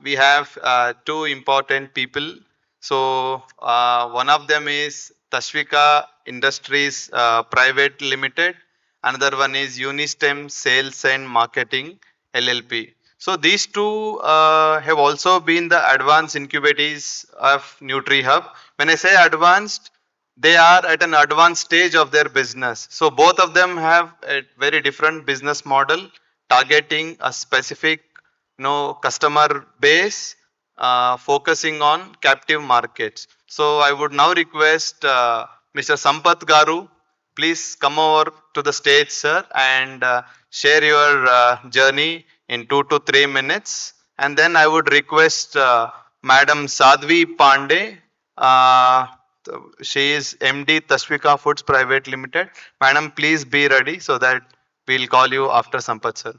we have two important people. So one of them is Tashvika Industries Private Limited. Another one is Unistem Sales and Marketing LLP. So these two have also been the advanced incubatees of NutriHub. When I say advanced, they are at an advanced stage of their business. So both of them have a very different business model targeting a specific customer base focusing on captive markets. So I would now request Mr. Sampath Garu, please come over to the stage, sir, and share your journey in 2 to 3 minutes. And then I would request Madam Sadhvi Pandey. She is MD Tashvika Foods Private Limited. Madam, please be ready so that we'll call you after Sampath, sir.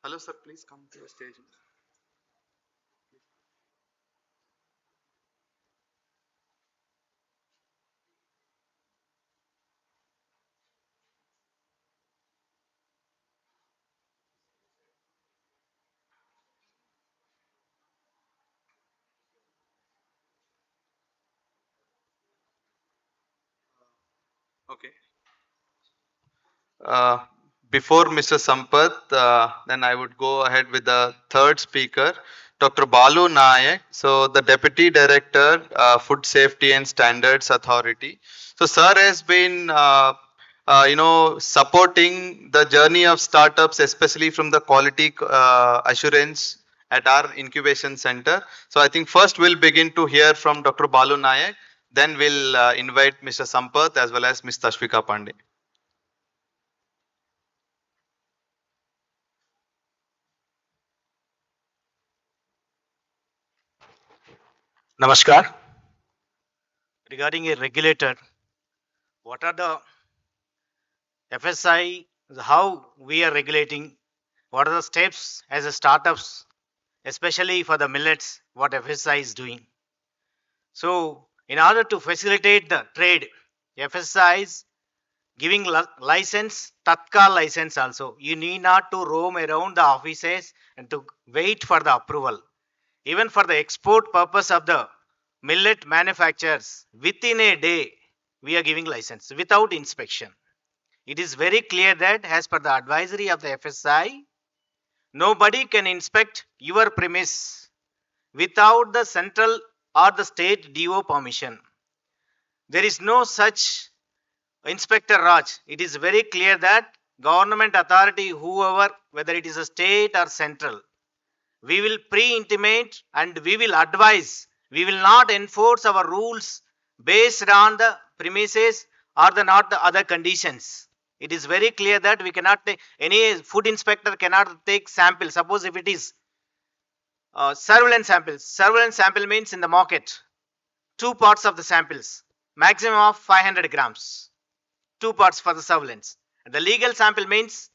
Hello, sir. Please come to the stage. Okay. Uh, Before Mr. Sampath, then I would go ahead with the third speaker, Dr. Balu Nayak. So the Deputy Director, Food Safety and Standards Authority. So sir has been, supporting the journey of startups, especially from the quality assurance at our incubation center. So I think first we'll begin to hear from Dr. Balu Nayak. Then we'll invite Mr. Sampath as well as Ms. Tashvika Pandey. Namaskar. Regarding a regulator, what are the FSI, how we are regulating, what are the steps as a startups, especially for the millets, what FSI is doing. So in order to facilitate the trade, FSI is giving license, Tatkal license also. You need not to roam around the offices and to wait for the approval. Even for the export purpose of the millet manufacturers, within a day, we are giving license without inspection. It is very clear that as per the advisory of the FSI, nobody can inspect your premise without the central or the state DO permission. There is no such Inspector Raj, it is very clear that government authority, whoever, whether it is a state or central, we will pre-intimate and we will advise. We will not enforce our rules based on the premises or the not the other conditions. It is very clear that we cannot take, any food inspector cannot take sample. Suppose if it is surveillance samples. Surveillance sample means in the market, two parts of the samples, maximum of 500 grams, two parts for the surveillance. The legal sample means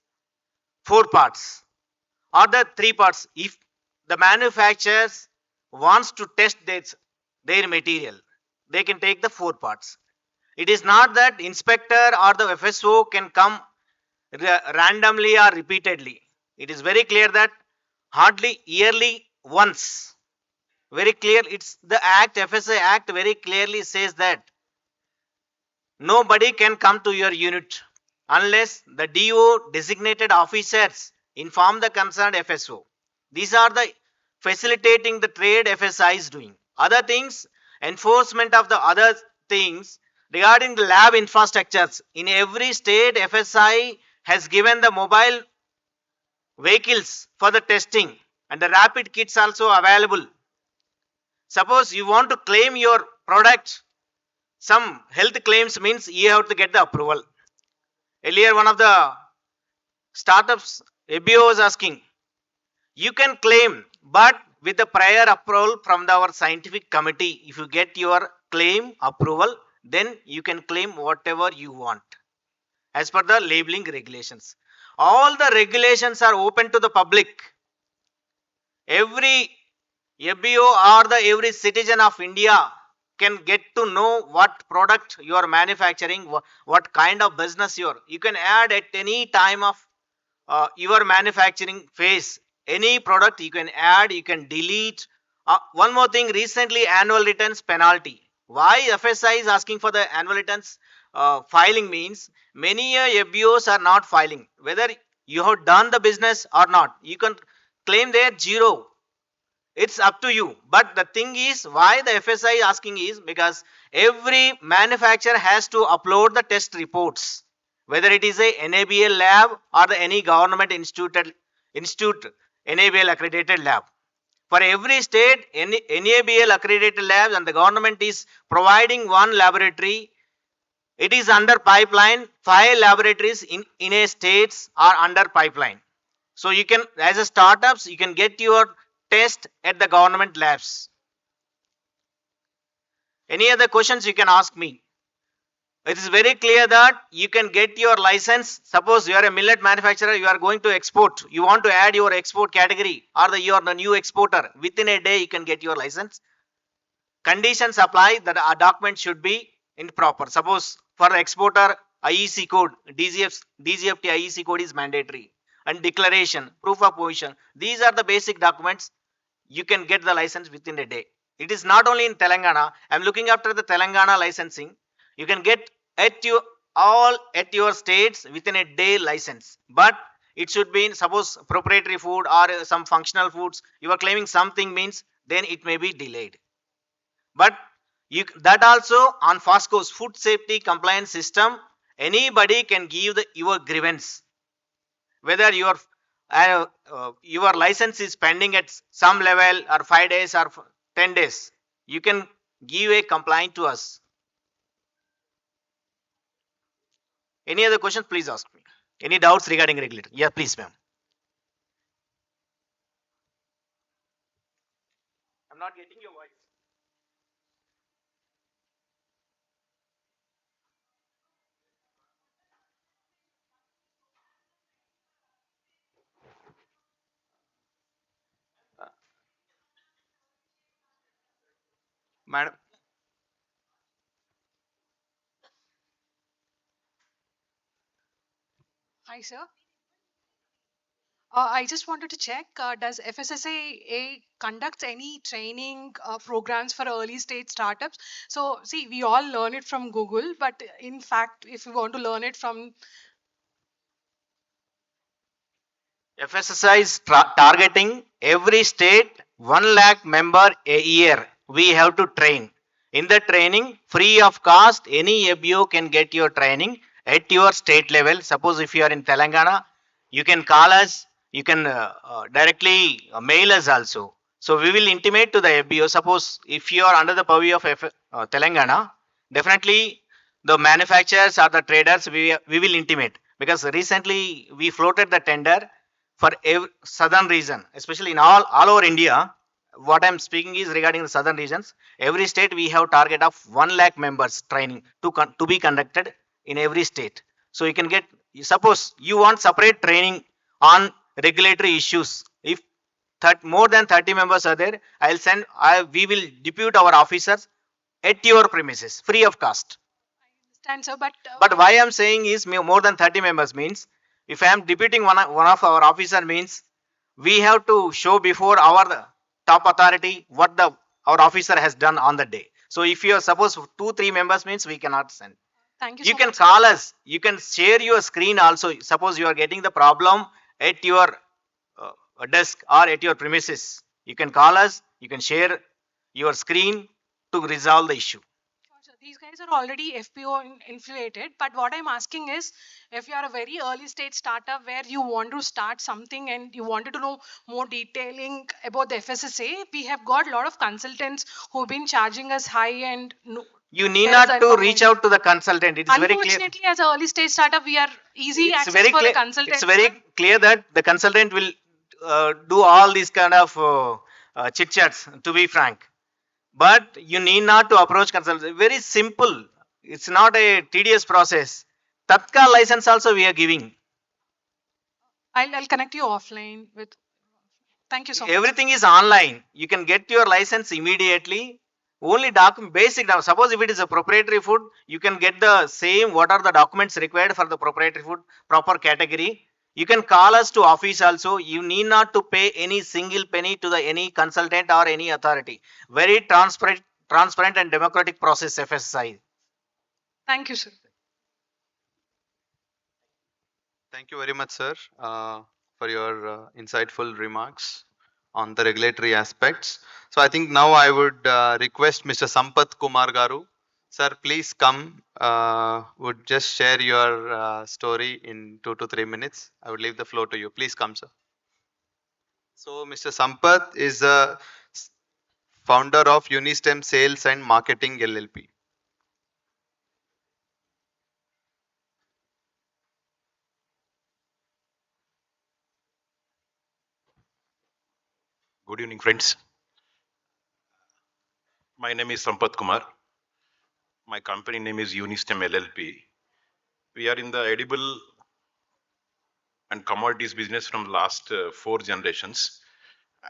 four parts or the three parts. If the manufacturers wants to test their material, they can take the four parts. It is not that inspector or the FSO can come randomly or repeatedly. It is very clear that hardly yearly once. Very clear, it's the act, FSA Act very clearly says that nobody can come to your unit unless the DO designated officers inform the concerned FSO. These are the facilitating the trade FSI is doing. Other things, enforcement of the other things regarding the lab infrastructures. In every state, FSI has given the mobile vehicles for the testing and the rapid kits also available. Suppose you want to claim your product, some health claims means you have to get the approval. Earlier, one of the startups, ABO was asking, you can claim, but with the prior approval from our scientific committee. If you get your claim approval, then you can claim whatever you want as per the labeling regulations. All the regulations are open to the public. Every ABO or the every citizen of India can get to know what product you are manufacturing, what kind of business you can add at any time of your manufacturing phase. Any product you can add, you can delete. One more thing, recently annual returns penalty. Why FSI is asking for the annual returns filing means many FBOs are not filing. Whether you have done the business or not, you can claim there zero. It's up to you. But the thing is, why the FSI is asking is because every manufacturer has to upload the test reports, whether it is a NABL lab or the any government institute NABL accredited lab. For every state, NABL accredited labs and the government is providing one laboratory. It is under pipeline. 5 laboratories in a states are under pipeline. So you can, as a startups, you can get your test at the government labs. Any other questions you can ask me? It is very clear that you can get your license. Suppose you are a millet manufacturer, you are going to export. You want to add your export category or you are the new exporter. Within a day, you can get your license. Conditions apply that a document should be in proper. Suppose for exporter, IEC code, DGFT IEC code is mandatory. And declaration, proof of position. These are the basic documents. You can get the license within a day. It is not only in Telangana. I am looking after the Telangana licensing. You can get at your states within a day license. But it should be in, suppose proprietary food or some functional foods. You are claiming something means then it may be delayed. But that also on FASCO's food safety compliance system, anybody can give your grievance. Whether your license is pending at some level or 5 days or 10 days, you can give a complaint to us. Any other questions, please ask me. Any doubts regarding regulator? Yeah, please, ma'am. I'm not getting your voice. Madam. Hi, sir. I just wanted to check, does FSSAI conducts any training programs for early stage startups? So, see, we all learn it from Google, but in fact, if we want to learn it from FSSI is targeting every state 1 lakh member a year. We have to train. In the training, free of cost, any ABO can get your training at your state level. Suppose if you are in Telangana, you can call us, you can directly mail us also. So we will intimate to the ABO. Suppose if you are under the purview of Telangana, definitely the manufacturers or the traders, we will intimate, because recently we floated the tender for every southern region, especially in all over India. What I'm speaking is regarding the southern regions. Every state we have target of 1 lakh members training to be conducted in every state. So you can get, suppose you want separate training on regulatory issues. If more than 30 members are there, we will depute our officers at your premises free of cost. Understand, sir, but But why I'm saying is more than 30 members means, if I am deputing one of our officer means, we have to show before our top authority what our officer has done on the day. So if you are suppose 2-3 members means we cannot send. thank you You so can much. call us. You can share your screen also. Suppose you are getting the problem at your desk or at your premises. You can call us. You can share your screen to resolve the issue. So these guys are already FPO inflated, but what I'm asking is, if you are a very early stage startup where you want to start something and you wanted to know more detailing about the FSSA, we have got a lot of consultants who've been charging us high, and You need there is not to a reach out to the consultant. It is very clear. unfortunately, as an early stage startup, we are easy It's access very for the clear. consultants. It's very clear that the consultant will do all these kind of chit chats. To be frank, but you need not to approach consultant. Very simple. It's not a tedious process. Tatkal license also we are giving. I'll connect you offline with. Thank you so much. Everything is online. You can get your license immediately. Only basic document. Suppose if it is a proprietary food, you can get the same. What are the documents required for the proprietary food, proper category? You can call us to office also. You need not to pay any single penny to the any consultant or any authority. Very transparent and democratic process, FSI. Thank you, sir. Thank you very much, sir, for your insightful remarks on the regulatory aspects. So I think now I would request Mr. Sampath Kumar Garu. Sir, please come. Would just share your story in 2 to 3 minutes. I would leave the floor to you. Please come, sir. So Mr. Sampath is a founder of Unistem Sales and Marketing LLP. Good evening, friends. My name is Sampath Kumar. My company name is Unistem LLP. We are in the edible and commodities business from last 4 generations,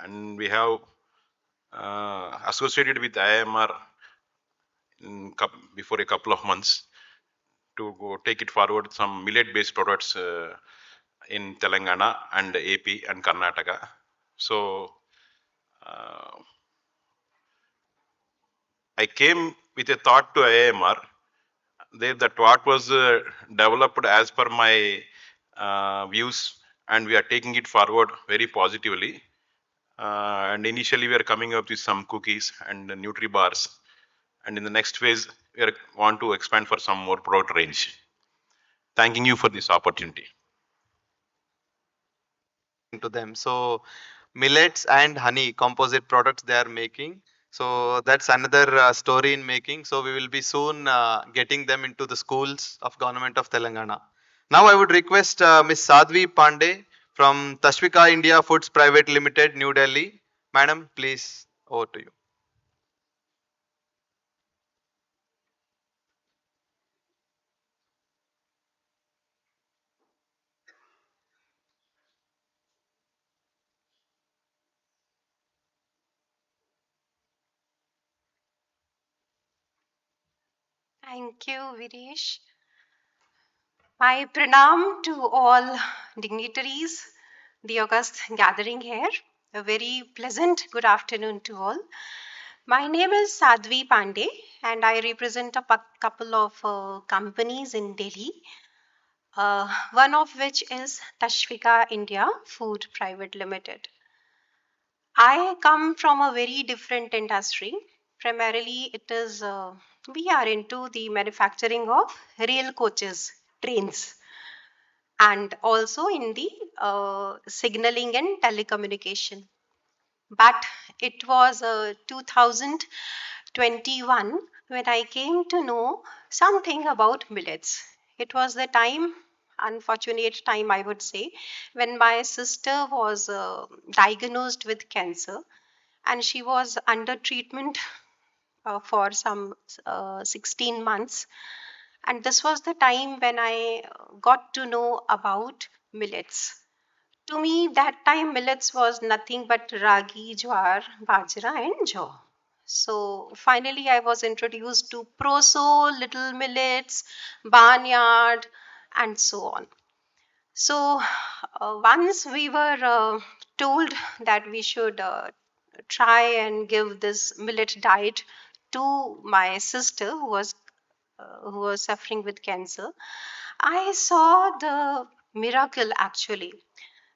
and we have associated with IMR before a couple of months to go take it forward some millet-based products in Telangana and AP and Karnataka. So I came with a thought to IMR. The thought was developed as per my views, and we are taking it forward very positively. And initially, we are coming up with some cookies and Nutri bars, and in the next phase, we want to expand for some more product range. Thanking you for this opportunity. To them. So millets and honey composite products they are making. So that's another story in making. So we will be soon getting them into the schools of Government of Telangana. Now I would request Ms. Sadhvi Pandey from Tashvika India Foods Private Limited, New Delhi. Madam, please, over to you. Thank you, Videsh. My pranam to all dignitaries, the august gathering here. A very pleasant good afternoon to all. My name is Sadhvi Pandey, and I represent a couple of companies in Delhi, one of which is Tashvika India Food Private Limited. I come from a very different industry. Primarily, it is we are into the manufacturing of rail coaches, trains, and also in the signaling and telecommunication. But it was 2021 when I came to know something about millets. It was the time, unfortunate time, I would say, when my sister was diagnosed with cancer and she was under treatment for some 16 months. And this was the time when I got to know about millets. To me, that time millets was nothing but ragi, jwar, bajra, and jaw. So finally, I was introduced to proso, little millets, barnyard, and so on. So once we were told that we should try and give this millet diet to my sister who was suffering with cancer, I saw the miracle actually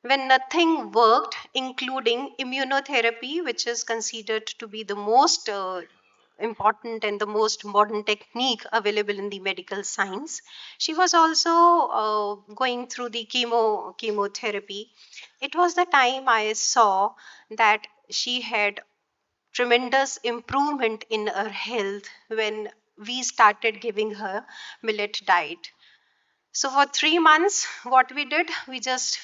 when nothing worked, including immunotherapy, which is considered to be the most important and the most modern technique available in the medical science. She was also going through the chemotherapy. It was the time I saw that she had tremendous improvement in her health when we started giving her millet diet. So for 3 months, what we did, we just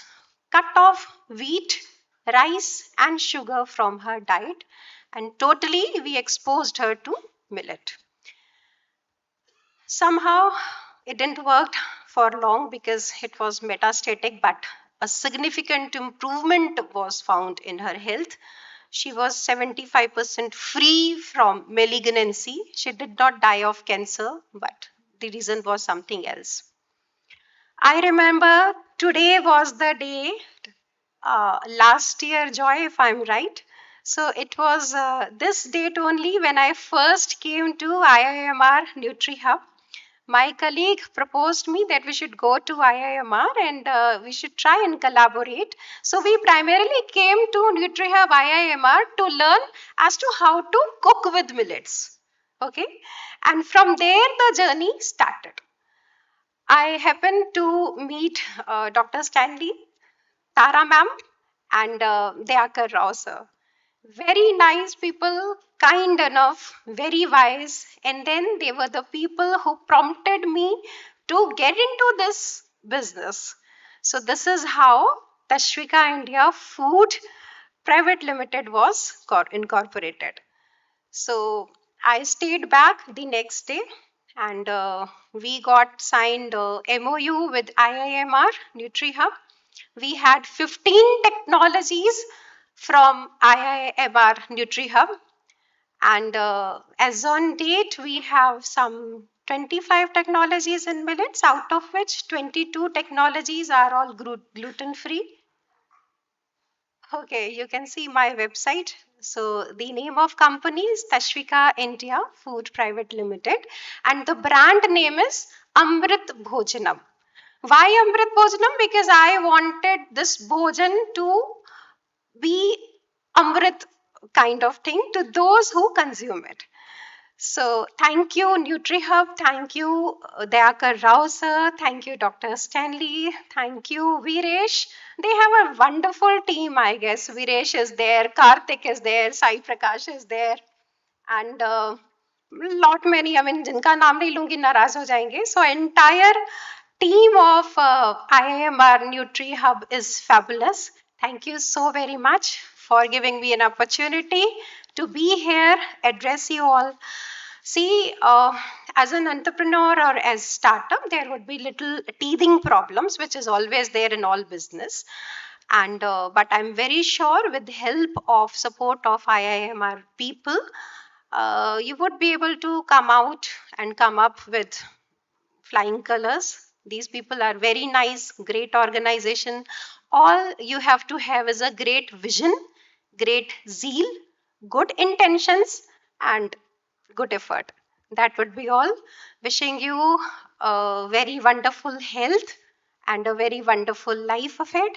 cut off wheat, rice, and sugar from her diet, and totally we exposed her to millet. Somehow it didn't work for long because it was metastatic, but a significant improvement was found in her health. She was 75% free from malignancy. She did not die of cancer, but the reason was something else. I remember today was the day, last year, Joy, if I'm right. So it was this date only when I first came to IIMR NutriHub. My colleague proposed me that we should go to IIMR and we should try and collaborate. So we primarily came to NutriHub IIMR to learn as to how to cook with millets. Okay, and from there the journey started. I happened to meet Dr. Stanley, Tara ma'am, and Dayakar Rao sir. Very nice people, kind enough, very wise. And then they were the people who prompted me to get into this business. So this is how Tashvika India Food Private Limited was incorporated. So I stayed back the next day and we got signed MOU with IIMR NutriHub. We had 15 technologies from IIMR NutriHub, and as on date, we have some 25 technologies in millets, out of which 22 technologies are all gluten free. Okay, you can see my website. So the name of company is Tashvika India Food Private Limited, and the brand name is Amrit Bhojanam. Why Amrit Bhojanam? Because I wanted this bhojan to be Amrit kind of thing to those who consume it. So thank you NutriHub, thank you Dayakar Rao sir, thank you Dr. Stanley, thank you Viresh. They have a wonderful team, I guess. Viresh is there, Karthik is there, Sai Prakash is there, and lot many. I mean, जिनका नाम नहीं लूंगी नाराज हो जाएंगे. So entire team of IIMR NutriHub is fabulous. Thank you so very much for giving me an opportunity to be here, address you all. See, as an entrepreneur or as startup, there would be little teething problems, which is always there in all business. And but I'm very sure with the help of support of IIMR people, you would be able to come out and come up with flying colors. These people are very nice, great organization. All you have to have is a great vision, great zeal, good intentions, and good effort. That would be all. Wishing you a very wonderful health and a very wonderful life ahead.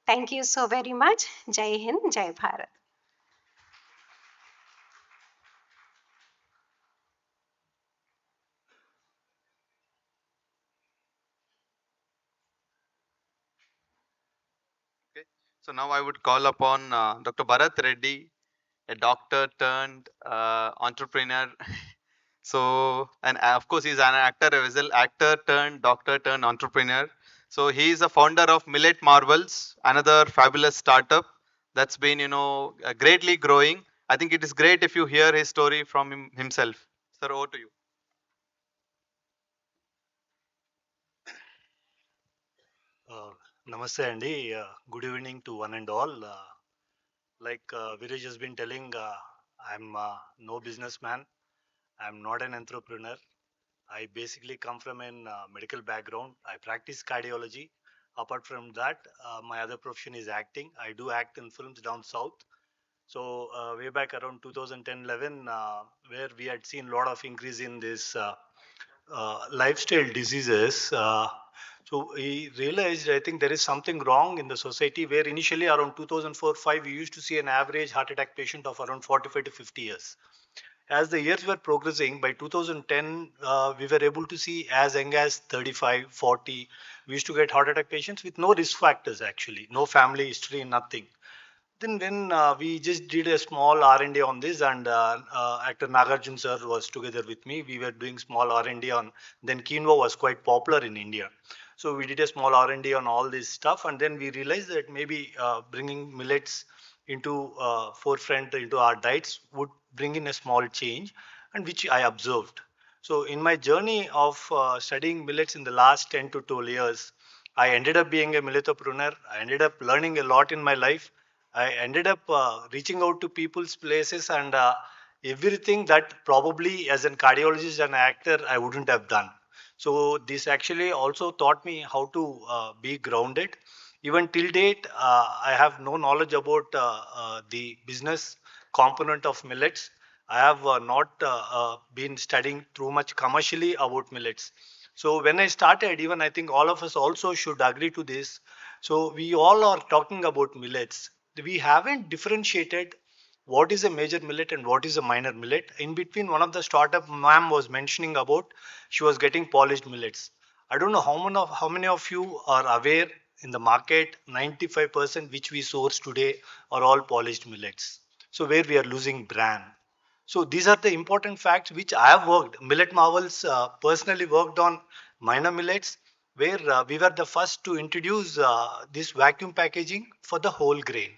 Thank you so very much. Jai Hind, Jai Bharat. So now I would call upon Dr. Bharat Reddy, a doctor turned entrepreneur. So, and of course, he's an actor as well, actor turned doctor turned entrepreneur. So he is the founder of Millet Marvels, another fabulous startup that's been, greatly growing. I think it is great if you hear his story from himself. Sir, over to you. Uh, Namaste, Andy. Good evening to one and all. Like Viraj has been telling, I'm no businessman. I'm not an entrepreneur. I basically come from a medical background. I practice cardiology. Apart from that, my other profession is acting. I do act in films down south. So way back around 2010-11, where we had seen a lot of increase in this lifestyle diseases. So we realized, I think there is something wrong in the society where initially around 2004-5, we used to see an average heart attack patient of around 45 to 50 years. As the years were progressing, by 2010, we were able to see as young as 35, 40. We used to get heart attack patients with no risk factors actually, no family history, nothing. Then when we just did a small R&D on this, and actor Nagarjun sir was together with me, we were doing small R&D on, then quinoa was quite popular in India. So we did a small R&D on all this stuff, and then we realized that maybe bringing millets into forefront into our diets would bring in a small change, and which I observed. So in my journey of studying millets in the last 10 to 12 years, I ended up being a milletopreneur. I ended up learning a lot in my life. I ended up reaching out to people's places, and everything that probably as a cardiologist and actor I wouldn't have done. So this actually also taught me how to be grounded. Even till date, I have no knowledge about the business component of millets. I have not been studying too much commercially about millets. So when I started, even I think all of us also should agree to this. So we all are talking about millets. We haven't differentiated what is a major millet and what is a minor millet. In between, one of the startup ma'am was mentioning about she was getting polished millets. I don't know how many of you are aware in the market 95% which we source today are all polished millets. So where we are losing brand. So these are the important facts which I have worked. Millet Marvels personally worked on minor millets, where we were the first to introduce this vacuum packaging for the whole grain.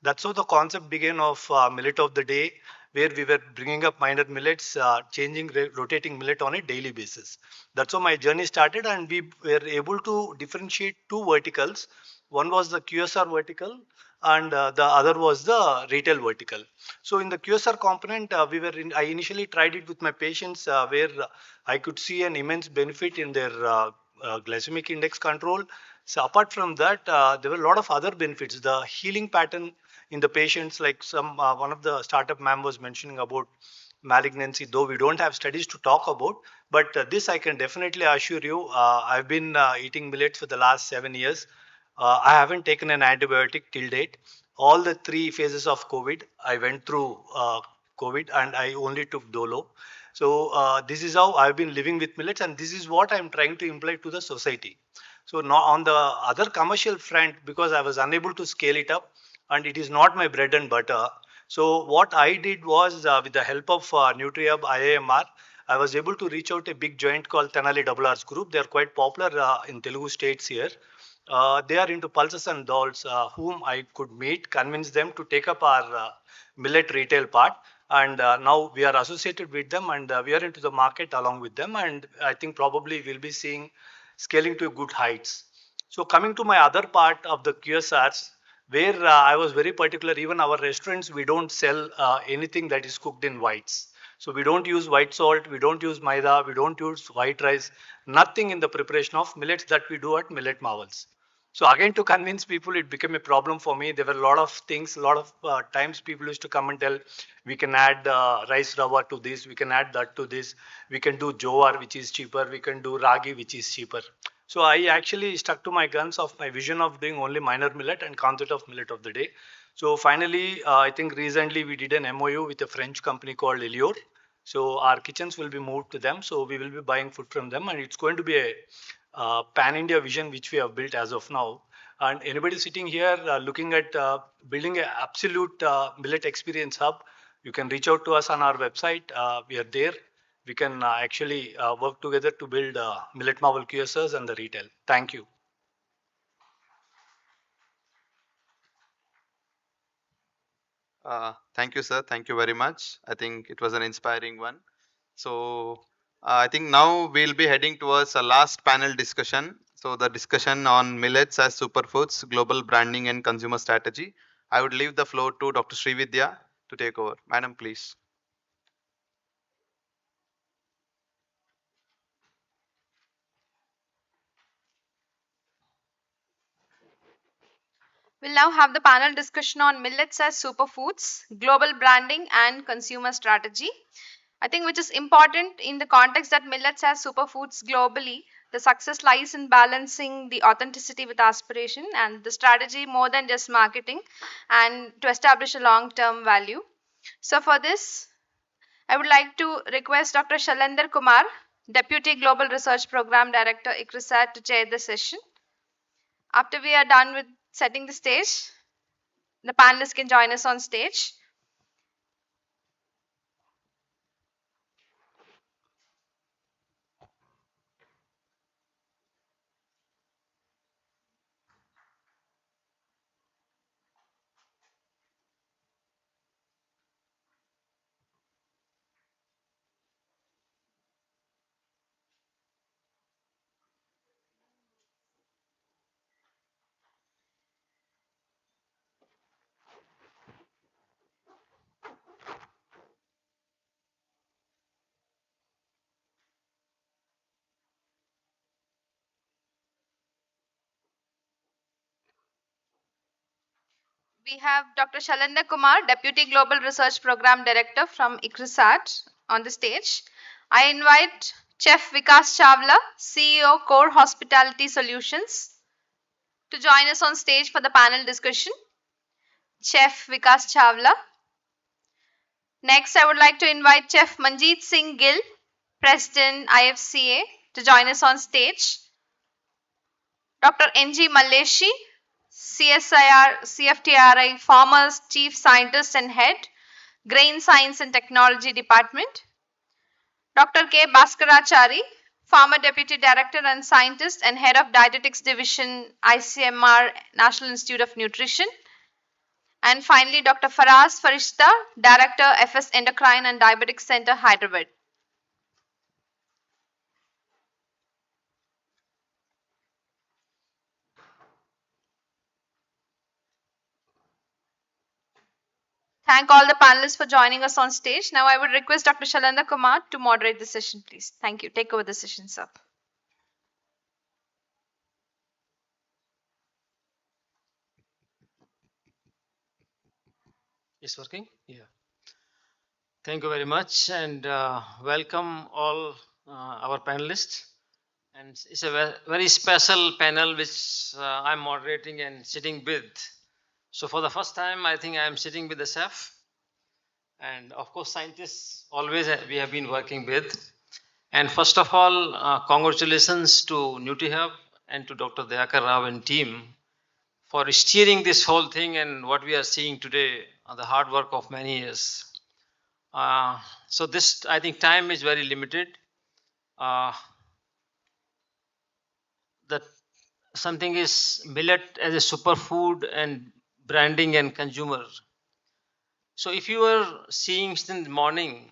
That's how the concept began of Millet of the Day, where we were bringing up minor millets, changing, rotating millet on a daily basis. That's how my journey started, and we were able to differentiate two verticals. One was the QSR vertical, and the other was the retail vertical. So in the QSR component, I initially tried it with my patients, where I could see an immense benefit in their glycemic index control. So apart from that, there were a lot of other benefits. The healing pattern in the patients, like one of the startup ma'am was mentioning about malignancy, though we don't have studies to talk about, but this I can definitely assure you. I've been eating millets for the last 7 years. I haven't taken an antibiotic till date. All the three phases of COVID, I went through COVID, and I only took Dolo. So this is how I've been living with millets, and this is what I'm trying to imply to the society. So now on the other commercial front, because I was unable to scale it up, and it is not my bread and butter. So what I did was, with the help of NutriHub IIMR, I was able to reach out a big giant called Tenali Double R's Group. They are quite popular in Telugu states here. They are into pulses and dolls, whom I could meet, convince them to take up our millet retail part. And now we are associated with them, and we are into the market along with them. And I think probably we'll be seeing scaling to good heights. So coming to my other part of the QSRs, where I was very particular, even our restaurants, we don't sell anything that is cooked in whites. So we don't use white salt, we don't use maida, we don't use white rice, nothing in the preparation of millets that we do at Millet Marvels. So again, to convince people, it became a problem for me. There were a lot of things, a lot of times people used to come and tell, we can add rice rava to this, we can add that to this, we can do jowar, which is cheaper, we can do ragi, which is cheaper. So I actually stuck to my guns of my vision of doing only minor millet and concept of millet of the day. So finally, I think recently we did an MOU with a French company called Elior. So our kitchens will be moved to them. So we will be buying food from them, and it's going to be a pan-India vision which we have built as of now. And anybody sitting here looking at building an absolute millet experience hub, you can reach out to us on our website. We are there. We can actually work together to build Millet Marvel QSRs and the retail. Thank you. Thank you, sir. Thank you very much. I think it was an inspiring one. So I think now we'll be heading towards a last panel discussion. So the discussion on millets as superfoods, global branding and consumer strategy. I would leave the floor to Dr. Srividya to take over. Madam, please. We'll now have the panel discussion on millets as superfoods, global branding and consumer strategy. I think which is important in the context that millets as superfoods globally, the success lies in balancing the authenticity with aspiration and the strategy more than just marketing and to establish a long-term value. So for this, I would like to request Dr. Shalender Kumar, Deputy Global Research Program Director, ICRISAT, to chair the session. After we are done with setting the stage, the panelists can join us on stage. We have Dr. Shalender Kumar, Deputy Global Research Program Director from ICRISAT on the stage. I invite Chef Vikas Chawla, CEO Core Hospitality Solutions, to join us on stage for the panel discussion. Chef Vikas Chawla. Next, I would like to invite Chef Manjeet Singh Gill, President IFCA, to join us on stage. Dr. N.G. Maleshi, CFTRI, former Chief Scientist and Head, Grain Science and Technology Department. Dr. K. Bhaskarachari, former Deputy Director and Scientist and Head of Dietetics Division, ICMR, National Institute of Nutrition. And finally, Dr. Faraz Farishta, Director, FS Endocrine and Diabetic Center, Hyderabad. Thank all the panelists for joining us on stage. Now I would request Dr. Shalender Kumar to moderate the session, please. Thank you. Take over the session, sir. It's working? Yeah. Thank you very much and welcome all our panelists. And it's a very special panel which I'm moderating and sitting with. So for the first time, I think I'm sitting with the chef. And of course, scientists always we have been working with. And first of all, congratulations to NutriHub and to Dr. Dayakar Rao and team for steering this whole thing and what we are seeing today, the hard work of many years. So this, I think time is very limited. That something is millet as a superfood and branding and consumer. So if you are seeing in the morning,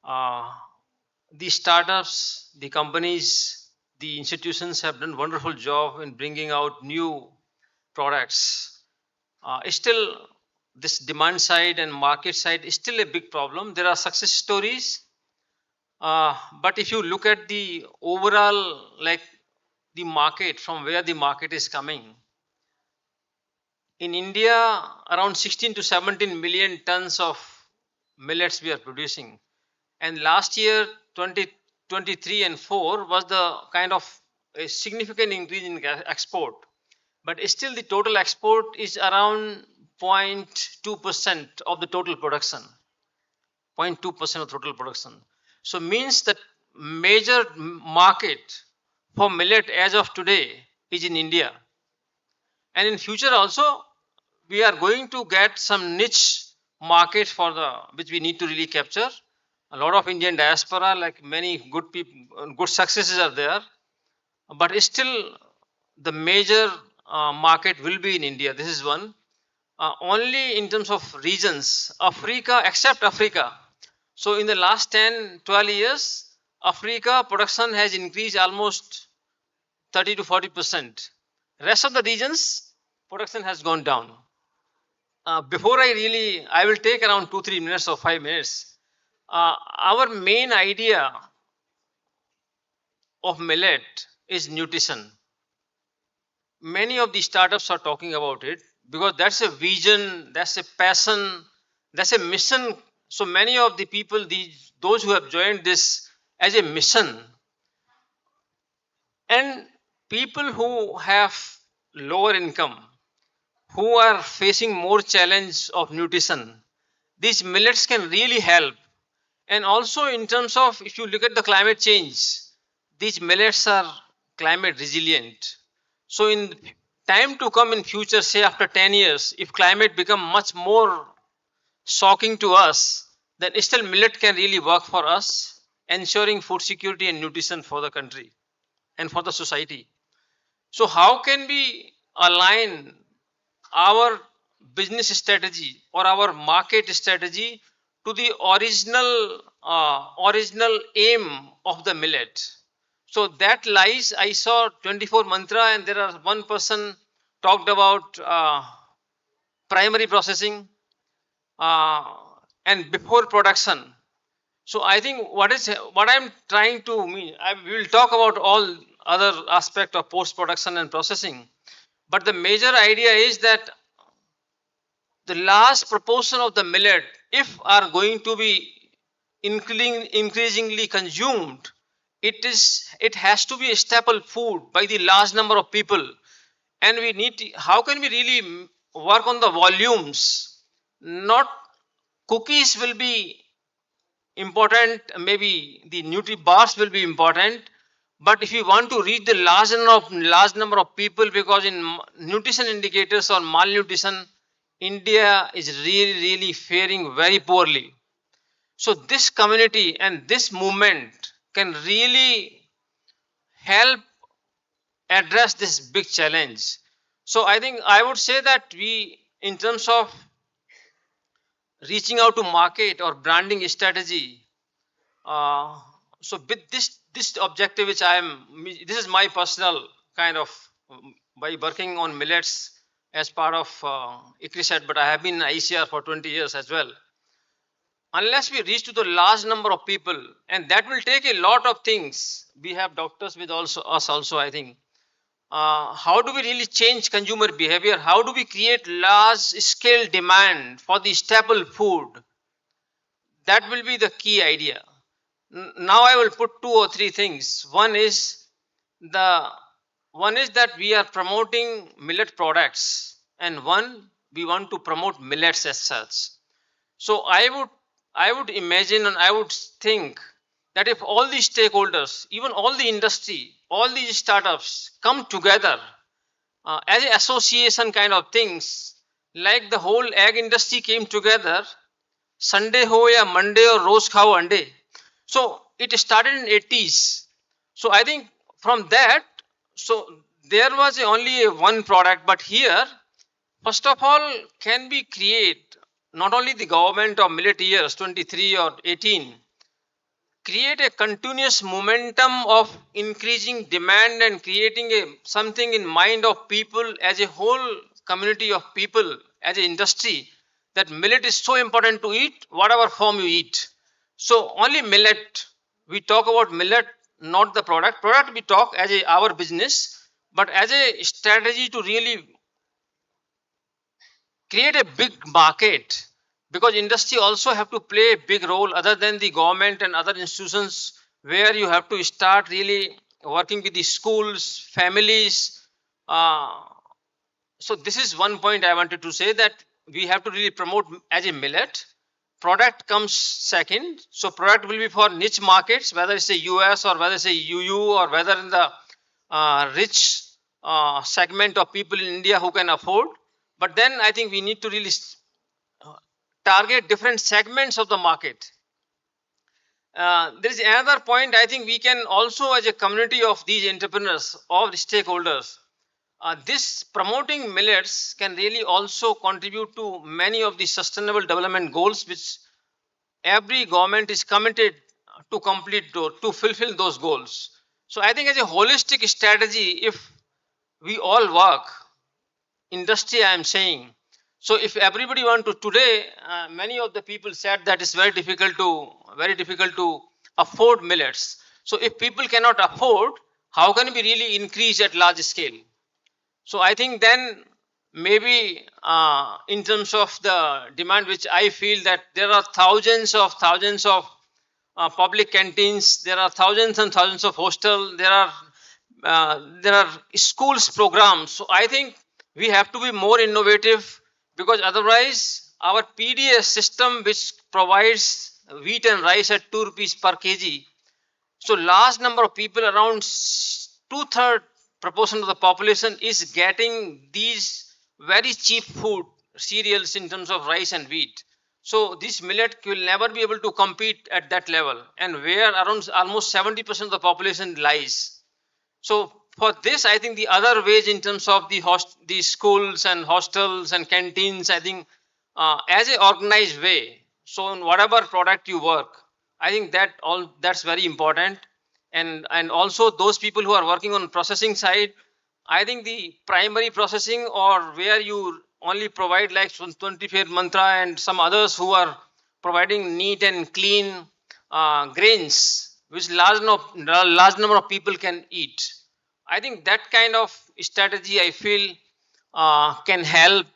the startups, the companies, the institutions have done wonderful job in bringing out new products. Still, this demand side and market side is still a big problem. There are success stories, but if you look at the overall, like the market, from where the market is coming, in India, around 16 to 17 million tons of millets we are producing. And last year, 2023 and 4 was the kind of a significant increase in export. But still the total export is around 0.2% of the total production. 0.2% of total production. So means that major market for millet as of today is in India. And in future also, we are going to get some niche market for which we need to really capture. A lot of Indian diaspora, like many good people, good successes are there, but still the major market will be in India. This is one. Only in terms of regions, Africa, except Africa. So in the last 10, 12 years, Africa production has increased almost 30 to 40%. Rest of the regions, production has gone down. Before I will take around 2-3 minutes or 5 minutes. Our main idea of millet is nutrition. Many of the startups are talking about it because that's a vision, that's a passion, that's a mission. So many of the people, those who have joined this as a mission, and people who have lower income, who are facing more challenge of nutrition, these millets can really help. And also in terms of, if you look at the climate change, these millets are climate resilient. So in time to come in future, say after 10 years, if climate become much more shocking to us, then still millet can really work for us, ensuring food security and nutrition for the country and for the society. So how can we align our business strategy or our market strategy to the original aim of the millet? So that lies, I saw 24 mantra, and there are one person talked about primary processing and before production. So I think what I'm trying to mean, we will talk about all other aspect of post production and processing, but the major idea is that the large proportion of the millet, if are going to be increasingly consumed, it has to be a staple food by the large number of people. And we need to, how can we really work on the volumes? Not cookies will be important, maybe the nutri bars will be important, but if you want to reach the large number of people, because in nutrition indicators or malnutrition, India is really faring very poorly. So this community and this movement can really help address this big challenge. So I think I would say that we, in terms of reaching out to market or branding strategy, so with this objective, which this is my personal kind of, by working on millets as part of ICRISAT, but I have been in ICR for 20 years as well. Unless we reach to the large number of people, and that will take a lot of things. We have doctors with us also, I think. How do we really change consumer behavior? How do we create large scale demand for the staple food? That will be the key idea. Now I will put 2 or 3 things. One is that we are promoting millet products, and one, we want to promote millets as such. So I would imagine, and I would think that if all these stakeholders, even all the industry, all these startups come together as an association kind of things, like the whole egg industry came together, Sunday ho ya Monday or roz khao ande. So it started in 80s. So I think from that, so there was only one product, but here, first of all, can we create, not only the government of millet years 23 or 18, create a continuous momentum of increasing demand and creating something in mind of people as a whole community of people, as an industry, that millet is so important to eat, whatever form you eat. So only millet, we talk about millet, not the product. Product we talk as our business, but as a strategy to really create a big market, because industry also have to play a big role other than the government and other institutions, where you have to start really working with the schools, families. So this is one point I wanted to say, that we have to really promote as a millet. Product comes second. So product will be for niche markets, whether it's a US or whether it's a UU or whether in the rich segment of people in India who can afford. But then I think we need to really target different segments of the market. There is another point. I think we can also, as a community of these entrepreneurs or stakeholders, this promoting millets can really also contribute to many of the sustainable development goals which every government is committed to complete, to fulfill those goals. So I think as a holistic strategy, if we all work, industry I am saying, so if everybody want to today, many of the people said that it's very difficult to afford millets. So if people cannot afford, how can we really increase at large scale? So I think then maybe in terms of the demand, which I feel that there are thousands of public canteens, there are thousands and thousands of hostels, there are schools programs. So I think we have to be more innovative, because otherwise our PDS system, which provides wheat and rice at 2 rupees per kg, so large number of people, around 2/3 proportion of the population, is getting these very cheap food cereals in terms of rice and wheat. So this millet will never be able to compete at that level, and where around almost 70% of the population lies. So for this, I think the other ways in terms of the schools and hostels and canteens, I think as a organized way. So in whatever product you work, I think that's very important. And also those people who are working on processing side, I think the primary processing, or where you only provide like 25 mantra and some others who are providing neat and clean grains, which large number of people can eat. I think that kind of strategy, I feel, can help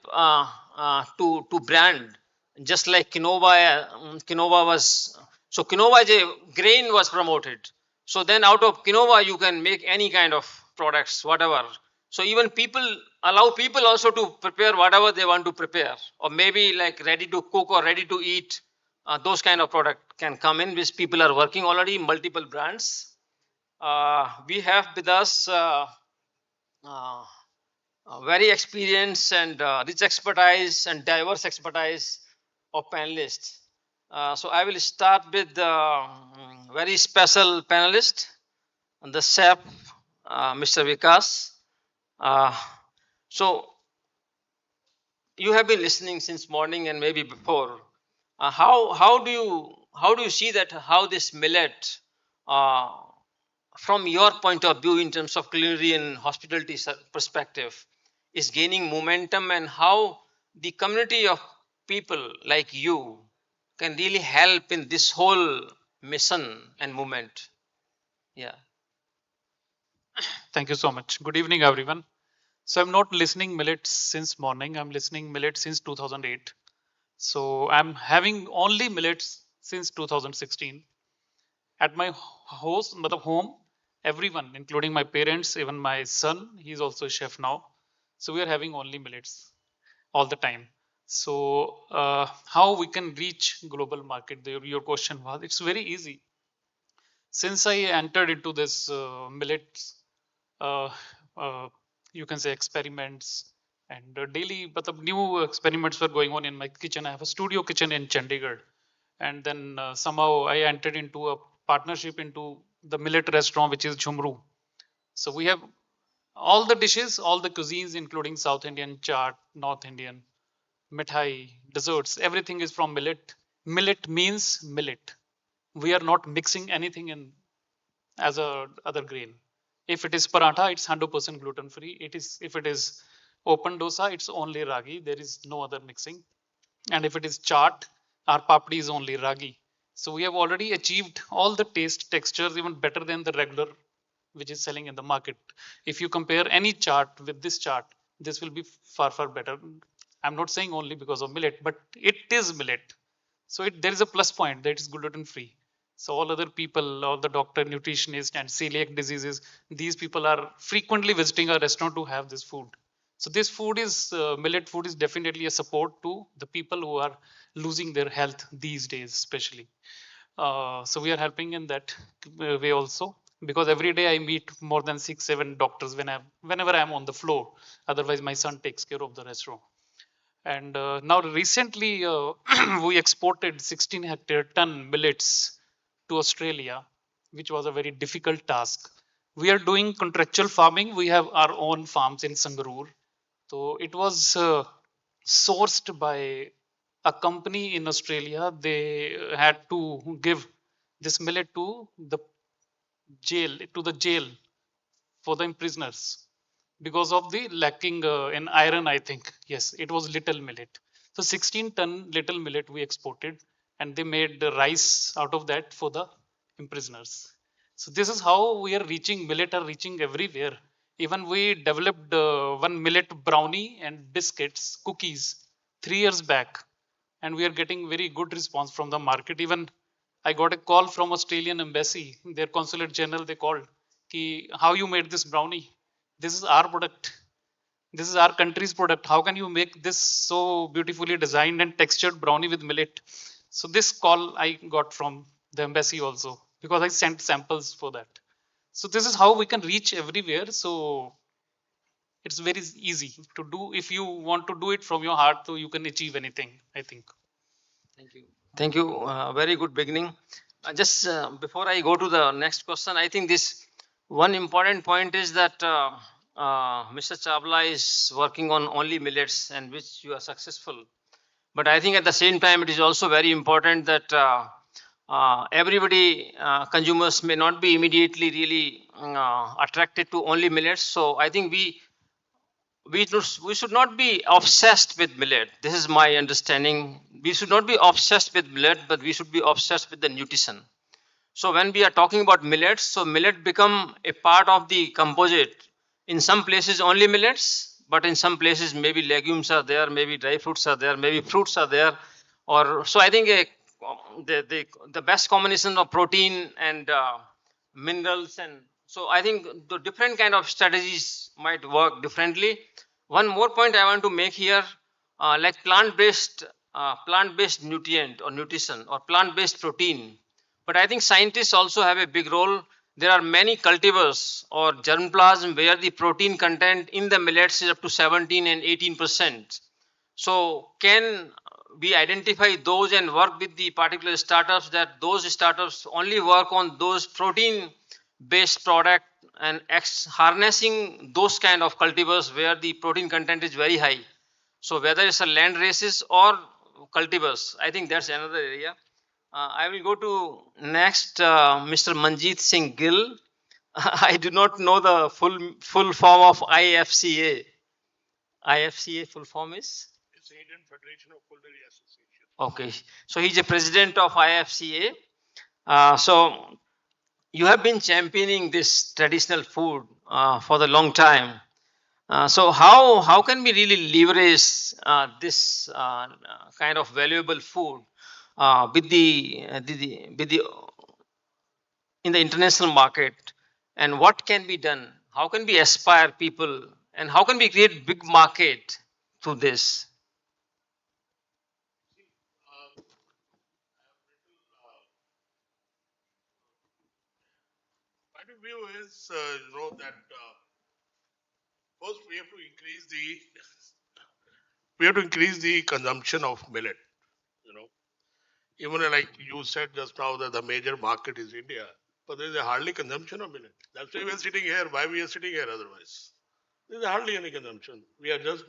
to brand, just like quinoa was. So quinoa as a grain was promoted. So then out of quinoa you can make any kind of products, whatever. So even allow people also to prepare whatever they want to prepare, or maybe like ready to cook or ready to eat. Those kind of product can come in, which people are working already, multiple brands. We have with us uh, very experienced and rich expertise and diverse expertise of panelists. So I will start with the very special panelist, the chef, Mr. Vikas. So you have been listening since morning and maybe before. How do you see that, how this millet, from your point of view in terms of culinary and hospitality perspective, is gaining momentum, and how the community of people like you can really help in this whole mission and movement? Yeah. Thank you so much. Good evening, everyone. So I'm not listening millet since morning. I'm listening millet since 2008. So I'm having only millets since 2016. At my home, everyone, including my parents, even my son, he's also a chef now. So we are having only millets all the time. So how we can reach global market? Your question was, it's very easy. Since I entered into this millets, uh, uh, you can say experiments, and daily, but the new experiments were going on in my kitchen. I have a studio kitchen in Chandigarh, and then somehow I entered into a partnership into the millet restaurant, which is Jhumru. So we have all the dishes, all the cuisines, including South Indian, chaat, North Indian, mithai, desserts, everything is from millet. Millet means millet. We are not mixing anything in as a other grain. If it is paratha, it's 100% gluten free. If it is open dosa, it's only ragi. There is no other mixing. And if it is chaat, our papdi is only ragi. So we have already achieved all the taste textures even better than the regular which is selling in the market. If you compare any chart with this chart, this will be far better. I'm not saying only because of millet, but it is millet. So there is a plus point that is gluten free. So all other people, all the doctor, nutritionist, and celiac diseases, these people are frequently visiting our restaurant to have this food. So this food is millet food is definitely a support to the people who are losing their health these days, especially. So we are helping in that way also. because every day I meet more than 6, 7 doctors whenever I'm on the floor. Otherwise, my son takes care of the restaurant. And now recently, we exported 16 hectare ton millets to Australia, which was a very difficult task. We are doing contractual farming. We have our own farms in Sangarur. So it was sourced by a company in Australia. They had to give this millet to the jail for the prisoners because of the lacking in iron, I think. Yes, it was little millet. So 16-ton little millet we exported, and they made the rice out of that for the imprisoners. So this is how we are reaching, millet are reaching everywhere. Even we developed one millet brownie and biscuits, cookies 3 years back, and we are getting very good response from the market. Even I got a call from Australian embassy, their consulate general. They called, Ki, how you made this brownie? This is our product. This is our country's product. How can you make this so beautifully designed and textured brownie with millet? So this call I got from the embassy also, because I sent samples for that. So this is how we can reach everywhere. So it's very easy to do. If you want to do it from your heart, so you can achieve anything, I think. Thank you. Thank you. Very good beginning. Just before I go to the next question, I think this one important point is that Mr. Chavla is working on only millets, and which you are successful. But I think at the same time, it is also very important that everybody, consumers may not be immediately really attracted to only millets. So I think we should not be obsessed with millet. This is my understanding. We should not be obsessed with millet, but we should be obsessed with the nutrition. So when we are talking about millets, so millet become a part of the composite. In some places only millets, but in some places maybe legumes are there, maybe dry fruits are there, maybe fruits are there. Or so I think the best combination of protein and minerals, and so I think the different kind of strategies might work differently. One more point I want to make here, like plant-based nutrient or nutrition or plant-based protein. But I think scientists also have a big role. There are many cultivars or germplasm where the protein content in the millets is up to 17 and 18%. So can we identify those and work with the particular startups, that those startups only work on those protein based product and harnessing those kind of cultivars where the protein content is very high? So whether it's a land races or cultivars, I think that's another area. I will go to next, Mr. Manjeet Singh Gill. I do not know the full form of IFCA. IFCA full form is? It's Indian Federation of Culinary Association. Okay, so he's a president of IFCA. So you have been championing this traditional food for the long time. So how can we really leverage this kind of valuable food with the in the international market, and what can be done? How can we aspire people, and how can we create big market through this? My view is, that first we have to increase the consumption of millet. You know, even like you said just now that the major market is India, but there is a hardly consumption of millet. That's why we are sitting here. Why we are sitting here otherwise? There is hardly any consumption. We are just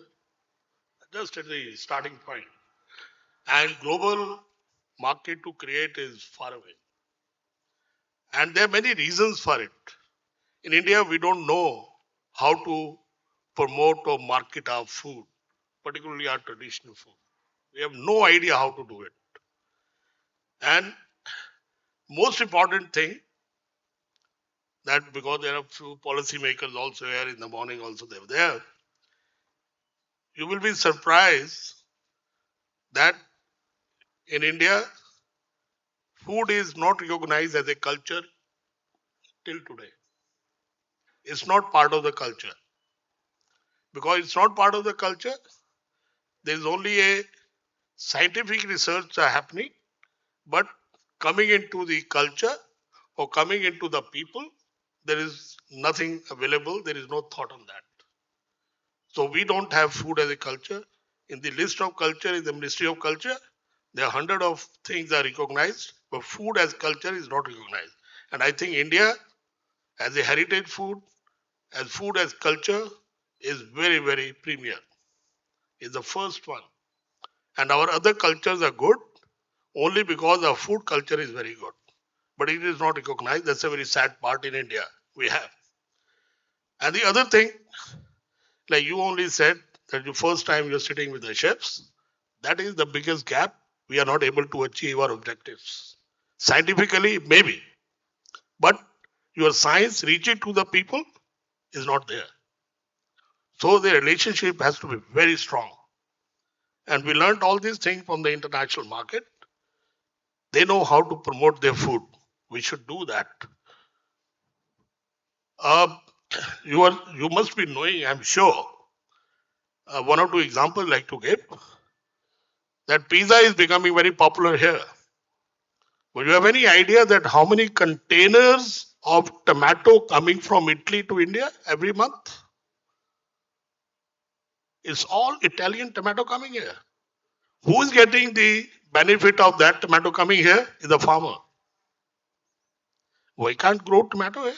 at the starting point, and global market to create is far away. And there are many reasons for it. In India, we don't know how to promote or market our food, particularly our traditional food. We have no idea how to do it. And most important thing, that because there are few policymakers also here in the morning, also they were there, you will be surprised that in India, food is not recognized as a culture till today. It's not part of the culture. Because it's not part of the culture, there is only a scientific research are happening, but coming into the culture or coming into the people, there is nothing available, there is no thought on that. So we don't have food as a culture. In the list of culture in the Ministry of Culture, there are hundred of things are recognized, but food as culture is not recognized. And I think India, as a heritage food as culture, is very, very premier. Is the first one. And our other cultures are good only because our food culture is very good. But it is not recognized. That's a very sad part in India we have. And the other thing, like you only said that the first time you're sitting with the chefs, that is the biggest gap. We are not able to achieve our objectives. Scientifically, maybe, but your science reaching to the people is not there. So the relationship has to be very strong. And we learned all these things from the international market. They know how to promote their food. We should do that. You must be knowing, I'm sure, one or two examples like to give, that pizza is becoming very popular here. But you have any idea that how many containers of tomato coming from Italy to India every month? It's all Italian tomato coming here. Who is getting the benefit of that tomato coming here? Is the farmer. Why can't grow tomato here?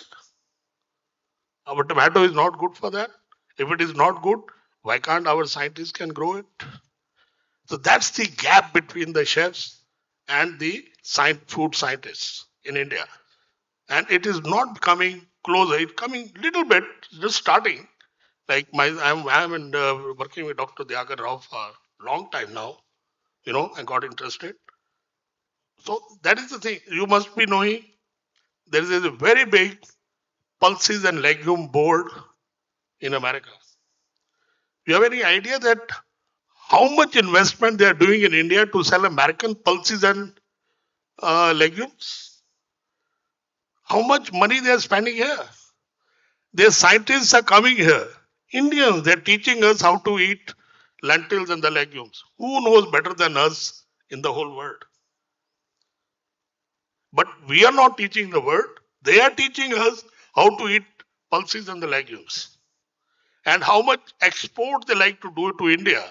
Our tomato is not good for that. If it is not good, why can't our scientists can grow it? So that's the gap between the chefs and the food scientists in India. And it is not coming closer. It's coming little bit, just starting. Like I'm working with Dr. Diagar Rao for a long time now, and got interested. So that is the thing. You must be knowing there is a very big pulses and legume board in America. You have any idea that how much investment they are doing in India to sell American pulses and legumes? How much money they are spending here? Their scientists are coming here. Indians, they're teaching us how to eat lentils and the legumes. Who knows better than us in the whole world? But we are not teaching the world. They are teaching us how to eat pulses and the legumes. And how much export they like to do to India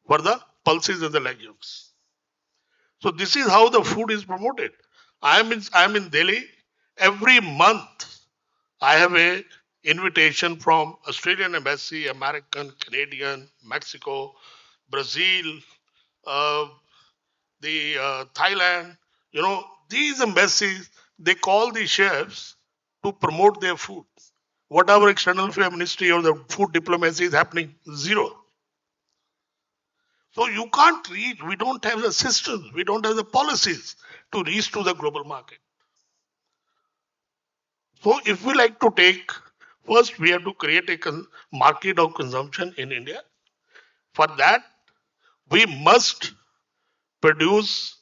for the pulses and the legumes. So this is how the food is promoted. I am in Delhi. Every month I have a invitation from Australian embassy, American, Canadian, Mexico, Brazil, uh, Thailand. These embassies, they call the chefs to promote their food. What our external affairs ministry or the food diplomacy is happening? Zero. So you can't reach, we don't have the systems, we don't have the policies to reach to the global market. So if we like to take, first we have to create a market of consumption in India. For that, we must produce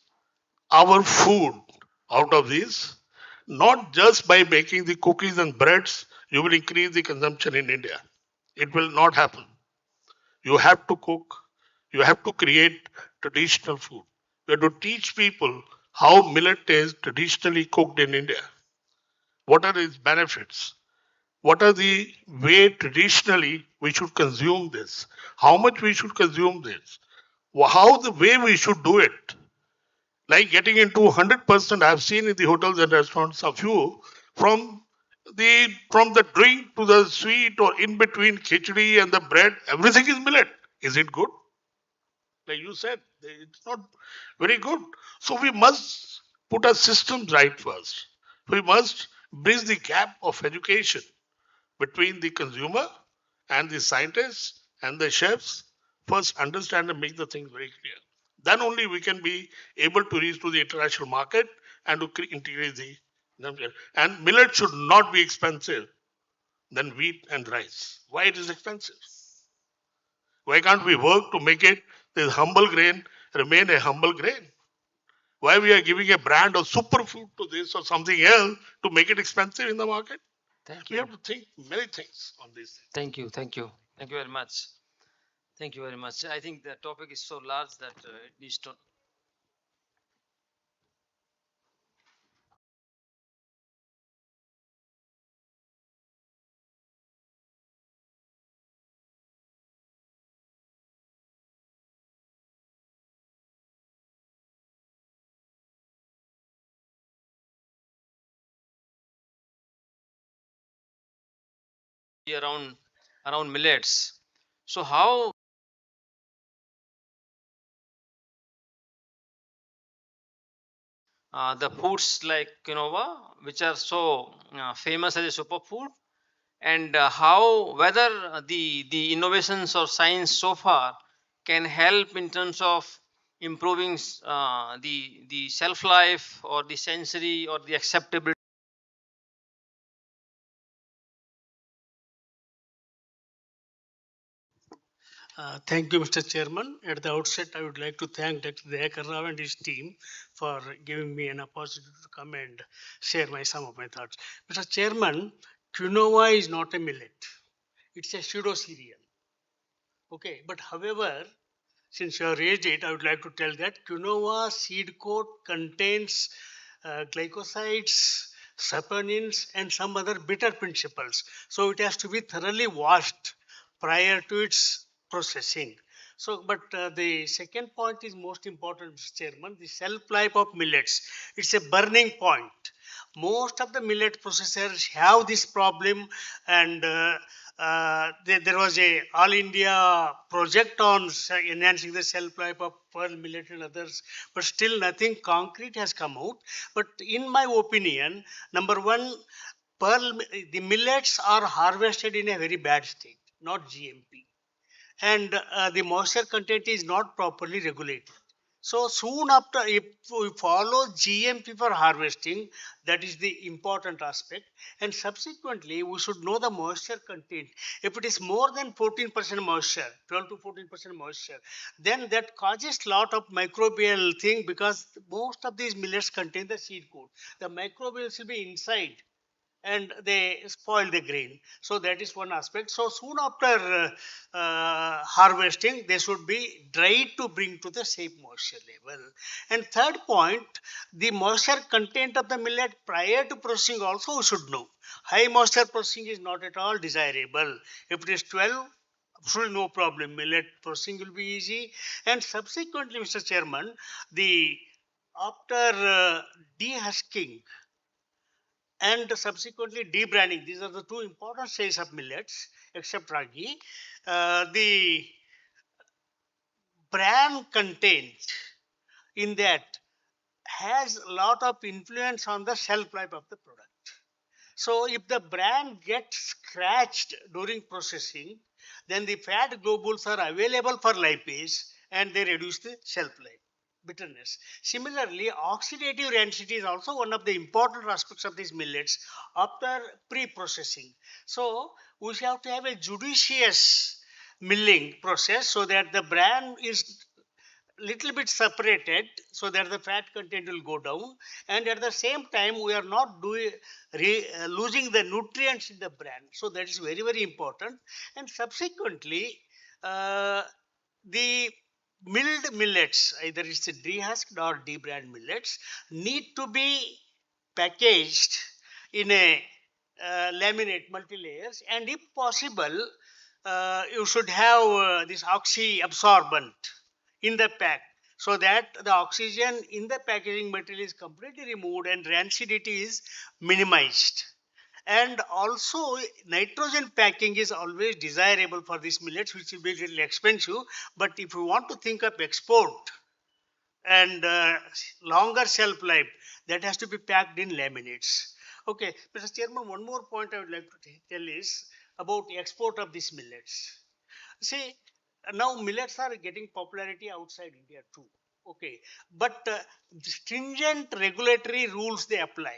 our food out of these, not just by making the cookies and breads, you will increase the consumption in India. It will not happen. You have to cook, you have to create traditional food. You have to teach people how millet is traditionally cooked in India. What are its benefits? What are the way traditionally we should consume this? How much we should consume this? How the way we should do it? Like getting into 100%, I've seen in the hotels and restaurants a few from the drink to the sweet or in between khichdi and the bread, everything is millet. Is it good? Like you said, it's not very good. So we must put our systems right first. We must bridge the gap of education between the consumer and the scientists and the chefs. First, understand and make the things very clear. Then only we can be able to reach to the international market and to integrate the. And millet should not be expensive than wheat and rice. Why it is expensive? Why can't we work to make it this humble grain remain a humble grain? Why we are giving a brand of superfood to this or something else to make it expensive in the market? We have to think many things on this. Thank you. Thank you. Thank you very much. Thank you very much. I think the topic is so large that it needs to around millets. So how the foods like quinoa, which are so famous as a superfood, and how whether the innovations or science so far can help in terms of improving the shelf life or the sensory or the acceptability. Thank you, Mr. Chairman. At the outset, I would like to thank Dr. Dayakar Rao and his team for giving me an opportunity to come and share some of my thoughts. Mr. Chairman, quinoa is not a millet. It's a pseudo cereal. Okay, but however, since you have raised it, I would like to tell that quinoa seed coat contains glycosides, saponins, and some other bitter principles. So it has to be thoroughly washed prior to its processing. So, but the second point is most important, Mr. Chairman, the shelf life of millets. It's a burning point. Most of the millet processors have this problem, and there was a all India project on enhancing the shelf life of pearl millet and others, but still nothing concrete has come out. But in my opinion, number one, the millets are harvested in a very bad state, not GMP, and the moisture content is not properly regulated. So soon after, if we follow GMP for harvesting, that is the important aspect. And subsequently, we should know the moisture content. If it is more than 14% moisture, 12 to 14% moisture, then that causes lot of microbial thing, because most of these millets contain the seed coat. The microbials will be inside and they spoil the grain. So that is one aspect. So soon after harvesting, they should be dried to bring to the safe moisture level. And third point, the moisture content of the millet prior to processing also we should know. High moisture processing is not at all desirable. If it is 12, absolutely no problem. Millet processing will be easy. And subsequently, Mr. Chairman, the after dehusking and subsequently debranding. These are the two important stages of millets, except ragi. The bran content in that has a lot of influence on the shelf life of the product. So if the bran gets scratched during processing, then the fat globules are available for lipase and they reduce the shelf life. Bitterness. Similarly, oxidative rancidity is also one of the important aspects of these millets after pre-processing. So we have to have a judicious milling process so that the bran is little bit separated so that the fat content will go down, and at the same time we are not losing the nutrients in the bran. So that is very, very important. And subsequently, the milled millets, either it's a dehusked or debrand millets, need to be packaged in a laminate multi-layers, and if possible, you should have this oxy absorbent in the pack, so that the oxygen in the packaging material is completely removed and rancidity is minimized. And also nitrogen packing is always desirable for these millets, which will be a little expensive, but if you want to think of export and longer shelf life, that has to be packed in laminates. Okay, Mr. Chairman, one more point I would like to tell is about the export of these millets. See, now millets are getting popularity outside India too. Okay, but stringent regulatory rules they apply.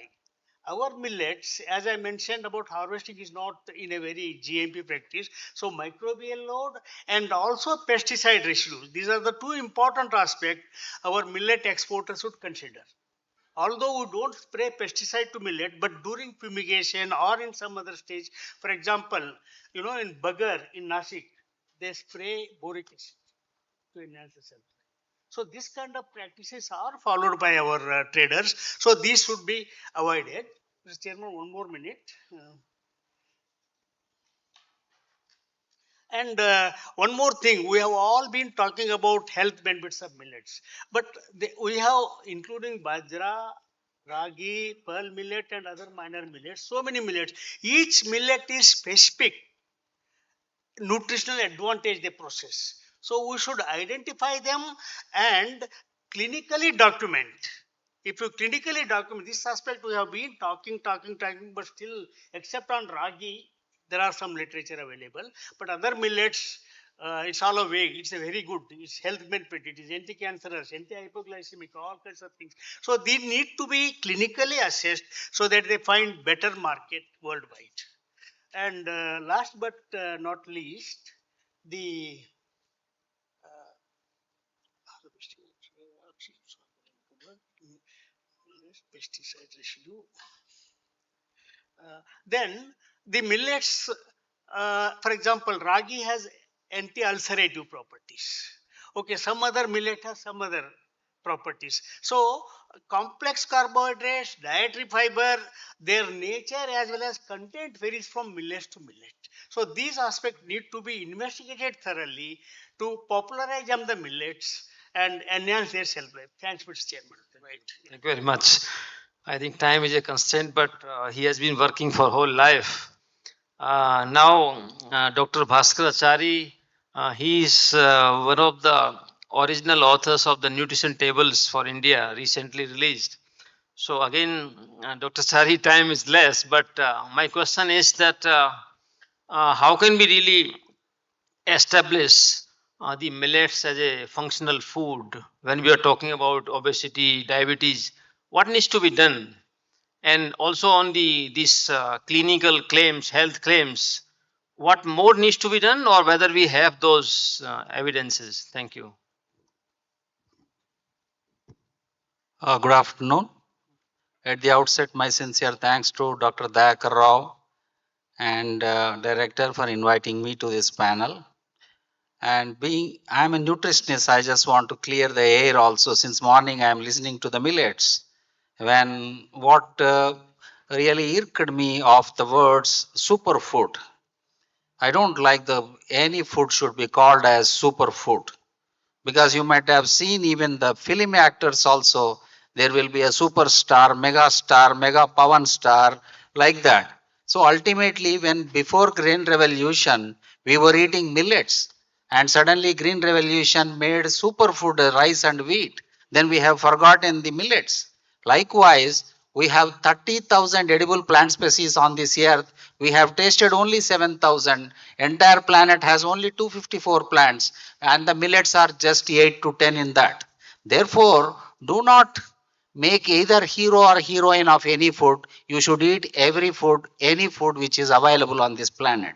Our millets, as I mentioned about harvesting, is not in a very GMP practice. So microbial load and also pesticide residues. These are the two important aspects our millet exporters should consider. Although we don't spray pesticide to millet, but during fumigation or in some other stage, for example, in Bagar in Nasik, they spray boric acid to enhance the cell. So this kind of practices are followed by our traders. So these should be avoided. Mr. Chairman, one more minute. And one more thing, we have all been talking about health benefits of millets, but we have, including bajra, ragi, pearl millet, and other minor millets, so many millets. Each millet is specific nutritional advantage they possess. So we should identify them and clinically document. If you clinically document this aspect, we have been talking, but still, except on ragi, there are some literature available. But other millets, it's all a vague. It's a very good. It's health benefit. It is anti-cancerous, anti-hypoglycemic, all kinds of things. So they need to be clinically assessed so that they find better market worldwide. And last but not least, the pesticide residue. Then the millets, for example, ragi has anti-ulcerative properties. Okay, some other millet has some other properties. So complex carbohydrates, dietary fiber, their nature as well as content varies from millet to millet. So these aspects need to be investigated thoroughly to popularize the millets and enhance their shelf life. Thanks, Mr. Chairman. Right. Thank you very much. I think time is a constraint, but he has been working for whole life. Now, Dr. Bhaskar Achari, he is one of the original authors of the nutrition tables for India, recently released. So again, Dr. Achari, time is less, but my question is that how can we really establish the millets as a functional food when we are talking about obesity, diabetes? What needs to be done? And also on these clinical claims, health claims, what more needs to be done, or whether we have those evidences? Thank you. Good afternoon. At the outset, my sincere thanks to Dr. Dayakar Rao and Director for inviting me to this panel. And I'm a nutritionist, I just want to clear the air also. Since morning, I'm listening to the millets. When what really irked me of the words superfood. I don't like any food should be called as superfood, because you might have seen even the film actors also, there will be a superstar, mega pawan star, like that. So ultimately, when before Green Revolution, we were eating millets, and suddenly Green Revolution made superfood rice and wheat, then we have forgotten the millets. Likewise, we have 30,000 edible plant species on this earth. We have tasted only 7,000. Entire planet has only 254 plants, and the millets are just 8 to 10 in that. Therefore, do not make either hero or heroine of any food. You should eat every food, any food which is available on this planet.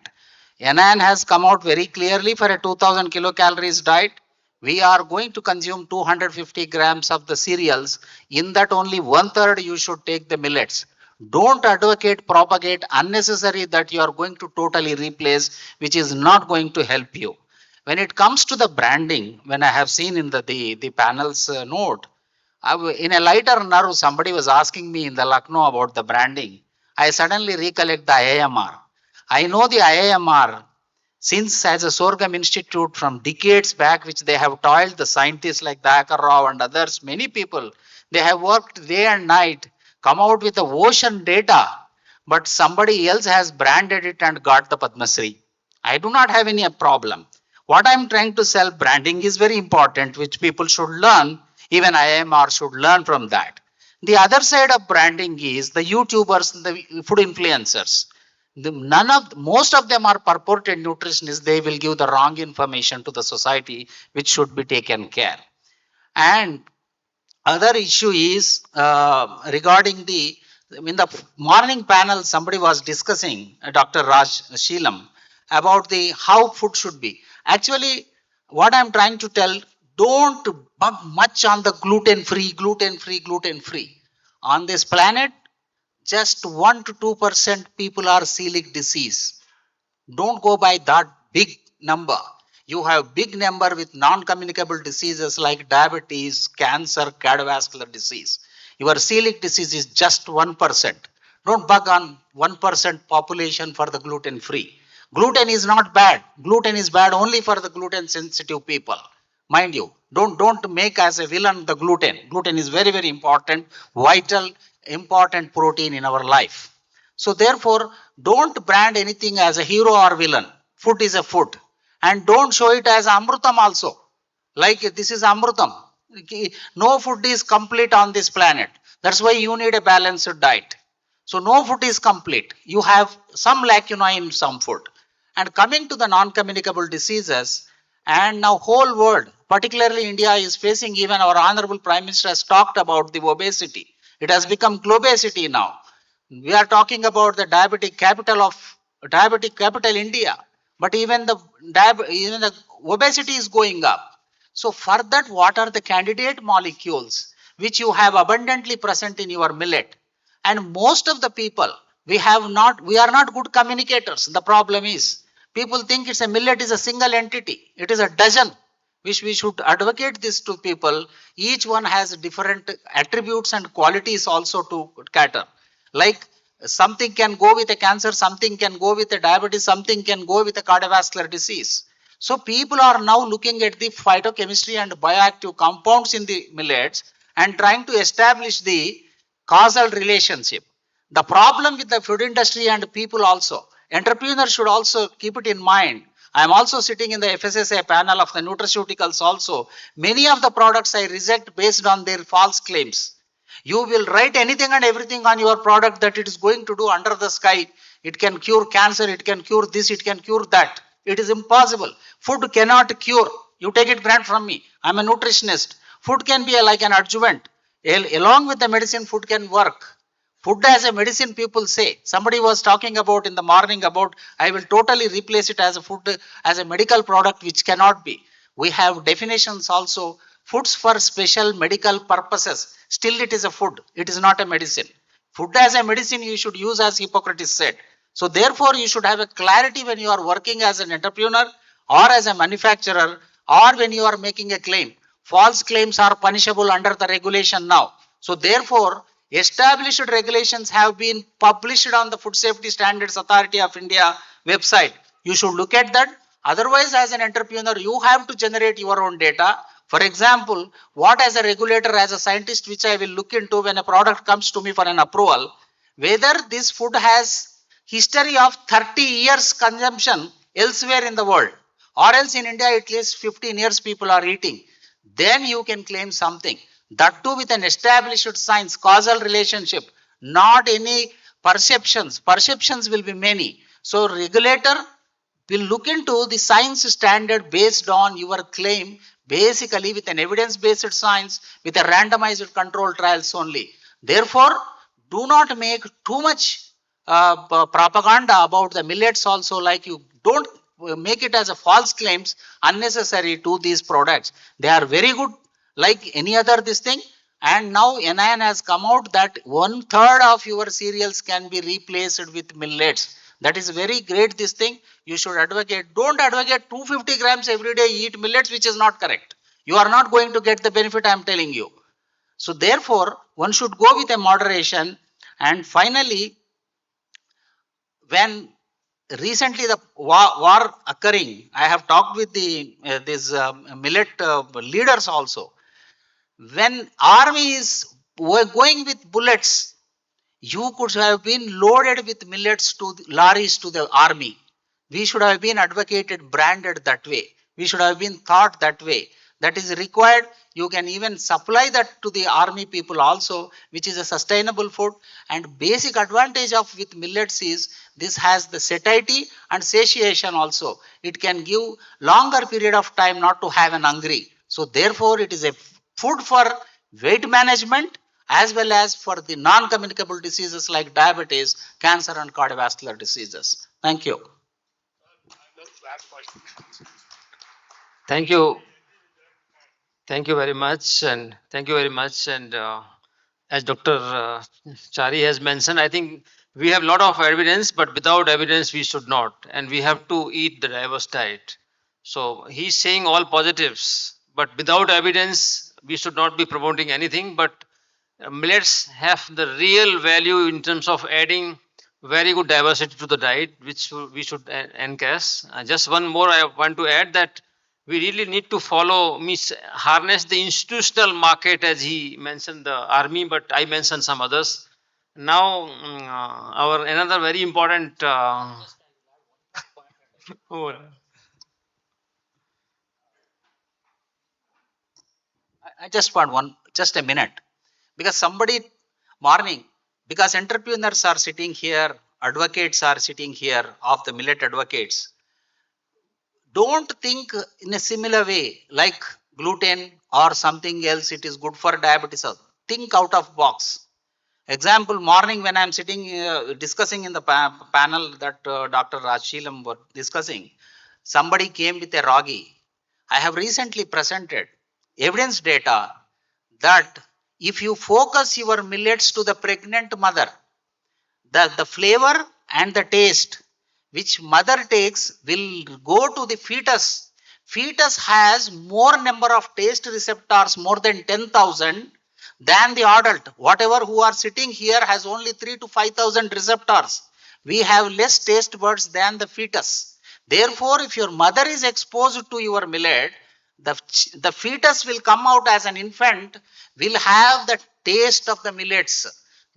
NAN has come out very clearly for a 2000 kilocalories diet. We are going to consume 250 grams of the cereals. In that, only 1/3 you should take the millets. Don't advocate, propagate unnecessary that you are going to totally replace, which is not going to help you. When it comes to the branding, when I have seen in the panel's note, in a lighter nerve, somebody was asking me in the Lucknow about the branding. I suddenly recollect the IIMR. I know the IIMR since as a Sorghum Institute from decades back, which they have toiled, the scientists like Dayakar Rao and others, many people, they have worked day and night, come out with the ocean data, but somebody else has branded it and got the Padma Shri. I do not have any problem. What I am trying to sell, branding is very important, which people should learn. Even IIMR should learn from that. The other side of branding is the YouTubers, the food influencers. Most of them are purported nutritionists. They will give the wrong information to the society, which should be taken care. And other issue is regarding in the morning panel, somebody was discussing, Dr. Raj Sheelam, about how food should be. Actually, what I'm trying to tell, don't bug much on the gluten-free. On this planet, just 1 to 2% people are celiac disease. Don't go by that big number. You have big number with non-communicable diseases like diabetes, cancer, cardiovascular disease. Your celiac disease is just 1%. Don't bug on 1% population for the gluten-free. Gluten is not bad. Gluten is bad only for the gluten-sensitive people. Mind you, don't make as a villain the gluten. Gluten is very, very important, vital, important protein in our life. So therefore, don't brand anything as a hero or villain. food is a food. And don't show it as Amrutam also. Like this is Amrutam. No food is complete on this planet. That's why you need a balanced diet. So no food is complete. You have some lacuna in some food. And coming to the non-communicable diseases, and now whole world, particularly India, is facing, even our Honorable Prime Minister has talked about the obesity. It has become globesity now. We are talking about the diabetic capital India, but even the obesity is going up. So for that, what are the candidate molecules which you have abundantly present in your millet? And most of the people, we are not good communicators. The problem is, people think it's a millet is a single entity. It is a dozen, which we should advocate this to people. Each one has different attributes and qualities also to cater. Like something can go with a cancer, something can go with a diabetes, something can go with a cardiovascular disease. So people are now looking at the phytochemistry and bioactive compounds in the millets and trying to establish the causal relationship. The problem with the food industry and people also, entrepreneurs should also keep it in mind. I am also sitting in the FSSA panel of the nutraceuticals also. Many of the products I reject based on their false claims. You will write anything and everything on your product that it is going to do under the sky. It can cure cancer, it can cure this, it can cure that. It is impossible. Food cannot cure. You take it grant from me. I am a nutritionist. Food can be like an adjuvant. Along with the medicine, food can work. Food as a medicine, people say. Somebody was talking about in the morning about, I will totally replace it as a food, as a medical product, which cannot be. We have definitions also. Foods for special medical purposes. Still it is a food. It is not a medicine. Food as a medicine you should use, as Hippocrates said. So therefore you should have a clarity when you are working as an entrepreneur or as a manufacturer or when you are making a claim. False claims are punishable under the regulation now. So therefore, established regulations have been published on the Food Safety Standards Authority of India website. You should look at that. Otherwise, as an entrepreneur, you have to generate your own data. For example, what as a regulator, as a scientist, which I will look into when a product comes to me for an approval, whether this food has history of 30 years consumption elsewhere in the world, or else in India at least 15 years people are eating, then you can claim something. That too with an established science, causal relationship, not any perceptions. Perceptions will be many. So regulator will look into the science standard based on your claim, basically with an evidence-based science, with a randomized control trials only. Therefore, do not make too much propaganda about the millets also, like you don't make it as a false claims unnecessary to these products. They are very good like any other this thing. And now NIN has come out that 1/3 of your cereals can be replaced with millets. That is very great this thing. You should advocate. Don't advocate 250 grams every day eat millets, which is not correct. You are not going to get the benefit I am telling you. So therefore, one should go with a moderation. And finally, when recently the war occurring, I have talked with the these millet leaders also. When army is going with bullets, you could have been loaded with millets to lorries to the army. We should have been advocated, branded that way. We should have been thought that way. That is required. You can even supply that to the army people also, which is a sustainable food. And basic advantage of with millets is this has the satiety and satiation also. It can give longer period of time not to have an hungry. So therefore, it is a food for weight management as well as for the non-communicable diseases like diabetes, cancer and cardiovascular diseases. Thank you. Thank you. Thank you very much. And thank you very much. And as Dr. Chari has mentioned, I think we have a lot of evidence, but without evidence, we should not. And we have to eat the diverse diet. So he's saying all positives, but without evidence, we should not be promoting anything. But millets have the real value in terms of adding very good diversity to the diet, which we should encash. Just one more I want to add that we really need to follow, harness the institutional market, as he mentioned the army, but I mentioned some others. Now, our another very important Oh, I just want just a minute. Because somebody, morning, because entrepreneurs are sitting here, advocates are sitting here of the millet advocates. Don't think in a similar way like gluten or something else, it is good for diabetes. Think out of box. Example, morning when I am sitting discussing in the panel that Dr. Rajilam was discussing, somebody came with a ragi. I have recently presented evidence data that if you focus your millets to the pregnant mother, the flavor and the taste which mother takes will go to the fetus. Fetus has more number of taste receptors, more than 10,000 than the adult. Whatever who are sitting here has only 3 to 5,000 receptors. We have less taste buds than the fetus. Therefore, if your mother is exposed to your millet, the fetus will come out as an infant, will have the taste of the millets,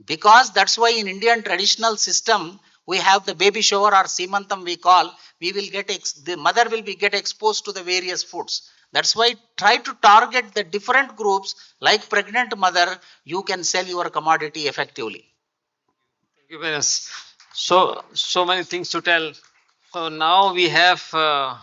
because that's why in Indian traditional system we have the baby shower or semantam we call, we will get the mother will be get exposed to the various foods. That's why try to target the different groups like pregnant mother, you can sell your commodity effectively. thank you very much. So many things to tell. So now we have uh,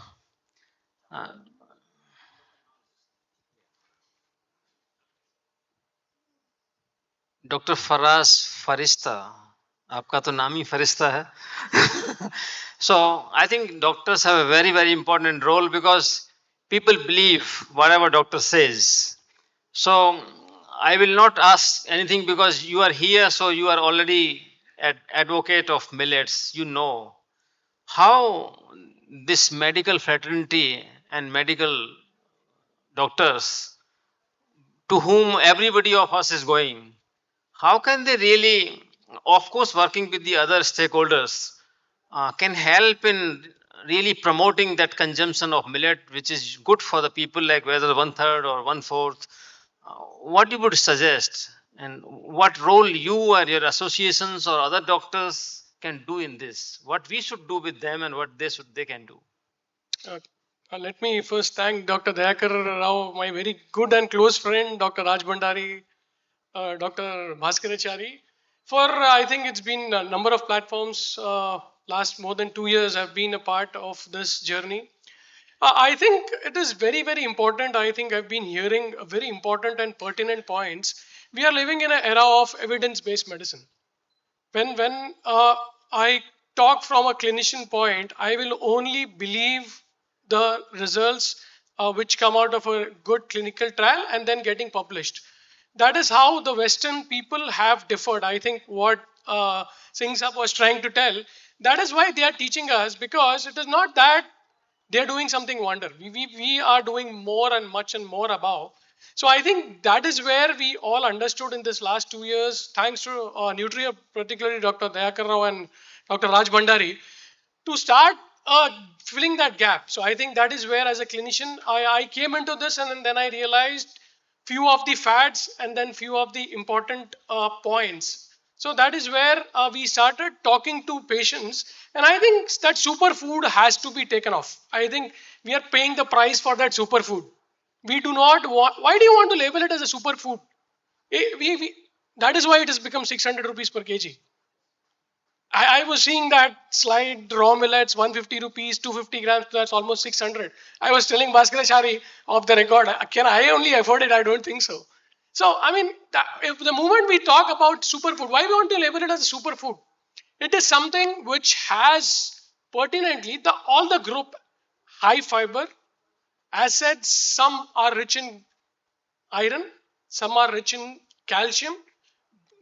doctor Faraz Farishta आपका तो नाम ही फरिश्ता है so I think doctors have a very important role because people believe whatever doctor says. So I will not ask anything because you are here, so you are already advocate of millets. You know how this medical fraternity and medical doctors to whom everybody of us is going, how can they really, of course, working with the other stakeholders, can help in really promoting that consumption of millet, which is good for the people, like whether 1/3 or 1/4. What you would suggest, and what role you or your associations or other doctors can do in this? What we should do with them, and what they can do. Let me first thank Dr. Dayakar Rao, my very good and close friend, Dr. Raj Bhandari, Dr. Bhaskarachari, for I think it's been a number of platforms. Last more than 2 years, have been a part of this journey. I think it is very important. I think I've been hearing very important and pertinent points. We are living in an era of evidence-based medicine. When I talk from a clinician point, I will only believe the results which come out of a good clinical trial and then getting published. That is how the Western people have differed. I think what Singh Saab was trying to tell, that is why they are teaching us, because it is not that they are doing something wonder. We are doing more and much and more above. So I think that is where we all understood in this last 2 years, thanks to Nutria, particularly Dr. Dayakar Rao and Dr. Raj Bhandari, to start filling that gap. So I think that is where, as a clinician, I came into this, and then I realized few of the fads and then few of the important points. So that is where we started talking to patients, and I think that superfood has to be taken off. I think we are paying the price for that superfood. We do not want. Why do you want to label it as a superfood? That is why it has become 600 rupees per kg. I was seeing that slide, raw millets, 150 rupees, 250 grams, that's almost 600. I was telling Bhaskarachari off the record, can I only afford it? I don't think so. So, I mean, if the moment we talk about superfood, why we want to label it as a superfood? It is something which has pertinently all the group high fiber. As said, some are rich in iron, some are rich in calcium.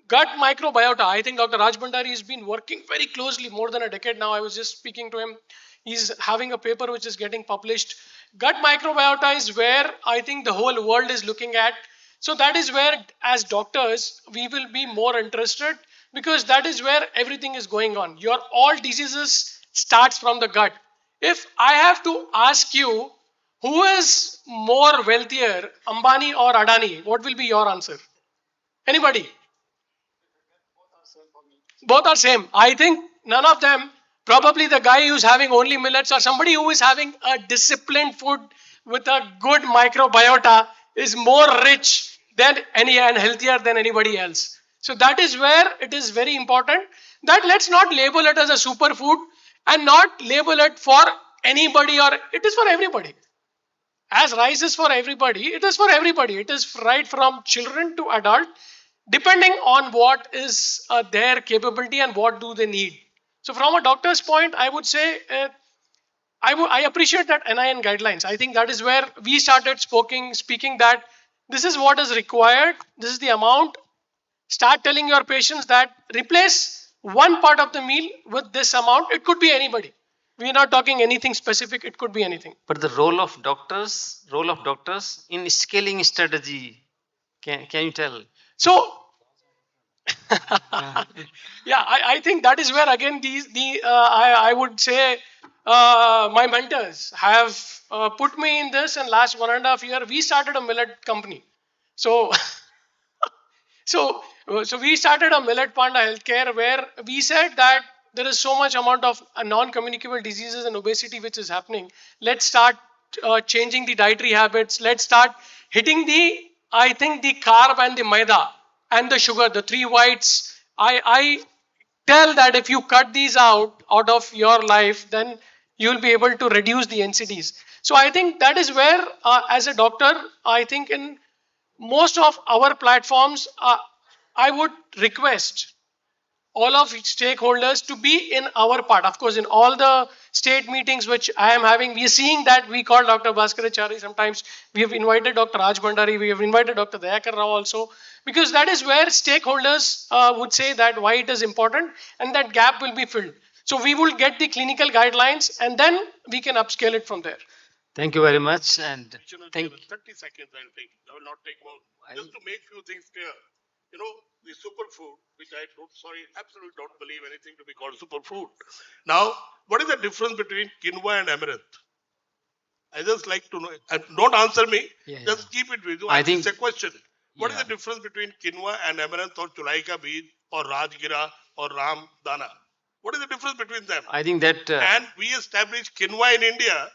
Gut microbiota. I think Dr. Raj Bhandari has been working very closely more than a decade now. I was just speaking to him. He's having a paper which is getting published. Gut microbiota is where I think the whole world is looking at. So that is where, as doctors, we will be more interested, because that is where everything is going on. Your all diseases starts from the gut. If I have to ask you, who is more wealthier, Ambani or Adani, what will be your answer? Anybody? Both are same. I think none of them Probably the guy who's having only millets or somebody who is having a disciplined food with a good microbiota is more rich than any and healthier than anybody else. So that is where it is very important that let's not label it as a superfood and not label it for anybody, or it is for everybody. As rice is for everybody, it is for everybody. It is right from children to adult, depending on what is their capability and what do they need. So from a doctor's point, I would say I appreciate that NIN guidelines. I think that is where we started speaking that this is what is required. This is the amount. Start telling your patients that replace one part of the meal with this amount. It could be anybody. We are not talking anything specific. It could be anything. But the role of doctors in scaling strategy, can you tell? So yeah, I think that is where again I would say my mentors have put me in this, and last 1.5 year we started a millet company. So so we started a Millet Panda Healthcare where we said that there is so much amount of non-communicable diseases and obesity which is happening. Let's start changing the dietary habits. Let's start hitting I think the carb and the maida and the sugar, the three whites. I tell that if you cut these out of your life, then you'll be able to reduce the NCDs. So I think that is where, as a doctor, I think in most of our platforms, I would request all of stakeholders to be in our part. Of course, in all the state meetings which I am having, we are seeing that we call Dr. Bhaskarachari. Sometimes we have invited Dr. Raj Bhandari, we have invited Dr. Dayakar Rao also, because that is where stakeholders would say that why it is important, and that gap will be filled. So we will get the clinical guidelines and then we can upscale it from there. Thank you very much. And thank 30 seconds, I'll take. I will not take more. Just to make few things clear. You know, the superfood, which I don't, sorry, absolutely don't believe anything to be called superfood. Now, what is the difference between quinoa and amaranth? I just like to know. And don't answer me. Just keep it with you. I think it's a question. What is the difference between quinoa and amaranth or chulaika bean or rajgira or ram dana? What is the difference between them? I think that And we established quinoa in India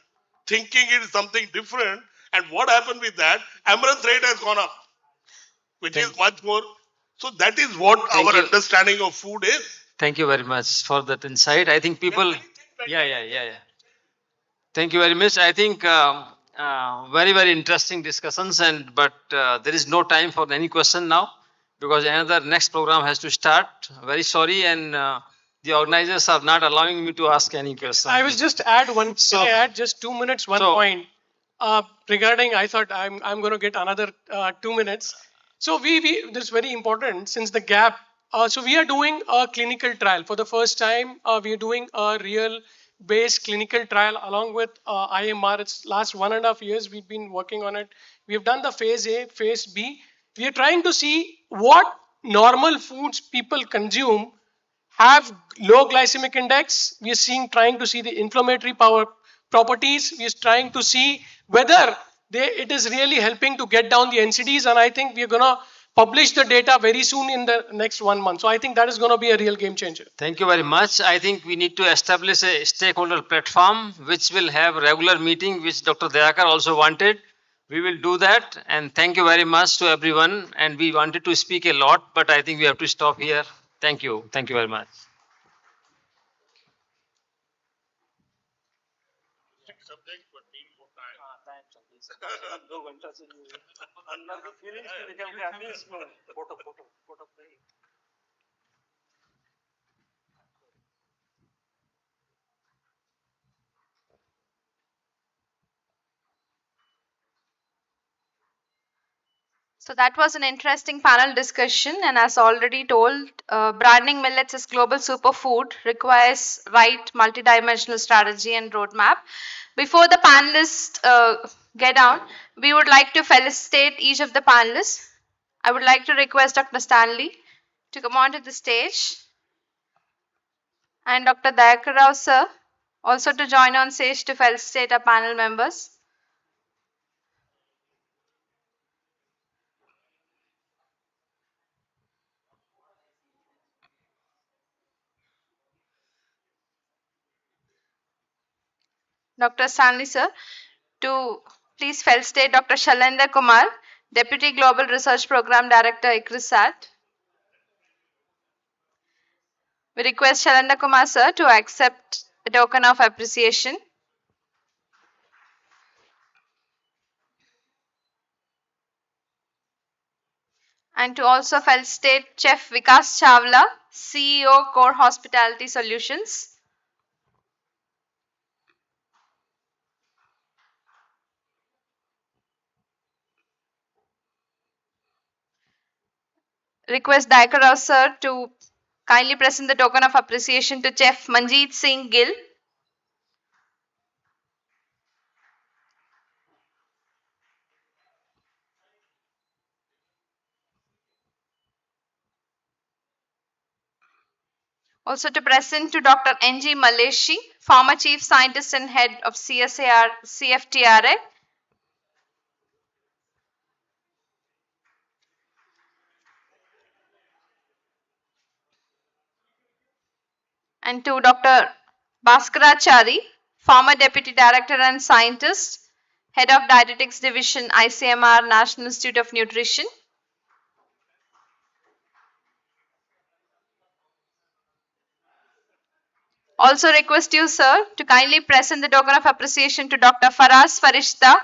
thinking it is something different. And what happened with that? Amaranth rate has gone up, which is much more. So that is what our understanding of food is. Thank you very much for that insight. I think people. Yeah. Thank you very much. I think very interesting discussions, and but there is no time for any question now because another next program has to start. Very sorry, and the organizers are not allowing me to ask any question. I will just add one. Can I add just 2 minutes? One point regarding. I thought I'm going to get another 2 minutes. So this is very important since the gap. So we are doing a clinical trial for the first time. We are doing a real based clinical trial along with IMR. It's last 1.5 years we've been working on it. We have done the phase A, phase B. We are trying to see what normal foods people consume have low glycemic index. We are trying to see the inflammatory power properties. We are trying to see whether it is really helping to get down the NCDs. And I think we are going to publish the data very soon in the next 1 month. So I think that is going to be a real game changer. Thank you very much. I think we need to establish a stakeholder platform which will have regular meeting, which Dr. Dayakar also wanted. We will do that. And thank you very much to everyone. And we wanted to speak a lot, but I think we have to stop here. Thank you. Thank you very much. So that was an interesting panel discussion, and as already told, branding millets as global superfood requires right multidimensional strategy and roadmap. Before the panelists get down, we would like to felicitate each of the panelists. I would like to request Dr. Stanley to come onto the stage and Dr. Dayakar Rao sir also to join on stage to felicitate our panel members. Dr. Stanley sir, to please felicitate Dr. Shalendra Kumar, Deputy Global Research Program Director, ICRISAT. We request Shalendra Kumar sir to accept the token of appreciation. And to also felicitate Chef Vikas Chawla, CEO Core Hospitality Solutions. Request Dayakar Rao sir to kindly present the token of appreciation to Chef Manjeet Singh Gill. Also to present to Dr. N.G. Maleshi, former Chief Scientist and Head of CFTRA. And to Dr. Bhaskarachari, former Deputy Director and Scientist, Head of Dietetics Division, ICMR, National Institute of Nutrition. Also request you, sir, to kindly present the token of appreciation to Dr. Faraz Farishta,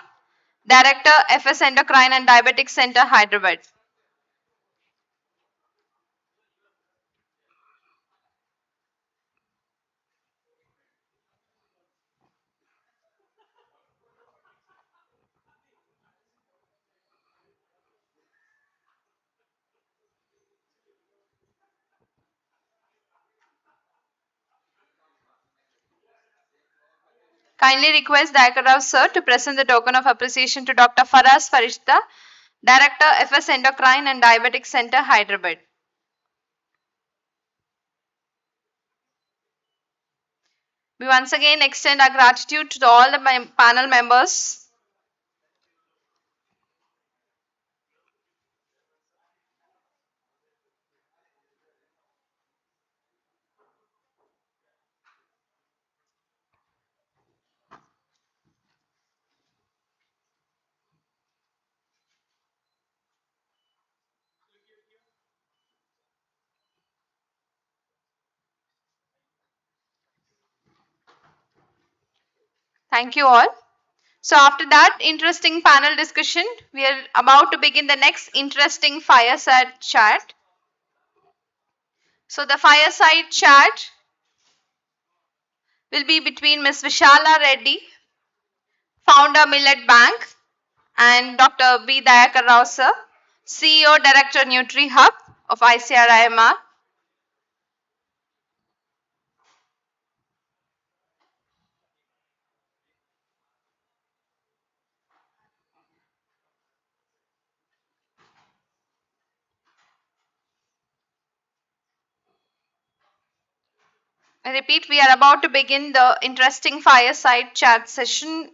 Director, FS Endocrine and Diabetic Center, Hyderabad. Kindly request Dayakar Rao sir to present the token of appreciation to Dr. Faraz Farishta, Director, FS Endocrine and Diabetic Center, Hyderabad. We once again extend our gratitude to all the panel members. Thank you all. So after that interesting panel discussion, we are about to begin the next interesting fireside chat. So the fireside chat will be between Ms. Vishala Reddy, founder Millet Bank, and Dr. B. Dayakar Rao sir, CEO Director Nutri Hub of ICRIMR. I repeat, we are about to begin the interesting fireside chat session.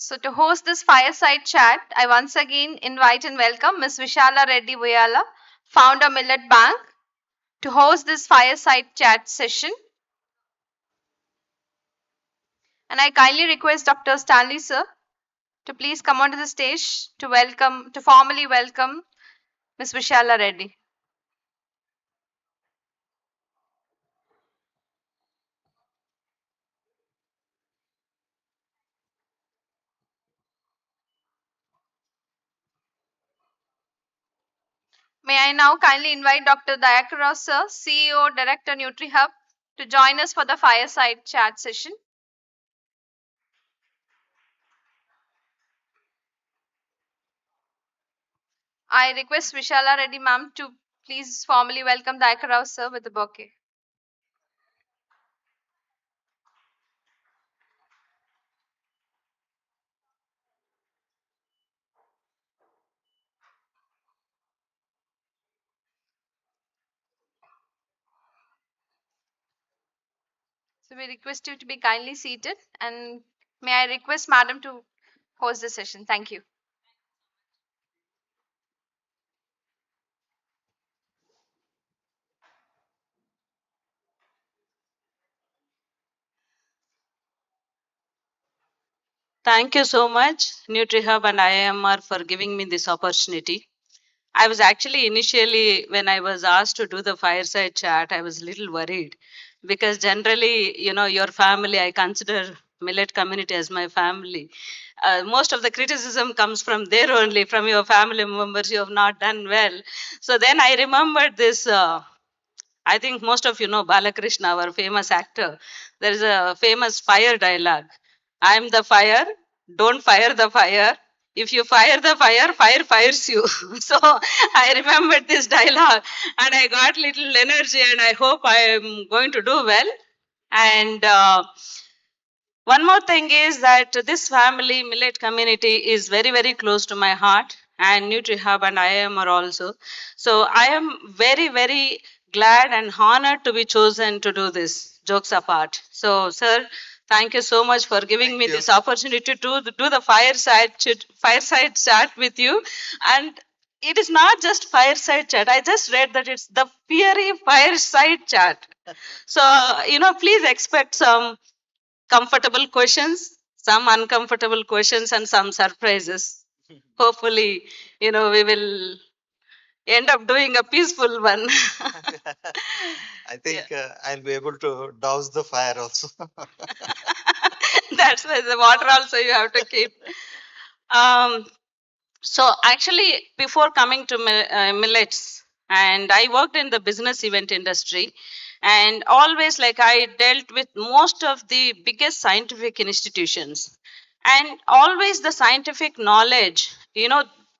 So to host this fireside chat, I once again invite and welcome Ms. Vishala Reddy Voyala, founder Millet Bank, to host this fireside chat session. And I kindly request Dr. Stanley sir to please come onto the stage to formally welcome Ms. Vishala Reddy. May I now kindly invite Dr. Dayakar sir, CEO, Director, NutriHub, to join us for the fireside chat session. I request Vishala Reddy ma'am to please formally welcome Dayakar sir with a bouquet. So we request you to be kindly seated, and may I request madam to host the session. Thank you. Thank you so much, NutriHub and IIMR, for giving me this opportunity. I was actually initially, when I was asked to do the fireside chat, I was a little worried because generally, your family, I consider Millet community as my family. Most of the criticism comes from there only, from your family members. You have not done well. So then I remembered this. I think most of you know Balakrishna, our famous actor. There is a famous fire dialogue. I'm the fire, don't fire the fire. If you fire the fire, fire fires you. So I remembered this dialogue and I got little energy and I hope I am going to do well. And one more thing is that this family, millet community, is very, very close to my heart, and NutriHub and IIM are also. So I am very, very glad and honored to be chosen to do this, jokes apart. So, sir, thank you so much for giving me this opportunity to do the fireside chat with you. And it is not just fireside chat. I just read that it's the fiery fireside chat. So, please expect some comfortable questions, some uncomfortable questions, and some surprises. Hopefully, we will end up doing a peaceful one. I think I'll be able to douse the fire also. That's why the water also you have to keep. Um, so actually, before coming to millets, and I worked in the business event industry, and always like I dealt with most of the biggest scientific institutions, and always the scientific knowledge.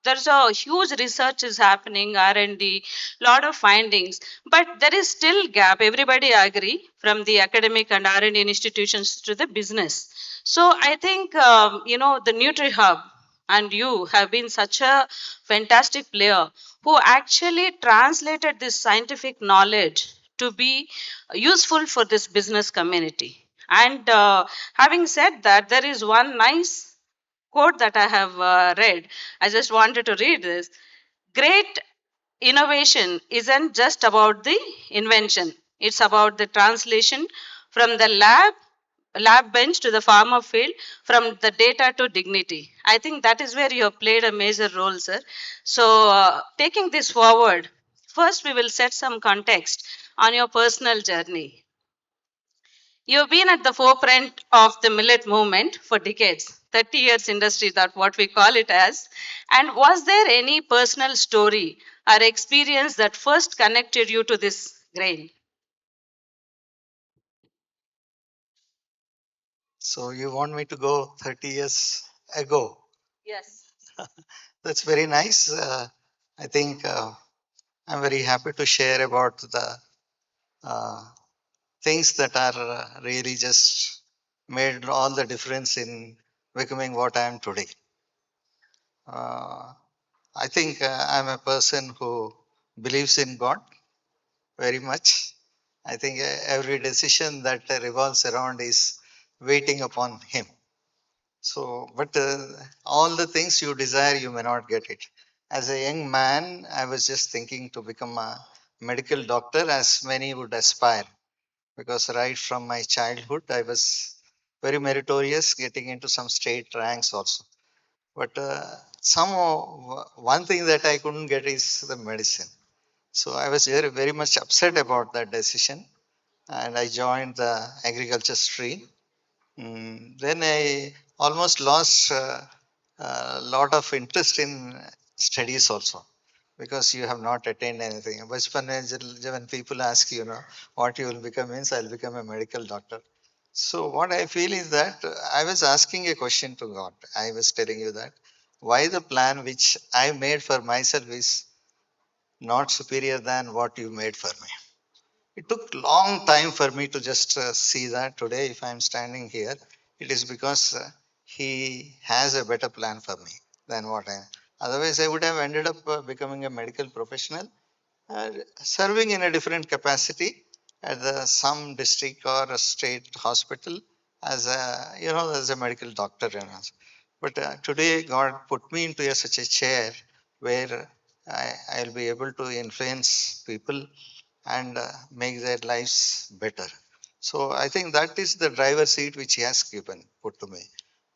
There's a huge research is happening, R&D, lot of findings, but there is still gap. Everybody agree from the academic and R&D institutions to the business. So I think the NutriHub and you have been such a fantastic player who actually translated this scientific knowledge to be useful for this business community. And having said that, there is one nice quote that I have read. I just wanted to read this. Great innovation isn't just about the invention, it's about the translation from the lab bench to the farmer field, from the data to dignity. I think that is where you have played a major role, sir. So, taking this forward, first we will set some context on your personal journey. You've been at the forefront of the millet movement for decades, 30 years industry, that what we call it as. And was there any personal story or experience that first connected you to this grain? So you want me to go 30 years ago? Yes. That's very nice. I think I'm very happy to share about the uh, things that are really just made all the difference in becoming what I am today. I think I'm a person who believes in God very much. I think every decision that revolves around is waiting upon Him. So, but all the things you desire, you may not get it. As a young man, I was just thinking to become a medical doctor as many would aspire, because right from my childhood I was very meritorious, getting into some state ranks also. But somehow one thing that I couldn't get is the medicine. So I was very, very much upset about that decision, and I joined the agriculture stream. Then I almost lost a lot of interest in studies also, because you have not attained anything. Bachpan mein when people ask you know what you will become, means I'll become a medical doctor. So what I feel is that I was asking a question to God. I was telling you that why the plan which I made for myself is not superior than what you made for me. It took long time for me to just see that today if I'm standing here, it is because he has a better plan for me than what I. Otherwise, I would have ended up becoming a medical professional, uh, serving in a different capacity at some district or a state hospital as a as a medical doctor. But today, God put me into such a chair where I'll be able to influence people and make their lives better. So I think that is the driver seat which he has put to me.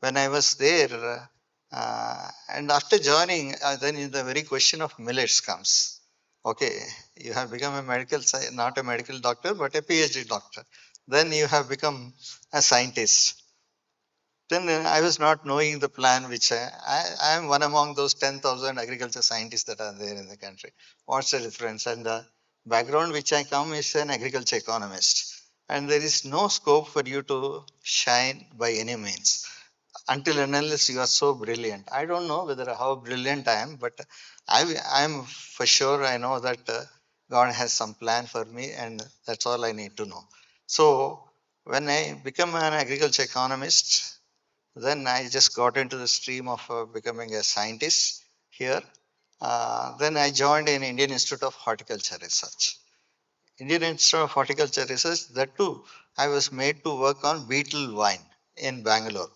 When I was there, and after joining, then the very question of millets comes. Okay, you have become a not a medical doctor, but a PhD doctor. Then you have become a scientist. Then I was not knowing the plan, which I am one among those 10,000 agriculture scientists that are there in the country. What's the difference? And the background which I come is an agriculture economist. And there is no scope for you to shine by any means until and unless you are so brilliant. I don't know whether how brilliant I am, but I'm for sure I know that God has some plan for me, and that's all I need to know. So when I become an agriculture economist, then I just got into the stream of becoming a scientist here. Then I joined in Indian Institute of Horticulture Research. Indian Institute of Horticulture Research, that too, I was made to work on beetle vine in Bangalore.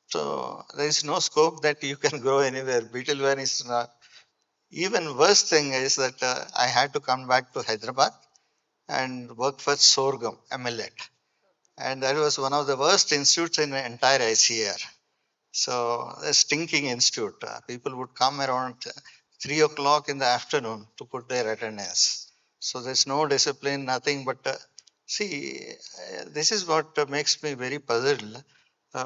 So there is no scope that you can grow anywhere. Beetle vine is not. Even worse thing is that I had to come back to Hyderabad and work for sorghum, a millet. And that was one of the worst institutes in the entire ICAR. So a stinking institute. People would come around 3 o'clock in the afternoon to put their attendance. So there's no discipline, nothing but see, this is what makes me very puzzled.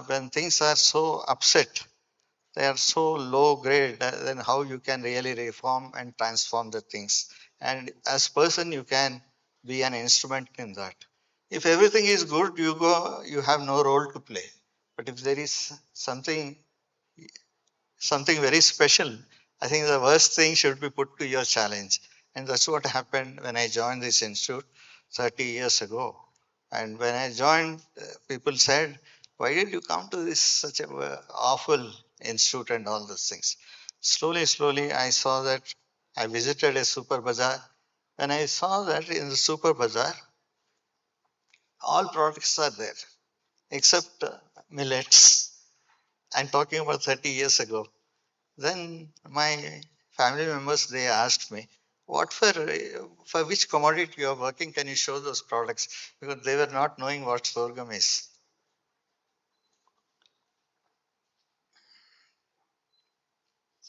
When things are so upset, they are so low grade, then how you can really reform and transform the things. And as person, you can be an instrument in that. If everything is good, you have no role to play. But if there is something very special, I think the worst thing should be put to your challenge. And that's what happened when I joined this institute 30 years ago. And when I joined, people said, why did you come to this such a awful institute and all those things? Slowly, I saw that I visited a super bazaar. When I saw that in the super bazaar, all products are there except millets. I'm talking about 30 years ago. Then my family members, they asked me, what for which commodity you are working? Can you show those products? Because they were not knowing what sorghum is.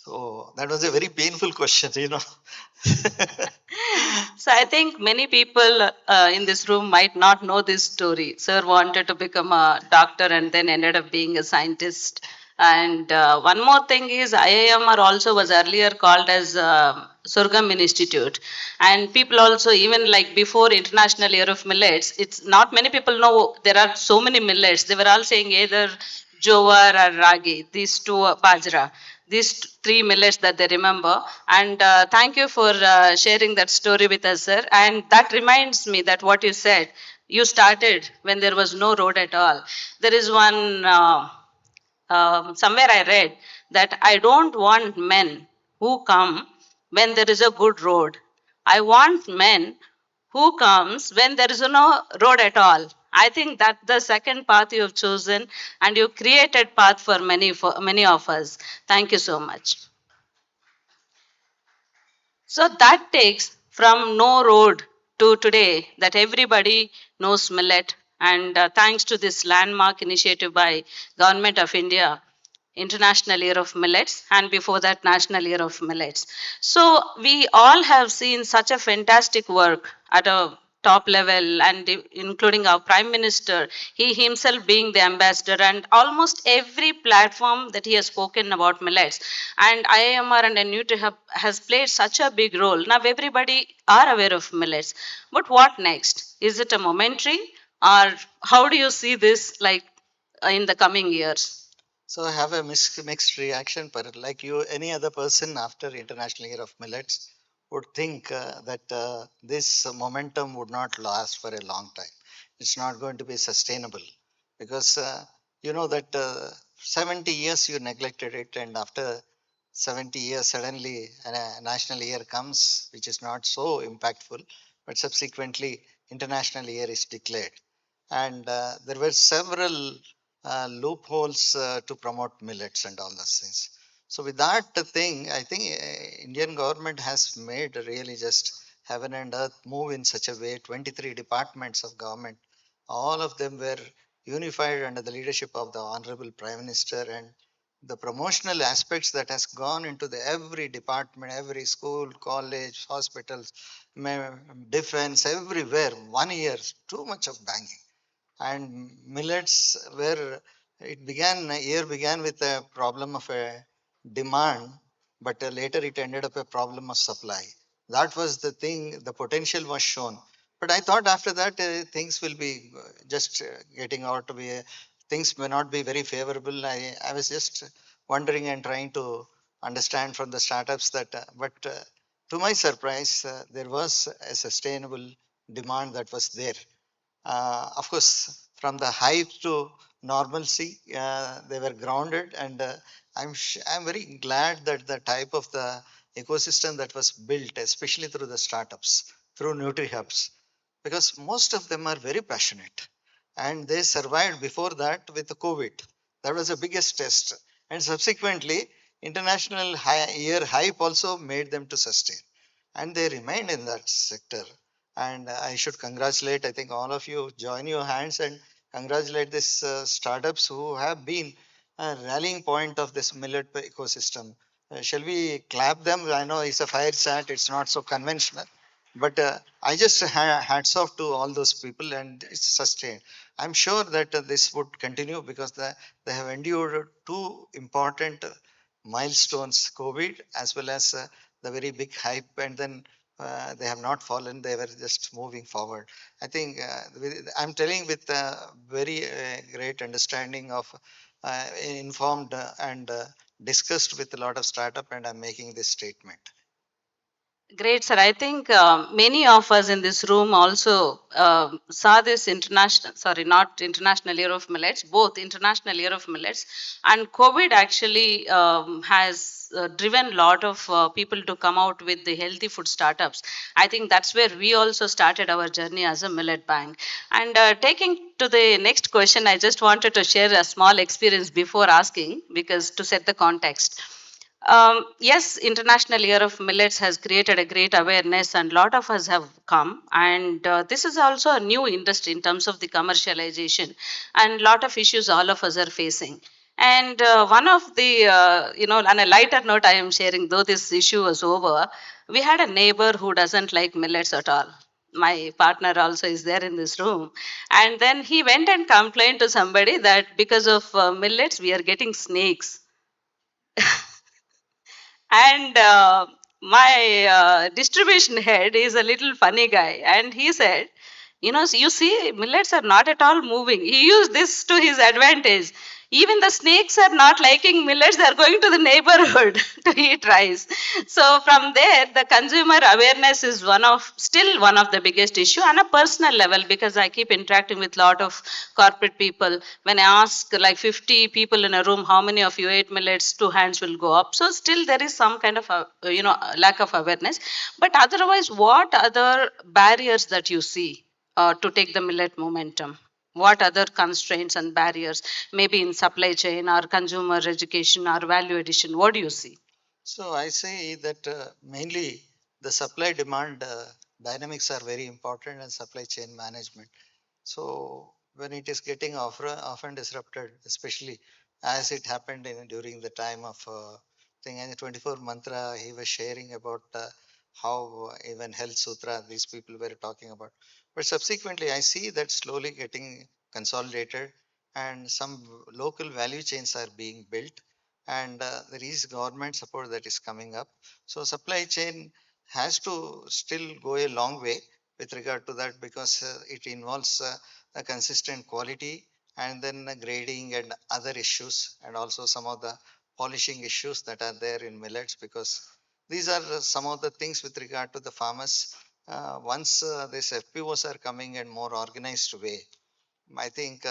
So that was a very painful question. So I think many people in this room might not know this story. Sir wanted to become a doctor and then ended up being a scientist. And one more thing is IIMR also was earlier called as Sorghum Institute. And people also, even like before International Year of Millets, it's not many people know there are so many millets. They were all saying either jowar or ragi, these two bajra, these three millets that they remember. And thank you for sharing that story with us, sir. And that reminds me that what you said, you started when there was no road at all. There is one, somewhere I read that I don't want men who come when there is a good road. I want men who comes when there is no road at all. I think that the second path you have chosen, and you created path for many of us. Thank you so much. So that takes from no road to today that everybody knows millet. And thanks to this landmark initiative by Government of India, International Year of Millets, and before that, National Year of Millets. So we all have seen such a fantastic work at a top level, and including our Prime Minister, he himself being the ambassador, and almost every platform that he has spoken about millets. And IIMR and NUTRI has played such a big role. Now everybody are aware of millets. But what next? Is it a momentary, or how do you see this like in the coming years? So I have a mixed reaction, but like you, any other person after International Year of Millets would think that this momentum would not last for a long time. It's not going to be sustainable because you know that 70 years you neglected it, and after 70 years suddenly a national year comes, which is not so impactful, but subsequently International Year is declared, and there were several loopholes to promote millets and all those things. So with that thing, I think Indian government has made really just heaven and earth move in such a way. 23 departments of government, all of them were unified under the leadership of the Honorable Prime Minister, and the promotional aspects that has gone into the every department, every school, college, hospitals, defense, everywhere. 1 year, too much of banging. And millets were, it began, year began with a problem of a demand, but later it ended up a problem of supply. That was the thing, the potential was shown. But I thought after that things will be just getting out to be, things may not be very favorable. I was just wondering and trying to understand from the startups that, but to my surprise, there was a sustainable demand that was there. Of course, from the hype to normalcy, they were grounded, and I'm very glad that the type of the ecosystem that was built, especially through the startups, through Nutri Hubs, because most of them are very passionate, and they survived before that with the COVID. That was the biggest test, and subsequently, international year hype also made them to sustain, and they remained in that sector. And I should congratulate, I think all of you join your hands and congratulate these startups who have been a rallying point of this millet ecosystem. Shall we clap them? I know it's a fire chat, it's not so conventional, but I just hats off to all those people, and it's sustained. I'm sure that this would continue because they have endured two important milestones, COVID as well as the very big hype, and then they have not fallen, they were just moving forward. I think I'm telling with very great understanding of informed and discussed with a lot of startup, and I'm making this statement. Great, sir. I think many of us in this room also saw this international, sorry, not International Year of Millets, both International Year of Millets. And COVID actually has driven a lot of people to come out with the healthy food startups. I think that's where we also started our journey as a millet bank. And taking to the next question, I just wanted to share a small experience before asking, because to set the context. Yes, International Year of Millets has created a great awareness, and a lot of us have come. And this is also a new industry in terms of the commercialization, and a lot of issues all of us are facing. And one of the, on a lighter note, I am sharing, though this issue was over, we had a neighbor who doesn't like millets at all. My partner also is there in this room. And then he went and complained to somebody that because of millets, we are getting snakes. And my distribution head is a little funny guy, and he said, you see, millets are not at all moving. He used this to his advantage. Even the snakes are not liking millets, they are going to the neighborhood to eat rice. So from there, the consumer awareness is still one of the biggest issue on a personal level, because I keep interacting with a lot of corporate people. When I ask like 50 people in a room, how many of you ate millets, two hands will go up. So still there is some kind of lack of awareness. But otherwise, what other barriers that you see to take the millet momentum? What other constraints and barriers, maybe in supply chain or consumer education or value addition? What do you see? So I say that mainly the supply demand dynamics are very important and supply chain management. So when it is getting often disrupted, especially as it happened during the time of thing and 24 mantra, he was sharing about how even health sutra these people were talking about. But subsequently, I see that slowly getting consolidated, and some local value chains are being built, and there is government support that is coming up. So supply chain has to still go a long way with regard to that, because it involves a consistent quality, and then grading and other issues, and also some of the polishing issues that are there in millets, because these are some of the things with regard to the farmers. Once these FPOs are coming in more organized way, I think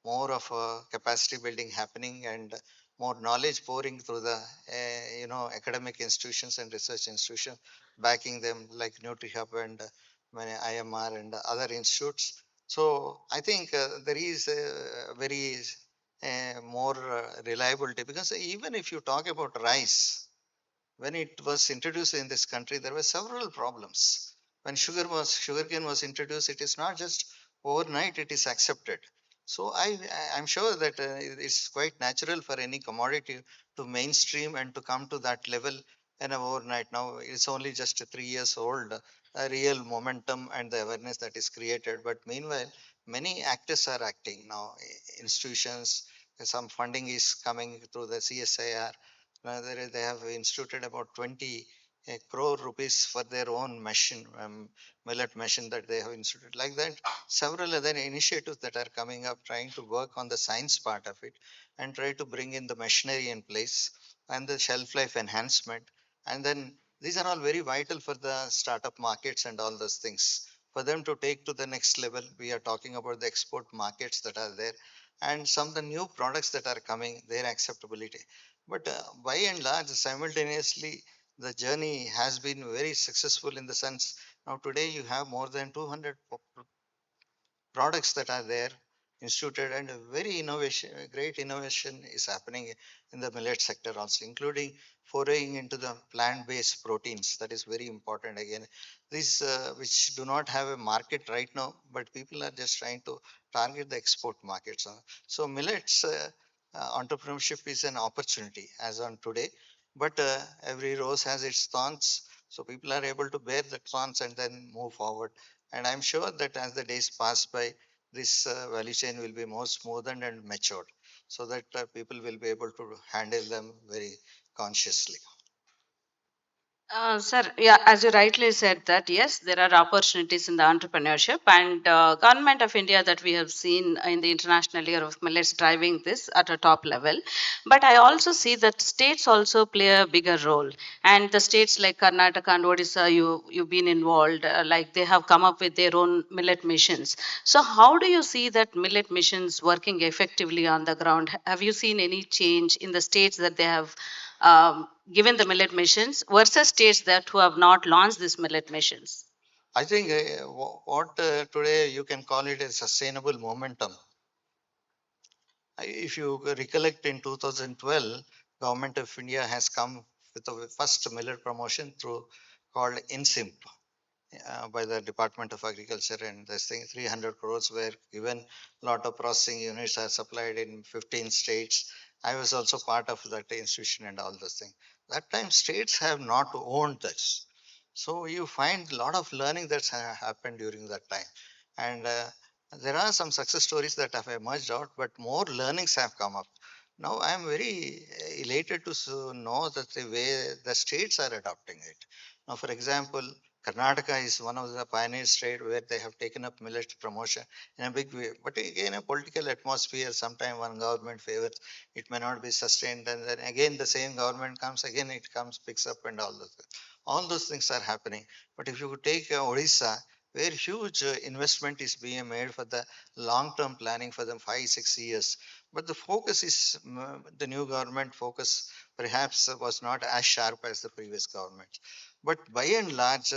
more of capacity building happening, and more knowledge pouring through the academic institutions and research institutions backing them, like NutriHub and many IMR and other institutes. So I think there is a very more reliability, because even if you talk about rice, when it was introduced in this country, there were several problems. When sugarcane was introduced, it is not just overnight it is accepted. So I'm sure that it's quite natural for any commodity to mainstream and to come to that level in a overnight. Now it's only just 3 years old, a real momentum and the awareness that is created. But meanwhile, many actors are acting now. Institutions, some funding is coming through the CSIR. They have instituted about 20 crore rupees for their own machine, millet machine that they have instituted. Like that, several other initiatives that are coming up, trying to work on the science part of it and try to bring in the machinery in place and the shelf life enhancement. And then these are all very vital for the startup markets and all those things. For them to take to the next level, we are talking about the export markets that are there, and some of the new products that are coming, their acceptability. But by and large, simultaneously, the journey has been very successful in the sense, now today you have more than 200 products that are there instituted, and a very great innovation is happening in the millet sector also, including foraying into the plant-based proteins. That is very important. Again, these which do not have a market right now, but people are just trying to target the export markets. So millets entrepreneurship is an opportunity as on today, but every rose has its thorns. So people are able to bear the thorns and then move forward. And I'm sure that as the days pass by, this value chain will be more smoothened and matured, so that people will be able to handle them very consciously. Sir, yeah, as you rightly said that yes, there are opportunities in the entrepreneurship and government of India that we have seen in the international year of millets driving this at a top level. But I also see that states also play a bigger role, and the states like Karnataka and Odisha, you've been involved, like they have come up with their own millet missions. So how do you see that millet missions working effectively on the ground? Have you seen any change in the states that they have given the millet missions versus states that who have not launched these millet missions? I think what today you can call it a sustainable momentum. If you recollect, in 2012, Government of India has come with the first millet promotion through called INSIMP by the Department of Agriculture, and this thing 300 crores were given. Lot of processing units are supplied in 15 states. I was also part of that institution and all those things. That time states have not owned this, so you find a lot of learning that's happened during that time, and there are some success stories that have emerged out, but more learnings have come up. Now I am very elated to know that the way the states are adopting it. Now, for example, Karnataka is one of the pioneer states where they have taken up millet promotion in a big way. But again, a political atmosphere, sometime one government favors, it may not be sustained. And then again, the same government comes, again it comes, picks up, and all those things. All those things are happening. But if you take Odisha, where huge investment is being made for the long-term planning for the 5, 6 years. But the focus is, the new government focus perhaps was not as sharp as the previous government. But by and large,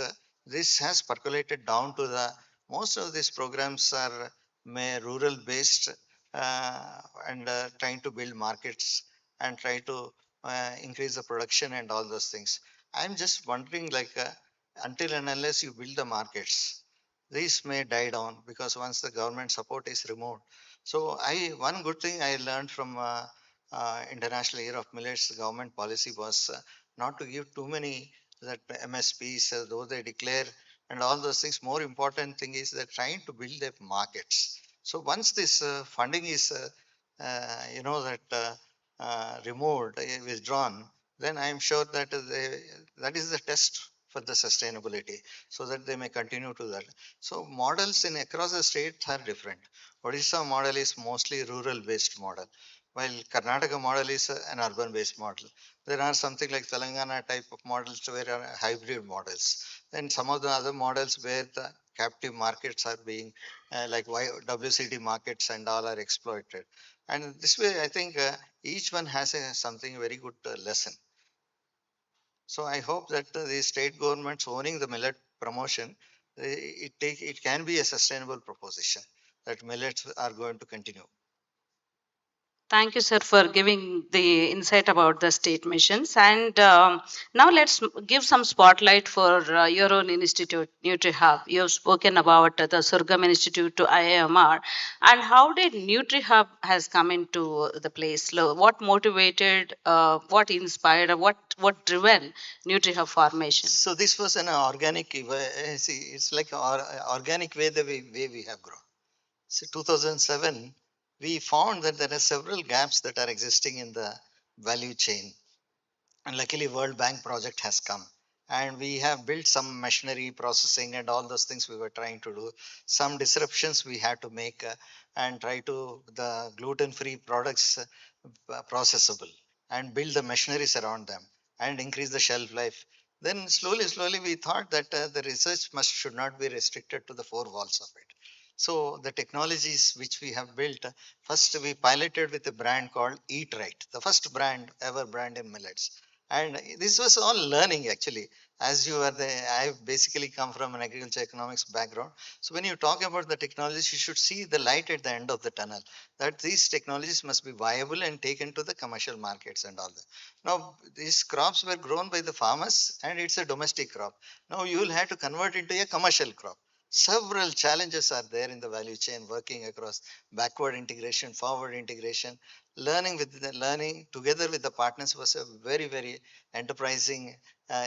this has percolated down to the most of these programs are rural based, and trying to build markets and try to increase the production and all those things. I'm just wondering, like, until and unless you build the markets, these may die down because once the government support is removed. So one good thing I learned from International Year of Millets government policy was not to give too many that MSPs, though they declare and all those things. More important thing is they're trying to build the markets. So once this funding is, removed, withdrawn, then I am sure that that is the test for the sustainability, so that they may continue to that. So models in across the states are different. Odisha model is mostly rural based model, while Karnataka model is an urban based model. There are something like Telangana type of models where are hybrid models. Then some of the other models where the captive markets are being like WCD markets and all are exploited. And this way, I think each one has something very good lesson. So I hope that the state governments owning the millet promotion, it can be a sustainable proposition that millets are going to continue. Thank you, sir, for giving the insight about the state missions. And now let's give some spotlight for your own institute, NutriHub. You've spoken about the Surgam Institute to IIMR. And how did NutriHub has come into the place? What motivated, what inspired, what driven NutriHub formation? So this was an organic, see, it's like organic way way we have grown. So 2007, we found that there are several gaps that are existing in the value chain. And luckily, World Bank project has come. And we have built some machinery processing and all those things we were trying to do. Some disruptions we had to make and try to the gluten-free products processable and build the machineries around them and increase the shelf life. Then slowly we thought that the research should not be restricted to the four walls of it. So the technologies which we have built, first we piloted with a brand called Eat Right, the first brand ever brand in millets. And this was all learning actually. As you are I basically come from an agriculture economics background. So when you talk about the technologies, you should see the light at the end of the tunnel, that these technologies must be viable and taken to the commercial markets and all that. Now, these crops were grown by the farmers and it's a domestic crop. Now you will have to convert into a commercial crop. Several challenges are there in the value chain, working across backward integration, forward integration. Learning together with the partners was a very enterprising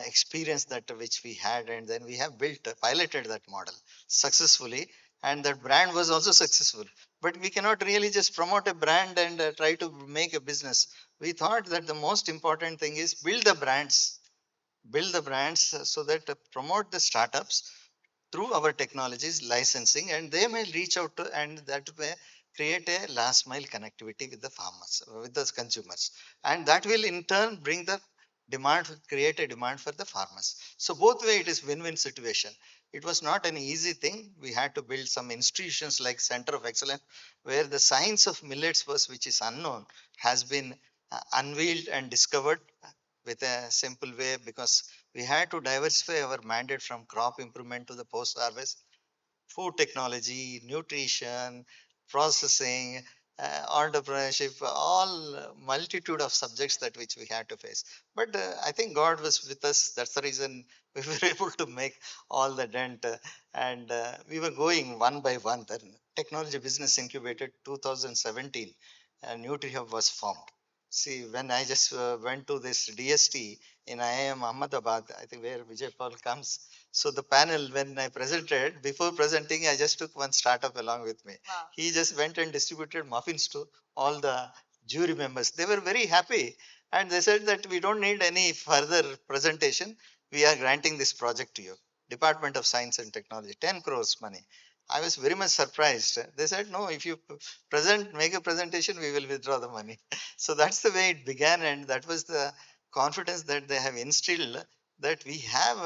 experience that which we had, and then we have piloted that model successfully, and that brand was also successful. But we cannot really just promote a brand and try to make a business. We thought that the most important thing is build the brands so that promote the startups through our technologies licensing, and they may reach out to, and that may create a last mile connectivity with the farmers, with the consumers, and that will in turn bring the demand, create a demand for the farmers. So both way it is win-win situation. It was not an easy thing. We had to build some institutions like Center of Excellence, where the science of millets was, which is unknown, has been unveiled and discovered with a simple way, because we had to diversify our mandate from crop improvement to the post harvest, food technology, nutrition, processing, entrepreneurship, all multitude of subjects that which we had to face. But I think God was with us. That's the reason we were able to make all the dent, and we were going one by one. Then Technology Business Incubator 2017, NutriHub was formed. See, when I just went to this DST in IIM Ahmedabad, I think where Vijay Paul comes. So the panel, when I presented, before presenting, I just took one startup along with me. Wow. He just went and distributed muffins to all the jury members. They were very happy. And they said that we don't need any further presentation. We are granting this project to you. Department of Science and Technology, 10 crores money. I was very much surprised. They said, no, if you make a presentation, we will withdraw the money. So that's the way it began. And that was the confidence that they have instilled, that we have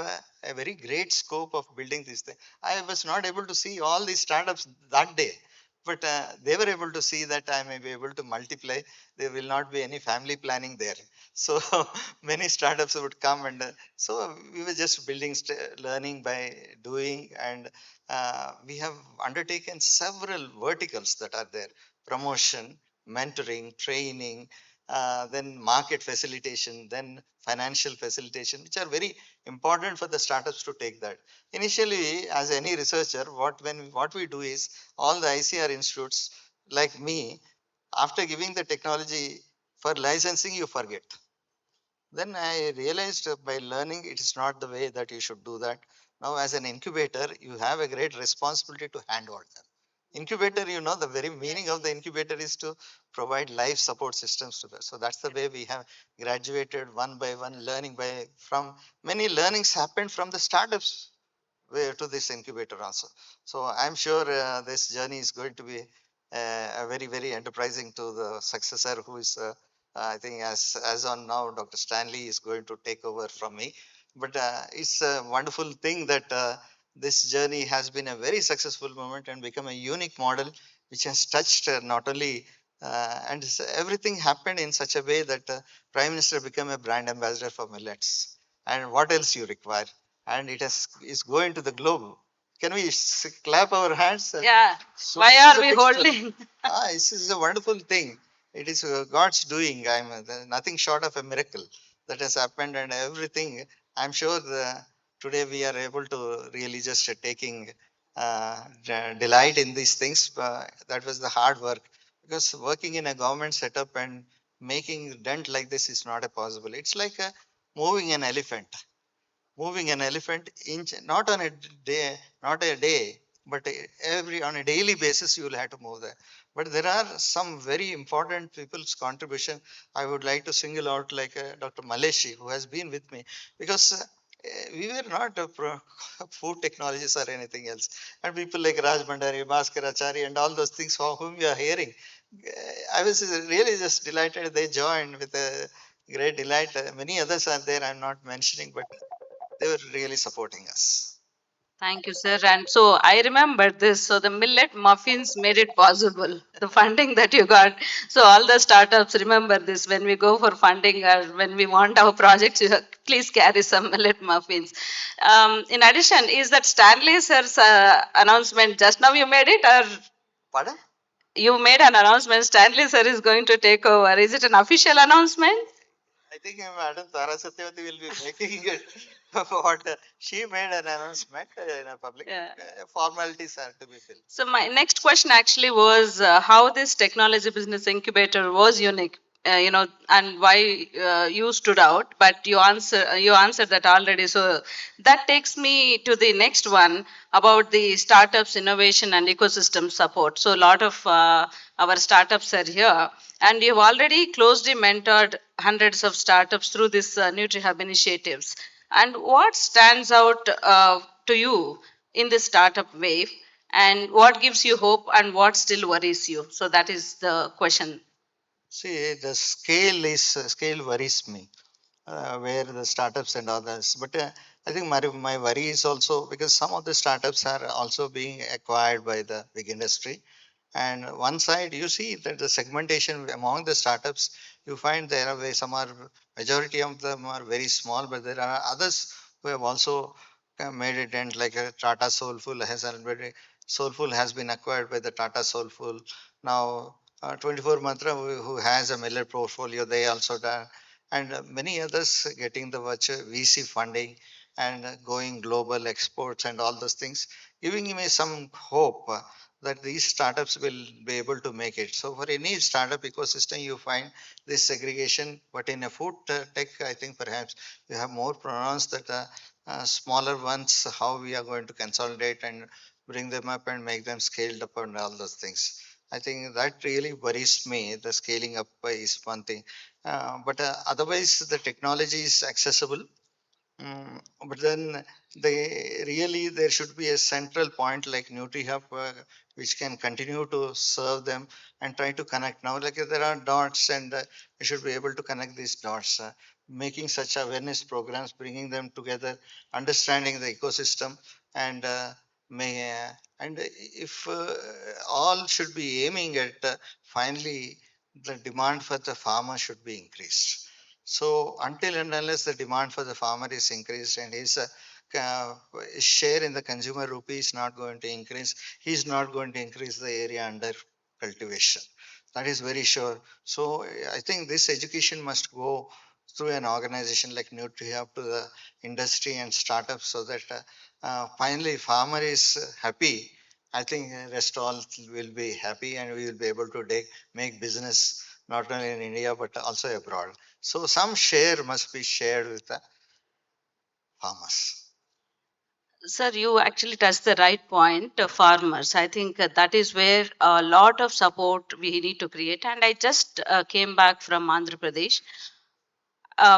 a very great scope of building this thing. I was not able to see all these startups that day, but they were able to see that I may be able to multiply. There will not be any family planning there. So many startups would come, and so we were just building, learning by doing, and we have undertaken several verticals that are there: promotion, mentoring, training, then market facilitation, then financial facilitation, which are very important for the startups to take that. Initially, as any researcher, what we do is all the ICR institutes like me, after giving the technology for licensing, you forget. Then I realized by learning it is not the way that you should do that. Now, as an incubator, you have a great responsibility to handhold them. Incubator, you know, the very meaning of the incubator is to provide life support systems to that. So that's the way we have graduated one by one, learning by from many learnings happened from the startups way to this incubator also. So I'm sure this journey is going to be a very, very enterprising to the successor who is, I think as on now, Dr. Stanley is going to take over from me. But it's a wonderful thing that this journey has been a very successful moment and become a unique model which has touched not only everything happened in such a way that Prime Minister became a brand ambassador for millets. And what else you require? And it is going to the globe. Can we clap our hands? Yeah. So Why this is are a we big story. holding? This is a wonderful thing. It is God's doing. Nothing short of a miracle that has happened, and everything. I'm sure today we are able to really just taking delight in these things. That was the hard work, because working in a government setup and making dent like this is not a possible. It's like moving an elephant, inch, not on a day, not a day, but every on a daily basis you will have to move there. But there are some very important people's contribution. I would like to single out like Dr. Maleshi, who has been with me, because we were not food technologists or anything else. And people like Raj Bhandari, Bhaskarachari, and all those things for whom we are hearing. I was really just delighted they joined with a great delight. Many others are there, I'm not mentioning, but they were really supporting us. Thank you, sir. And so I remember this. So the millet muffins made it possible, the funding that you got. So all the startups remember this. When we go for funding or when we want our projects, please carry some millet muffins. In addition, is that Stanley sir's announcement just now you made it, or Pardon? you made an announcement? Stanley sir is going to take over. Is it an official announcement? I think Madam Tara Satyavati will be making it. What she made an announcement in a public. Yeah. Formalities are to be filled. So my next question actually was how this technology business incubator was unique, and why you stood out. But you answered that already. So that takes me to the next one about the startups innovation and ecosystem support. So a lot of our startups are here, and you've already closely mentored hundreds of startups through this NutriHub initiatives. And what stands out to you in this startup wave, and what gives you hope and what still worries you? So that is the question. See, the scale worries me, where the startups and others. But I think my worry is also because some of the startups are also being acquired by the big industry. And one side, you see that the segmentation among the startups, you find there are some are majority of them are very small, but there are others who have also made it. And like Tata Soulful has already Soulful has been acquired by the Tata Soulful. Now 24 Mantra, who has a millet portfolio, they also done, and many others getting the virtual VC funding and going global exports and all those things, giving me some hope that these startups will be able to make it. So for any startup ecosystem, you find this segregation, but in a food tech, I think perhaps you have more pronounced that smaller ones, how we are going to consolidate and bring them up and make them scaled up and all those things. I think that really worries me. The scaling up is one thing, but otherwise the technology is accessible. But then there should be a central point like NutriHub, which can continue to serve them and try to connect. Now, like there are dots, and we should be able to connect these dots, making such awareness programs, bringing them together, understanding the ecosystem, and may and if all should be aiming at finally the demand for the farmer should be increased. So until and unless the demand for the farmer is increased and his share in the consumer rupee is not going to increase, he is not going to increase the area under cultivation. That is very sure. So I think this education must go through an organization like NutriHub to the industry and startups so that finally farmer is happy. I think rest all will be happy and we will be able to make business not only in India but also abroad. So some share must be shared with the farmers. Sir, you actually touched the right point, farmers. I think that is where a lot of support we need to create. And I just came back from Andhra Pradesh.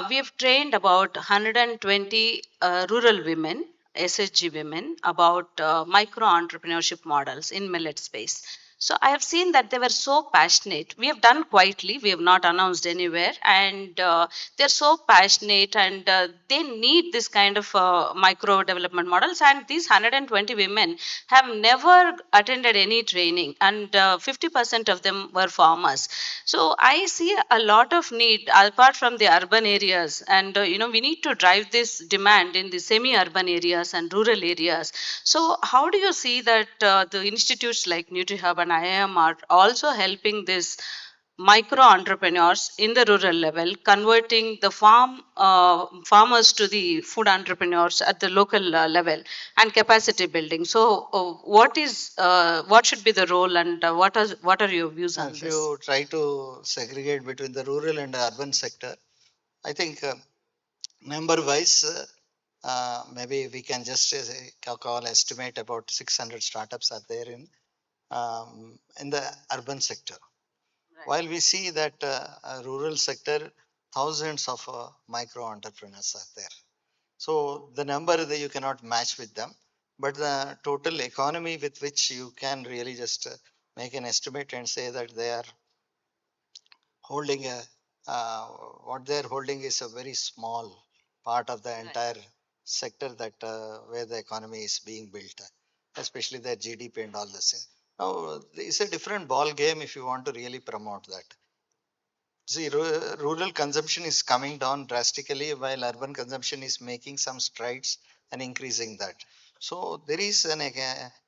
We have trained about 120 rural women, SHG women, about micro entrepreneurship models in millet space. So I have seen that they were so passionate. We have done quietly, we have not announced anywhere, and they're so passionate and they need this kind of micro development models. And these 120 women have never attended any training, and 50% of them were farmers. So I see a lot of need apart from the urban areas, and we need to drive this demand in the semi-urban areas and rural areas. So how do you see that the institutes like NutriHub and IIM are also helping this micro entrepreneurs in the rural level, converting the farmers to the food entrepreneurs at the local level and capacity building? So what should be the role, and what are your views on If this? you try to segregate between the rural and the urban sector, I think number wise, maybe we can just call estimate about 600 startups are there in the urban sector. While we see that rural sector, thousands of micro entrepreneurs are there. So the number that you cannot match with them, but the total economy with which you can really just make an estimate and say that they are holding a what they're holding is a very small part of the entire sector that where the economy is being built, especially their GDP and all this. Now, it's a different ball game if you want to really promote that. See, rural consumption is coming down drastically while urban consumption is making some strides and increasing that. So there is an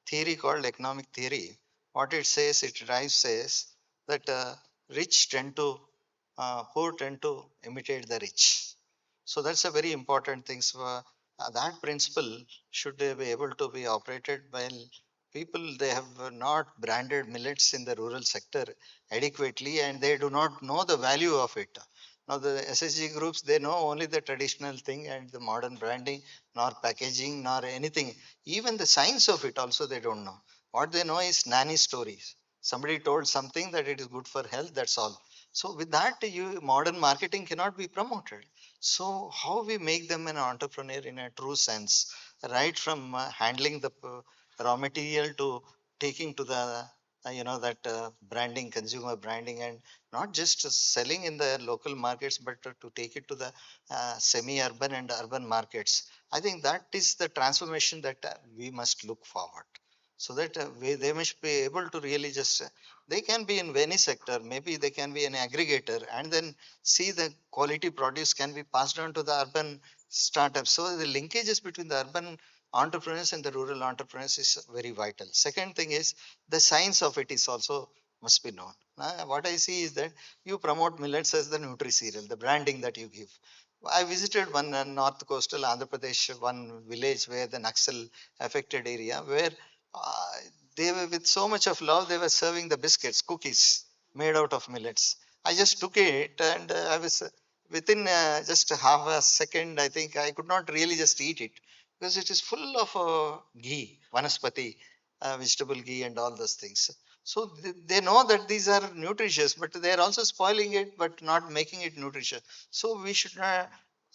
theory called economic theory. What it says, it drives says that rich tend to, poor tend to imitate the rich. So that's a very important thing. So that principle should be able to be operated while people they have not branded millets in the rural sector adequately and they do not know the value of it. Now the SSG groups they know only the traditional thing and the modern branding, nor packaging, nor anything. Even the science of it also they don't know. What they know is nanny stories. Somebody told something that it is good for health. That's all. So with that, you modern marketing cannot be promoted. So how we make them an entrepreneur in a true sense, right from handling the raw material to taking to the that branding, consumer branding, and not just selling in the local markets, but to take it to the semi-urban and urban markets. I think that is the transformation that we must look forward. So that they must be able to really just they can be in any sector, maybe they can be an aggregator and then see the quality produce can be passed on to the urban startups. So the linkages between the urban entrepreneurs and the rural entrepreneurs is very vital. Second thing is the science of it is also must be known. What I see is that you promote millets as the nutri cereal, the branding that you give. I visited one north coastal Andhra Pradesh, one village where the Naxal affected area, where uh, they were with so much of love, they were serving the biscuits, cookies made out of millets. I just took it and I was within just half a second, I think I could not really just eat it because it is full of ghee, vanaspati, vegetable ghee, and all those things. So they know that these are nutritious, but they are also spoiling it, but not making it nutritious. So we should not.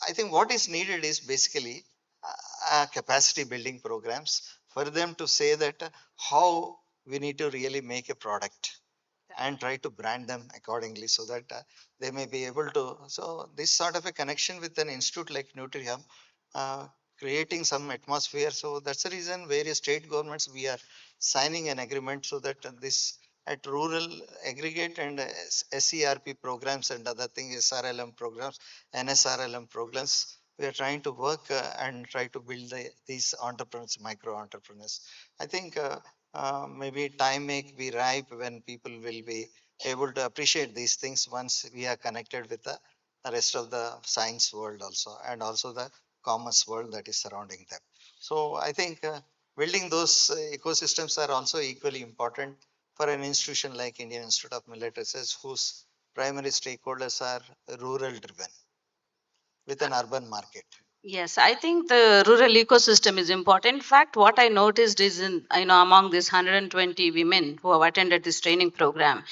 I think what is needed is basically capacity building programs for them to say that how we need to really make a product and try to brand them accordingly so that they may be able to. So, this sort of a connection with an institute like NutriHub, creating some atmosphere. So, that's the reason various state governments we are signing an agreement so that this at rural aggregate and SERP programs and other things, SRLM programs, NSRLM programs, we are trying to work and try to build these entrepreneurs, micro entrepreneurs. I think maybe time may be ripe when people will be able to appreciate these things once we are connected with the rest of the science world also, and also the commerce world that is surrounding them. So I think building those ecosystems are also equally important for an institution like Indian Institute of Millet Research, whose primary stakeholders are rural driven with an urban market. Yes, I think the rural ecosystem is important. In fact, what I noticed is among these 120 women who have attended this training program,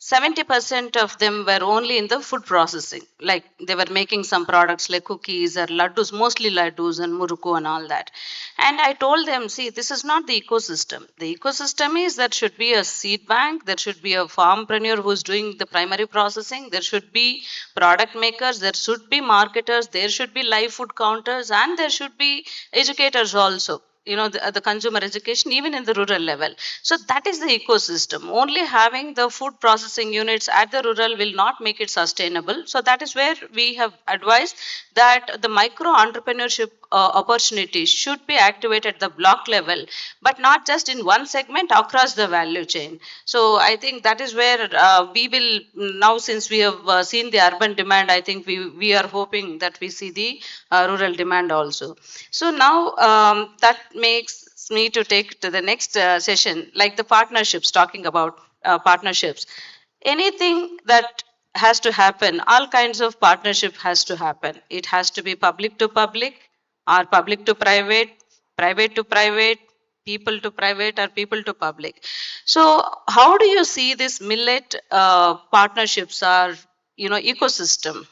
70% of them were only in the food processing. Like they were making some products like cookies or laddus, mostly laddus and muruku and all that. And I told them, see, this is not the ecosystem. The ecosystem is there should be a seed bank, there should be a farmpreneur who's doing the primary processing, there should be product makers, there should be marketers, there should be live food counters, and there should be educators also, the consumer education even in the rural level. So that is the ecosystem. Only having the food processing units at the rural will not make it sustainable. So that is where we have advised that the micro entrepreneurship opportunities should be activated at the block level, but not just in one segment, across the value chain. So I think that is where we will now, since we have seen the urban demand, I think we are hoping that we see the rural demand also. So now that makes me to take to the next session, like the partnerships, talking about partnerships. Anything that has to happen, all kinds of partnership has to happen. It has to be public to public, or public to private to private, people to private, or people to public. So how do you see this millet partnerships or ecosystem,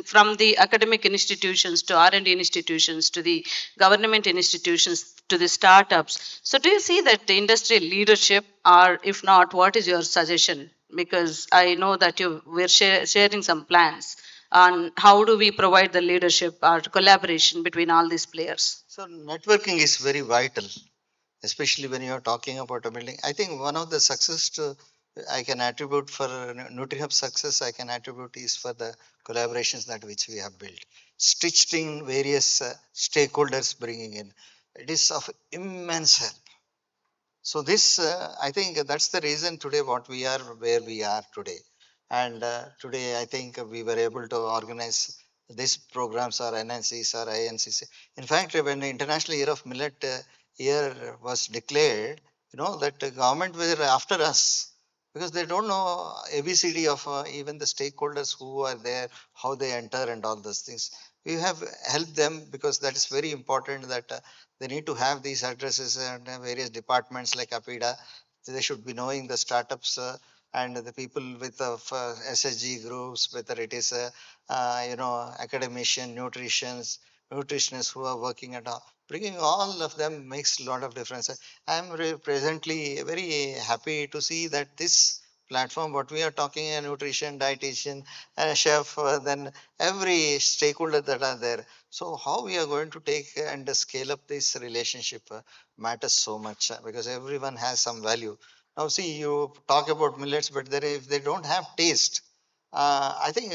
from the academic institutions to R&D institutions to the government institutions to the startups? So do you see that the industry leadership, or if not, what is your suggestion? Because I know that you were sharing some plans on how do we provide the leadership or collaboration between all these players. So networking is very vital, especially when you are talking about a building. I think one of the success I can attribute for NutriHub success, I can attribute is for the collaborations that which we have built, stitched in various stakeholders bringing in. It is of immense help. So this, I think that's the reason today what we are where we are today. And today I think we were able to organize these programs or NNCs or INCs. In fact, when the International Year of Millet year was declared, that the government were after us because they don't know ABCD of even the stakeholders who are there, how they enter and all those things. We have helped them because that is very important that they need to have these addresses and various departments like APIDA. They should be knowing the startups and the people with SSG groups, whether it is academician, nutritionists who are working at all. Bringing all of them makes a lot of difference. I am presently very happy to see that this platform, what we are talking, a nutrition, dietitian, a chef, then every stakeholder that are there. So how we are going to take and scale up this relationship matters so much because everyone has some value. Now see, you talk about millets, but if they don't have taste, I think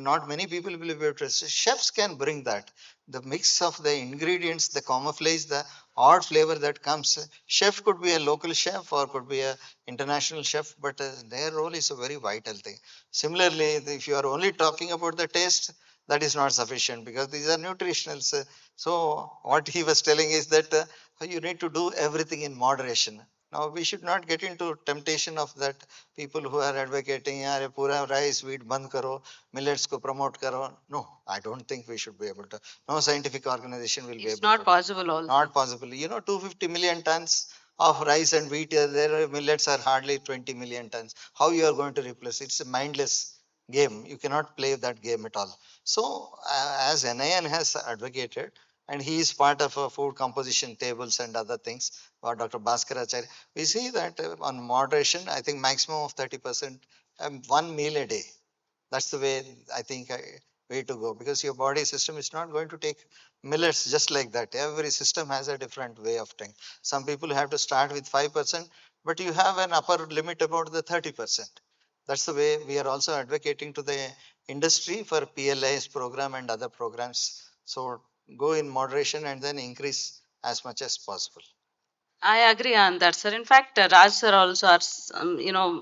not many people will be able to. Chefs can bring that. The mix of the ingredients, the camouflage, the odd flavor that comes. Chef could be a local chef or could be a international chef, but their role is a very vital thing. Similarly, if you are only talking about the taste, that is not sufficient because these are nutritionals. So what he was telling is that you need to do everything in moderation. Now we should not get into temptation of that people who are advocating yaar pura rice wheat band karo, millets ko promote karo. No, I don't think we should be able to. No scientific organization will be able It's not to. possible also. Not possible. 250 million tons of rice and wheat, their millets are hardly 20 million tons. How you are going to replace? It's a mindless game. You cannot play that game at all. So as NIN has advocated, and he is part of food composition tables and other things, or Dr. Bhaskaracharya, we see that on moderation, I think maximum of 30%, one meal a day. That's the way I think way to go because your body system is not going to take millets just like that. Every system has a different way of thing. Some people have to start with 5%, but you have an upper limit about the 30%. That's the way we are also advocating to the industry for PLI's program and other programs. So go in moderation and then increase as much as possible. I agree on that, sir. In fact, Raj sir also are,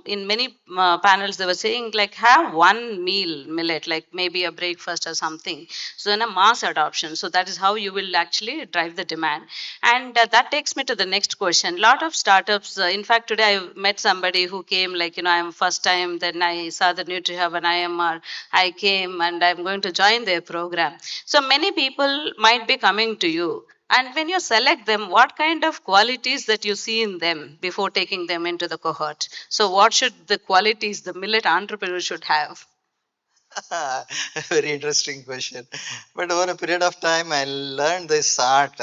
in many panels they were saying like have one meal millet, like maybe a breakfast or something. So in a mass adoption, so that is how you will actually drive the demand. And that takes me to the next question. Lot of startups. In fact, today I met somebody who came like I'm first time. Then I saw the NutriHub and IMR. I came and I'm going to join their program. So many people might be coming to you, and when you select them, what kind of qualities that you see in them before taking them into the cohort? So, what should the qualities the millet entrepreneur should have? Very interesting question. But over a period of time, I learned this art,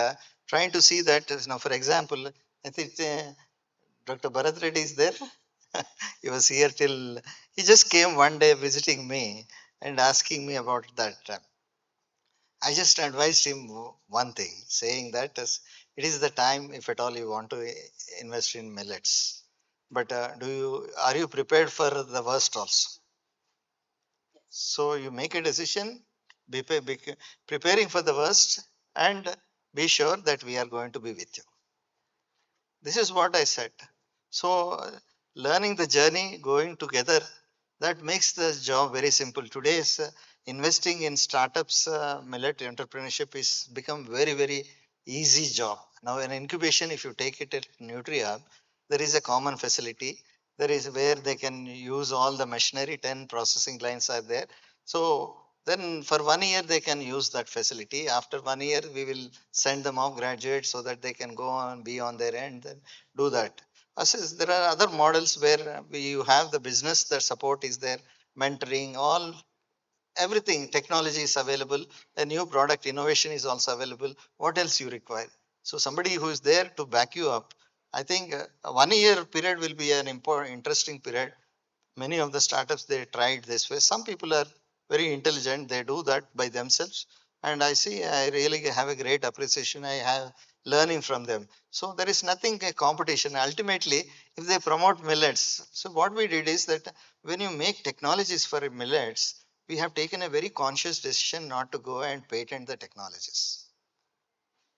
trying to see that, for example, I think Dr. Bharat Reddy is there. He was here till, he just came one day visiting me and asking me about that. I just advised him one thing, saying that it is the time, if at all you want to invest in millets. But are you prepared for the worst also? So you make a decision, be preparing for the worst, and be sure that we are going to be with you. This is what I said. So learning the journey, going together, that makes the job very simple. Today's investing in startups, millet entrepreneurship is become very, very easy job. Now in incubation, if you take it at NutriHub, there is a common facility. There is where they can use all the machinery, 10 processing lines are there. So then for 1 year, they can use that facility. After 1 year, we will send them off graduates so that they can go on, be on their end and do that. There are other models where you have the business, the support is there, mentoring, all everything, technology is available, a new product innovation is also available. What else you require? So somebody who is there to back you up. I think a 1 year period will be an important, interesting period. Many of the startups they tried this way. Some people are very intelligent, they do that by themselves, and I see, I really have a great appreciation, I have learning from them. So there is nothing a competition ultimately. If they promote millets, so what we did is that when you make technologies for millets, we have taken a very conscious decision not to go and patent the technologies.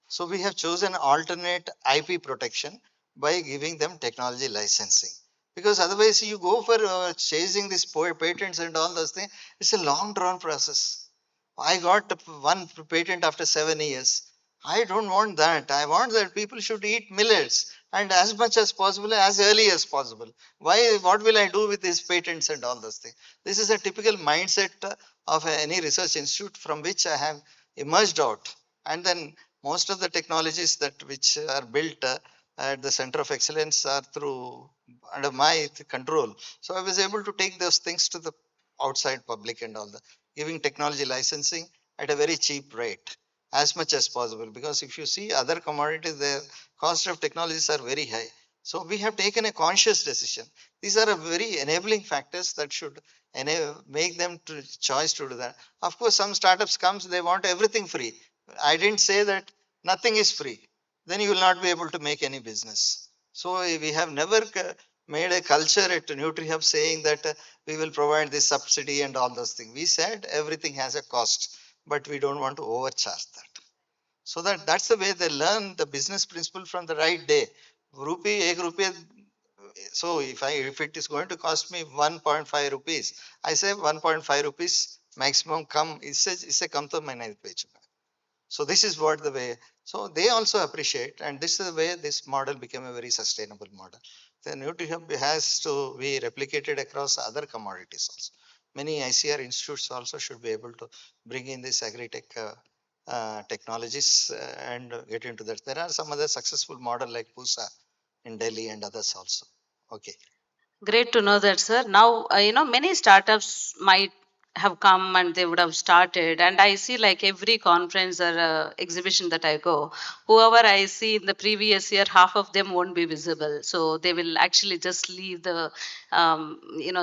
So we have chosen alternate IP protection by giving them technology licensing. Because otherwise you go for chasing these patents and all those things, it's a long drawn process. I got one patent after 7 years. I don't want that. I want that people should eat millets and as much as possible, as early as possible. Why? What will I do with these patents and all those things? This is a typical mindset of any research institute from which I have emerged out. And then most of the technologies that which are built at the center of excellence are through under my control. So I was able to take those things to the outside public and all that, giving technology licensing at a very cheap rate as much as possible. Because if you see other commodities, their cost of technologies are very high. So we have taken a conscious decision. These are a very enabling factors that should make them to choice to do that. Of course, some startups comes, they want everything free. I didn't say that nothing is free. Then you will not be able to make any business. So we have never made a culture at NutriHub saying that we will provide this subsidy and all those things. We said everything has a cost, but we don't want to overcharge that. So that's the way they learn the business principle from the right day. Rupee, ek rupee. So if it is going to cost me 1.5 rupees, I say 1.5 rupees maximum come. इससे कम तो मैं नहीं बेचूंगा. So this is what the way. So they also appreciate, and this is the way this model became a very sustainable model. The NutriHub has to be replicated across other commodities also. Many ICR institutes also should be able to bring in this agri-tech technologies and get into that. There are some other successful model like PUSA in Delhi and others also. Okay. Great to know that, sir. Now, many startups might have come and they would have started. And I see like every conference or exhibition that I go, whoever I see in the previous year, half of them won't be visible. So they will actually just leave the,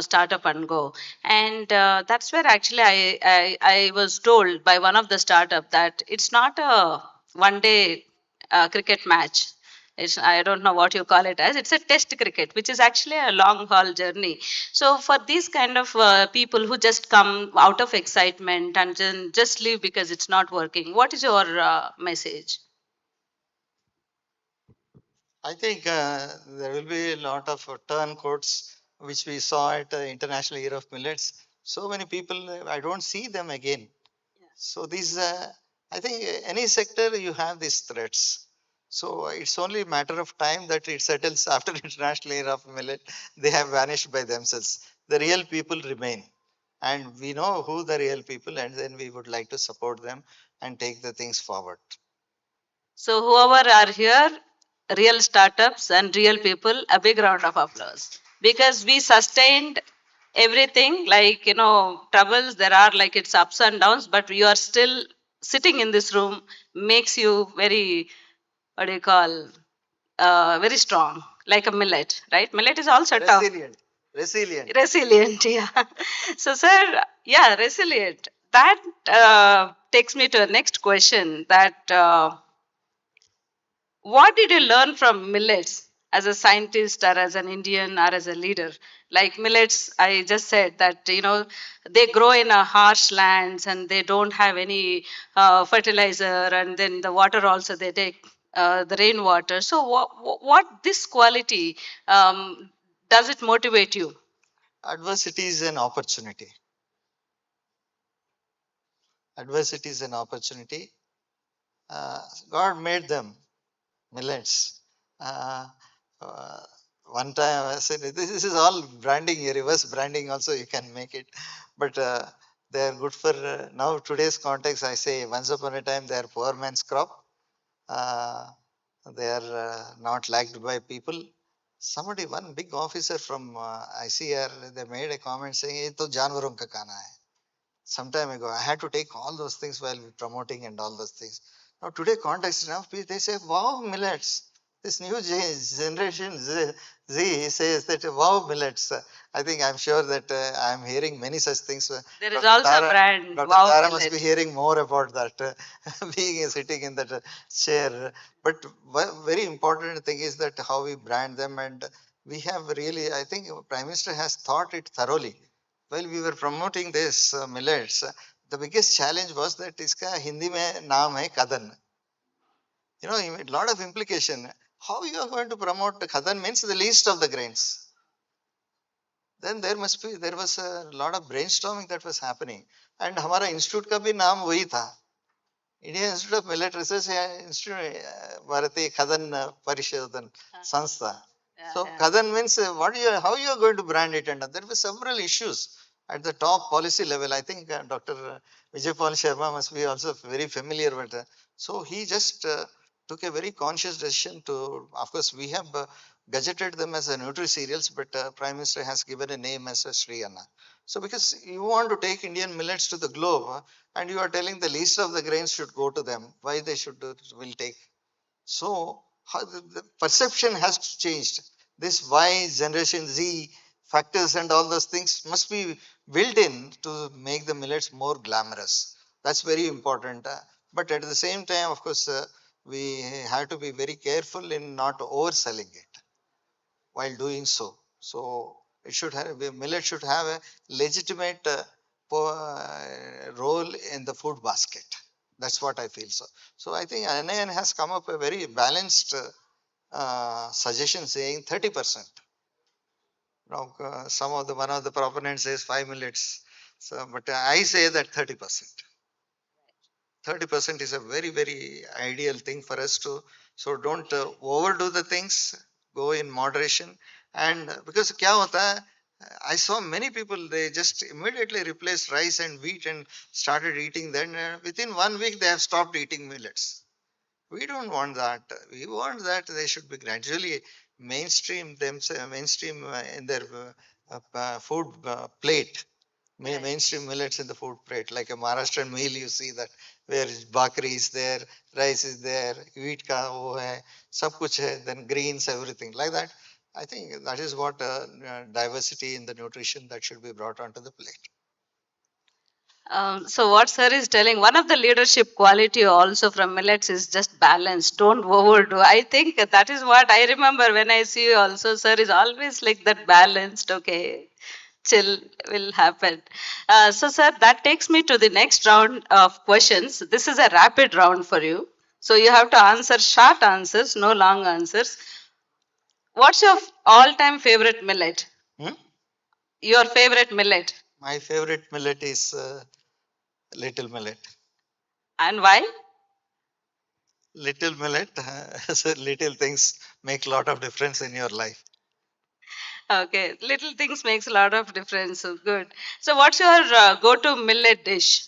startup and go. And that's where actually I was told by one of the startup that it's not a one day cricket match. I don't know what you call it as. It's a test cricket, which is actually a long haul journey. So for these kind of people who just come out of excitement and then just leave because it's not working, what is your message? I think there will be a lot of turncoats which we saw at the International Year of Millets. So many people, I don't see them again. So these, I think any sector you have these threats. So it's only a matter of time that it settles after International Year of Millet. They have vanished by themselves. The real people remain. And we know who the real people, and then we would like to support them and take the things forward. So whoever are here, real startups and real people, a big round of applause. Because we sustained everything, like, troubles, there are like it's ups and downs, but you are still sitting in this room makes you very, what do you call, very strong, like a millet, right? Millet is also tough. Resilient. Resilient. Resilient, yeah. So, sir, yeah, resilient. That takes me to a next question that what did you learn from millets as a scientist or as an Indian or as a leader? Like millets, I just said that, they grow in a harsh lands and they don't have any fertilizer, and then the water also they take the rainwater. So what this quality, does it motivate you? Adversity is an opportunity. Adversity is an opportunity. God made them, millets. Uh, uh, One time I said, this is all branding, reverse branding also you can make it. But they are good for now today's context. I say once upon a time they are poor man's crop. Uh, they are not liked by people. Somebody, one big officer from ICR, they made a comment saying, "ये तो जानवरों का खाना है." Some time ago, I had to take all those things while promoting and all those things. Now today context now, they say, wow, millets. This new generation Z says that wow, millets. I think I'm sure that I'm hearing many such things. There is also a brand, Dr. Wow Tara must be Millet. hearing more about that, being sitting in that chair. But very important thing is that how we brand them, and we have really, I think Prime Minister has thought it thoroughly. While we were promoting this millets, the biggest challenge was that iska Hindi mein naam hai kadan. You know, a lot of implication. How you are going to promote kadan means the least of the grains. Then there was a lot of brainstorming that was happening. And हमारा institute का भी नाम वही था. Indian Institute of Millet Research Institute, Bharati Khadan Parishodan Sanstha. So Khadan means how you are going to brand it, and there were several issues at the top policy level. I think Dr. Vijay Paul Sharma must be also very familiar with it. So he just took a very conscious decision to, of course, we have gazetted them as a nutri cereals, but Prime Minister has given a name as a Sri Anna. So because you want to take Indian millets to the globe, and you are telling the least of the grains should go to them, why they will take. So how the perception has changed. This Y, Generation Z factors and all those things must be built in to make the millets more glamorous. That's very important. But at the same time, of course, we have to be very careful in not overselling it while doing so. So it should have, millet should have a legitimate role in the food basket. That's what I feel. So I think NIN has come up a very balanced suggestion saying 30%. Now, one of the proponents says 5 millets. So, but I say that 30%. 30% is a very, very ideal thing for us to, so don't overdo the things, go in moderation. And because kya hota hai, I saw many people, they just immediately replaced rice and wheat and started eating. Then within 1 week, they have stopped eating millets. We don't want that. We want that they should be gradually mainstream themselves, mainstream in their food plate. Mainstream millets in the food plate, like a Maharashtrian meal, you see that where bakri is there, rice is there, wheat ka wo hai, sab kuch hai, then greens, everything like that. I think that is what diversity in the nutrition that should be brought onto the plate. So what sir is telling, one of the leadership quality also from millets is just balance. Don't overdo. I think that is what I remember when I see you also, sir, is always like that balanced. Okay, chill will happen. So sir, that takes me to the next round of questions. This is a rapid round for you. So you have to answer short answers, no long answers. What's your all-time favorite millet? Hmm? Your favorite millet? My favorite millet is little millet. And why? Little millet, so little things make a lot of difference in your life. Okay, little things makes a lot of difference. So good. So what's your go-to millet dish?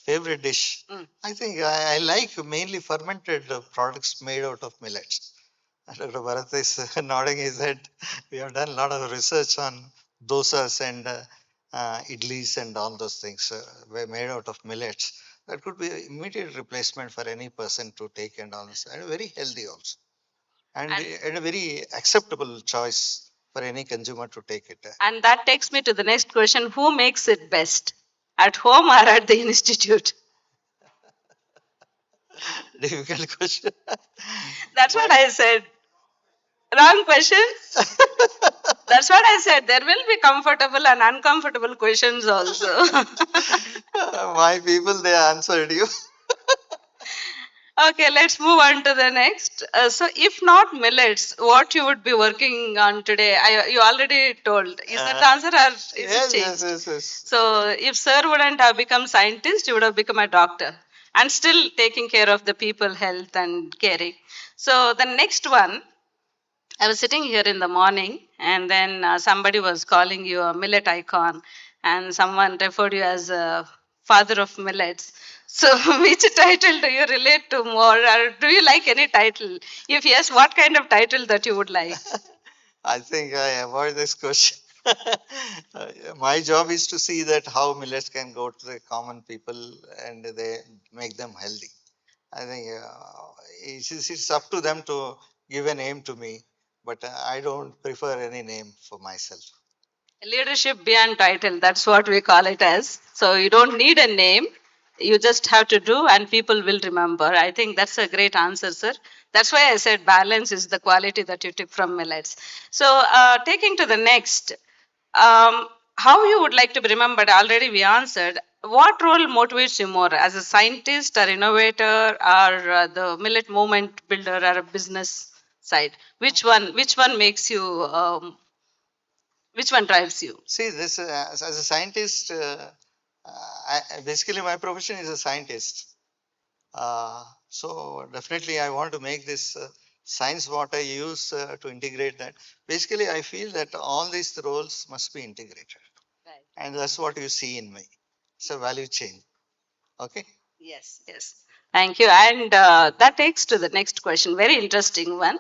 Favorite dish? I think I like mainly fermented products made out of millets. Dr. Bharat is nodding his head. We have done a lot of research on dosas and idlis and all those things were made out of millets. That could be an immediate replacement for any person to take and all this. And very healthy also. And a very acceptable choice for any consumer to take it. And that takes me to the next question. Who makes it best? At home or at the institute? Difficult question. That's what I said. Wrong question. That's what I said. There will be comfortable and uncomfortable questions also. My people, they answered you. Okay, let's move on to the next. So, if not millets, what you would be working on today? You already told. Is that the answer or is it changed? Yes. So, if sir wouldn't have become scientist, you would have become a doctor and still taking care of the people health and caring. So, the next one, I was sitting here in the morning, and then somebody was calling you a millet icon, and someone referred you as a father of millets. So, which title do you relate to more, or do you like any title? If yes, what kind of title that you would like? I think I avoid this question. My job is to see that how millets can go to the common people and they make them healthy. I think it's up to them to give a name to me, but I don't prefer any name for myself. Leadership beyond title, that's what we call it as. So, you don't need a name. You just have to do, and people will remember. I think that's a great answer, sir. That's why I said balance is the quality that you took from millets. So, taking to the next, how you would like to be remembered? Already we answered. What role motivates you more, as a scientist or innovator, or the millet movement builder, or a business side? Which one? Which one makes you? Which one drives you? See, this as a scientist, basically my profession is a scientist. So definitely I want to make this science what I use to integrate that. Basically, I feel that all these roles must be integrated. Right. And that's what you see in me. It's a value chain. Okay? Yes. Thank you. And that takes to the next question. Very interesting one.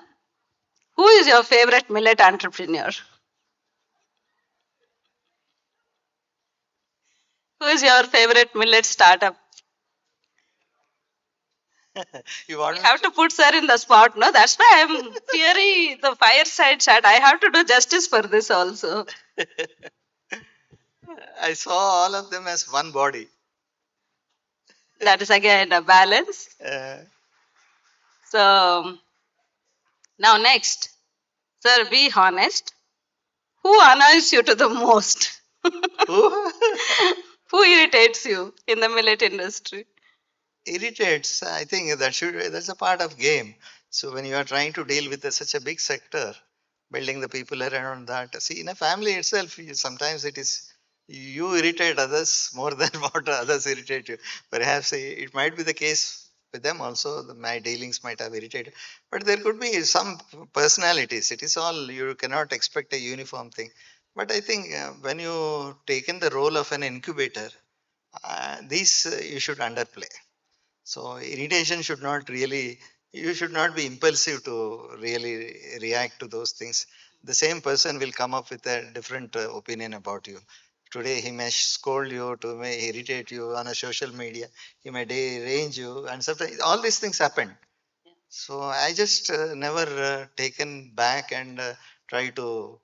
Who is your favorite millet entrepreneur? Who is your favorite millet startup? You want We have to put sir in the spot, no? That's why I'm fearing the fireside chat. I have to do justice for this also. I saw all of them as one body. That is again a balance. So now next, sir, be honest. Who annoys you to the most? Who irritates you in the millet industry? Irritates. I think that's a part of game. So when you are trying to deal with such a big sector, building the people around that. See, in a family itself, sometimes it is you irritate others more than what others irritate you. Perhaps it might be the case with them also. My dealings might have irritated, but there could be some personalities. It is all you cannot expect a uniform thing. But I think when you taken the role of an incubator, these you should underplay. So irritation should not really, you should not be impulsive to really react to those things. The same person will come up with a different opinion about you. Today he may scold you, to may irritate you on a social media, he may derange you, and sometimes all these things happen. So I just never taken back and try to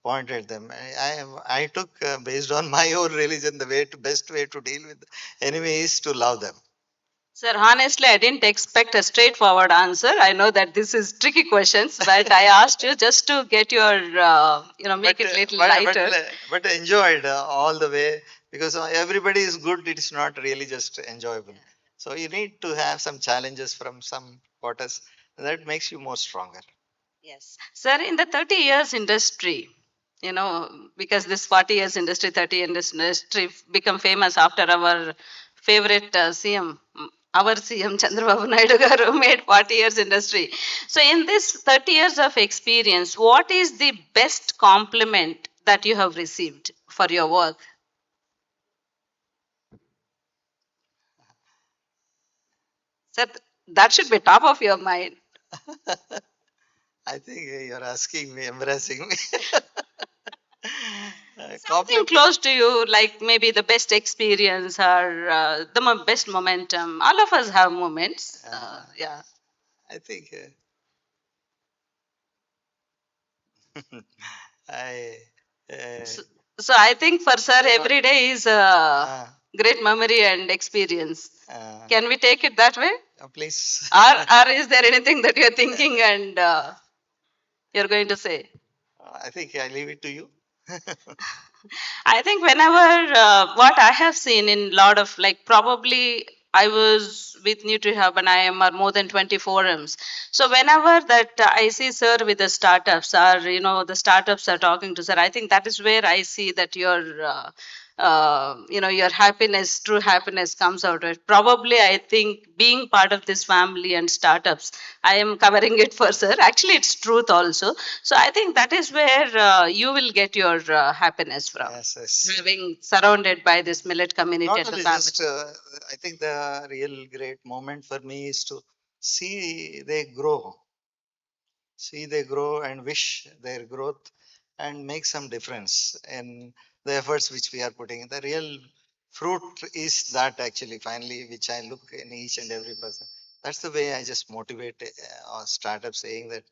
point at them. I took based on my own religion, the best way to deal with enemy is to love them. Sir, honestly, I didn't expect a straightforward answer. I know that this is tricky questions, but I asked you just to get your, make it little lighter. But enjoyed all the way because everybody is good. It is not really just enjoyable. So you need to have some challenges from some quarters. That makes you more stronger. Yes. Sir, in the 30 years industry, you know, because this 40 years industry, 30 years industry become famous after our favorite CM, our CM Chandrababu Naidu garu made 40 years industry. So in this 30 years of experience, what is the best compliment that you have received for your work? Sir, that should be top of your mind. I think you're asking me, embarrassing me. Something close to you, like maybe the best experience or the best momentum. All of us have moments. Yeah. I think I. So, so I think for sir, every day is a great memory and experience. Can we take it that way? Please. Or is there anything that you're thinking and you're going to say? I think I leave it to you. I think whenever what I have seen in lot of like probably I was with NutriHub and I am more than 20 forums. So whenever that I see sir with the startups or you know the startups are talking to sir, I think that is where I see that your you know your happiness, true happiness comes out of it. Probably I think being part of this family and startups, I am covering it for sir. Actually, it's truth also. So I think that is where you will get your happiness from. Yes, yes. Having surrounded by this millet community Not and the only family. just, I think the real great moment for me is to see they grow, and wish their growth and make some difference in the efforts which we are putting. The real fruit is that actually finally, which I look in each and every person. That's the way I just motivate startups, saying that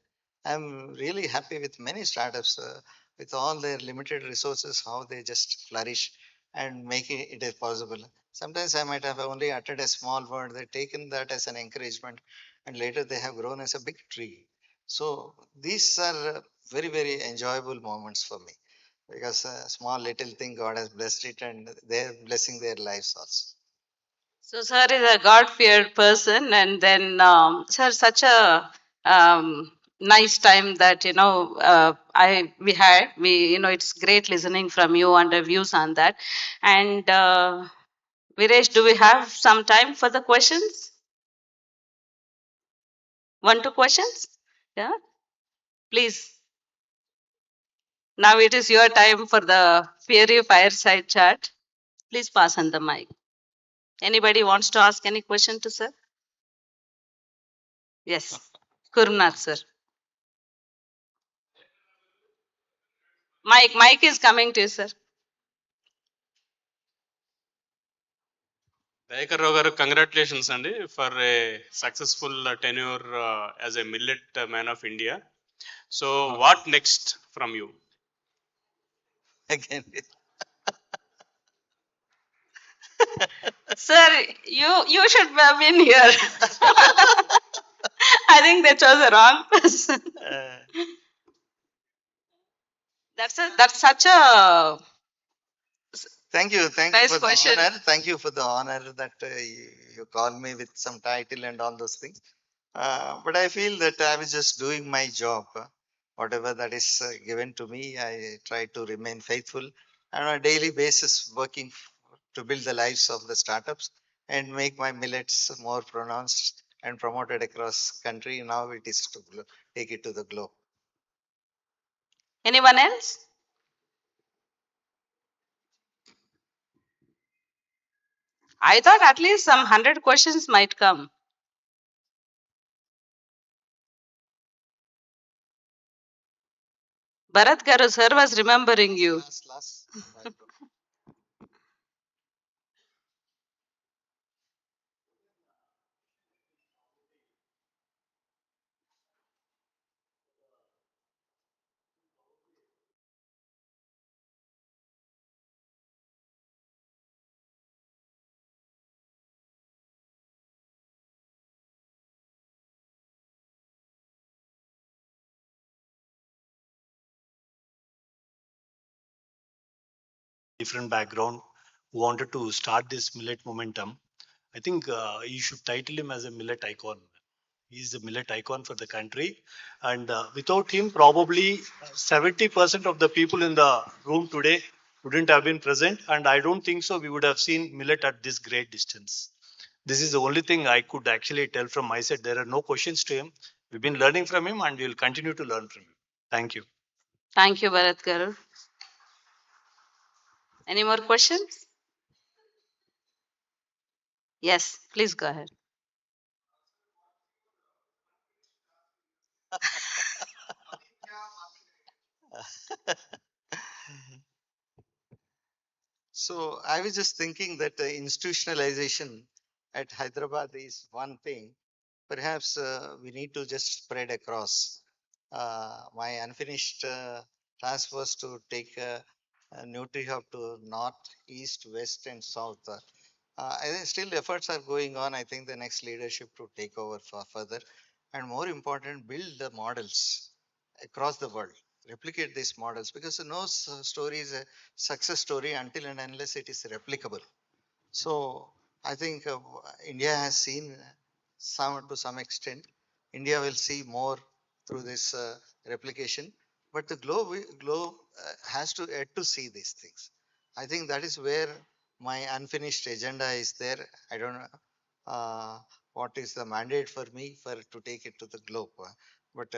I'm really happy with many startups with all their limited resources, how they just flourish and making it as possible. Sometimes I might have only uttered a small word, they've taken that as an encouragement, and later they have grown as a big tree. So these are very, very enjoyable moments for me because a small little thing God has blessed it and they're blessing their lives also. So sir is a God-feared person, and then sir, such a nice time that you know we you know it's great listening from you and the views on that. And Viresh, do we have some time for the questions? One, two questions? Yeah, please. Now it is your time for the fiery fireside chat. Please pass on the mic. Anybody wants to ask any question to sir? Yes, Kurnath sir. Mike is coming to you, sir. Dayakar Rao garu, congratulations Andy for a successful tenure as a millet man of India. So what next from you? Again. Sir, you should have been here. I think they chose the wrong person. That's such a Thank you nice for question. the honor. Thank you for the honor that you called me with some title and all those things. But I feel that I was just doing my job. Whatever that is given to me, I try to remain faithful and on a daily basis working to build the lives of the startups and make my millets more pronounced and promoted across country. Now it is to take it to the globe. Anyone else? I thought at least some 100 questions might come. Bharat Garu sir was remembering you. Different background who wanted to start this millet momentum. I think you should title him as a millet icon. He's a millet icon for the country. And without him, probably 70% of the people in the room today wouldn't have been present. And I don't think so we would have seen millet at this great distance. This is the only thing I could actually tell from my side. There are no questions to him. We've been learning from him and we'll continue to learn from him. Thank you. Thank you, Bharat Garu. Any more questions? Yes, please go ahead. So I was just thinking that the institutionalization at Hyderabad is one thing. Perhaps we need to just spread across. My unfinished task was to take a NutriHub to north, east, west, and south. I think still efforts are going on. I think the next leadership to take over further, and more important, build the models across the world. Replicate these models because no story is a success story until and unless it is replicable. So I think India has seen some to some extent. India will see more through this replication, but the globe has to yet to see these things. I think that is where my unfinished agenda is there. I don't know what is the mandate for me for to take it to the globe, but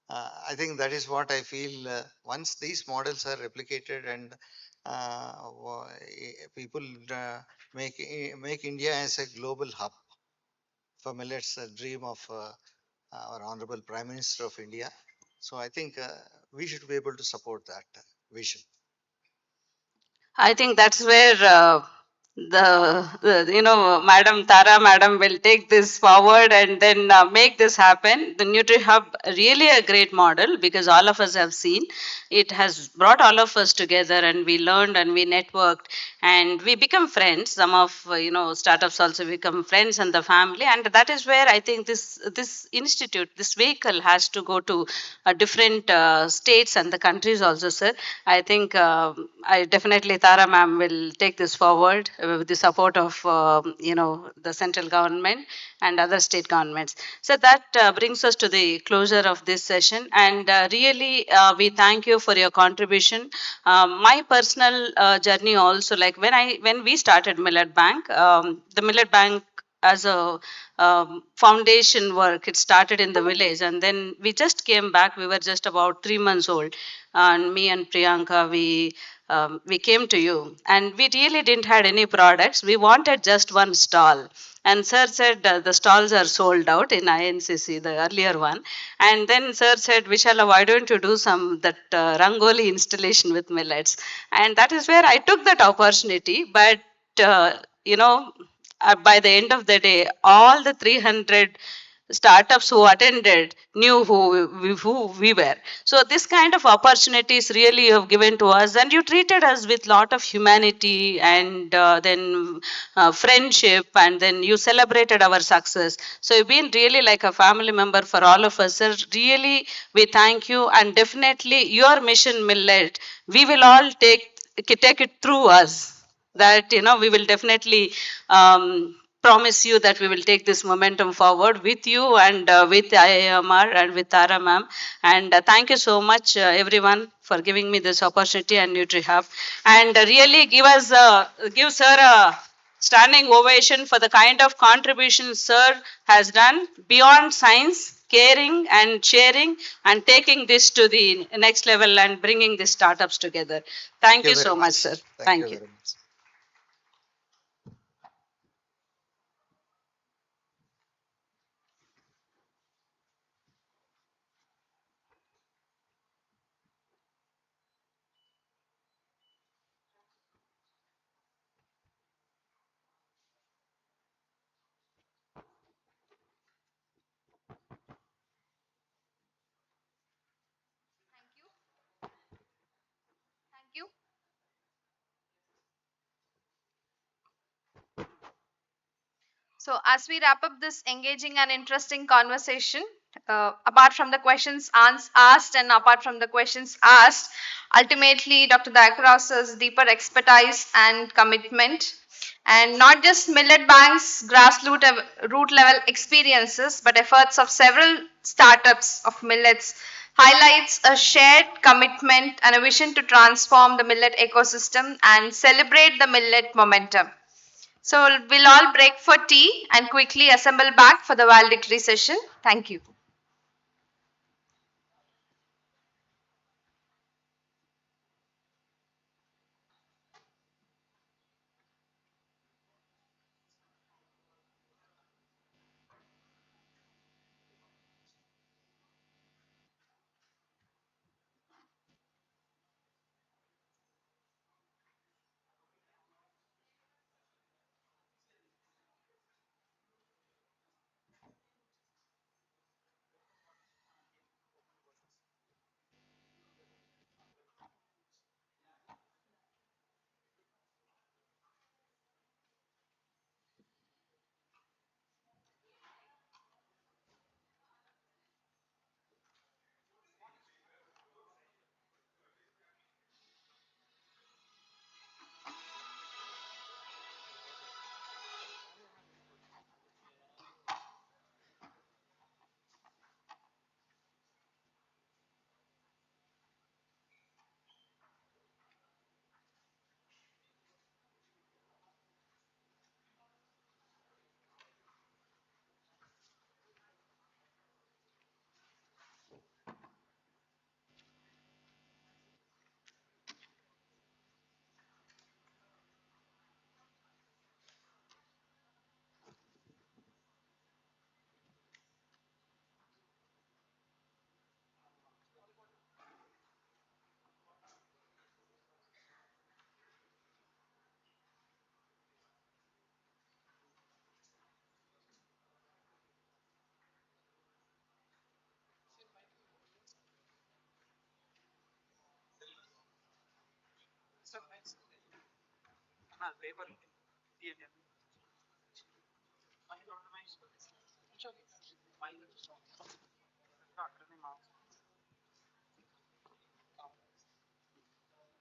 I think that is what I feel. Once these models are replicated and people make India as a global hub for millets, a dream of our Honorable Prime Minister of India. So I think we should be able to support that vision. I think that's where Madam Tara, Madam will take this forward and then make this happen. The NutriHub really a great model because all of us have seen it has brought all of us together and we learned and we networked and we become friends. Some of startups also become friends and the family, and that is where I think this institute, this vehicle has to go to different states and the countries also, sir. I think I definitely Tara ma'am will take this forward with the support of the central government and other state governments. So that brings us to the closure of this session, and really we thank you for your contribution. My personal journey also, like when we started Millet Bank, the Millet Bank as a foundation work, it started in the village, and then we just came back. We were just about 3 months old, and me and Priyanka, we came to you, and we really didn't had any products. We wanted just one stall, and sir said the stalls are sold out in INCC, the earlier one. And then sir said, Vishala, why don't you do some that Rangoli installation with millets? And that is where I took that opportunity. But by the end of the day, all the 300 startups who attended knew who we were. So this kind of opportunities really you have given to us, and you treated us with lot of humanity and then friendship, and then you celebrated our success. So you've been really like a family member for all of us, sir. Really, we thank you, and definitely your mission, Millet, we will all take it through us. That we will definitely promise you that we will take this momentum forward with you and with IIMR and with Tara ma'am. And thank you so much, everyone, for giving me this opportunity and NutriHub. And really give sir a standing ovation for the kind of contribution sir has done beyond science, caring and sharing and taking this to the next level and bringing the startups together. Thank you so much, sir. Thank you. Very much. Thank you. So, as we wrap up this engaging and interesting conversation, apart from the questions asked and apart from the questions asked, ultimately, Dr. Dayakarau's deeper expertise and commitment And not just Millet Bank's grassroots root level experiences, but efforts of several startups of millets highlights a shared commitment and a vision to transform the millet ecosystem and celebrate the millet momentum. So we'll all break for tea and quickly assemble back for the valedictory session. Thank you.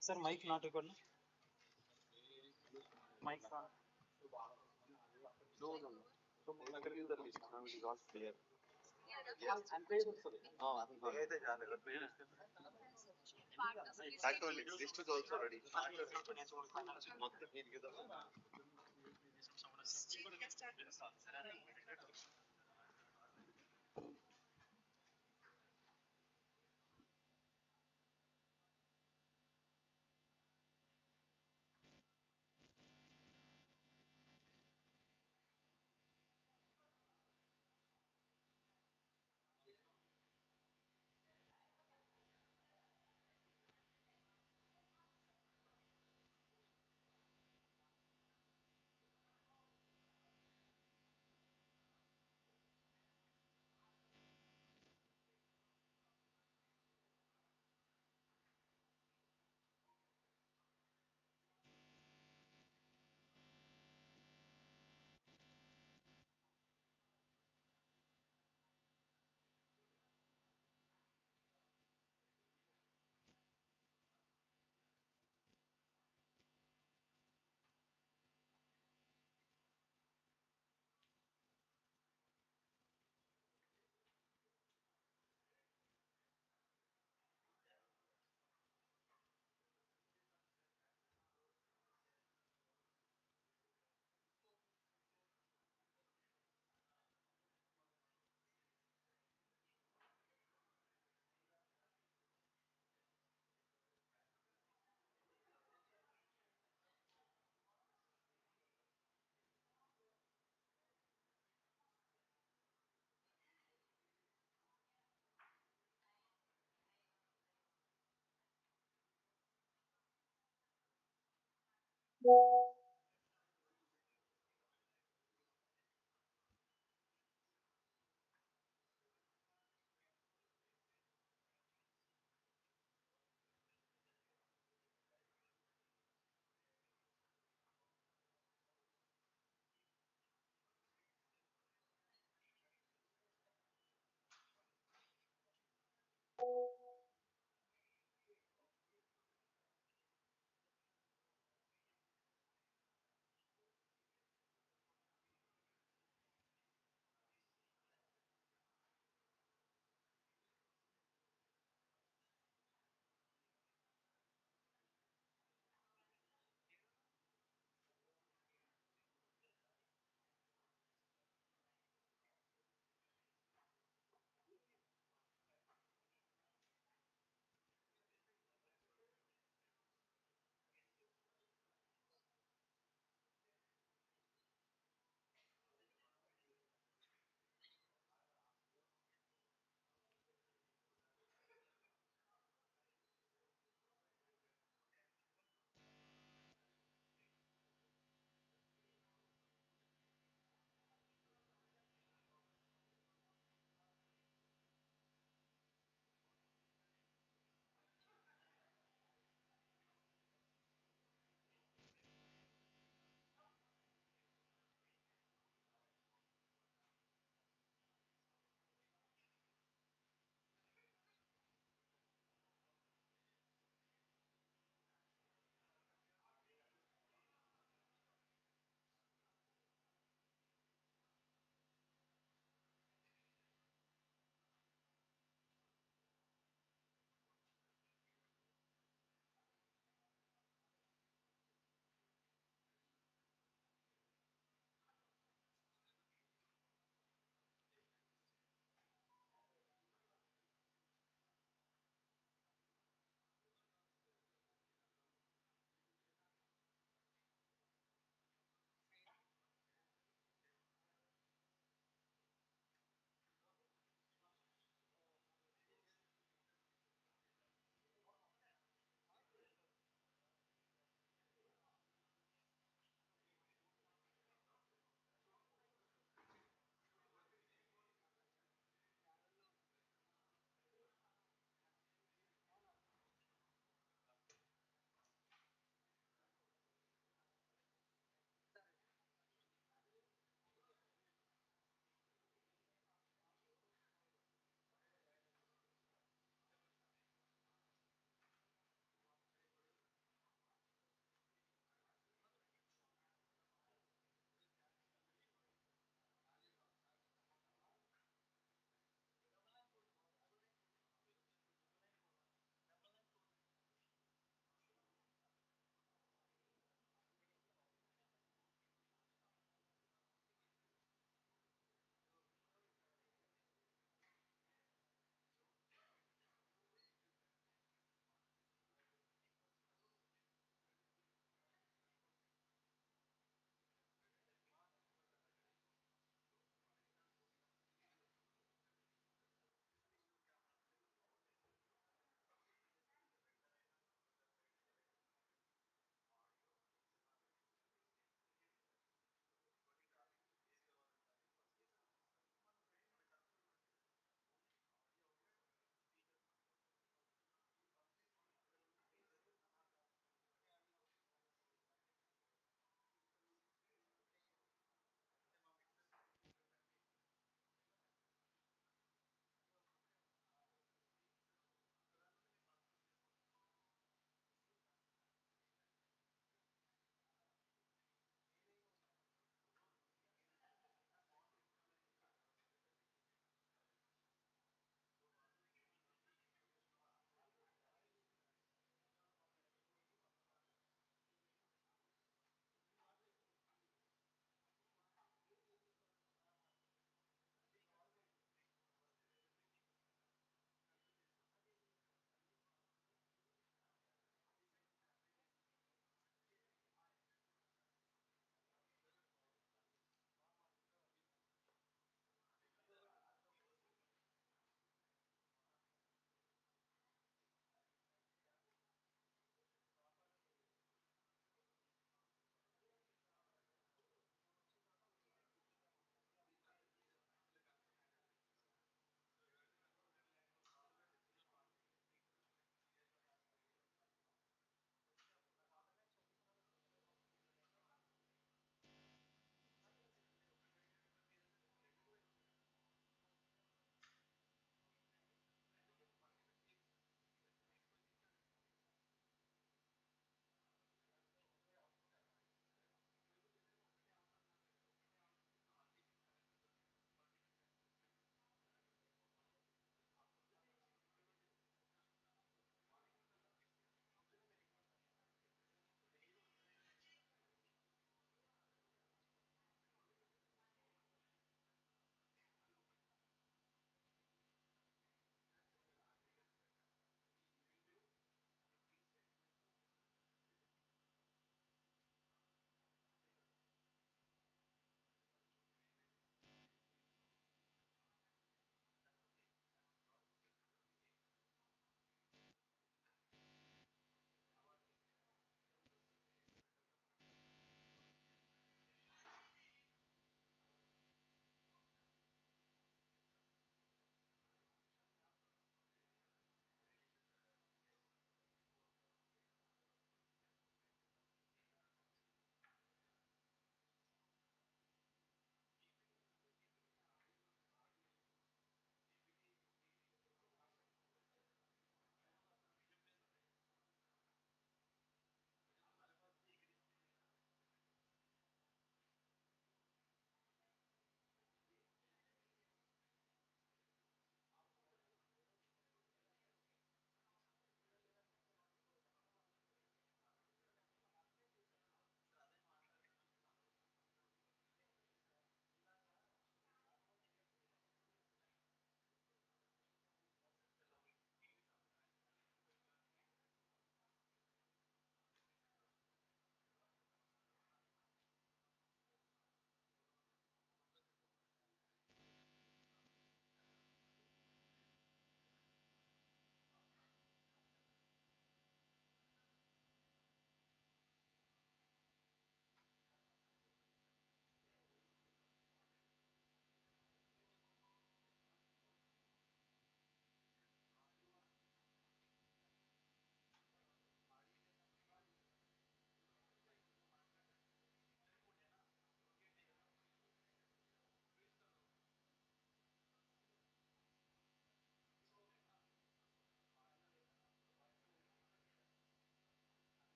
Sir, mic not recording. Mic on. No, no, no. So I can use the list. Now it is all clear. Yes. And page also. Oh, that only. List is also ready.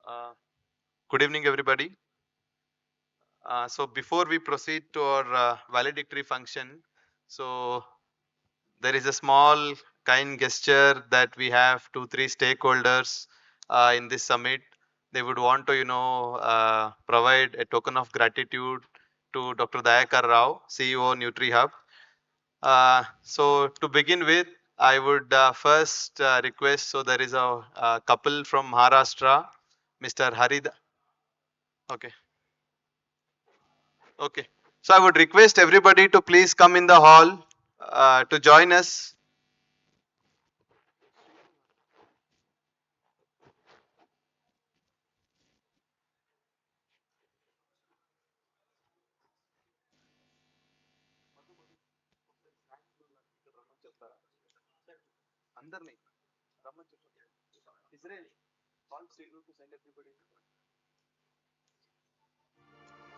Uh, Good evening, everybody. So before we proceed to our valedictory function, so there is a small kind gesture that we have to three stakeholders in this summit. They would want to, provide a token of gratitude to Dr. Dayakar Rao, CEO NutriHub. So to begin with, I would first request. So there is a couple from Maharashtra, Mr. Harid. Okay. Okay. So I would request everybody to please come in the hall to join us.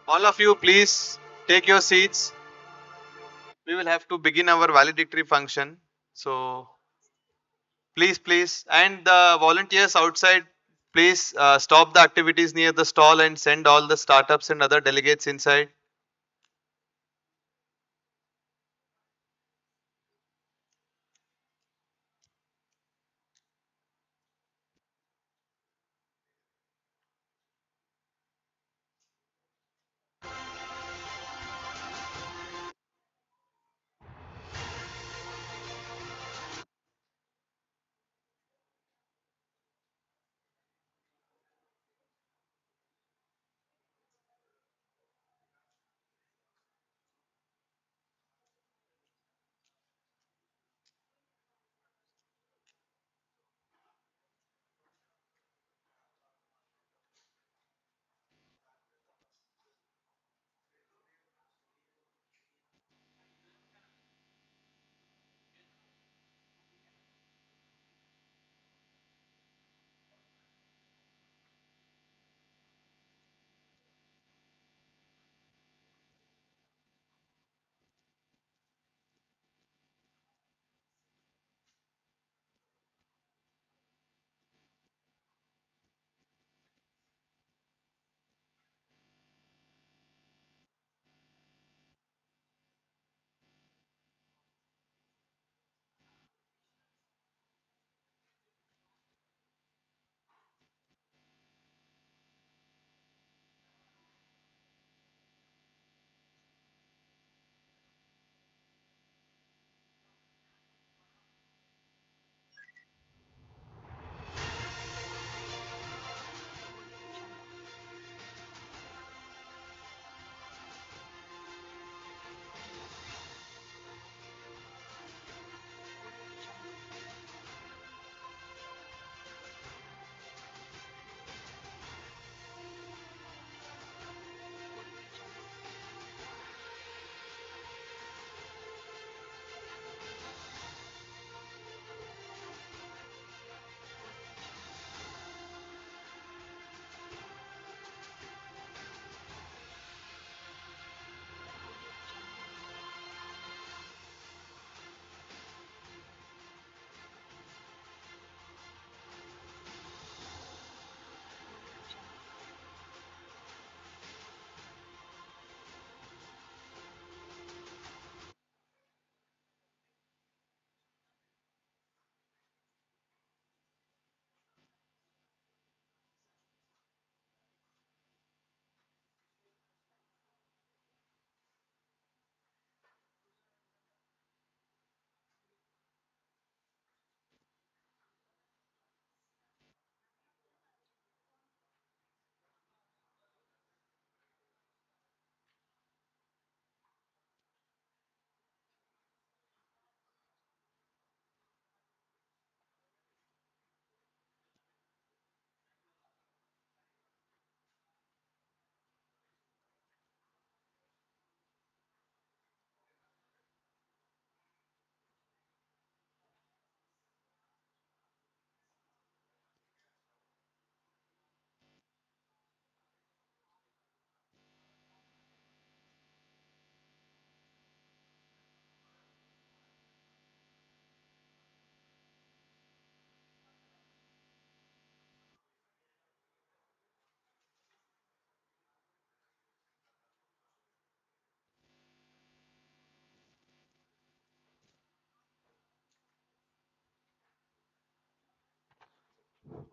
All of you, please take your seats. We will have to begin our valedictory function. So please, and the volunteers outside, please stop the activities near the stall and send all the startups and other delegates inside.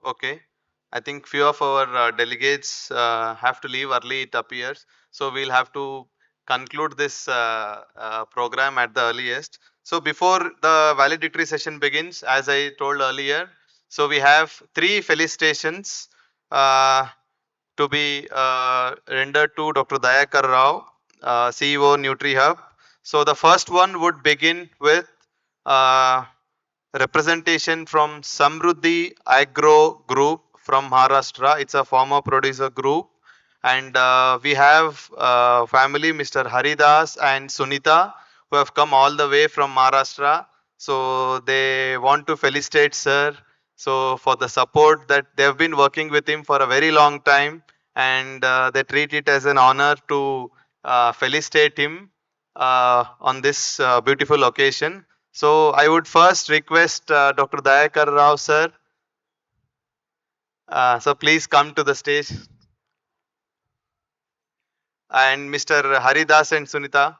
Okay. I think few of our delegates have to leave early, it appears. So we'll have to conclude this program at the earliest. So before the valedictory session begins, as I told earlier, so we have three felicitations to be rendered to Dr. Dayakar Rao, CEO NutriHub. So the first one would begin with uh, representation from Samruddhi Agro Group from Maharashtra. It's a farmer producer group. And we have family Mr. Haridas and Sunita who have come all the way from Maharashtra. So they want to felicitate sir. So for the support that they have been working with him for a very long time, and they treat it as an honor to felicitate him on this beautiful occasion. So I would first request Dr. Dayakar Rao sir. So please come to the stage. And Mr. Haridas and Sunita.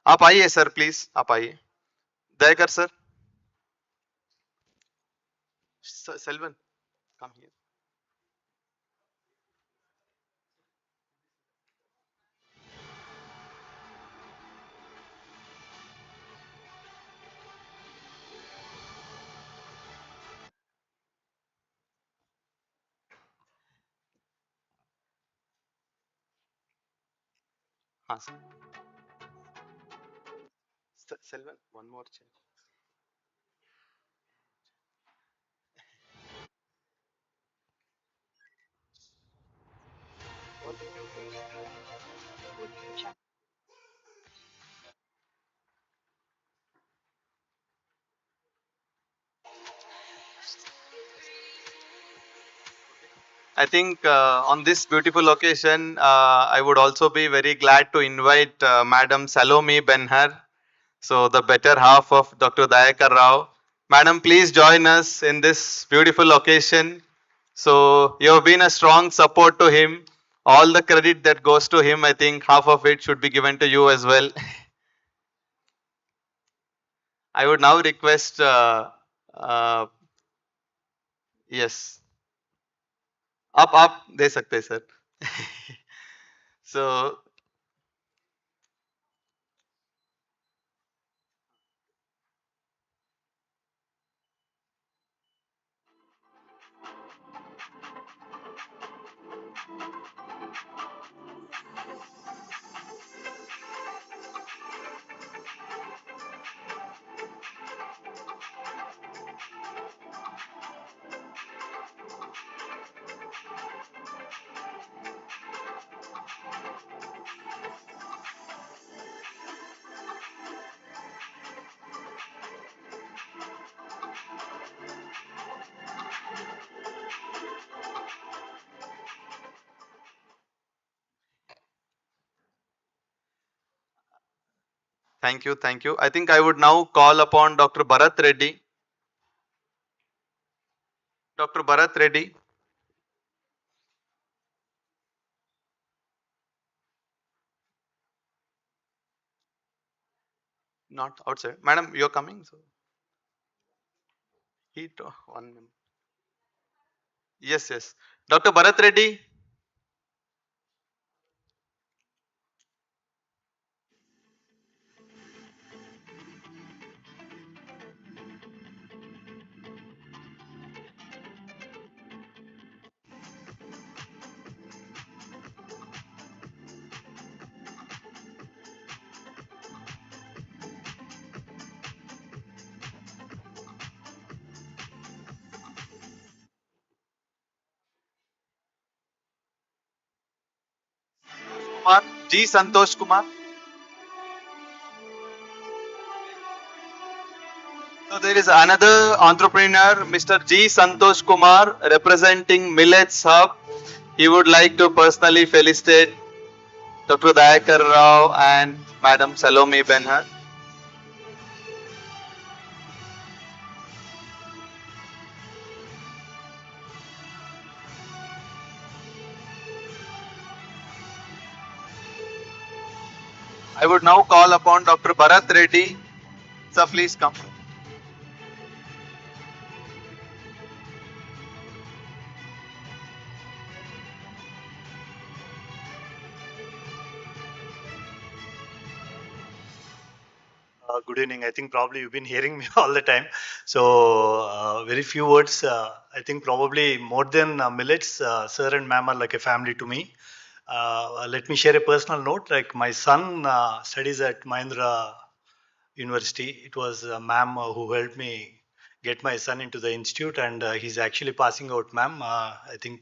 आप आइए sir please आप आइए Dayakar sir Selvan come here. हाँ sir Selvan one more chair. I think on this beautiful occasion, I would also be very glad to invite Madam Salome Benhar, so the better half of Dr. Dayakar Rao. Madam, please join us in this beautiful occasion. So you have been a strong support to him. All the credit that goes to him, I think half of it should be given to you as well. I would now request, uh, yes, आप दे सकते हैं sir. So thank you, thank you. I think I would now call upon Dr. Bharat Reddy. Dr. Bharat Reddy. Not outside. Madam, you're coming. So one minute. Yes, yes. Dr. Bharat Reddy. Kumar. G. Santosh Kumar. So there is another entrepreneur, Mr. G. Santosh Kumar, representing Millet's Hub. He would like to personally felicitate Dr. Dayakar Rao and Madam Salome Benhar. I would now call upon Dr. Bharat Reddy. Sir, please come. Good evening. I think probably you've been hearing me all the time. So, very few words. I think probably more than millets, sir and ma'am are like a family to me. Let me share a personal note. Like my son studies at Mahindra University. It was ma'am who helped me get my son into the institute, and he's actually passing out, ma'am. I think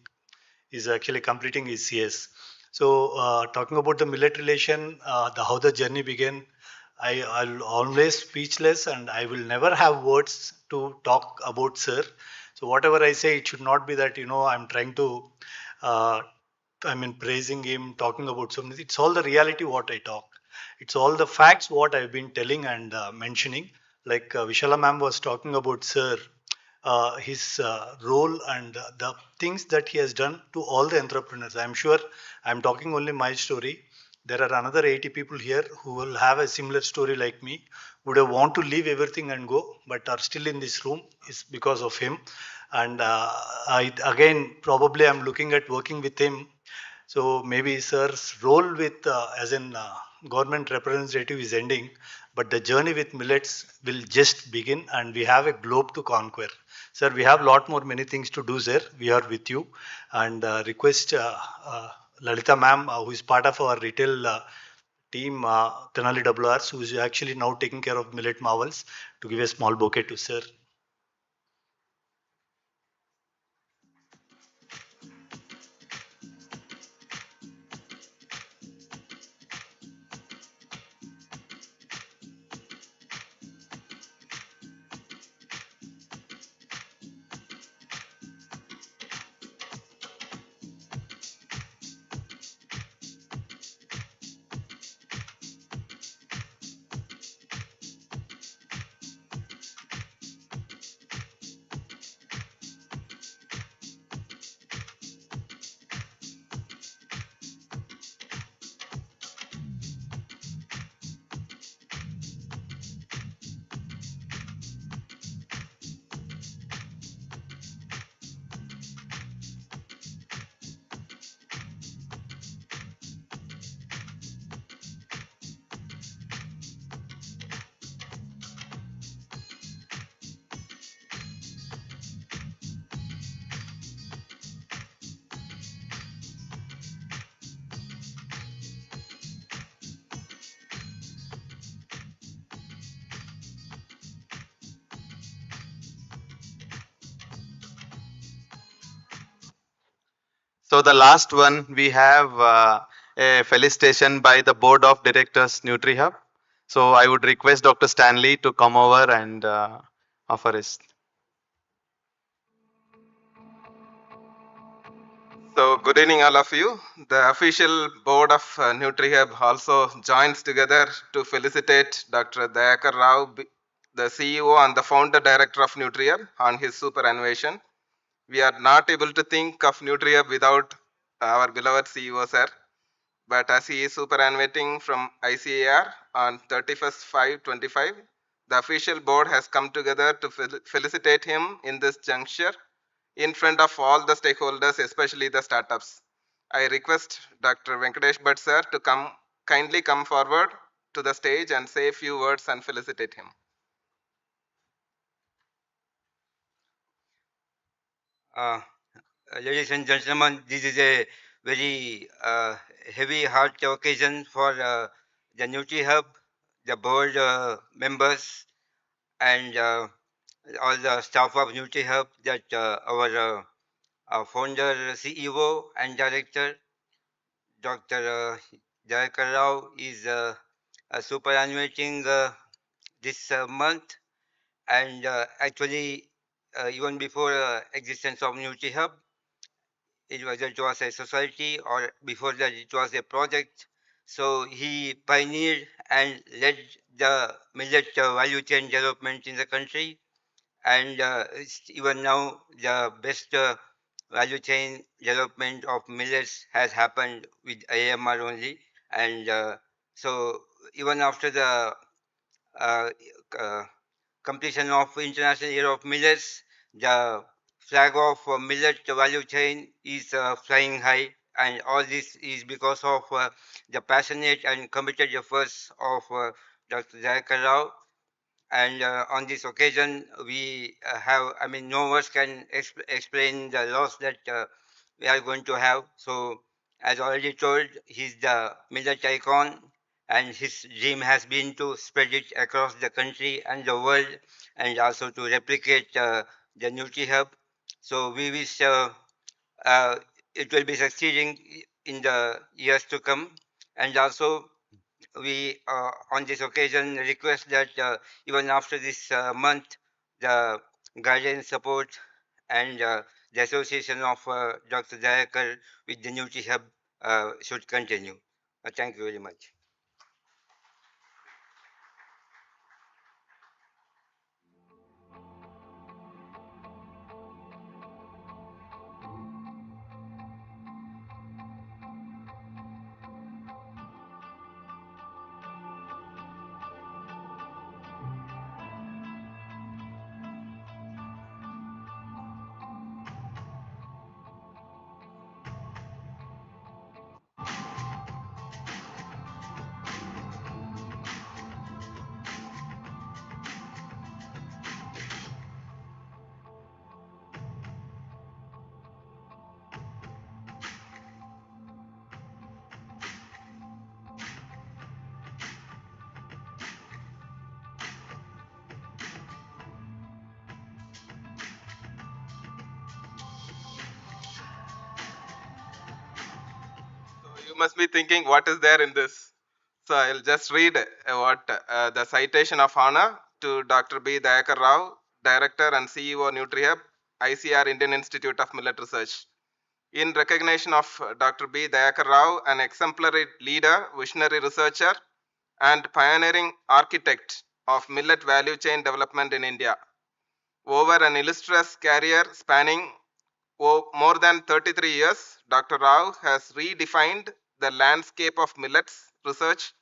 is actually completing his CS. So talking about the millet relation, how the journey began, I'll always speechless and I will never have words to talk about sir. So whatever I say, it should not be that, I'm trying to, uh, praising him, talking about something. It's all the reality what I talk. It's all the facts what I've been telling and mentioning. Like Vishala ma'am was talking about sir, his role and the things that he has done to all the entrepreneurs. I'm sure I'm talking only my story. There are another 80 people here who will have a similar story like me, would have want to leave everything and go, but are still in this room is because of him. And again, probably I'm looking at working with him. So maybe sir's role with as in government representative is ending, but the journey with millets will just begin, and we have a globe to conquer. Sir, we have lot more many things to do, sir. We are with you, and request Lalita ma'am, who is part of our retail team, Tenali WRs, who is actually now taking care of Millet Marvels, to give a small bouquet to sir. So the last one, we have a felicitation by the Board of Directors NutriHub. So I would request Dr. Stanley to come over and offer his. So good evening all of you. The official board of NutriHub also joins together to felicitate Dr. Dayakar Rao, the CEO and the founder director of NutriHub, on his superannuation. We are not able to think of NutriHub without our beloved CEO sir. But as he is superannuating from ICAR on 31st 5/25, the official board has come together to felicitate him in this juncture in front of all the stakeholders, especially the startups. I request Dr. Venkatesh Bhatt sir to kindly come forward to the stage and say a few words and felicitate him. Uh, Ladies and gentlemen, this is a very heavy heart occasion for the Nutri Hub, the board members, and all the staff of Nutri Hub, that our founder, CEO, and director, Dr. Jayakar Rao, is superannuating this month, and actually, even before existence of Nutri Hub, it was a society, or before that it was a project. So he pioneered and led the millet value chain development in the country, and even now the best value chain development of millets has happened with AMR only. And so even after the uh, uh, completion of International Year of Millets, the flag of millet value chain is flying high, and all this is because of the passionate and committed efforts of Dr. Jayakar Rao. And on this occasion, we have, I mean, no words can explain the loss that we are going to have. So, as already told, he's the millet icon, and his dream has been to spread it across the country and the world, and also to replicate the NutriHub. So, we wish uh, it will be succeeding in the years to come, and also we on this occasion request that even after this month, the guidance support and the association of Dr. Dayakar with the Nutri Hub should continue. Thank you very much. You must be thinking, what is there in this? So I'll just read what the citation of honor to Dr. B. Dayakar Rao, Director and CEO NutriHub, ICR Indian Institute of Millet Research. In recognition of Dr. B. Dayakar Rao, an exemplary leader, visionary researcher, and pioneering architect of millet value chain development in India. Over an illustrious career spanning more than 33 years, Dr. Rao has redefined the landscape of millets research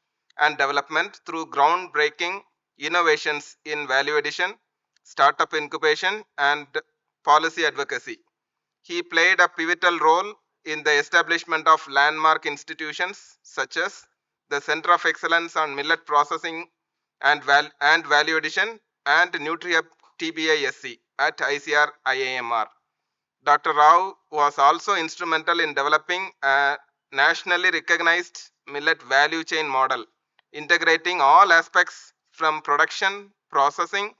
and development through groundbreaking innovations in value addition, startup incubation, and policy advocacy. He played a pivotal role in the establishment of landmark institutions such as the Center of Excellence on Millet Processing and Value Addition and NutriHub TBISC at ICR IAMR. Dr. Rao was also instrumental in developing a nationally recognized millet value chain model, integrating all aspects from production, processing,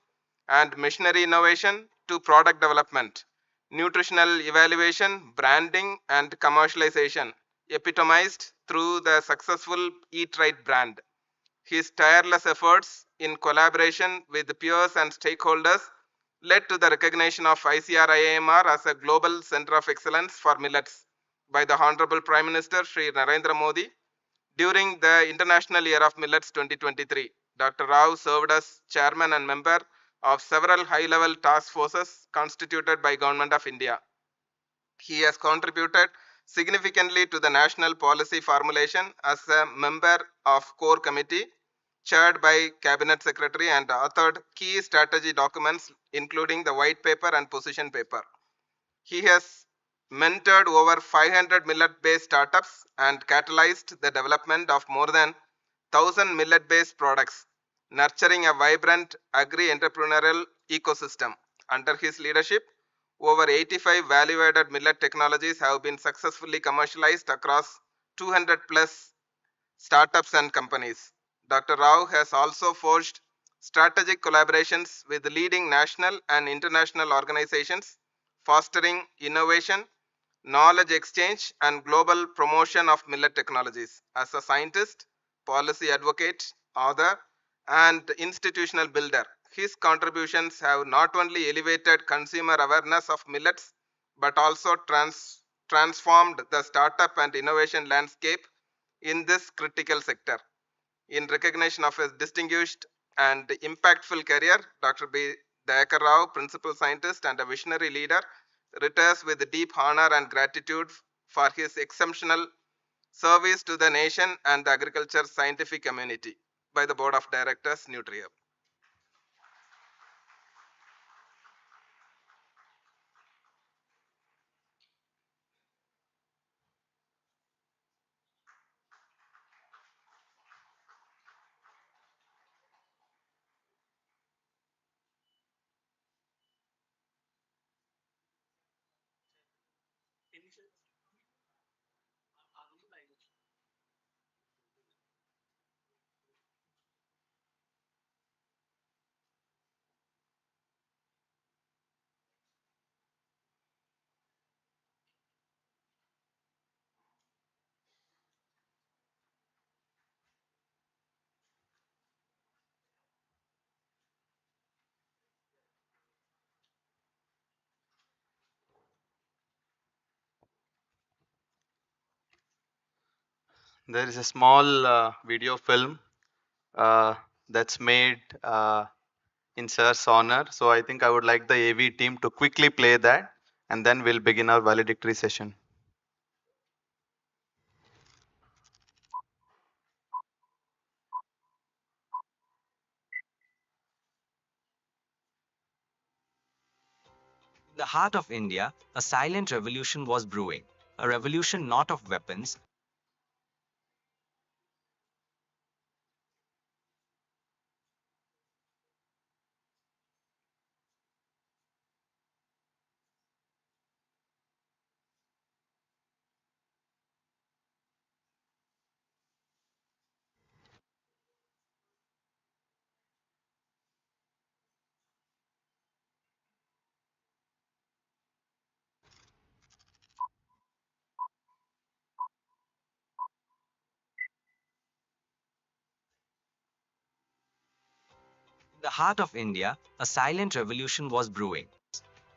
and machinery innovation to product development, nutritional evaluation, branding, and commercialization, epitomized through the successful Eat Right brand. His tireless efforts in collaboration with peers and stakeholders led to the recognition of ICR-IAMR as a global center of excellence for millets by the Honorable Prime Minister Shri Narendra Modi during the International Year of Millets 2023. Dr. Rao served as chairman and member of several high-level task forces constituted by Government of India. He has contributed significantly to the national policy formulation as a member of core committee chaired by cabinet secretary and authored key strategy documents including the white paper and position paper. He has mentored over 500 millet based startups and catalyzed the development of more than 1000 millet based products, nurturing a vibrant agri entrepreneurial ecosystem. Under his leadership, over 85 value-added millet technologies have been successfully commercialized across 200 plus startups and companies. Dr. Rao has also forged strategic collaborations with leading national and international organizations, fostering innovation, knowledge exchange, and global promotion of millet technologies. As a scientist, policy advocate, author, and institutional builder, his contributions have not only elevated consumer awareness of millets but also transformed the startup and innovation landscape in this critical sector. In recognition of his distinguished and impactful career, Dr. B. Dayakar Rao, principal scientist and a visionary leader, retires with deep honor and gratitude for his exceptional service to the nation and the agriculture scientific community by the Board of Directors, NutriHub. There is a small video film that's made in Sir's honor. So I think I would like the AV team to quickly play that, and then we'll begin our valedictory session. In the heart of India, a silent revolution was brewing. A revolution not of weapons. In the heart of India, a silent revolution was brewing.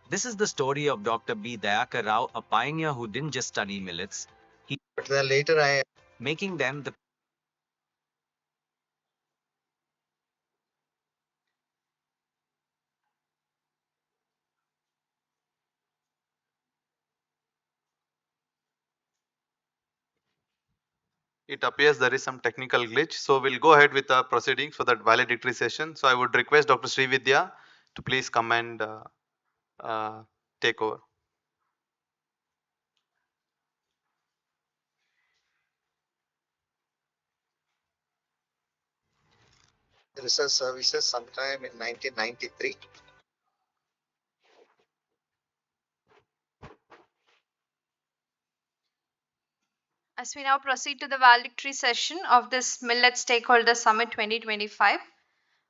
This is the story of Dr. B. Dayakar Rao, a pioneer who didn't just study millets, he Later I making them the It appears there is some technical glitch, so we'll go ahead with the proceedings for that valedictory session. So I would request Dr. Srividya to please come and take over. research services sometime in 1993. As we now proceed to the valedictory session of this Millet Stakeholder Summit 2025,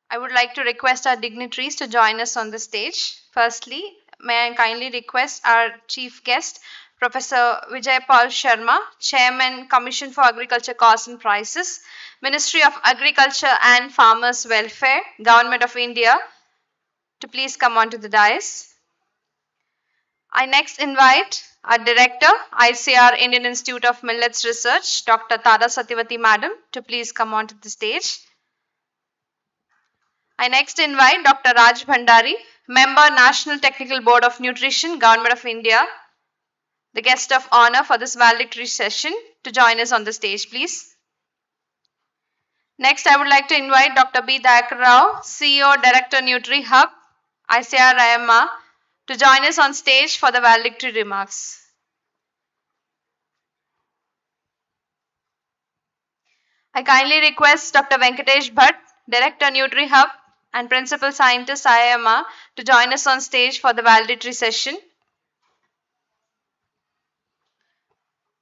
I would like to request our dignitaries to join us on the stage. Firstly, may I kindly request our chief guest, Professor Vijay Paul Sharma, Chairman, Commission for Agriculture Costs and Prices, Ministry of Agriculture and Farmers Welfare, Government of India, to please come onto the dais. I next invite our Director, ICR Indian Institute of Millets Research, Dr. Tada Satyavati Madam, to please come onto the stage. I next invite Dr. Raj Bhandari, Member, National Technical Board of Nutrition, Government of India, the guest of honor for this valedictory session, to join us on the stage, please. Next, I would like to invite Dr. B. Dayakar Rao, CEO, Director, Nutri Hub, ICR IMR, to join us on stage for the valedictory remarks. I kindly request Dr. Venkatesh Bhatt, Director, Nutri Hub, and Principal Scientist, IIMR, to join us on stage for the valedictory session.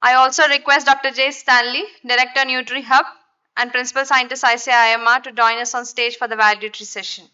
I also request Dr. J. Stanley, Director, Nutri Hub, and Principal Scientist, ICIMR, to join us on stage for the valedictory session.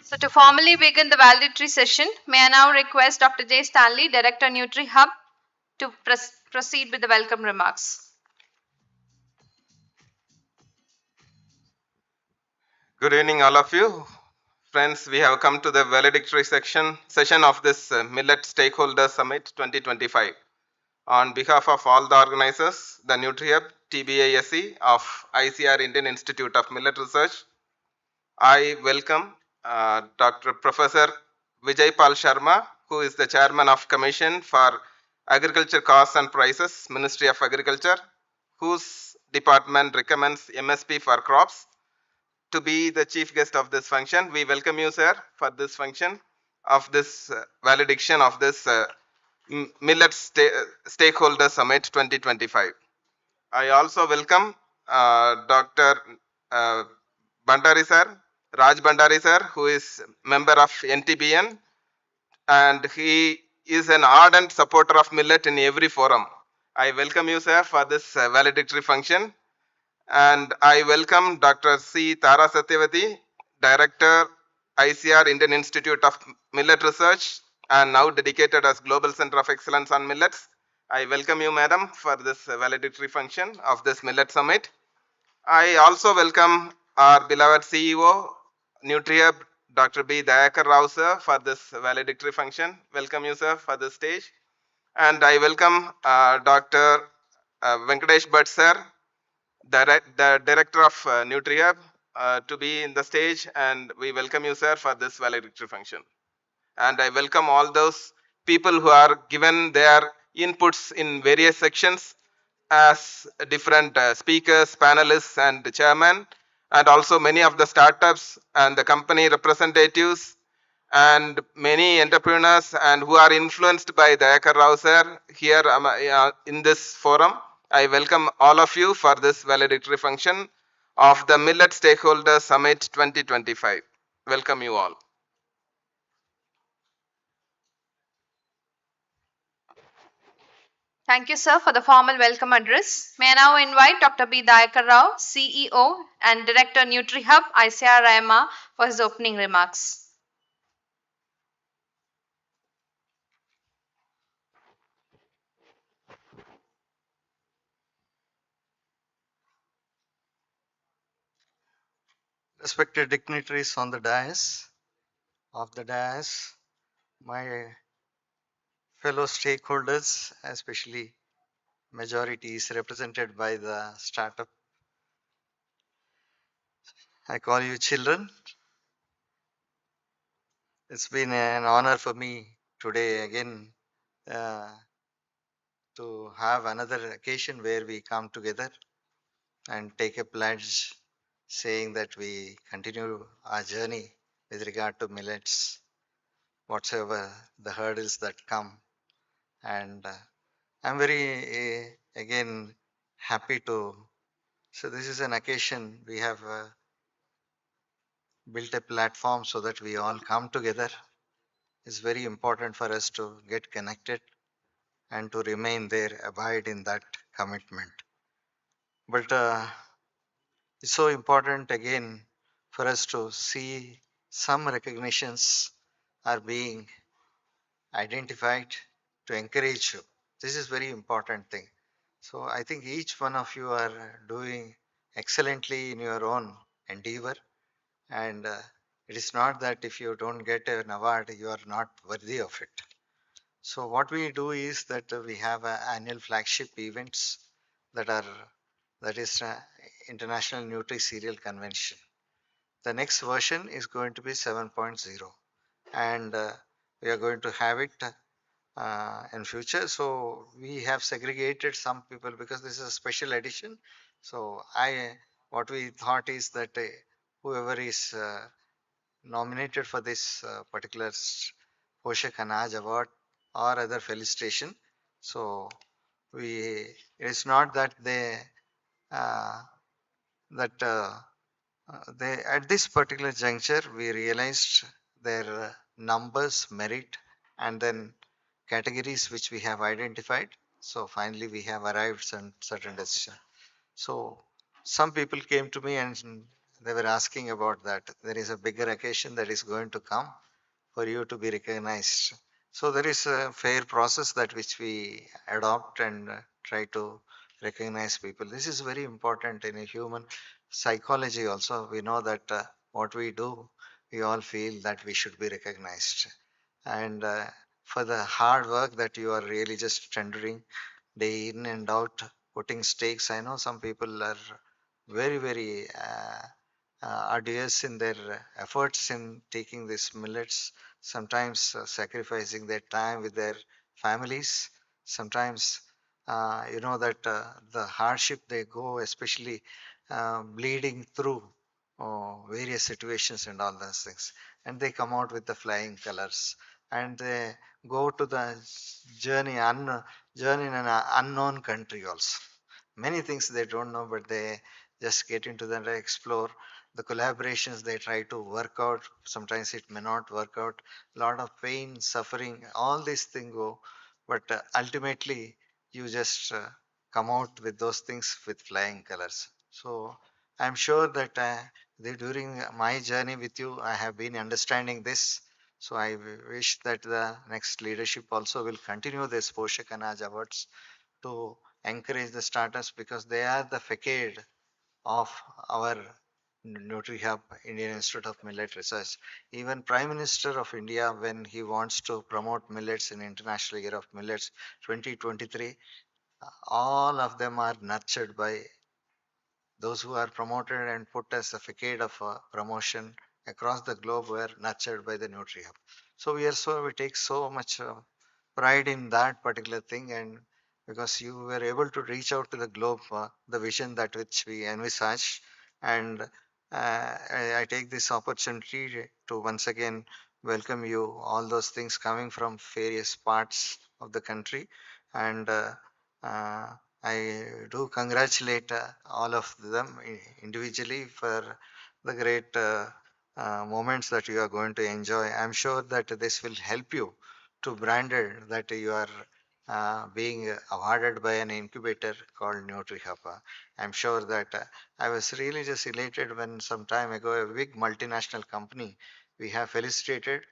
So to formally begin the valedictory session, may I now request Dr. J. Stanley, Director, Nutri Hub, to proceed with the welcome remarks. Good evening, all of you. Friends, we have come to the valedictory session of this Millet Stakeholder Summit 2025. On behalf of all the organizers, the NutriHub, TBASE of ICR Indian Institute of Millet Research, I welcome Dr. Professor Vijay Pal Sharma, who is the Chairman of Commission for Agriculture Costs and Prices, Ministry of Agriculture, whose department recommends MSP for crops, to be the chief guest of this function. We welcome you, sir, for this function of this valediction of this Millet Stakeholder Summit 2025. I also welcome Dr. Bhandari, sir, Raj Bandari sir, who is member of NTBN, and he is an ardent supporter of millet in every forum. I welcome you, sir, for this valedictory function. And I welcome Dr. C. Tara Satyavati, Director, ICR Indian Institute of Millet Research, and now dedicated as Global Center of Excellence on Millets. I welcome you, madam, for this valedictory function of this Millet Summit. I also welcome our beloved CEO, NutriHub, Dr. B. Dayakar Rao, sir, for this valedictory function. Welcome you, sir, for the stage. And I welcome Dr. Venkatesh Bhatt, sir, the director of NutriHub, to be in the stage, and we welcome you, sir, for this valedictory function. And I welcome all those people who are given their inputs in various sections as different speakers, panelists, and chairman, and also many of the startups and the company representatives and many entrepreneurs and who are influenced by the Ekar Rao sir here in this forum. I welcome all of you for this valedictory function of the Millet Stakeholder Summit 2025. Welcome you all. Thank you, sir, for the formal welcome address. May I now invite Dr. B. Dayakar Rao, CEO and Director NutriHub, ICR Rama, for his opening remarks. Respected dignitaries on the dais, my fellow stakeholders, especially majority is represented by the startup. I call you children. It's been an honor for me today again to have another occasion where we come together and take a pledge saying that we continue our journey with regard to millets, whatsoever the hurdles that come. And I'm very, again, happy to. So, this is an occasion we have built a platform so that we all come together. It's very important for us to get connected and to remain there, abide in that commitment. But it's so important again for us to see some recognitions are being identified to encourage you. This is very important thing. So I think each one of you are doing excellently in your own endeavor, and it is not that if you don't get an award you are not worthy of it. So what we do is that we have annual flagship events that is International Nutri Cereal Convention. The next version is going to be 7.0, and we are going to have it in future. So we have segregated some people because this is a special edition. So what we thought is that whoever is nominated for this particular Poshak Anaj Award or other felicitation. So it's not that that they at this particular juncture we realized their numbers, merit, and then categories which we have identified. So finally we have arrived at certain decision. So some people came to me and they were asking about that. There is a bigger occasion that is going to come for you to be recognized. So there is a fair process that which we adopt and try to recognize people. This is very important in a human psychology also. We know that what we do, we all feel that we should be recognized. And for the hard work that you are really just tendering day in and out, putting stakes. I know some people are very, very arduous in their efforts in taking these millets, sometimes sacrificing their time with their families. Sometimes, you know, that the hardship they go, especially bleeding through various situations and all those things. And they come out with the flying colors. And they go to the journey in an unknown country also. many things they don't know, but they just get into that and explore. The collaborations they try to work out, sometimes it may not work out. A lot of pain, suffering, all these things go, but ultimately you just come out with those things with flying colors. So I'm sure that during my journey with you, I have been understanding this. So I wish that the next leadership also will continue this Poshak Anaj Awards to encourage the startups, because they are the facade of our NutriHub, Indian Institute of Millet Research. Even Prime Minister of India, when he wants to promote millets in International Year of Millets 2023, all of them are nurtured by those who are promoted and put as a facade of promotion across the globe were nurtured by the NutriHub. So we take so much pride in that particular thing, and because you were able to reach out to the globe, the vision that which we envisaged, and I take this opportunity to once again welcome you, all those things coming from various parts of the country, and uh, I do congratulate all of them individually for the great moments that you are going to enjoy. I'm sure that this will help you to branded that you are being awarded by an incubator called NutriHub. I'm sure that I was really just elated when some time ago a big multinational company we have felicitated,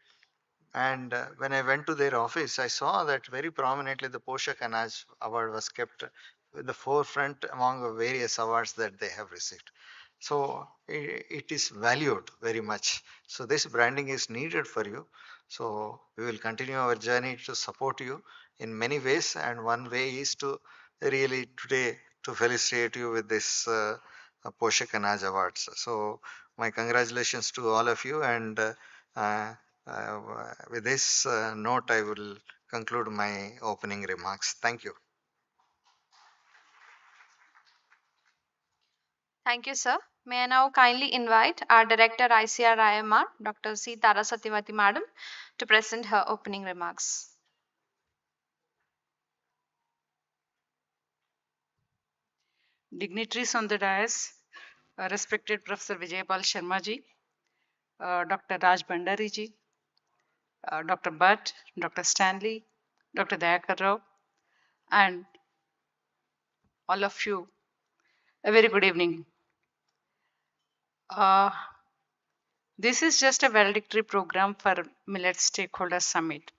and when I went to their office, I saw that very prominently the Poshak Anaj award was kept with the forefront among the various awards that they have received. So it is valued very much. So this branding is needed for you. So we will continue our journey to support you in many ways. And one way is to really today to felicitate you with this Poshak Anaj Awards. So my congratulations to all of you, and uh, with this note, I will conclude my opening remarks. Thank you. Thank you, sir. May I now kindly invite our Director ICR IMR, Dr. C. Tara Satyavati Madam, to present her opening remarks. Dignitaries on the dais, respected Professor Vijaypal Sharma ji, Dr. Raj Bhandari ji, Dr. Bhatt, Dr. Stanley, Dr. Dayakar Rao, and all of you, a very good evening. This is just a valedictory program for Millet Stakeholder Summit.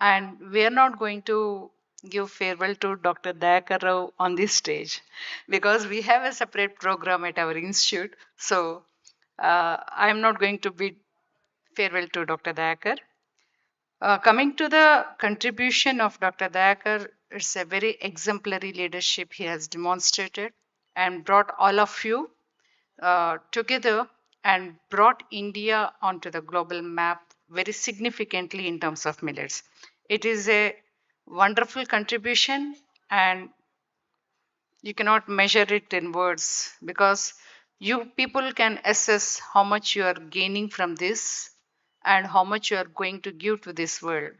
And we are not going to give farewell to Dr. Dayakar Rao on this stage because we have a separate program at our institute. So I am not going to bid farewell to Dr. Dayakar. Coming to the contribution of Dr. Dayakar, it's a very exemplary leadership he has demonstrated and brought all of you together and brought India onto the global map very significantly in terms of millets. It is a wonderful contribution, and you cannot measure it in words because you people can assess how much you are gaining from this and how much you are going to give to this world.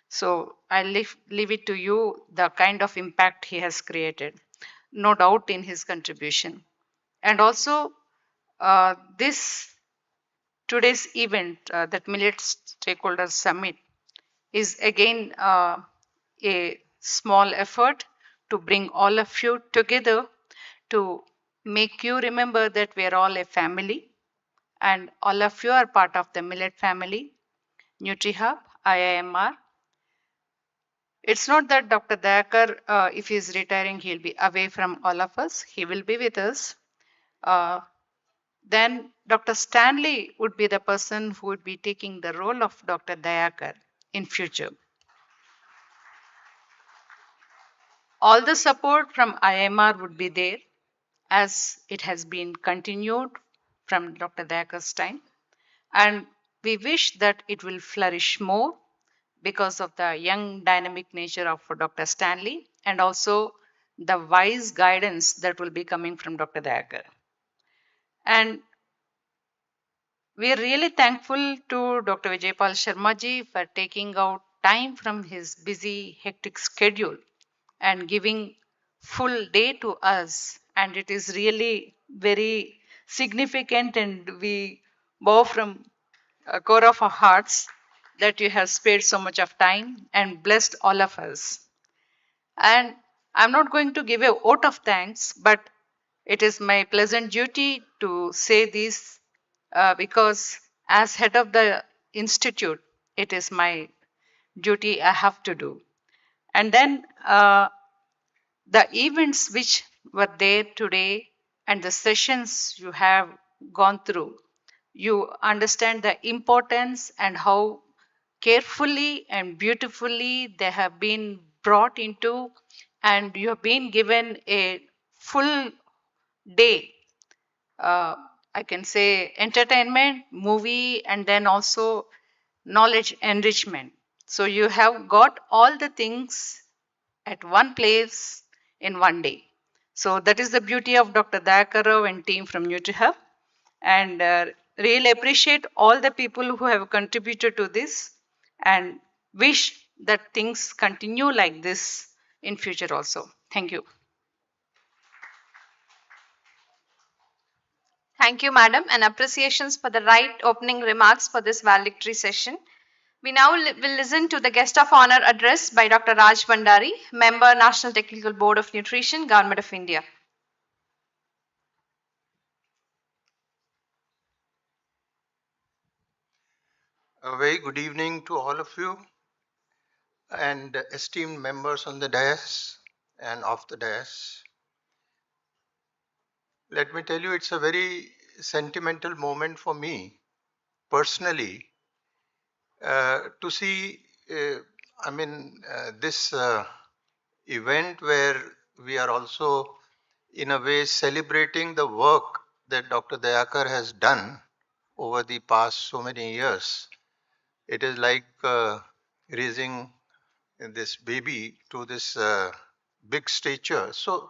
So I leave it to you the kind of impact he has created, no doubt in his contribution. And also, this today's event, that Millet Stakeholders Summit, is again a small effort to bring all of you together to make you remember that we are all a family and all of you are part of the Millet family, NutriHub, IIMR. It's not that Dr. Dayakar, if he is retiring, he'll be away from all of us. He will be with us. Then Dr. Stanley would be the person who would be taking the role of Dr. Dayakar in future. All the support from IMR would be there as it has been continued from Dr. Dayakar's time. And we wish that it will flourish more because of the young dynamic nature of Dr. Stanley and also the wise guidance that will be coming from Dr. Dayakar. And we are really thankful to Dr. Vijaypal Sharma ji for taking out time from his busy, hectic schedule and giving full day to us, and it is really very significant, and we bow from a core of our hearts that you have spared so much of time and blessed all of us. And I'm not going to give a vote of thanks, but it is my pleasant duty to say this because, as head of the institute, it is my duty I have to do. And then the events which were there today and the sessions you have gone through, you understand the importance and how carefully and beautifully they have been brought into, and you have been given a full day, uh, I can say, entertainment, movie, and then also knowledge enrichment. So you have got all the things at one place in one day. So that is the beauty of Dr. Dayakarov and team from NutriHub. And really appreciate all the people who have contributed to this, and wish that things continue like this in future also. Thank you. Thank you, madam, and appreciations for the right opening remarks for this valedictory session. We now will listen to the guest of honor address by Dr. Raj Bhandari, Member, National Technical Board of Nutrition, Government of India. A very good evening to all of you and esteemed members on the dais and off the dais. Let me tell you, it's a very sentimental moment for me personally to see, this event where we are also, in a way, celebrating the work that Dr. Dayakar has done over the past so many years. It is like raising this baby to this big stature. So,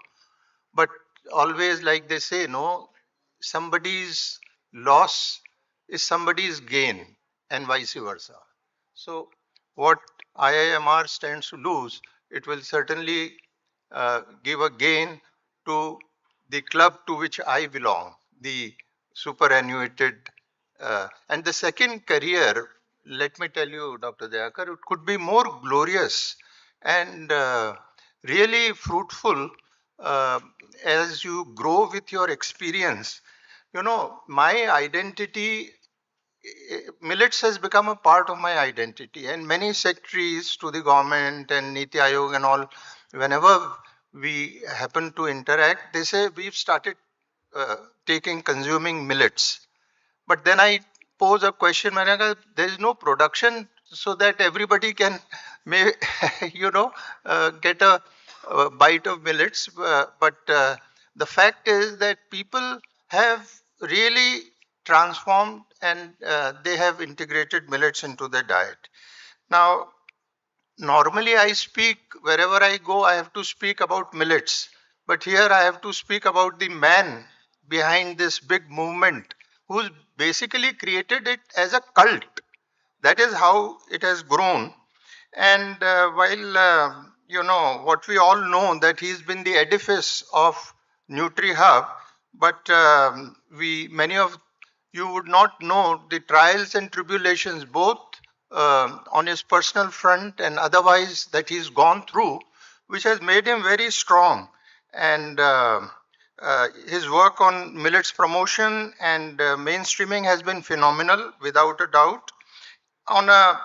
but always, like they say, no, somebody's loss is somebody's gain, and vice versa. So, what IIMR stands to lose, it will certainly give a gain to the club to which I belong, the superannuated. And the second career, let me tell you, Dr. Dayakar, it could be more glorious and really fruitful uh, as you grow with your experience. You know, my identity, millets has become a part of my identity, and many secretaries to the government and Niti Aayog and all, whenever we happen to interact, they say we've started consuming millets. But then I pose a question, Manaka, there is no production so that everybody can, may, get a bite of millets. But the fact is that people have really transformed and they have integrated millets into their diet. Now, normally I speak, wherever I go, I have to speak about millets. But here I have to speak about the man behind this big movement who's basically created it as a cult. That is how it has grown. And while what we all know that he's been the edifice of NutriHub, but many of you would not know the trials and tribulations, both on his personal front and otherwise, that he's gone through, which has made him very strong. And his work on millets promotion and mainstreaming has been phenomenal, without a doubt. On a,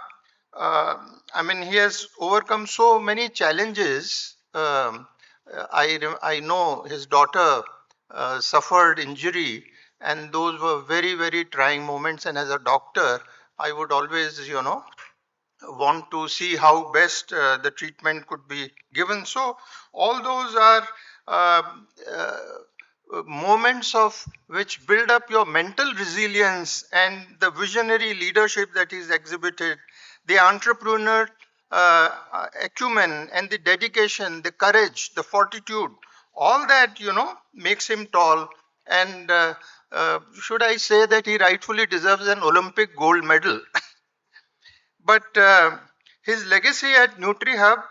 he has overcome so many challenges. I know his daughter suffered injury, and those were very, very trying moments. And as a doctor, I would always, want to see how best the treatment could be given. So all those are uh, uh, moments of which build up your mental resilience and the visionary leadership that is exhibited, the entrepreneur acumen and the dedication, the courage, the fortitude, all that, makes him tall. And should I say that he rightfully deserves an Olympic gold medal? But his legacy at NutriHub,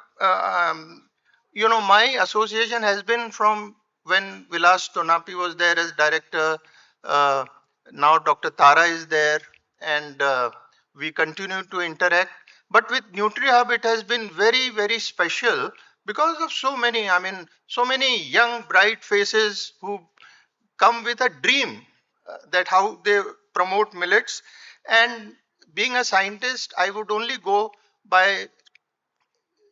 my association has been from when Vilas Tonapi was there as director. Uh, Now Dr. Tara is there, and we continue to interact. But with NutriHub, it has been very, very special because of so many young, bright faces who come with a dream that how they promote millets. And being a scientist, I would only go by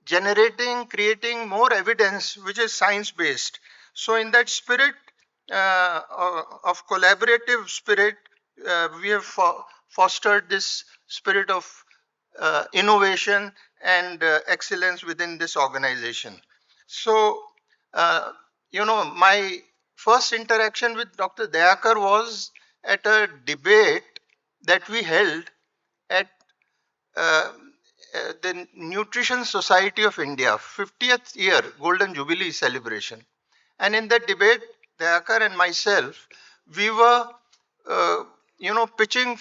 generating, creating more evidence which is science based. So, in that spirit of collaborative spirit, we have fostered this spirit of innovation and excellence within this organization. So, uh, my first interaction with Dr. Dayakar was at a debate that we held at uh, the Nutrition Society of India 50th year Golden Jubilee celebration. And in that debate, Dayakar and myself, we were, pitching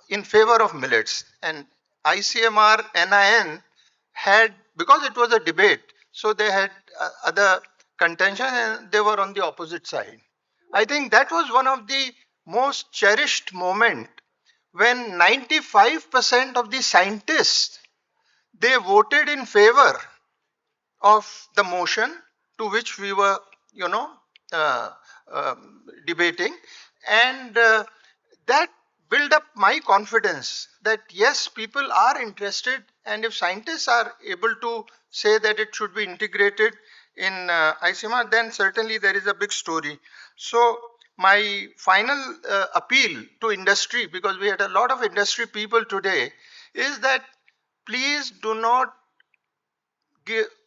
in favor of millets. And ICMR, NIN had, because it was a debate, so they had other contention and they were on the opposite side. I think that was one of the most cherished moment when 95% of the scientists they voted in favor of the motion to which we were you know uh, debating, and that built up my confidence that yes, people are interested, and if scientists are able to say that it should be integrated in ICMR, then certainly there is a big story. So my final appeal to industry, because we had a lot of industry people today, is that please do not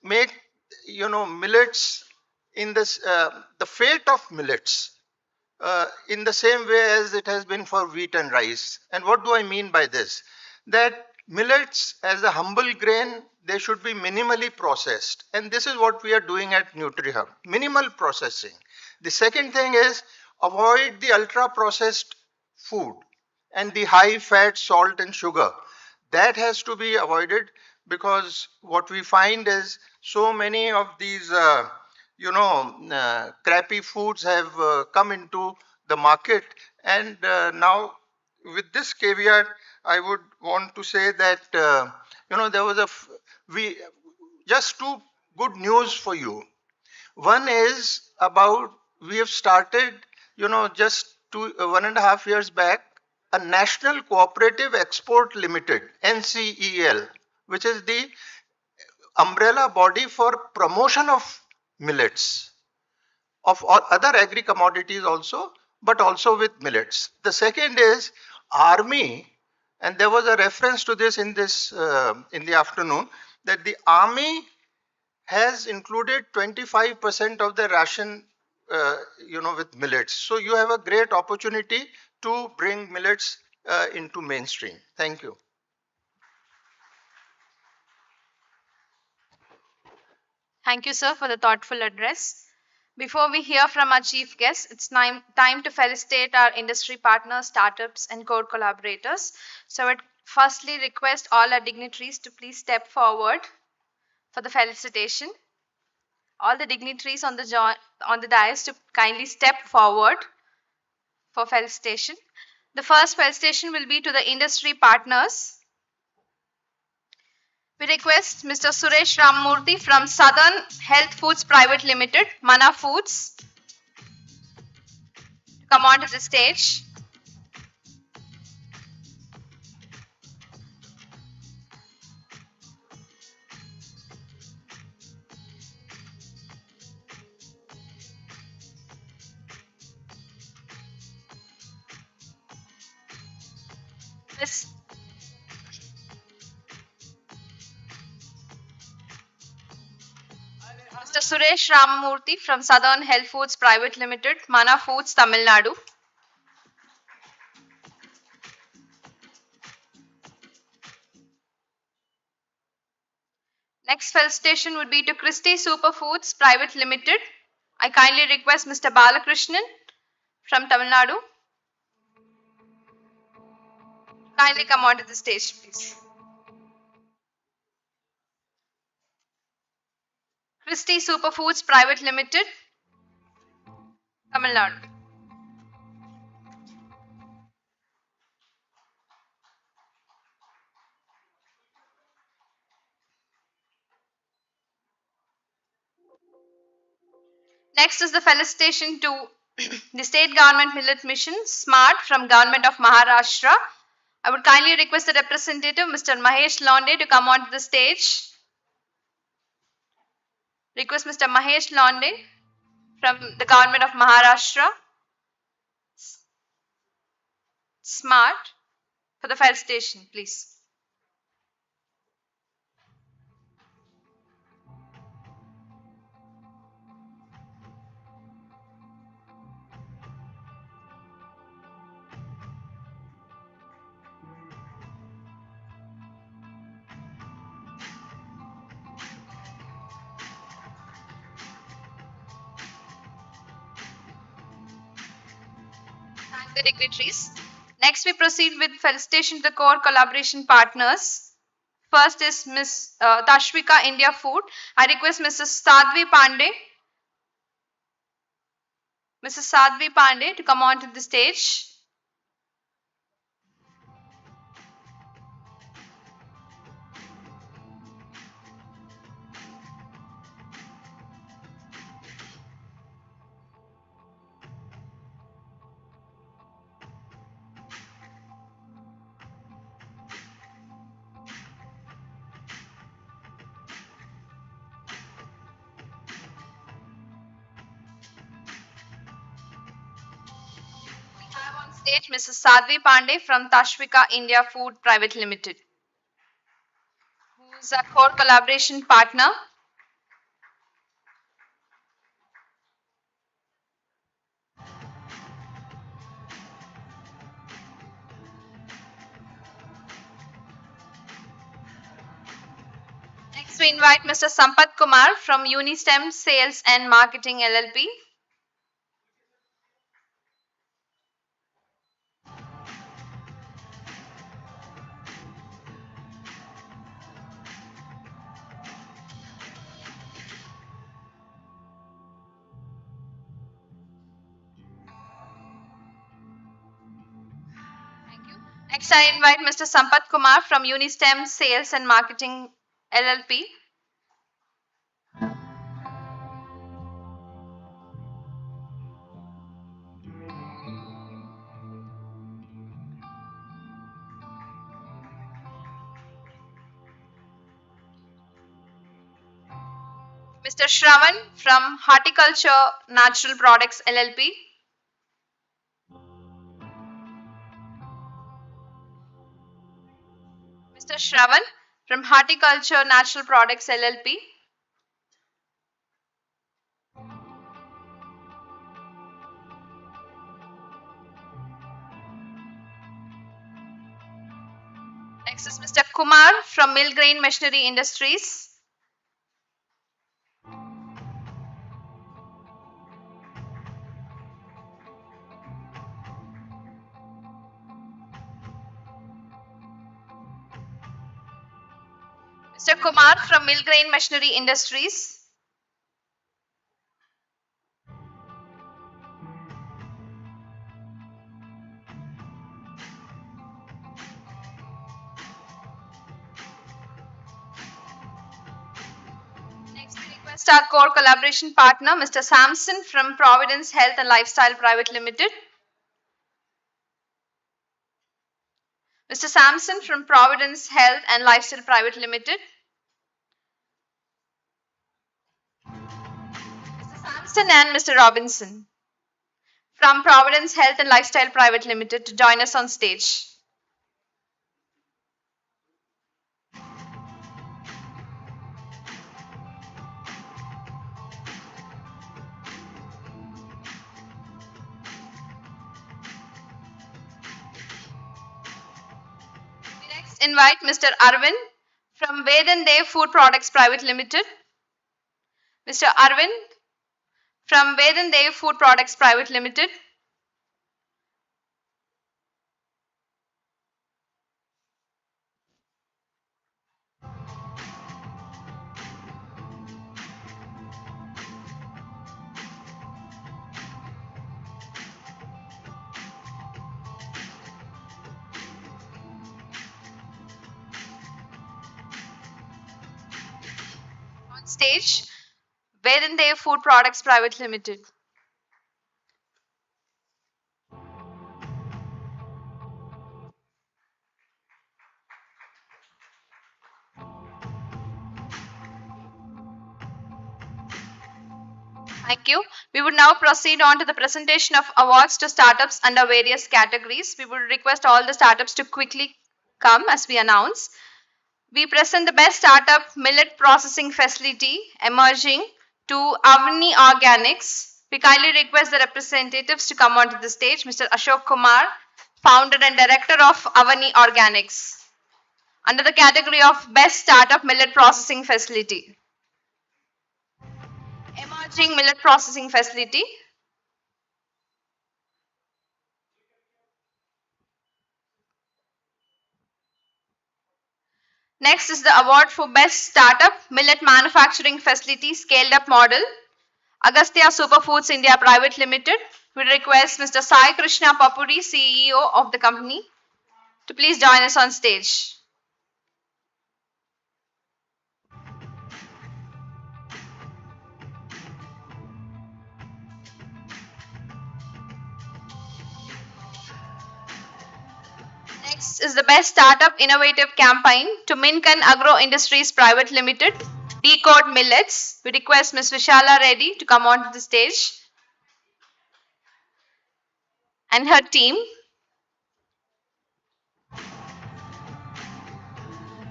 make millets in this the fate of millets in the same way as it has been for wheat and rice. And what do I mean by this? That millets as a humble grain, they should be minimally processed. And this is what we are doing at NutriHub, minimal processing. The second thing is avoid the ultra processed food and the high fat, salt and sugar. That has to be avoided, because what we find is so many of these crappy foods have come into the market. And now, with this caveat, I would want to say that there was we just two good news for you. One is about we have started, just 1.5 years back, a National Cooperative Export Limited (NCEL), which is the umbrella body for promotion of millets, of all other agri commodities also, but also with millets. The second is army, and there was a reference to this in the afternoon, that the army has included 25% of the ration with millets. So you have a great opportunity to bring millets into mainstream. Thank you. Thank you, sir, for the thoughtful address. Before we hear from our chief guest, it's time to felicitate our industry partners, startups, and core collaborators. So, I would firstly request all our dignitaries to please step forward for the felicitation. All the dignitaries on the dais to kindly step forward for felicitation. The first felicitation will be to the industry partners. We request Mr. Suresh Ramamurthy from Southern Health Foods Private Limited, Mana Foods, to come onto the stage. Miss Mr. Suresh Ramamurthy from Southern Health Foods Private Limited, Mana Foods, Tamil Nadu. Next felicitation would be to Christie Superfoods Private Limited. I kindly request Mr. Balakrishnan from Tamil Nadu. Kindly come onto the stage, please. Christie Superfoods Private Limited, Tamil Nadu. Next is the felicitation to the State Government Millet Mission, SMART, from Government of Maharashtra. I would kindly request the representative, Mr. Mahesh Londe, to come onto the stage. Request Mr. Mahesh Londe from the Government of Maharashtra, SMART, for the felicitation, please. Thank the dignitaries. Next, we proceed with felicitation to the core collaboration partners. First is Ms. Tashvika India Food. I request Mrs. Sadhvi Pandey to come onto the stage. We have on stage Mrs. Sadhvi Pandey from Tashvika India Food Private Limited, who is a core collaboration partner. Next, we invite Mr. Sampath Kumar from Unistem Sales and Marketing LLP. Thank you. Next, I invite Mr. Sampath Kumar from Unistem Sales and Marketing LLP. Mr. Shravan from Horticulture Natural Products LLP. Mr. Shravan from Horticulture Natural Products LLP. Next is Mr. Kumar from Millgrain Machinery Industries. Mr. Kumar from Millgrain Machinery Industries. Next, we request our core collaboration partner, Mr. Samson from Providence Health and Lifestyle Private Limited. Mr. Samson from Providence Health and Lifestyle Private Limited. Mr. Samson and Mr. Robinson from Providence Health and Lifestyle Private Limited to join us on stage. We next invite Mr. Arvind from Vedan Dev Food Products Private Limited. Mr. Arvind from Vedan Dev Food Products Private Limited. stage, Vedante Food Products Private Limited. Thank you. We would now proceed on to the presentation of awards to startups under various categories. We would request all the startups to quickly come as we announce. We present the best startup millet processing facility emerging to Avni Organics. We kindly request the representatives to come onto the stage. Mr. Ashok Kumar, founder and director of Avani Organics, under the category of best startup millet processing facility. Emerging millet processing facility. Next is the award for best startup millet manufacturing facility scaled up model. Agastya Superfoods India Private Limited. We request Mr. Sai Krishna Papuri, CEO of the company, to please join us on stage. Next is the best startup innovative campaign to Minkan Agro Industries Private Limited, Decode Millets. We request Ms. Vishala Reddy to come onto the stage and her team.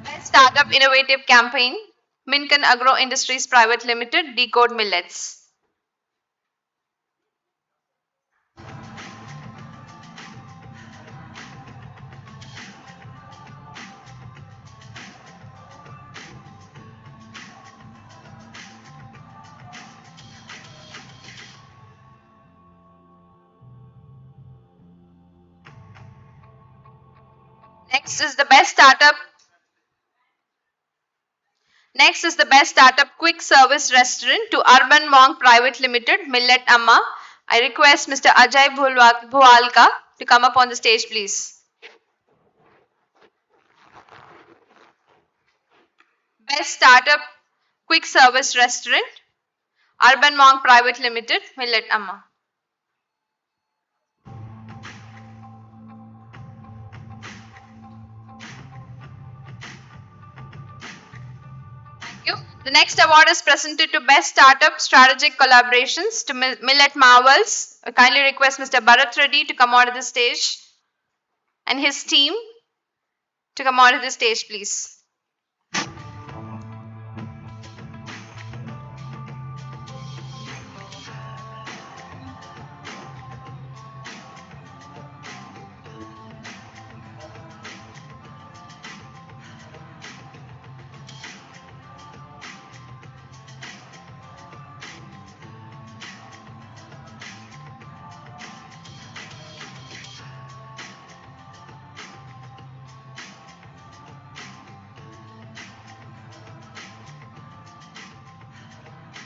Best startup innovative campaign, Minkan Agro Industries Private Limited, Decode Millets. Next is the best startup quick service restaurant to Urban Monk Private Limited, Millet Amma. I request Mr. Ajay Bhualka to come up on the stage, please. Best startup quick service restaurant, Urban Monk Private Limited, Millet Amma. The next award is presented to Best Startup Strategic Collaborations to Millet Marvels. I kindly request Mr. Bharat Reddy to come onto the stage and his team to come onto the stage, please.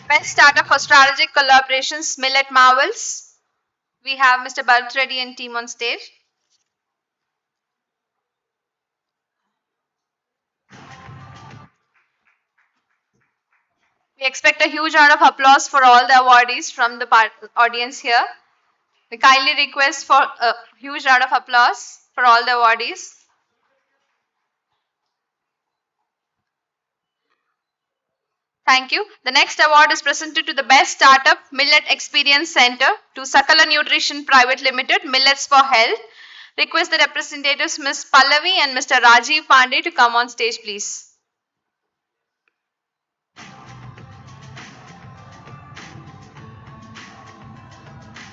Best Startup for Strategic Collaborations, Millet Marvels. We have Mr. Bharat Reddy and team on stage. We expect a huge round of applause for all the awardees from the audience here. We kindly request for a huge round of applause for all the awardees. Thank you. The next award is presented to the Best Startup Millet Experience Center to Sakala Nutrition Private Limited, Millets for Health. Request the representatives Ms. Pallavi and Mr. Rajiv Pandey to come on stage, please.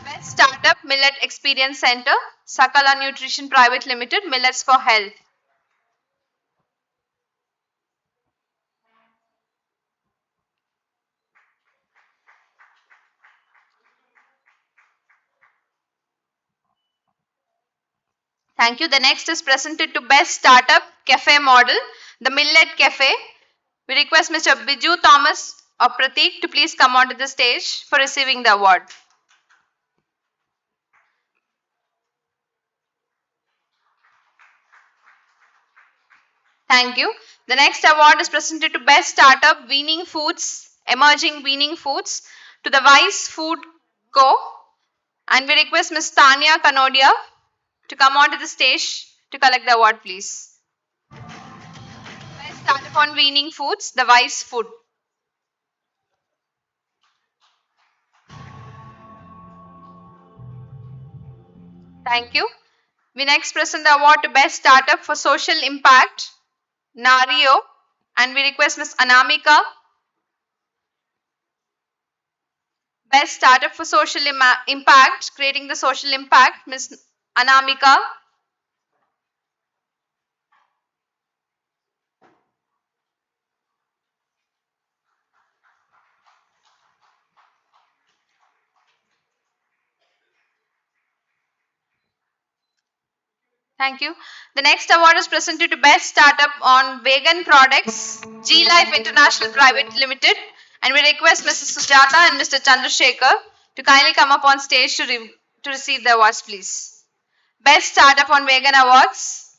Best Startup Millet Experience Center, Sakala Nutrition Private Limited, Millets for Health. Thank you. The next is presented to Best Startup Cafe Model, the Millet Cafe. We request Mr. Biju Thomas or Prateek to please come onto the stage for receiving the award. Thank you. The next award is presented to Best Startup Weaning Foods emerging weaning foods to the Vice Food Co. And we request Ms. Tanya Kanodia to come onto the stage to collect the award, please. Best startup on weaning foods, the Vice Food. Thank you. We next present the award to Best Startup for Social Impact, Nario, and we request Ms. Anamika. Best Startup for Social Impact, creating the social impact, Ms. Anamika. Thank you. The next award is presented to Best Startup on Vegan Products, G Life International Private Limited, and we request Mrs. Sujata and Mr. Chandrasekhar to kindly come up on stage to receive the awards, please. Best Startup on Vegan Awards,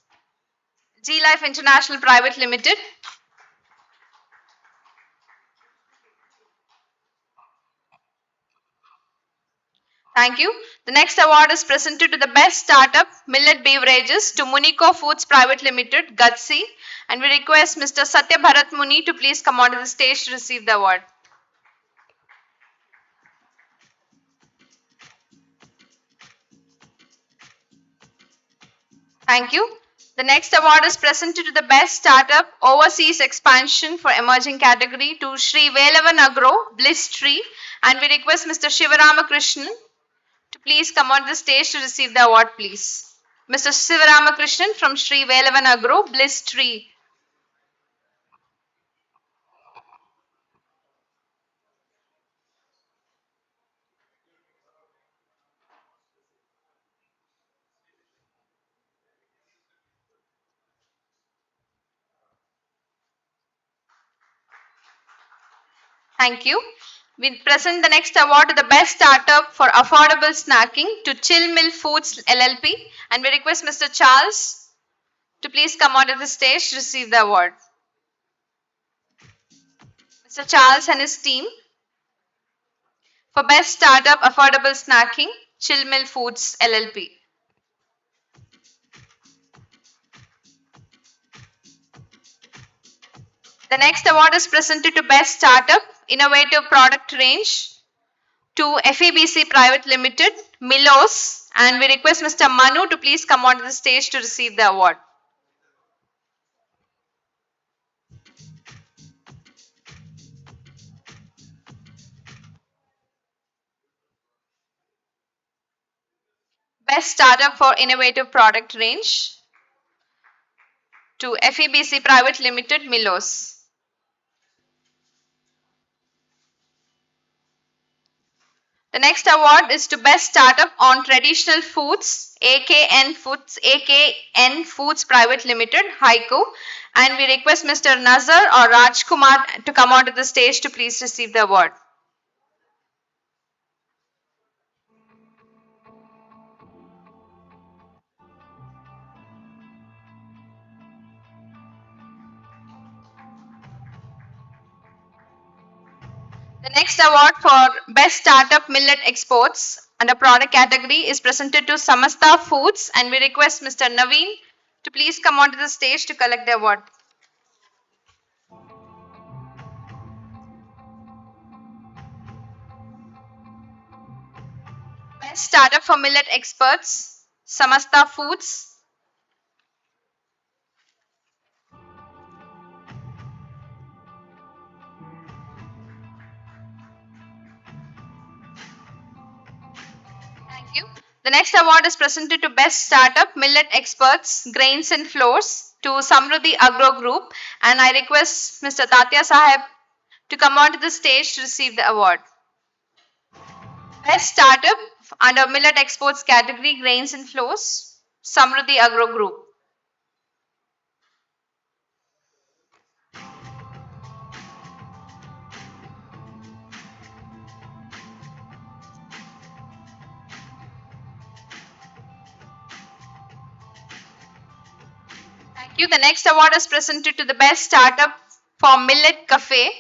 G Life International Private Limited. Thank you. The next award is presented to the Best Startup Millet Beverages to Munico Foods Private Limited, Gutsi, and we request Mr. Satya Bharat Muni to please come onto the stage to receive the award. Thank you. The next award is presented to the Best Startup Overseas Expansion for Emerging Category to Sri Velavan Agro, Bliss Tree, and we request Mr. Shivaramakrishnan to please come on the stage to receive the award, please. Mr. Shivaramakrishnan from Sri Velavan Agro, Bliss Tree. Thank you. We present the next award to the Best Startup for Affordable Snacking to Chill Mill Foods LLP, and we request Mr. Charles to please come onto the stage to receive the award. Mr. Charles and his team for Best Startup Affordable Snacking, Chill Mill Foods LLP. The next award is presented to Best Startup Innovative Product Range to FEBC Private Limited, Milos, and we request Mr. Manu to please come onto the stage to receive the award. Best Startup for Innovative Product Range to FEBC Private Limited, Milos. The next award is to Best Startup on Traditional Foods, AKN Foods Private Limited, Haiku, and we request Mr. Nazar or Rajkumar to come onto the stage to please receive the award. The next award for Best Startup Millet Exports under product category is presented to Samasta Foods, and we request Mr. Naveen to please come onto the stage to collect the award. Best Startup for Millet Experts, Samasta Foods. Thank you. The next award is presented to Best Startup Millet Experts, Grains and Flours to Samruddhi Agro Group, and I request Mr. Tatya Saheb to come onto the stage to receive the award. Best Startup under Millet Exports category, Grains and Flours, Samruddhi Agro Group. Thank you. The next award is presented to the Best Startup for Millet Cafe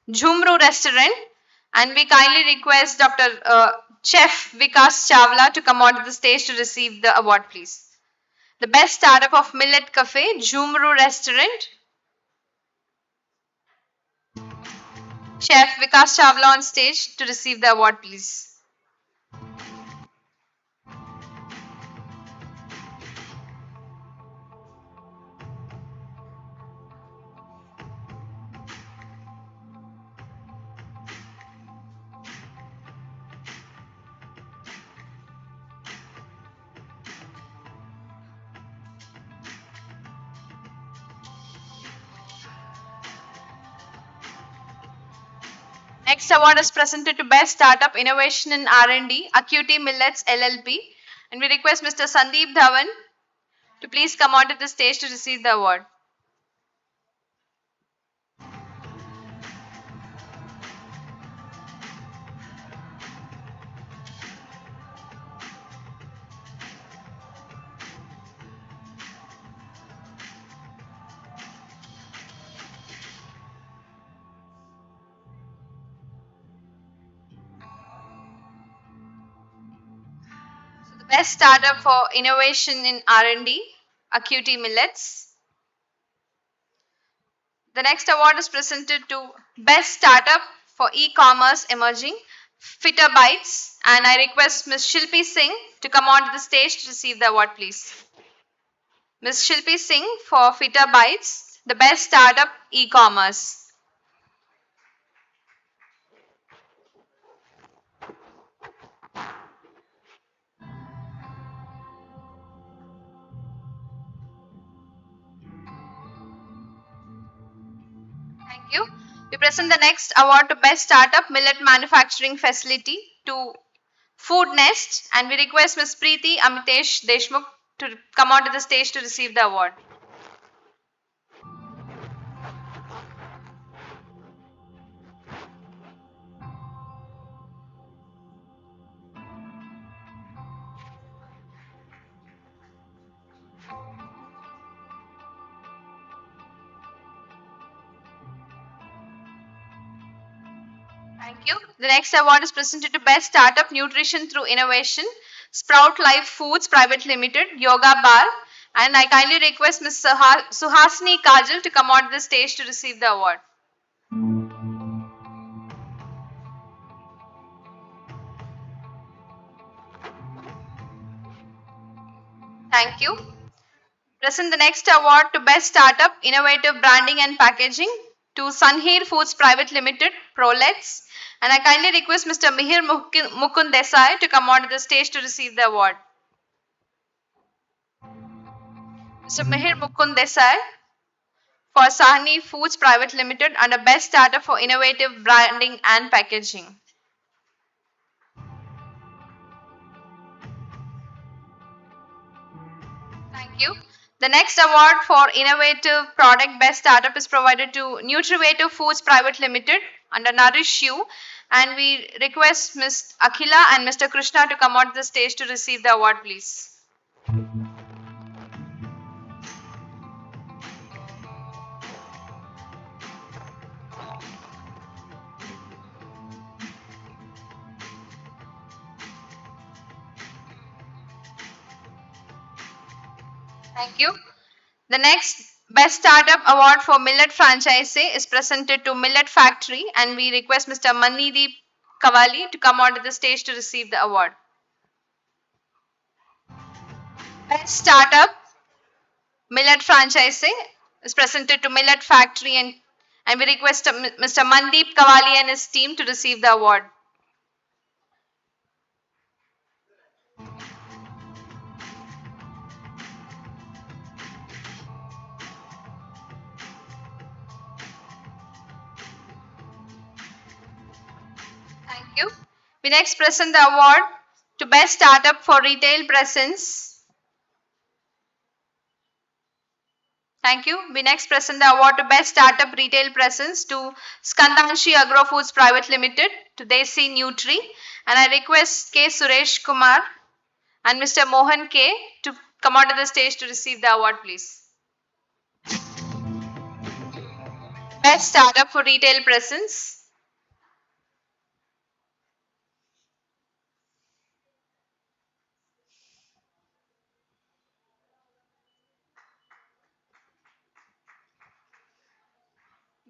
Jhumru Restaurant, and we kindly request Dr. Chef Vikas Chawla to come onto the stage to receive the award, please. The best startup of Millet Cafe, Jhumru Restaurant. Chef Vikas Chawla on stage to receive the award, please. Next award is presented to Best Startup Innovation in R&D, Acuity Millets LLP. And we request Mr. Sandeep Dhawan to please come onto the stage to receive the award. So the Best Startup for Innovation in R&D, Acuity Millets. The next award is presented to Best Startup for E-Commerce Emerging, Fitter Bytes. And I request Ms. Shilpi Singh to come onto the stage to receive the award, please. Ms. Shilpi Singh for Fitter Bytes, the Best Startup E-Commerce. Thank you. We present the next award to Best Startup Millet Manufacturing Facility to Food Nest, and we request Ms. Preeti Amitesh Deshmukh to come onto the stage to receive the award. Thank you. The next award is presented to Best Startup Nutrition Through Innovation, Sprout Life Foods Private Limited, Yoga Bar. And I kindly request Ms. Suhasini Kajal to come onto the stage to receive the award. Thank you. Present the next award to Best Startup Innovative Branding and Packaging to Sunheer Foods Private Limited, Prolets. And I kindly request Mr. Mihir Mukund Desai to come onto the stage to receive the award. Mr. Mihir Mukund Desai for Sahni Foods Private Limited under Best Startup for Innovative Branding and Packaging. Thank you. The next award for Innovative Product Best Startup is provided to Nutrivative Foods Private Limited under Nourish You. And we request Ms. Akhila and Mr. Krishna to come onto the stage to receive the award, please. Thank you. The next Best Startup Award for Millet Franchisee is presented to Millet Factory, and we request Mr. Manideep Kawali to come onto the stage to receive the award. Best Startup Millet Franchisee is presented to Millet Factory, and we request Mr. Mandeep Kawali and his team to receive the award. Thank you. We next present the award to Best Startup for Retail Presence. Thank you. We next present the award to Best Startup Retail Presence to Skandanshi Agro Foods Private Limited, to Desi Nutri. And I request K. Suresh Kumar and Mr. Mohan K. to come onto the stage to receive the award, please. Best startup for retail presence.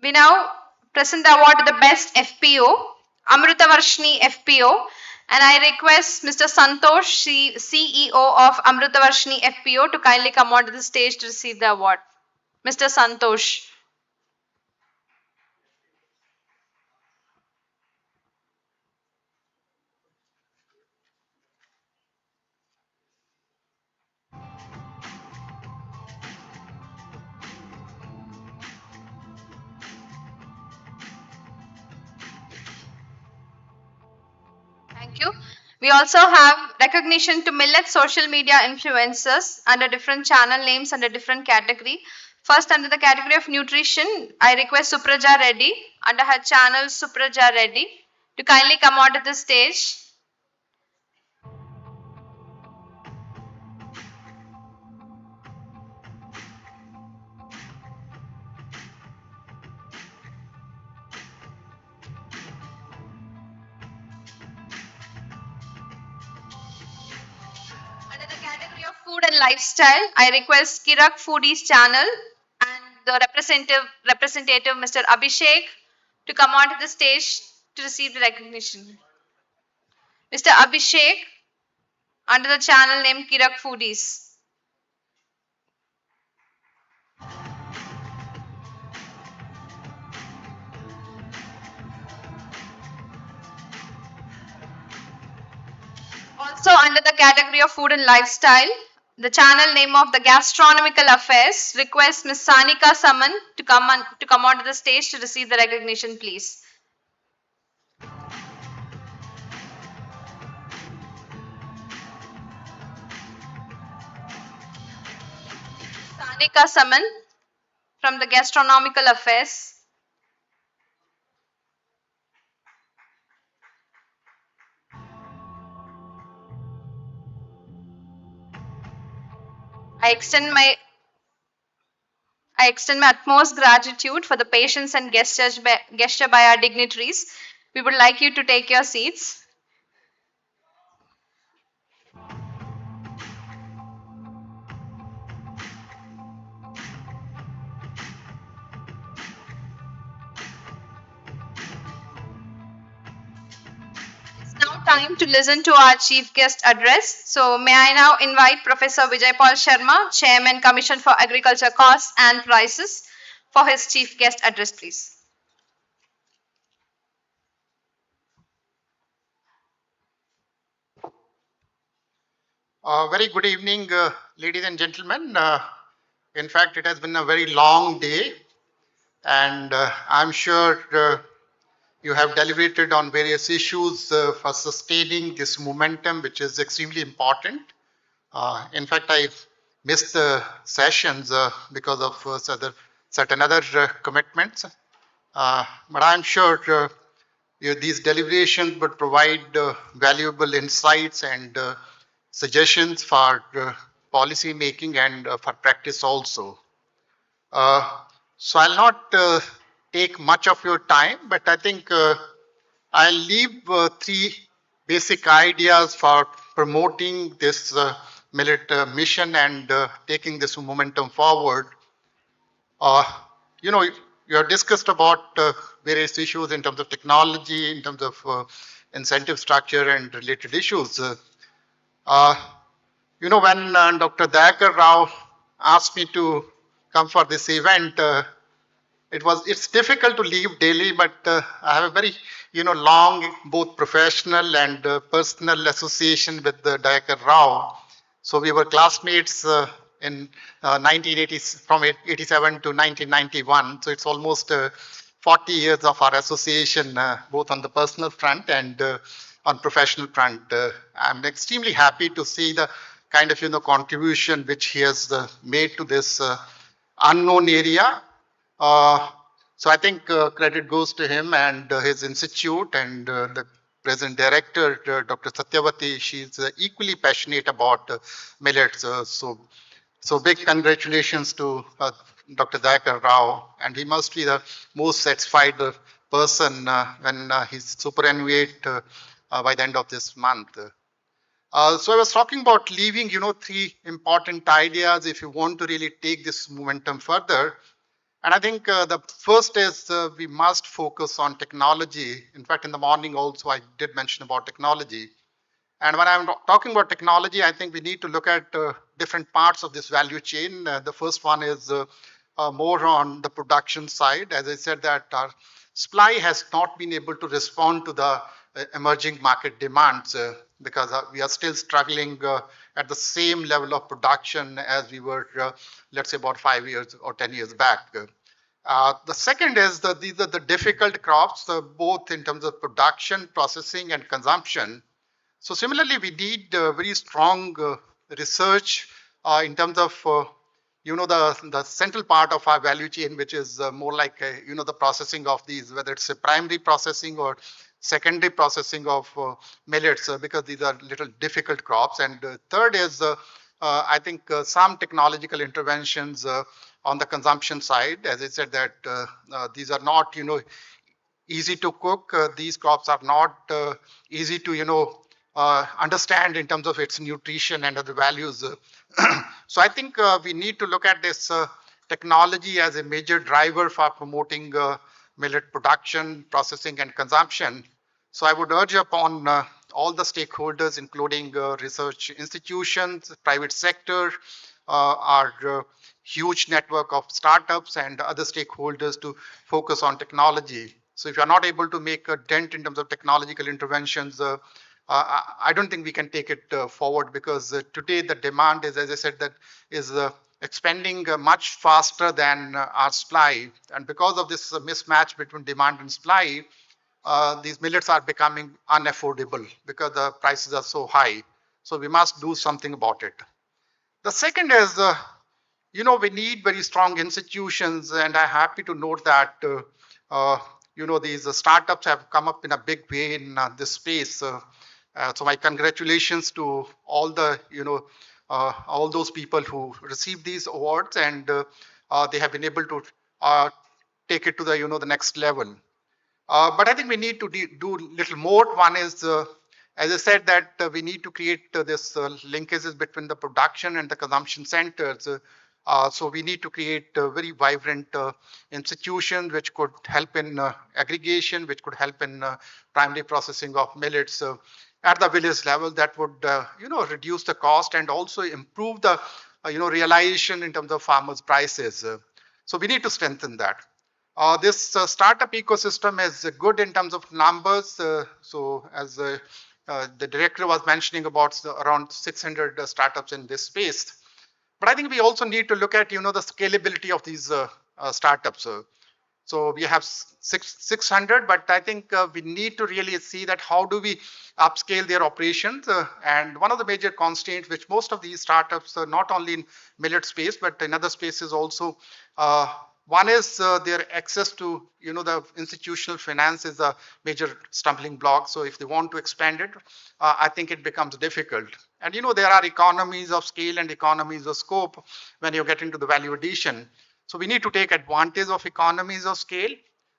We now present the award to the best FPO, Amrutavarshini FPO, and I request Mr. Santosh, CEO of Amrutavarshini FPO, to kindly come onto the stage to receive the award. Mr. Santosh. Thank you. We also have recognition to Millet social media influencers under different channel names under different category. First, under the category of nutrition, I request Supraja Reddy under her channel Supraja Reddy to kindly come onto the stage. Under the category of food and lifestyle, I request Kirak Foodies channel and the representative Mr. Abhishek to come onto the stage to receive the recognition. Mr. Abhishek under the channel name Kirak Foodies. Also under the category of food and lifestyle, the channel name of the Gastronomical Affairs request Ms. Sanika Saman to come onto the stage to receive the recognition, please. Sanika Saman from the Gastronomical Affairs. I extend my utmost gratitude for the patience and gesture by our dignitaries. We would like you to take your seats. Now time to listen to our chief guest address. So may I now invite Professor Vijay Paul Sharma, Chairman, Commission for Agriculture Costs and Prices, for his chief guest address, please. Very good evening, ladies and gentlemen. In fact, it has been a very long day, and I'm sure you have deliberated on various issues for sustaining this momentum, which is extremely important. In fact, I missed the sessions because of certain other commitments. But I'm sure these deliberations would provide valuable insights and suggestions for policy making and for practice also. So I'll not take much of your time, but I think I'll leave three basic ideas for promoting this millet mission and taking this momentum forward. You know, you have discussed about various issues in terms of technology, in terms of incentive structure and related issues. You know, when Dr. Dayakar Rao asked me to come for this event, it's difficult to leave Delhi, but I have a very, long both professional and personal association with Dayakar Rao. So we were classmates in 1980, from 87 to 1991. So it's almost 40 years of our association, both on the personal front and on professional front. I'm extremely happy to see the kind of, contribution which he has made to this unknown area. So I think credit goes to him and his institute and the present director, Dr. Satyavati. She's equally passionate about millets. So So big congratulations to Dr. Dayakar Rao, and he must be the most satisfied person when he's superannuate by the end of this month. So I was talking about leaving, three important ideas if you want to really take this momentum further. And I think the first is we must focus on technology. In fact, in the morning also, I did mention about technology. And when I'm talking about technology, I think we need to look at different parts of this value chain. The first one is more on the production side. As I said, that our supply has not been able to respond to the emerging market demands because we are still struggling at the same level of production as we were, let's say, about 5 years or 10 years back. The second is that these are the difficult crops, both in terms of production, processing, and consumption. So similarly, we need very strong research in terms of, the central part of our value chain, which is more like, the processing of these, whether it's a primary processing or secondary processing of millets, because these are little difficult crops. And third is, I think, some technological interventions on the consumption side. As I said, that these are not, easy to cook. These crops are not easy to, understand in terms of its nutrition and other values. So I think we need to look at this technology as a major driver for promoting millet production, processing, and consumption. So I would urge upon all the stakeholders, including research institutions, private sector, our huge network of startups and other stakeholders to focus on technology. So if you're not able to make a dent in terms of technological interventions, I don't think we can take it forward, because today the demand is, as I said, that is expanding much faster than our supply. And because of this mismatch between demand and supply, these millets are becoming unaffordable because the prices are so high. So we must do something about it. The second is, we need very strong institutions, and I'm happy to note that, these startups have come up in a big way in this space. So my congratulations to all the, all those people who received these awards, and they have been able to take it to the, the next level. But I think we need to do little more. One is, as I said, that we need to create this linkages between the production and the consumption centers. So we need to create very vibrant institutions which could help in aggregation, which could help in primary processing of millets at the village level. That would, reduce the cost and also improve the, realization in terms of farmers' prices. So we need to strengthen that. This startup ecosystem is good in terms of numbers. So as the director was mentioning about around 600 startups in this space. But I think we also need to look at, the scalability of these startups. So we have 600, but I think we need to really see that how do we upscale their operations. And one of the major constraints which most of these startups, not only in millet space, but in other spaces also, one is their access to, the institutional finance is a major stumbling block. So if they want to expand it, I think it becomes difficult. And, there are economies of scale and economies of scope when you get into the value addition. So we need to take advantage of economies of scale.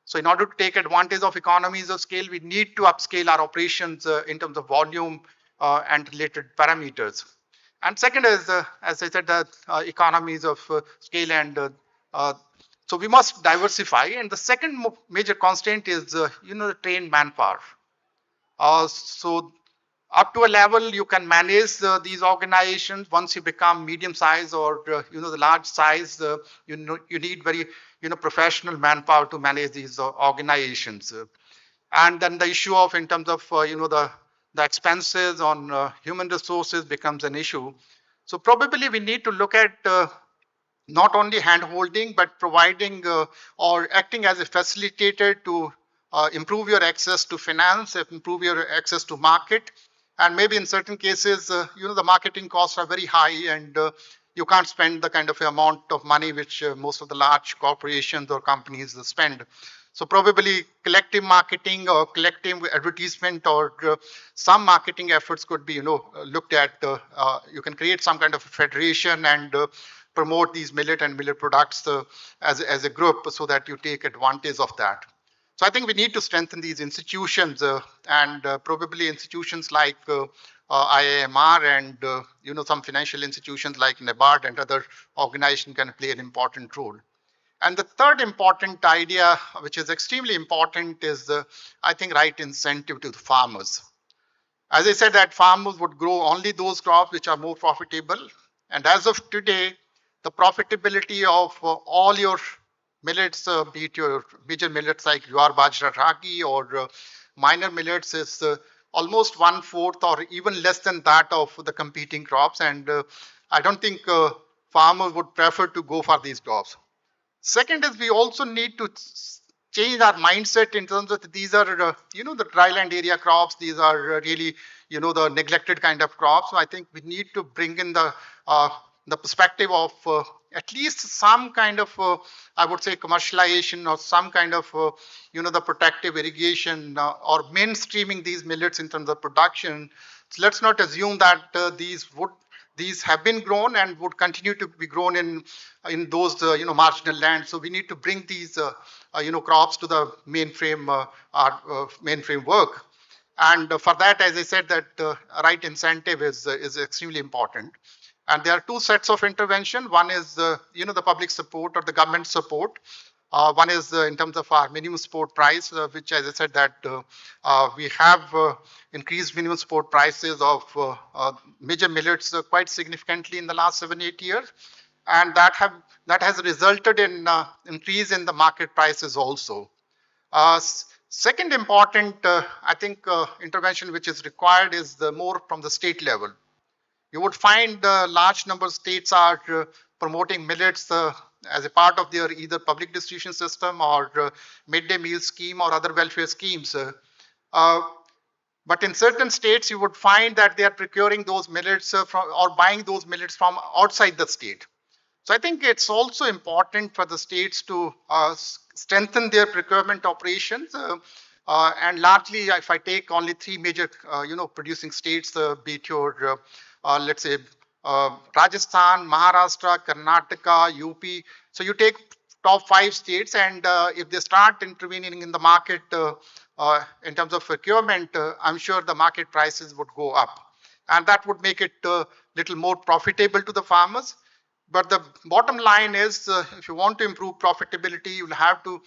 So in order to take advantage of economies of scale, we need to upscale our operations in terms of volume and related parameters. And second is, as I said, the economies of scale, and so we must diversify. And the second major constraint is, the trained manpower. So up to a level you can manage these organizations. Once you become medium size or the large size, you need very professional manpower to manage these organizations. And then the issue of, in terms of the expenses on human resources becomes an issue. So probably we need to look at not only hand holding, but providing or acting as a facilitator to improve your access to finance, improve your access to market. And maybe in certain cases, the marketing costs are very high, and you can't spend the kind of amount of money which most of the large corporations or companies spend. So probably collective marketing or collective advertisement or some marketing efforts could be, looked at. You can create some kind of a federation and promote these millet and millet products as a group so that you take advantage of that. So I think we need to strengthen these institutions and probably institutions like IIMR and some financial institutions like NABARD and other organizations can play an important role. And the third important idea, which is extremely important, is I think right incentive to the farmers. As I said, that farmers would grow only those crops which are more profitable. And as of today, the profitability of all your millets, be it your major millets like jowar, bajra, ragi, or minor millets, is almost 1/4 or even less than that of the competing crops. And I don't think farmers would prefer to go for these crops. Second is we also need to change our mindset in terms of these are, the dryland area crops. These are really, the neglected kind of crops. So I think we need to bring in the perspective of at least some kind of, I would say, commercialization or some kind of, the protective irrigation or mainstreaming these millets in terms of production. So let's not assume that these have been grown and would continue to be grown in those marginal lands. So we need to bring these crops to the mainframe mainframe work. And for that, as I said, that right incentive is extremely important. And there are two sets of intervention. One is the public support or the government support. One is in terms of our minimum support price, which, as I said, that we have increased minimum support prices of major millets quite significantly in the last 7-8 years, and that has resulted in increase in the market prices also. Second important, I think, intervention which is required is the more from the state level. You would find large number of states are promoting millets as a part of their either public distribution system or midday meal scheme or other welfare schemes. But in certain states, you would find that they are procuring those millets from or buying those millets from outside the state. So I think it's also important for the states to strengthen their procurement operations. And largely, if I take only three major, producing states, be it your, let's say, Rajasthan, Maharashtra, Karnataka, UP. So you take top 5 states, and if they start intervening in the market in terms of procurement, I'm sure the market prices would go up. And that would make it a little more profitable to the farmers. But the bottom line is, if you want to improve profitability, you'll have to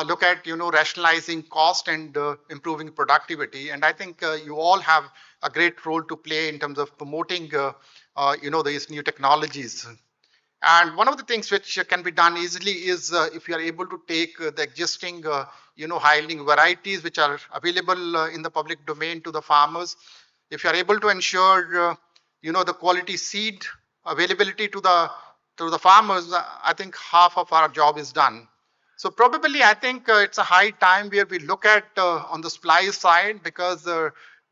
look at, rationalizing cost and improving productivity. And I think you all have a great role to play in terms of promoting, these new technologies. And one of the things which can be done easily is if you are able to take the existing, high-yielding varieties which are available in the public domain to the farmers. If you are able to ensure, the quality seed availability to the farmers, I think half of our job is done. So probably I think it's a high time where we look at on the supply side, because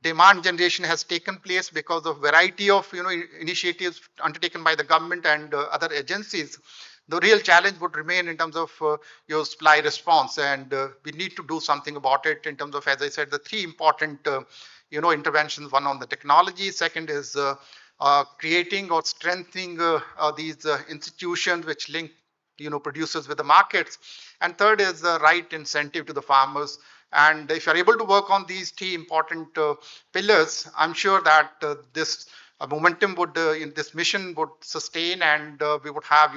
demand generation has taken place because of variety of initiatives undertaken by the government and other agencies. The real challenge would remain in terms of your supply response, and we need to do something about it in terms of, as I said, the three important interventions. One on the technology, second is creating or strengthening these institutions which link producers with the markets, and third is the right incentive to the farmers. And if you're able to work on these three important pillars, I'm sure that this momentum would in this mission would sustain, and we would have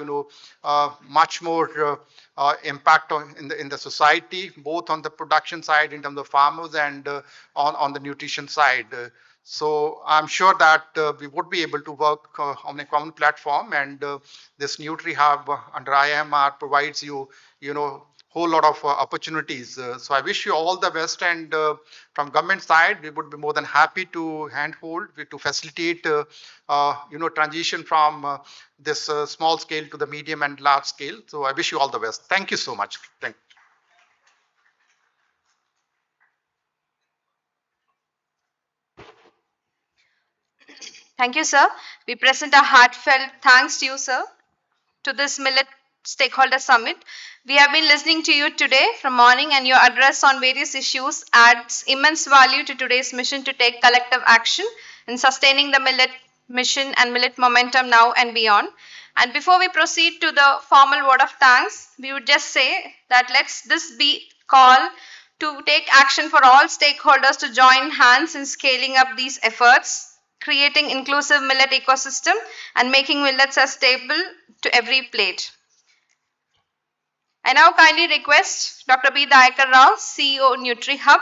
much more impact in the society, both on the production side in terms of farmers and on the nutrition side. So I'm sure that we would be able to work on a common platform, and this NutriHub under IMR provides you, whole lot of opportunities. So I wish you all the best, and from government side, we would be more than happy to handhold, to facilitate, transition from this small scale to the medium and large scale. So I wish you all the best. Thank you so much. Thank you. Thank you, sir. We present a heartfelt thanks to you, sir, to this millet Stakeholder Summit. We have been listening to you today from morning, and your address on various issues adds immense value to today's mission to take collective action in sustaining the millet mission and millet momentum now and beyond. And before we proceed to the formal word of thanks, we would just say that let's this be call to take action for all stakeholders to join hands in scaling up these efforts, creating inclusive millet ecosystem and making millets as stable to every plate. I now kindly request Dr. B. Dayakar Rao, CEO NutriHub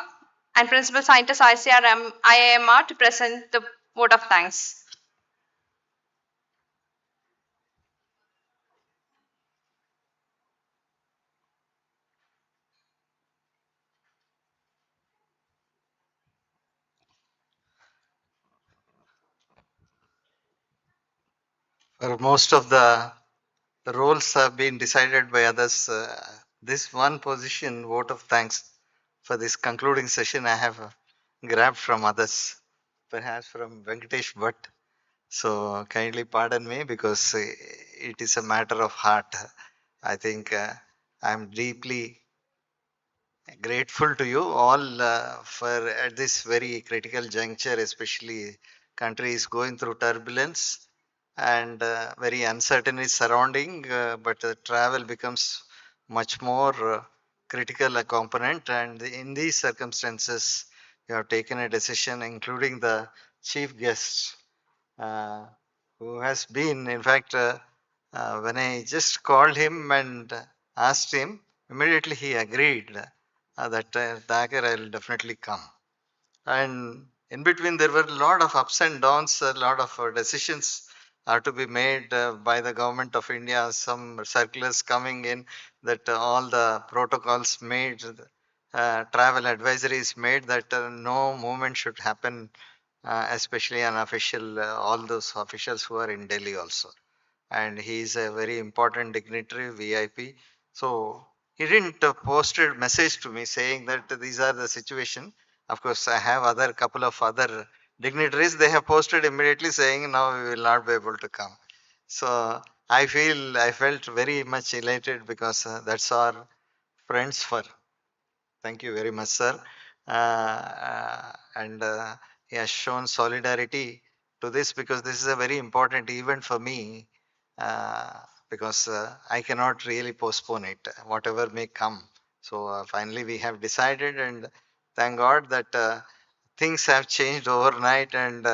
and Principal Scientist IIMR to present the vote of thanks. For most of the roles have been decided by others. This one position, vote of thanks for this concluding session, I have grabbed from others, perhaps from Venkatesh Bhatt. So kindly pardon me because it is a matter of heart. I think I'm deeply grateful to you all for at this very critical juncture, especially country is going through turbulence and very uncertain is surrounding, but travel becomes much more critical a component. And in these circumstances, you have taken a decision, including the chief guest, uh, who has been, in fact, when I just called him and asked him, immediately he agreed that Dagar, I will definitely come. And in between, there were a lot of ups and downs, a lot of decisions are to be made by the government of India, some circulars coming in that all the protocols made, travel advisories made that no movement should happen, especially unofficial, all those officials who are in Delhi also. And he is a very important dignitary, VIP. So he didn't posted message to me saying that these are the situation. Of course, I have other couple of other dignitaries. They have posted immediately saying now we will not be able to come. So I felt very much elated because that's our friends for. Thank you very much, sir. And he has shown solidarity to this because this is a very important event for me uh, because I cannot really postpone it, whatever may come. So finally, we have decided, and thank God that things have changed overnight and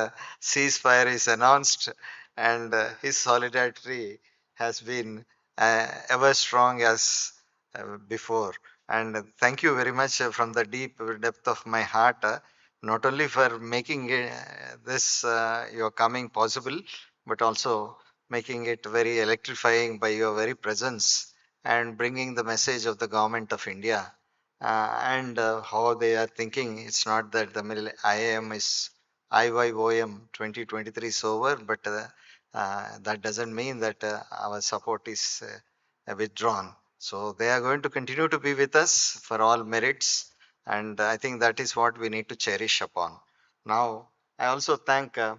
ceasefire is announced, and his solidarity has been ever strong as before. And thank you very much from the deep depth of my heart, not only for making this your coming possible, but also making it very electrifying by your very presence and bringing the message of the government of India and how they are thinking. It's not that the IAM is IYOM 2023 is over, but that doesn't mean that our support is withdrawn. So they are going to continue to be with us for all merits, and I think that is what we need to cherish upon. Now, I also thank uh,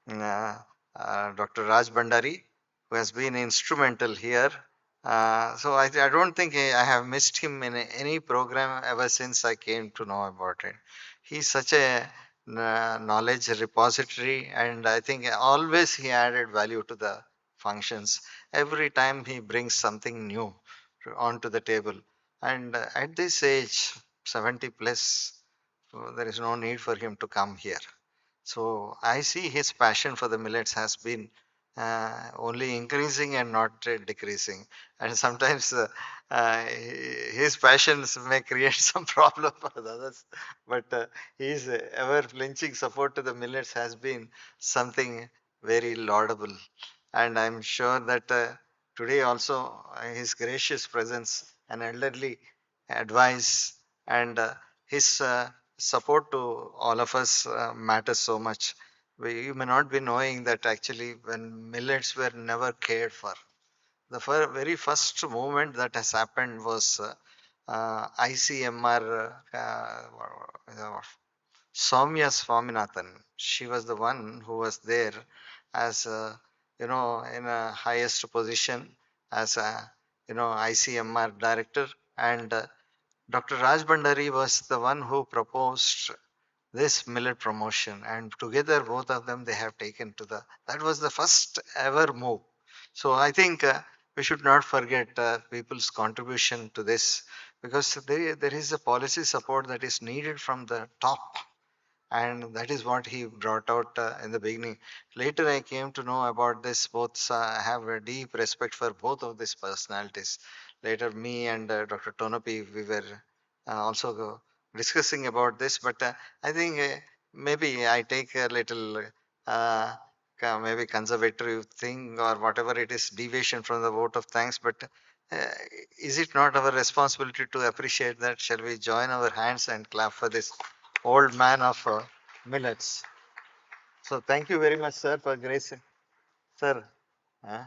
Dr. Raj Bandari, who has been instrumental here. So I don't think I have missed him in any program ever since I came to know about it. He's such a knowledge repository, and I think always he added value to the functions. Every time he brings something new onto the table. And at this age, 70 plus, so there is no need for him to come here. So I see his passion for the millets has been only increasing and not decreasing. And sometimes his passions may create some problem for the others, but his ever flinching support to the millets has been something very laudable. And I'm sure that today also his gracious presence and elderly advice and his support to all of us matters so much. You may not be knowing that actually when millets were never cared for, the very first movement that has happened was ICMR Soumya Swaminathan. She was the one who was there as in a highest position as a ICMR director, and Dr. Raj Bhandari was the one who proposed this millet promotion, and together both of them they have taken to the, that was the first ever move. So I think we should not forget people's contribution to this, because there is a policy support that is needed from the top, and that is what he brought out in the beginning. Later I came to know about this. Both I have a deep respect for both of these personalities. Later me and Dr. Tonopi, we were also discussing about this, but I think maybe I take a little maybe conservative thing or whatever it is, deviation from the vote of thanks, but uh, is it not our responsibility to appreciate that? Shall we join our hands and clap for this old man of millets? So thank you very much, sir, for gracing. Sir, uh,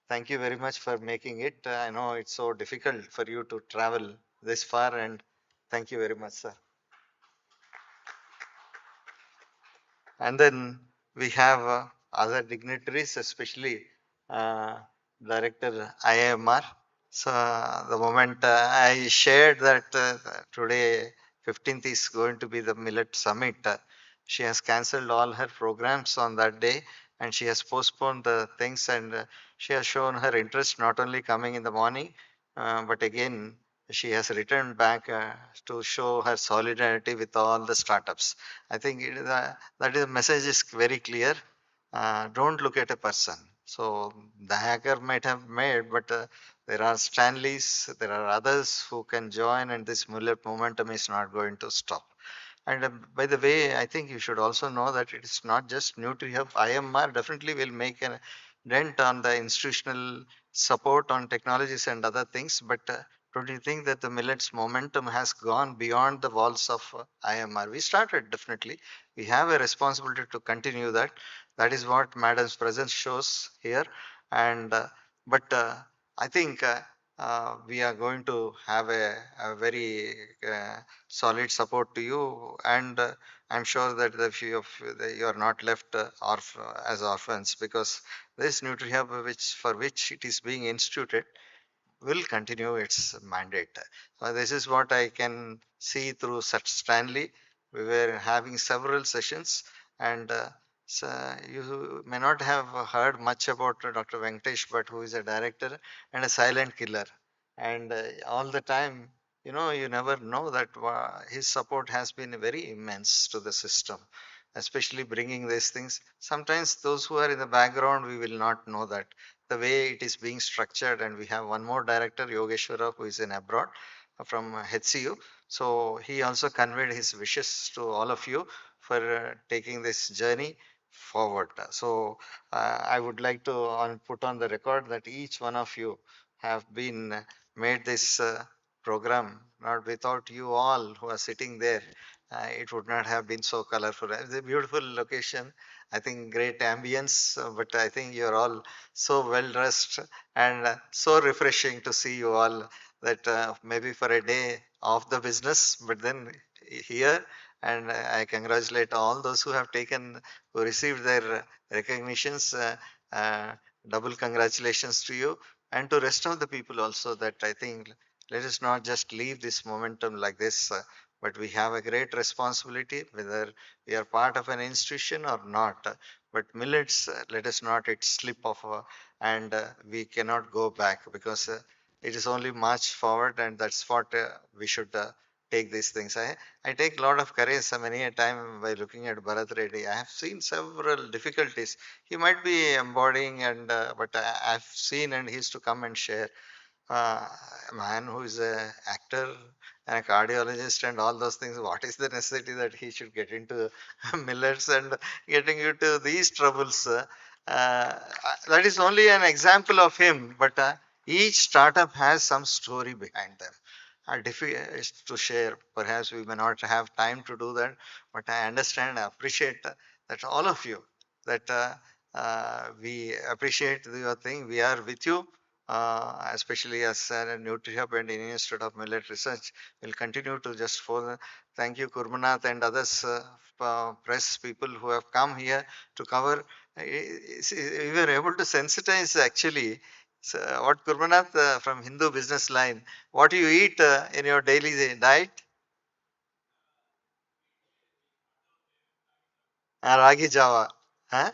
thank you very much for making it. I know it's so difficult for you to travel this far, and thank you very much, sir. And then we have other dignitaries, especially uh, Director IMR. So the moment I shared that today 15th is going to be the Millet Summit, she has cancelled all her programs on that day, and she has postponed the things, and she has shown her interest not only coming in the morning, but again she has returned back to show her solidarity with all the startups. I think that is, message is very clear. Don't look at a person. So the hacker might have made, but there are Stanleys, there are others who can join, and this Millet momentum is not going to stop. And by the way, I think you should also know that it is not just NutriHub. IMR definitely will make a dent on the institutional support on technologies and other things. But don't you think that the millets momentum has gone beyond the walls of IMR? We started definitely. We have a responsibility to continue that. That is what Madam's presence shows here. And but I think we are going to have a very solid support to you, and I'm sure that the few of you are not left as orphans, because this NutriHub, which for which it is being instituted, will continue its mandate. So this is what I can see through such Stanley. We were having several sessions, and so you may not have heard much about Dr. Venkatesh, but who is a director and a silent killer. And all the time, you never know that his support has been very immense to the system, especially bringing these things. Sometimes those who are in the background, we will not know that the way it is being structured. And we have one more director, Yogeshwara, who is in abroad from HCU. So he also conveyed his wishes to all of you for taking this journey forward. So I would like to put on the record that each one of you have been made this program. Not without you all who are sitting there, it would not have been so colorful. It's a beautiful location. I think great ambience, but I think you're all so well dressed, and so refreshing to see you all, that maybe for a day off the business, but then here. And I congratulate all those who have taken, who received their recognitions. Uh, Double congratulations to you, and to rest of the people also, that I think let us not just leave this momentum like this, but we have a great responsibility, whether we are part of an institution or not. But millets, let us not it slip off, and we cannot go back, because it is only march forward, and that's what we should take these things. I take a lot of courage many a time by looking at Bharat Reddy. I have seen several difficulties. He might be embodying, and but I've seen, and he used to come and share. A man who is a actor and a cardiologist and all those things, what is the necessity that he should get into millets and getting into these troubles? That is only an example of him, but each startup has some story behind them. Difficult to share. Perhaps we may not have time to do that, but I understand, I appreciate that all of you, that we appreciate your thing. We are with you, especially as NutriHub and Indian Institute of Millet Research will continue to just for. Thank you, Kurmanath and others, press people who have come here to cover. We were able to sensitize actually So, what Gurmanath from Hindu business line, what do you eat in your daily diet? Ragi Java. Huh?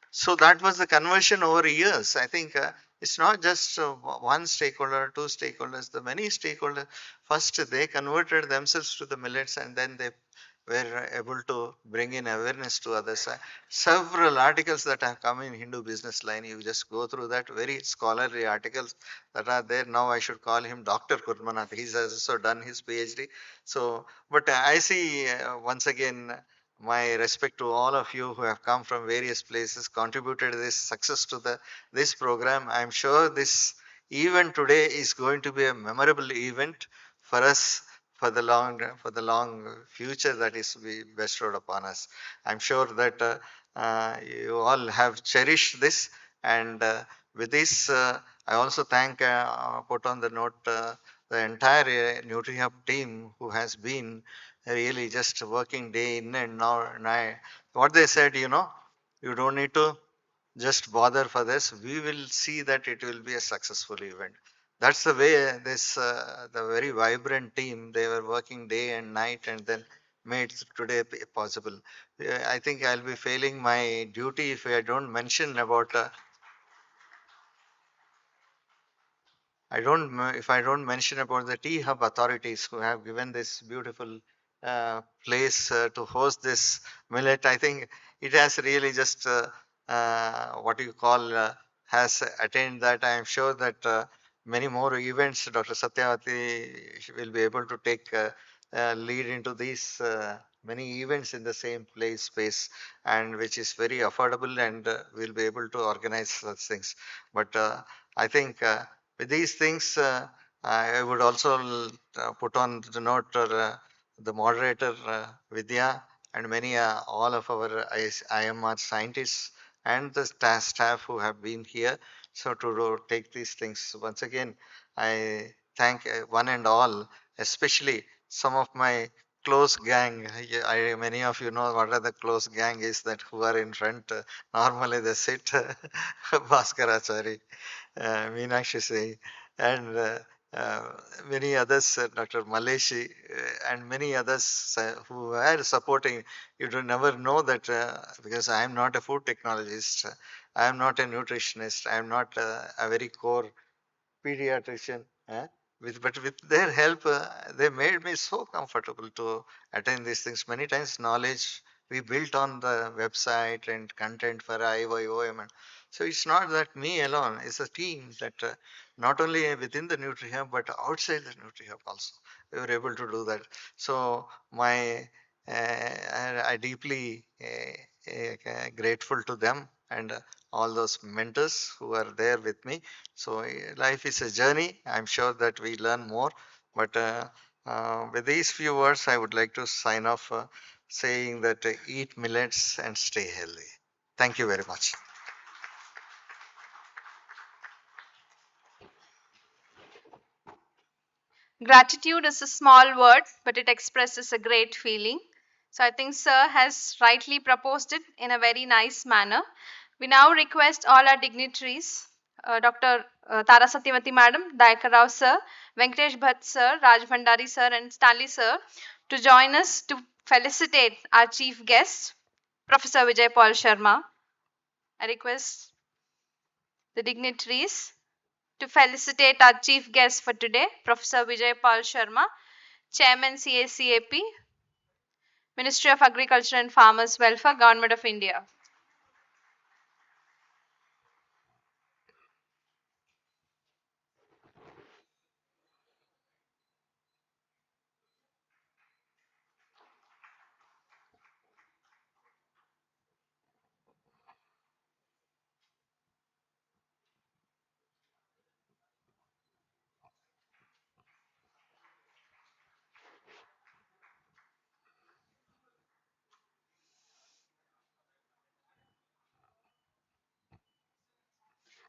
So that was the conversion over years. I think it's not just one stakeholder, two stakeholders, the many stakeholders. First, they converted themselves to the millets and then they were able to bring in awareness to others. Several articles that have come in Hindu business line, you just go through that, very scholarly articles that are there. Now I should call him Dr. Kurmanath. He's also done his PhD. So, but I see once again, my respect to all of you who have come from various places, contributed this success to this program. I'm sure this event today is going to be a memorable event for us for the long future that is be bestowed upon us. I'm sure that you all have cherished this, and with this, I also thank put on the note the entire NutriHub team who has been really just working day in and night. What they said, you don't need to just bother for this. We will see that it will be a successful event. That's the way this, the very vibrant team, they were working day and night and then made today possible. I think I'll be failing my duty if I don't mention about if I don't mention about the Tea Hub authorities who have given this beautiful place to host this millet. I think it has really just what you call has attained that. I am sure that many more events, Dr. Satyavati will be able to take lead into these many events in the same place space, and which is very affordable, and we'll be able to organize such things. But I think with these things, I would also put on the note the moderator Vidya and many all of our IMR scientists and the staff who have been here. So to take these things once again, I thank one and all, especially some of my close gang. Many of you know what are the close gang is, that who are in front. Normally they sit Bhaskarachari, Meenakshi Singh, and uh, many others, Dr. Maleshi, and many others who are supporting. You do never know that because I am not a food technologist, I am not a nutritionist, I am not a very core pediatrician. But with their help, they made me so comfortable to attend these things. Many times, knowledge we built on the website and content for IYOM. And so it's not that me alone, it's a team that not only within the NutriHub, but outside the NutriHub also. We were able to do that. So my I deeply grateful to them and all those mentors who are there with me. So life is a journey. I'm sure that we learn more. But with these few words, I would like to sign off saying that eat millets and stay healthy. Thank you very much. Gratitude is a small word, but it expresses a great feeling. So I think Sir has rightly proposed it in a very nice manner. We now request all our dignitaries, Dr. Tara Satyavati Madam, Dayakar Rao Sir, Venkatesh Bhatt Sir, Raj Bhandari Sir, and Stanley Sir to join us to felicitate our chief guest, Professor Vijay Paul Sharma. I request the dignitaries to felicitate our chief guest for today, Professor Vijay Paul Sharma, Chairman CACAP, Ministry of Agriculture and Farmers Welfare, Government of India.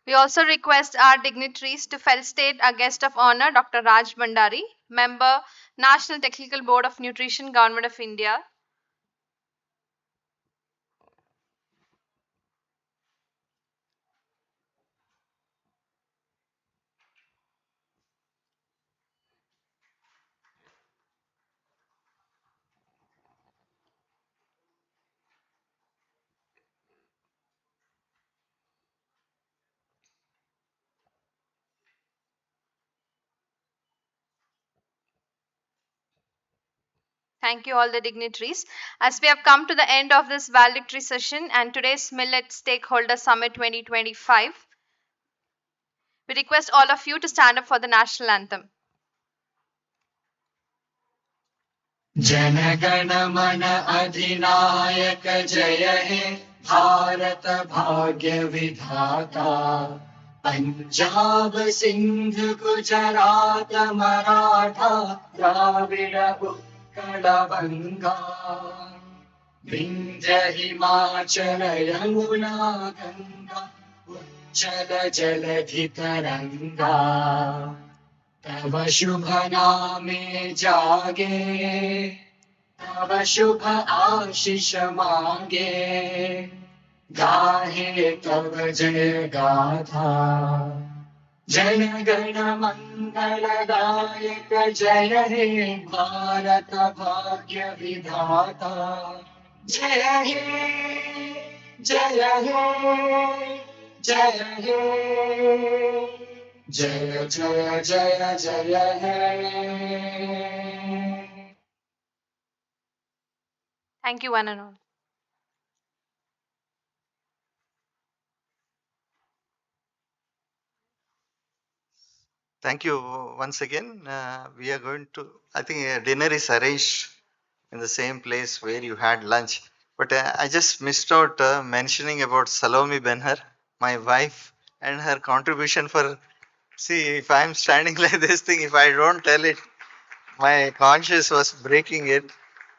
We also request our dignitaries to felicitate our guest of honor, Dr. Raj Bhandari, Member, National Technical Board of Nutrition, Government of India. Thank you, all the dignitaries. As we have come to the end of this valedictory session and today's Millet Stakeholder Summit 2025, we request all of you to stand up for the national anthem. जनगण मन अधिनायक जय हे भारत भाग्य विधाता पंजाब सिंध गुजरात मराठा द्राविड उत्कल बंगा विंध्य हिमाचल यमुना गंगा उच्चल जलधि तरंगा तव शुभ नामे जागे तव शुभ आशीष मांगे गाहे तव जय गाथा जन गण मंगलदायक जय हे भारत भाग्य विधाता जय हे जय हे जय हे जय जय जय जय हे Thank you, one and all. Thank you once again. We are going to, I think dinner is arranged in the same place where you had lunch. But I just missed out mentioning about Salome Benhar, my wife, and her contribution for, see, if I'm standing like this thing, if I don't tell it, my conscience was breaking it.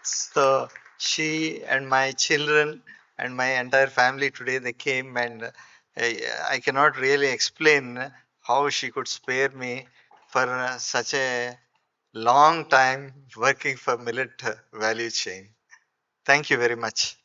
So she and my children and my entire family today, they came, and I cannot really explain how she could spare me for such a long time working for Millet value chain. Thank you very much.